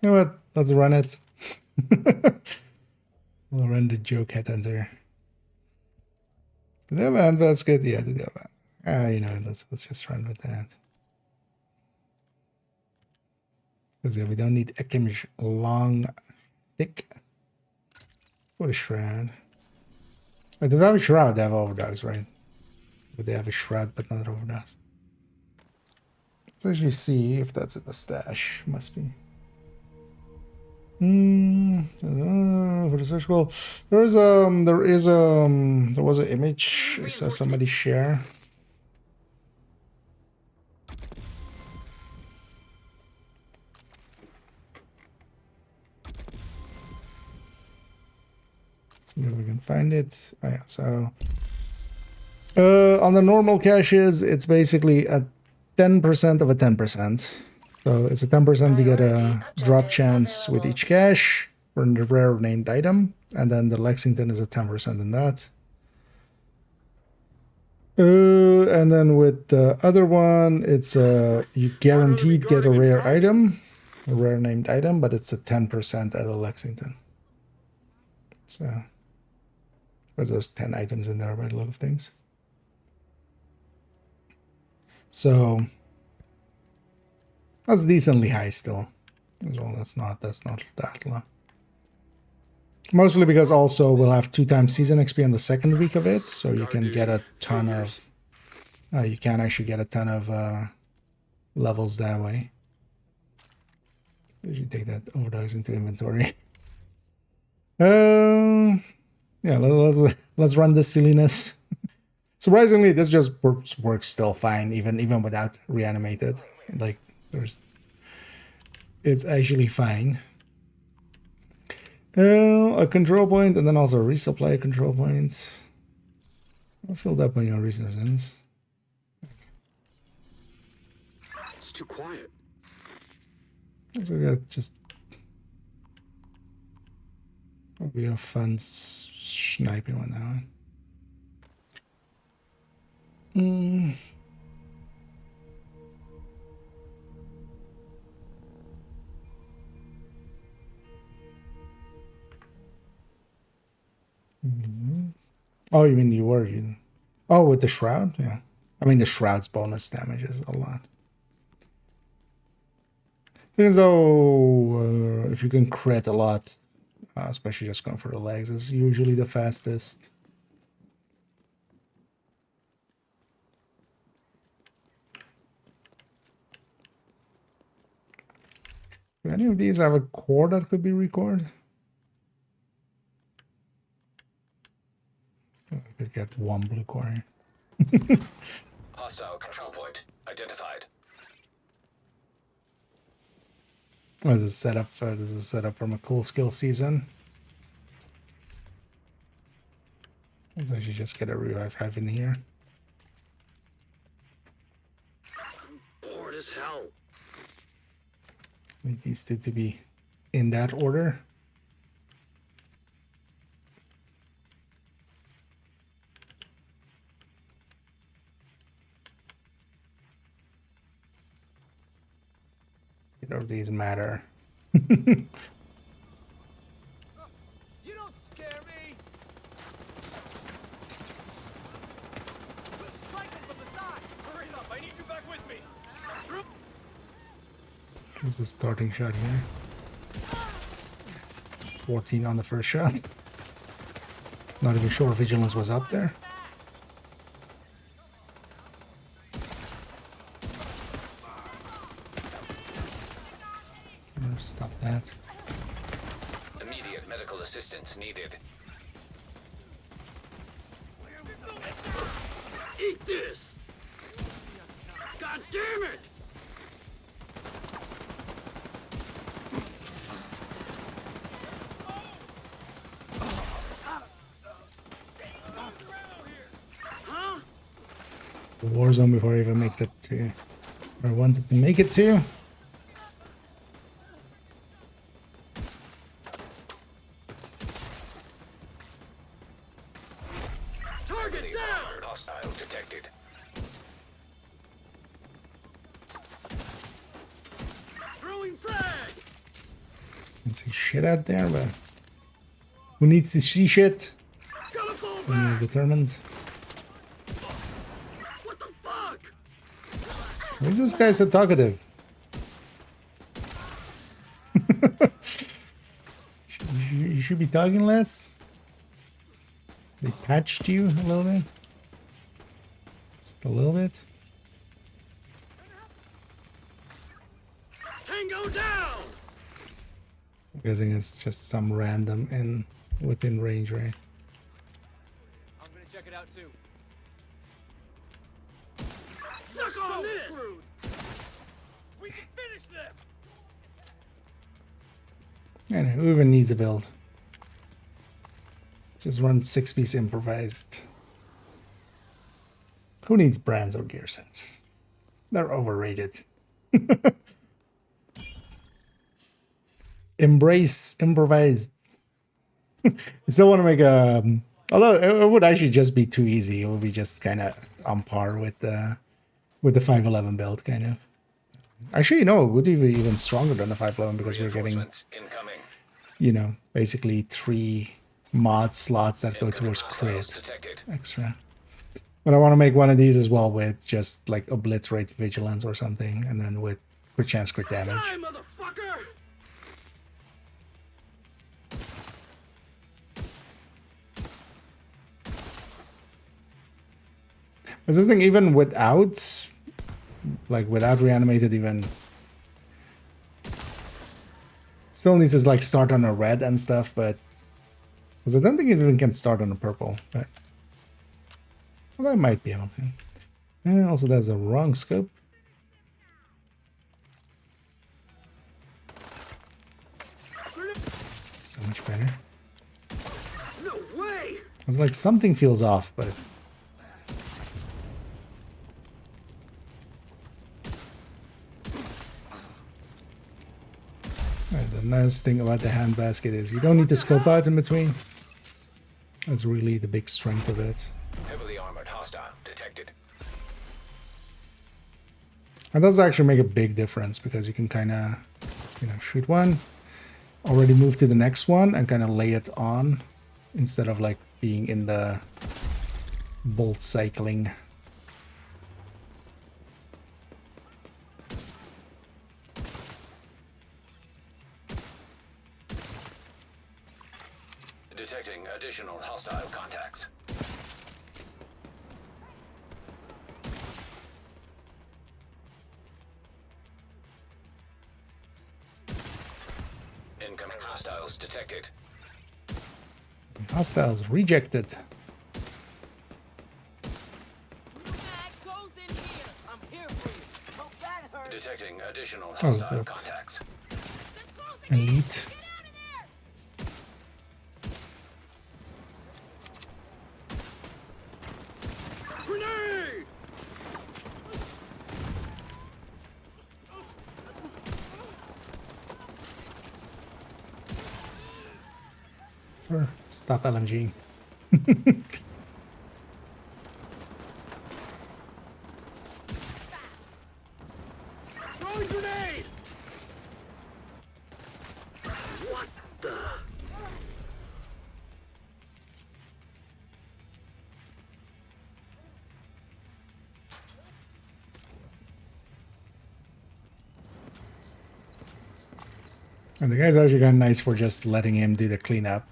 You know what? Let's run it. We'll run the joke headhunter. Do they have a hand basket? Yeah, they do have a... you know, let's just run with that. Because yeah, we don't need Ekim's long, thick. What a shroud. Wait, does they have a shroud? They have overdogs, right? But they have a shroud, but not overdogs. Let's actually see if that's in the stash. Must be. For the search goal, there was an image. It says somebody share. See if we can find it. Oh, yeah, so on the normal caches, it's basically a 10% of a 10%. So it's a 10% to get a drop chance with each cache for the rare named item. And then the Lexington is a 10% in that. And then with the other one, it's you guaranteed get a rare item, a rare named item, but it's a 10% at a Lexington. So, because there's 10 items in there by the look of things. So that's decently high still. As well, that's not that low. Mostly because also we'll have 2 times season XP on the second week of it, so you can get a ton of you can actually get a ton of levels that way. You should take that overdose into inventory. Yeah, let's run this silliness. Surprisingly, this just works still fine, even without reanimated. Like it's actually fine. A control point, and then also resupply control points. I'll fill that by your resources. It's too quiet. So we got just... It'll be a fun sniping one now. Oh, you mean you were? Oh, with the shroud? Yeah. I mean, the shroud's bonus damage is a lot. Thing is, though, if you can crit a lot, especially just going for the legs, is usually the fastest. Do any of these have a core that could be recorded? I could get 1 blue core. Hostile control point identified. Oh, this is set up. This is set up from a cool skill season. So I should just get a revive hive in here. I'm bored as hell. Need these two to be in that order. Neither of these matter. You don't scare me. We'll strike them from the side. Hurry up! I need you back with me. What's the starting shot here? 14 on the first shot. Not even sure vigilance was up there. Stop that. Immediate medical assistance needed. Eat this! God damn it! Huh? The war zone before I even make that to, or wanted to make it to. Target down! Hostile detected. Throwing frag! Can't see shit out there, but who needs to see shit? Gotta fall When you're back! determined. What the fuck? Why is this guy so talkative? You should be talking less. They patched you a little bit. Just a little bit. Tango down! I'm guessing it's just some random in within range, right? I'm gonna check it out too. Suck on this! Screwed. We can finish them. And who even needs a build? Just run 6-piece improvised. Who needs brands or gear sets? They're overrated. Embrace improvised. I still want to make a... although it would actually just be too easy. It would be just kind of on par with the 511 build, kind of. Actually, no, it would be even stronger than the 511 because we're getting, Incoming. you know, basically 3 mod slots that go towards crit Detected. extra. But I want to make one of these as well with just like obliterate vigilance or something, and then with crit chance crit damage. Die, motherfucker! Is this thing even without, like without reanimated even, still needs to like start on a red and stuff, but, because I don't think it even can start on a purple, but, well, that might be able to. And also that's a wrong scope. So much better. No way! It's like something feels off, but... Right, the nice thing about the handbasket is you don't need to scope out in between. That's really the big strength of it. Heavily armored hostile detected. And does actually make a big difference because you can kind of, you know, shoot one, already move to the next one and kind of lay it on instead of like being in the bolt cycling. Detecting additional hostile contacts. Incoming hostiles detected. Hostiles rejected. Detecting additional Oh, hostile that's contacts. elite. Grenade! Sir, stop LMG. Throwing grenade! What the? And the guy's actually kind of nice for just letting him do the cleanup.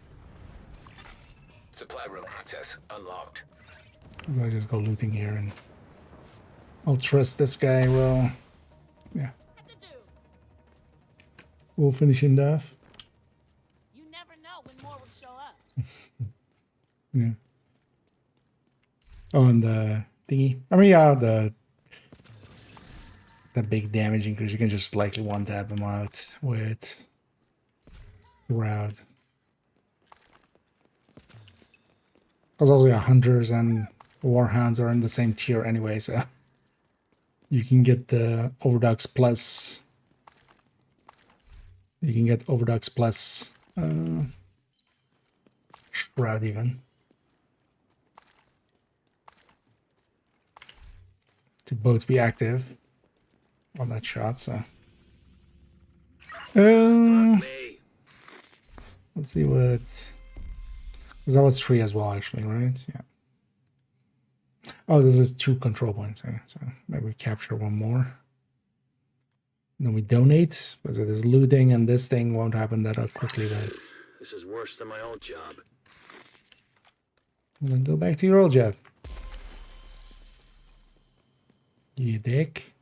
Supply room access unlocked. So I just go looting here and I'll trust this guy. Well, yeah. We'll finish him off. You never know when more will show up. Yeah. Oh, and the thingy. I mean, yeah, the big damage increase. You can just likely one tap him out with Route. Because also, hunters and warhounds are in the same tier anyway, so you can get the Overdux plus. You can get Overdux plus Shroud even to both be active on that shot. So let's see what. Because that was 3 as well, actually, right? Yeah. Oh, this is 2 control points. Okay, so maybe we capture one more. And then we donate, because it is looting, and this thing won't happen that quickly. But This is worse than my old job. then go back to your old job. You dick.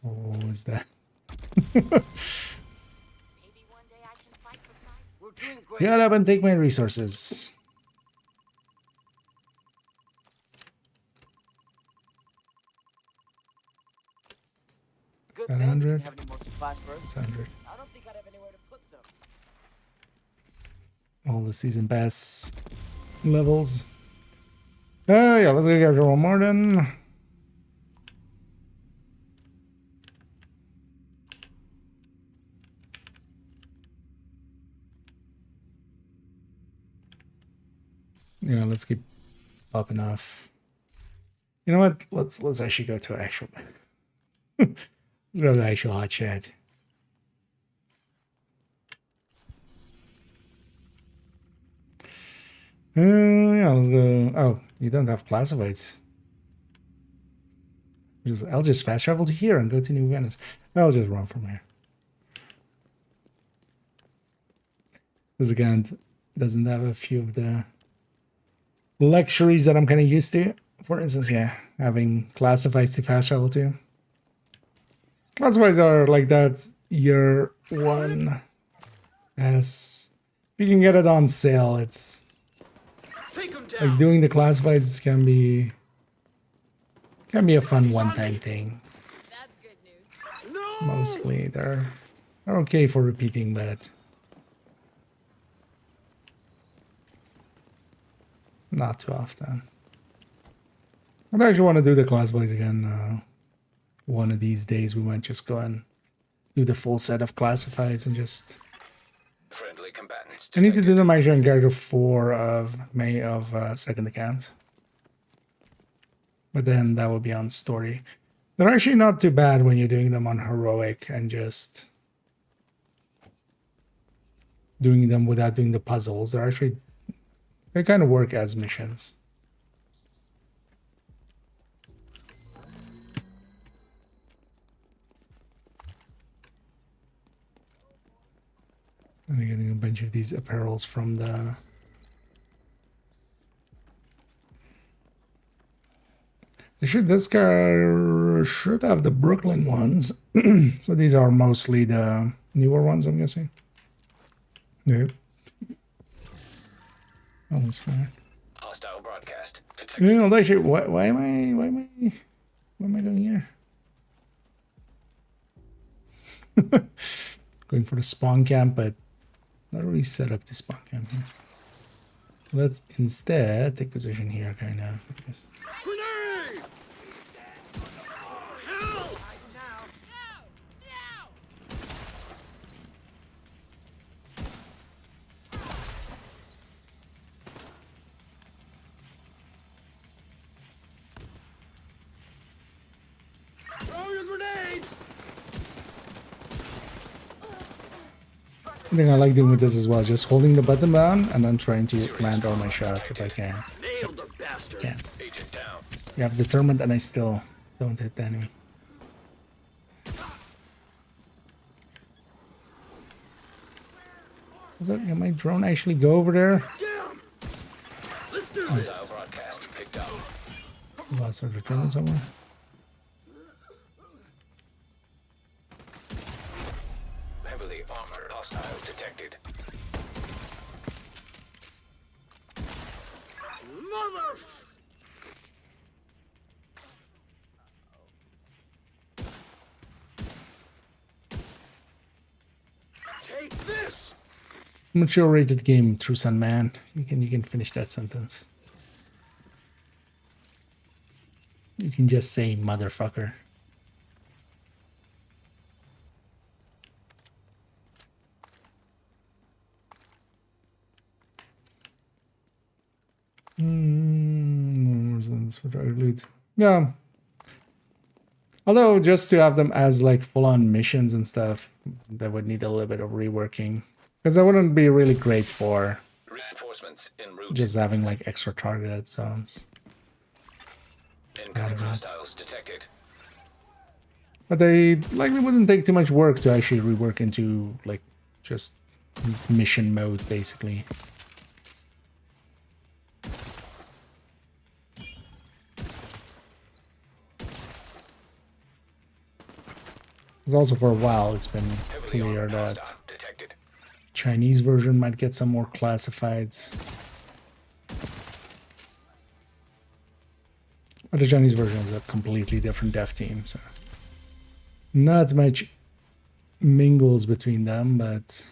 What was that? Get up and take my resources. Good That thing we 100? didn't have any more supplies first. It's 100. I don't think I'd have anywhere to put them. All the season pass levels. Yeah, let's go get one more then. Yeah, let's keep popping off. You know what? Let's actually go to actual. Let's go to actual hot chat. Yeah, let's go. Oh, you don't have classifieds. I'll just fast travel to here and go to New Venice. I'll just run from here. This again doesn't have a few of the luxuries that I'm kind of used to. For instance, yeah, having classifieds to fast travel to. Classifieds are like that year one. As if you can get it on sale, it's like doing the classifieds can be a fun one-time thing. That's good news. Mostly they're okay for repeating, but not too often. I actually want to do the classifieds again. One of these days we might just go and do the full set of classifieds and just. Friendly combatants. I need to do the major on character 4 of May of second account. But then that will be on story. They're actually not too bad when you're doing them on heroic and just doing them without doing the puzzles. They kind of work as missions. And I'm getting a bunch of these apparels from the this car should have the Brooklyn ones. So these are mostly the newer ones, I'm guessing. Nope. Almost fine. Hostile broadcast detected. You know, actually, why am I going here? Going for the spawn camp, but not really set up to spawn camp here. Let's instead take position here, kind of. Just the thing I like doing with this as well, just holding the button down and then trying to land all my shots if I can. So, can't. Agent down. You have determined and I still don't hit the enemy. Can my drone actually go over there? Hostile broadcast picked up. Lost our drone somewhere. Heavily armored hostile detected. Mother. Take this. Mature rated game, True Sun Man. You can finish that sentence. You can just say motherfucker. Yeah. Although just to have them as like full-on missions and stuff, that would need a little bit of reworking. Because that wouldn't be really great for Reinforcements en route. just having like extra targeted zones. Incoming hostiles detected. But they likely wouldn't take too much work to actually rework into like just mission mode basically. Because also for a while it's been clear that Chinese version might get some more classifieds. But the Chinese version is a completely different dev team, so not much mingles between them, but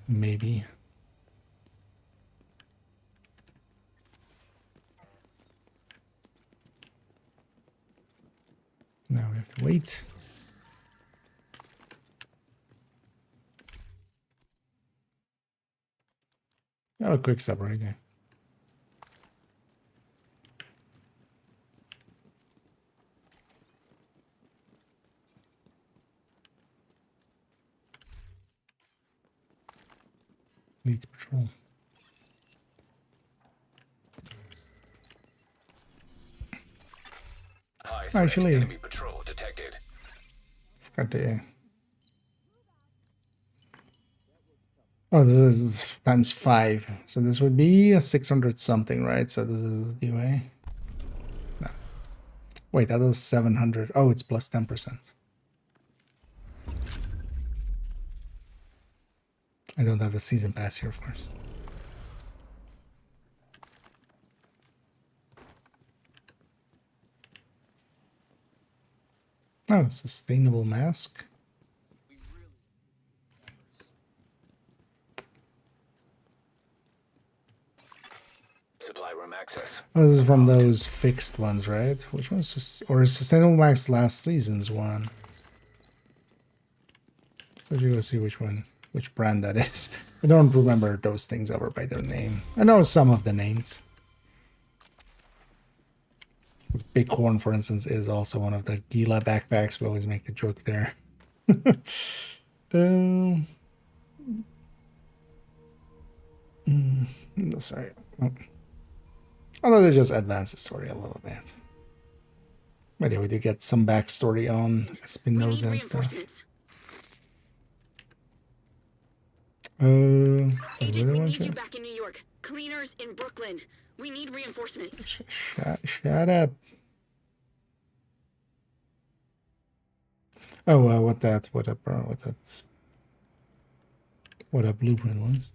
maybe. wait. Oh, a quick step right there. Fleet patrol. High threat Actually, enemy patrol detected. forgot to. Oh, this is times 5. So this would be a 600 something, right? So this is the way. No. Wait, that was 700. Oh, it's plus 10%. I don't have the season pass here, of course. Oh, sustainable mask. Supply room access. Oh, this is from those fixed ones, right? Which one's or is sustainable mask last season's one? So you go see which one, which brand that is. I don't remember those things ever by their name. I know some of the names. This Bighorn, for instance, is also one of the Gila backpacks. We always make the joke there. No, sorry. Oh. Although they just advance the story a little bit. But yeah, we do get some backstory on Espinosa and stuff. Agent, we need you back in New York. Cleaners in Brooklyn. We need reinforcements. Shut up. Oh, what that blueprint was.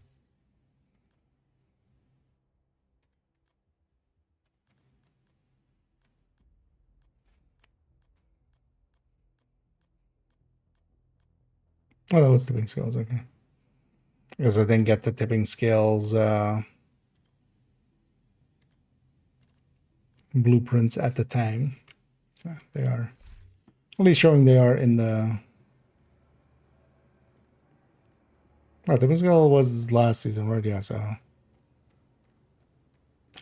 Oh, that was tipping skills, okay. Because I didn't get the tipping skills blueprints at the time. So they are at least showing they are in the... Oh, tipping skill was last season, right? Yeah, so...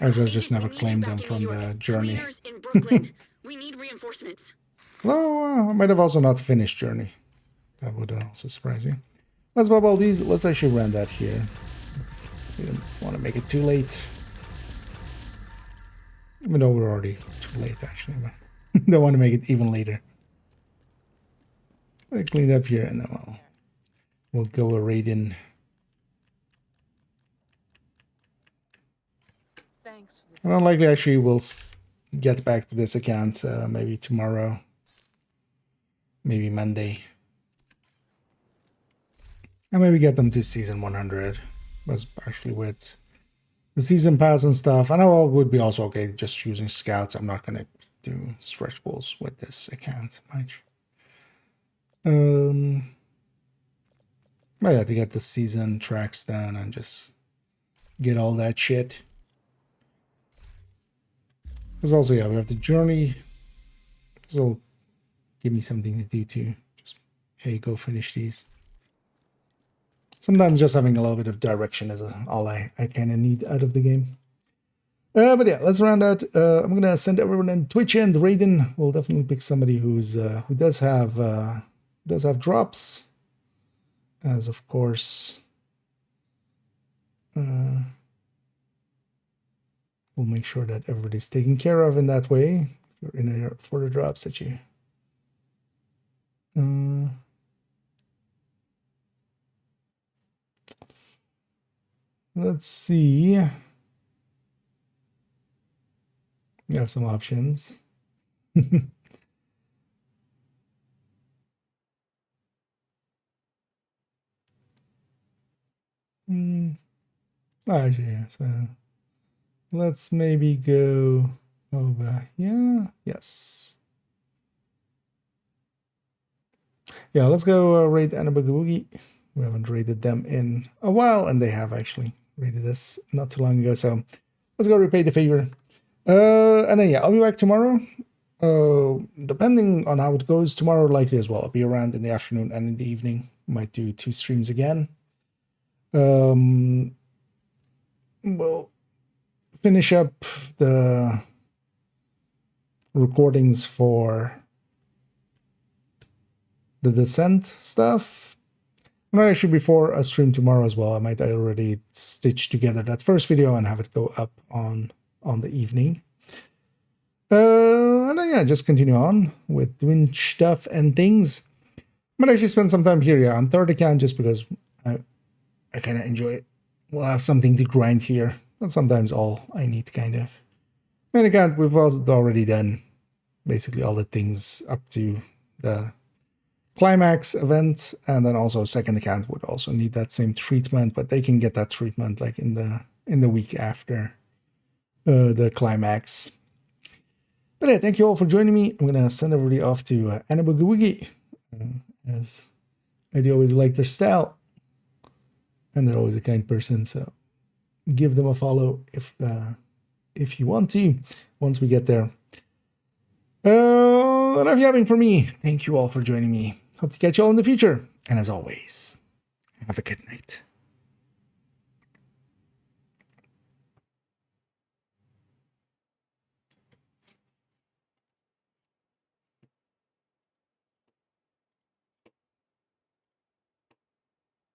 I just never claimed them from the journey. Cleaners in Brooklyn. We need reinforcements. Well, I might have also not finished journey. That would also surprise me. Let's pop all these. Let's actually run that here. We don't want to make it too late. Even though we're already too late, actually. But don't want to make it even later. I'll clean up here and then we'll go a raid in. Thanks for And unlikely actually we'll get back to this account maybe tomorrow. Maybe Monday. And maybe get them to season 100. Was actually with the season pass and stuff. I know it would be also okay just using scouts. I'm not gonna do stretch goals with this account much. But yeah, to get the season tracks done and just get all that shit. Because also, yeah, we have the journey. This will give me something to do too. Just, hey, go finish these. Sometimes just having a little bit of direction is all I kind of need out of the game. But yeah, let's round out. I'm going to send everyone on Twitch, and Raiden will definitely pick somebody who does have drops. As of course, we'll make sure that everybody's taken care of in that way. If you're in for the drops that you... let's see. We have some options. Actually, yeah, so let's maybe go over here. Yes. Yeah, let's go raid Annaboogie Boogie. We haven't raided them in a while, and they have actually raided us not too long ago. So let's go repay the favor. And then yeah, I'll be back tomorrow. Depending on how it goes, tomorrow likely as well. I'll be around in the afternoon and in the evening. Might do 2 streams again. We'll finish up the recordings for the Descent stuff. And actually, before a stream tomorrow as well, I might already stitch together that first video and have it go up on the evening. And then, yeah, just continue on with doing stuff and things. I might actually spend some time here, yeah, on third account, just because I kind of enjoy it. We'll have something to grind here. That's sometimes all I need, kind of. Main account, we've also already done basically all the things up to the climax event, and then also second account would also need that same treatment, but they can get that treatment like in the week after the climax. But yeah, thank you all for joining me. I'm gonna send everybody off to Anna Boogie Woogie, as I do always like their style, and they're always a kind person. So give them a follow if you want to. Once we get there. Enough yapping for me. Thank you all for joining me. Hope to catch you all in the future. And as always, have a good night.